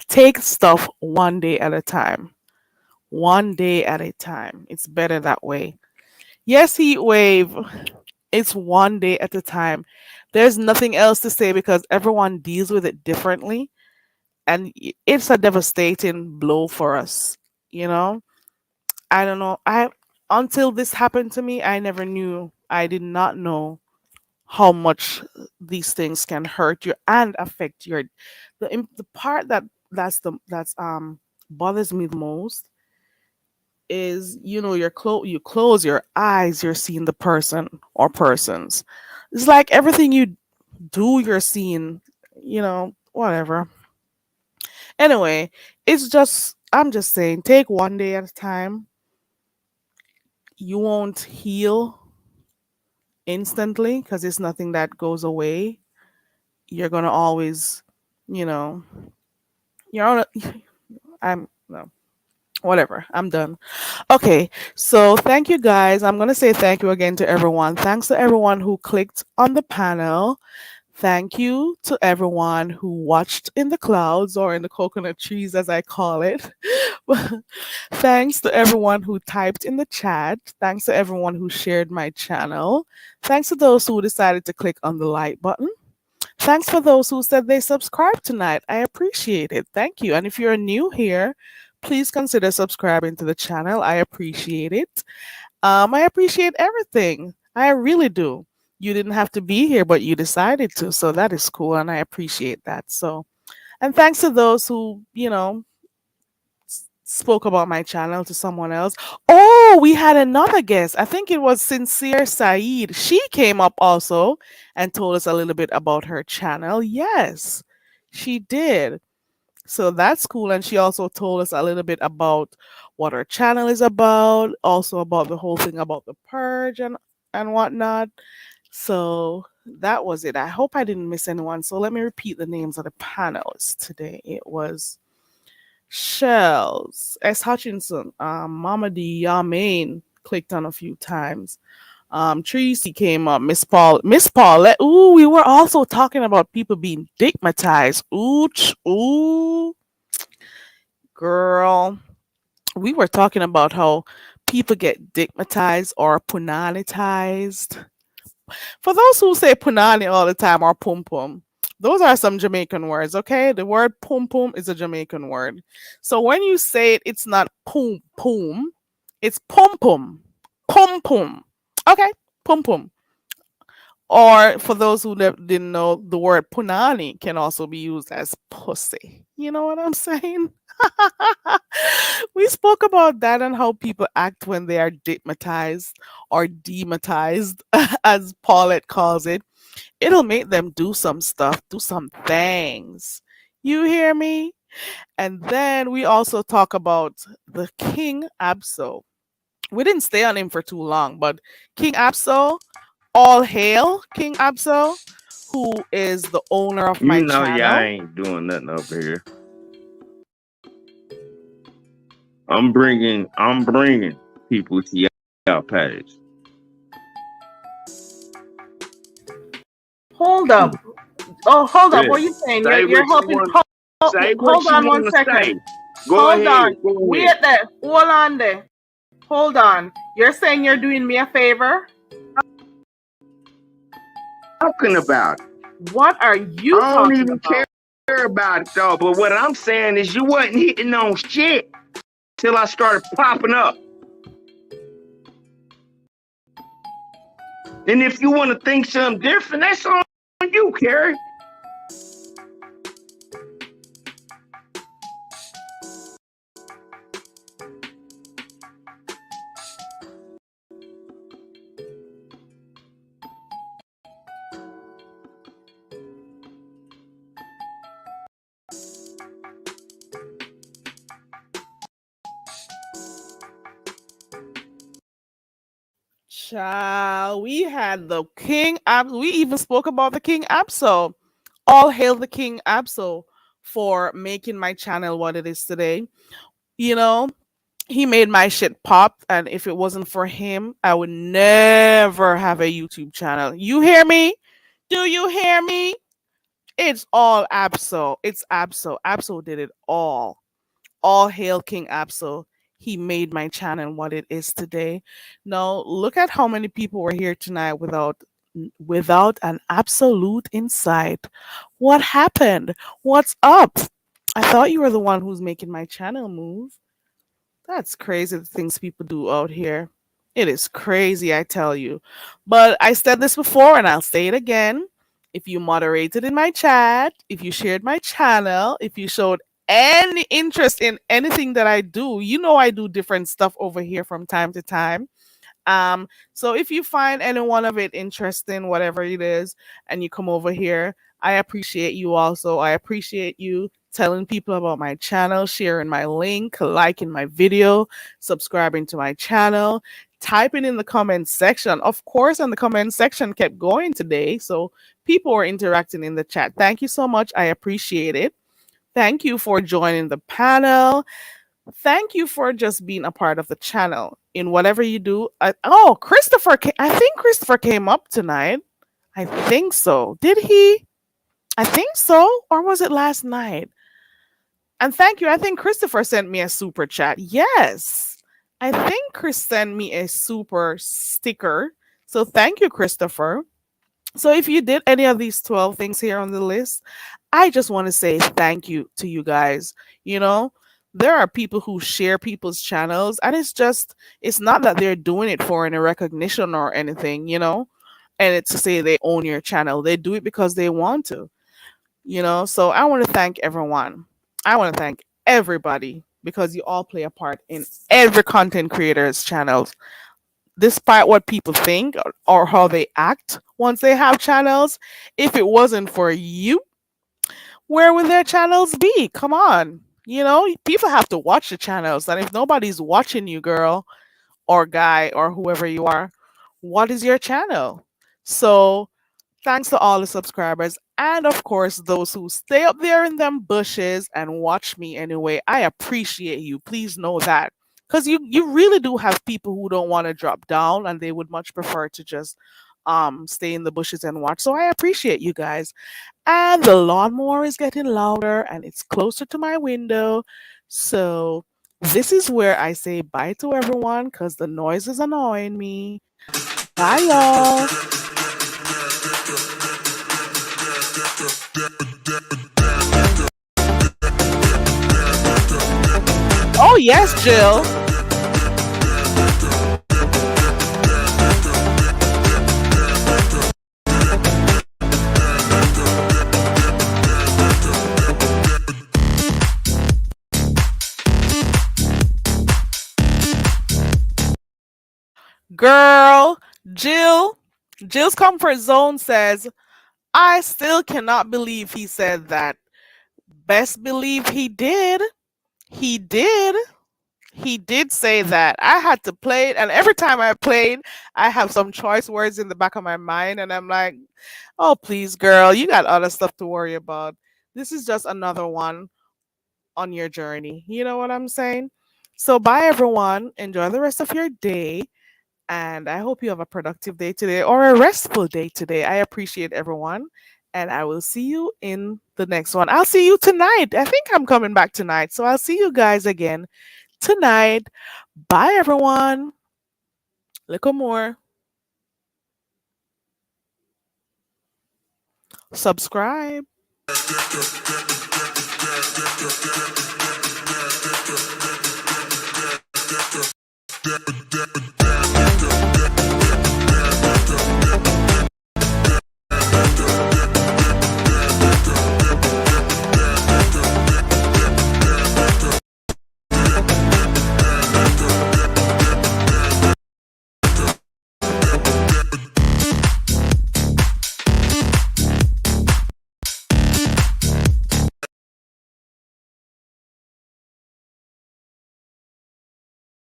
take stuff one day at a time. One day at a time. It's better that way. Yes, heat wave. It's one day at a time. There's nothing else to say because everyone deals with it differently. And it's a devastating blow for us. You know, I don't know. Until this happened to me, I never knew. I did not know how much these things can hurt you and affect the part that's bothers me the most is you close your eyes, you're seeing the person or persons. It's like everything you do your scene, whatever. Anyway, it's just, I'm just saying, take one day at a time. You won't heal instantly because it's nothing that goes away. You're gonna always, you know, you're on a, I'm no, whatever. I'm done. Okay, so thank you guys. I'm gonna say thank you again to everyone. Thanks to everyone who clicked on the panel. Thank you to everyone who watched in the clouds or in the coconut trees, as I call it. Thanks to everyone who typed in the chat. Thanks to everyone who shared my channel. Thanks to those who decided to click on the like button. Thanks for those who said they subscribed tonight. I appreciate it. Thank you. And if you're new here, please consider subscribing to the channel. I appreciate it. I appreciate everything. I really do. You didn't have to be here, but you decided to. So that is cool. And I appreciate that. So, and thanks to those who, spoke about my channel to someone else. Oh, we had another guest. I think it was Sincere Saeed. She came up also and told us a little bit about her channel. Yes, she did. So that's cool. And she also told us a little bit about what her channel is about, also about the whole thing about the purge and whatnot. So that was it. I hope I didn't miss anyone. So let me repeat the names of the panelists today. It was Shells, S. Hutchinson, Mama D. Yamain clicked on a few times. Tracy came up, Miss Paulette. Ooh, we were also talking about people being stigmatized. Ooh, ooh, girl. We were talking about how people get stigmatized or punanitized. For those who say punani all the time or pum pum, those are some Jamaican words, okay? The word pum pum is a Jamaican word. So when you say it, it's not pum pum, it's pum pum. Pum pum. Okay? Pum pum. Or for those who didn't know, the word punani can also be used as pussy. You know what I'm saying? We spoke about that and how people act when they are stigmatized or dematized, as Paulette calls it. It'll make them do some stuff, do some things. You hear me? And then we also talk about the King Abso. We didn't stay on him for too long, but King Abso, all hail King Abso, who is the owner of You my know, y'all channel. ain't doing nothing up here. I'm bringing people to y'all page. Hold up. Oh, hold up. Yeah. What are you saying? You're Say you're what you helping. want. Say Hold what you on one want to second. say. Go Hold ahead. on. Go Wait ahead. there. Hold on there. Hold on. You're saying you're doing me a favor? Talking about it. What are you I don't talking even care about? about it though. But what I'm saying is you wasn't hitting on shit till I started popping up. And if you want to think something different, that's on you, Carrie. Child, we had the King Abso. We even spoke about the King Abso. All hail the King Abso for making my channel what it is today. You know, he made my shit pop, and if it wasn't for him, I would never have a YouTube channel. You hear me? Do you hear me? It's all Abso. It's Abso. Abso did it all. All hail King Abso. He made my channel what it is today. Now look at how many people were here tonight without an absolute insight. What happened? What's up? I thought you were the one who's making my channel move. That's crazy the things people do out here. It is crazy, I tell you. But I said this before and I'll say it again. If you moderated in my chat, if you shared my channel, if you showed any interest in anything that I do, you know I do different stuff over here from time to time. So if you find any one of it interesting, whatever it is, and you come over here, I appreciate you also. I appreciate you telling people about my channel, sharing my link, liking my video, subscribing to my channel, typing in the comment section. Of course, and the comment section kept going today. So people were interacting in the chat. Thank you so much. I appreciate it. Thank you for joining the panel. Thank you for just being a part of the channel in whatever you do. Oh, Christopher, I think Christopher came up tonight. I think so. Did he? I think so. Or was it last night? And thank you. I think Christopher sent me a super chat. Yes. I think Chris sent me a super sticker. So thank you, Christopher. So if you did any of these 12 things here on the list, I just want to say thank you to you guys. You know, there are people who share people's channels, and it's not that they're doing it for any recognition or anything, and it's to say they own your channel. They do it because they want to. So I want to thank everyone. I want to thank everybody because you all play a part in every content creator's channel despite what people think or how they act once they have channels. If it wasn't for you, where would their channels be? Come on. People have to watch the channels. And if nobody's watching you, girl or guy or whoever you are, what is your channel? So thanks to all the subscribers and of course those who stay up there in them bushes and watch me anyway. I appreciate you. Please know that. Because you really do have people who don't want to drop down and they would much prefer to just stay in the bushes and watch. So I appreciate you guys. And the lawnmower is getting louder and it's closer to my window. So this is where I say bye to everyone because the noise is annoying me. Bye, y'all. Oh, yes, Jill. Girl, Jill's comfort zone says, I still cannot believe he said that. Best believe he did. He did. He did say that. I had to play it, and every time I played, I have some choice words in the back of my mind, and I'm like, oh, please, girl, you got other stuff to worry about. This is just another one on your journey. You know what I'm saying? So, bye, everyone. Enjoy the rest of your day. And I hope you have a productive day today or a restful day today. I appreciate everyone. And I will see you in the next one. I'll see you tonight. I think I'm coming back tonight. So I'll see you guys again tonight. Bye, everyone. Little more. Subscribe.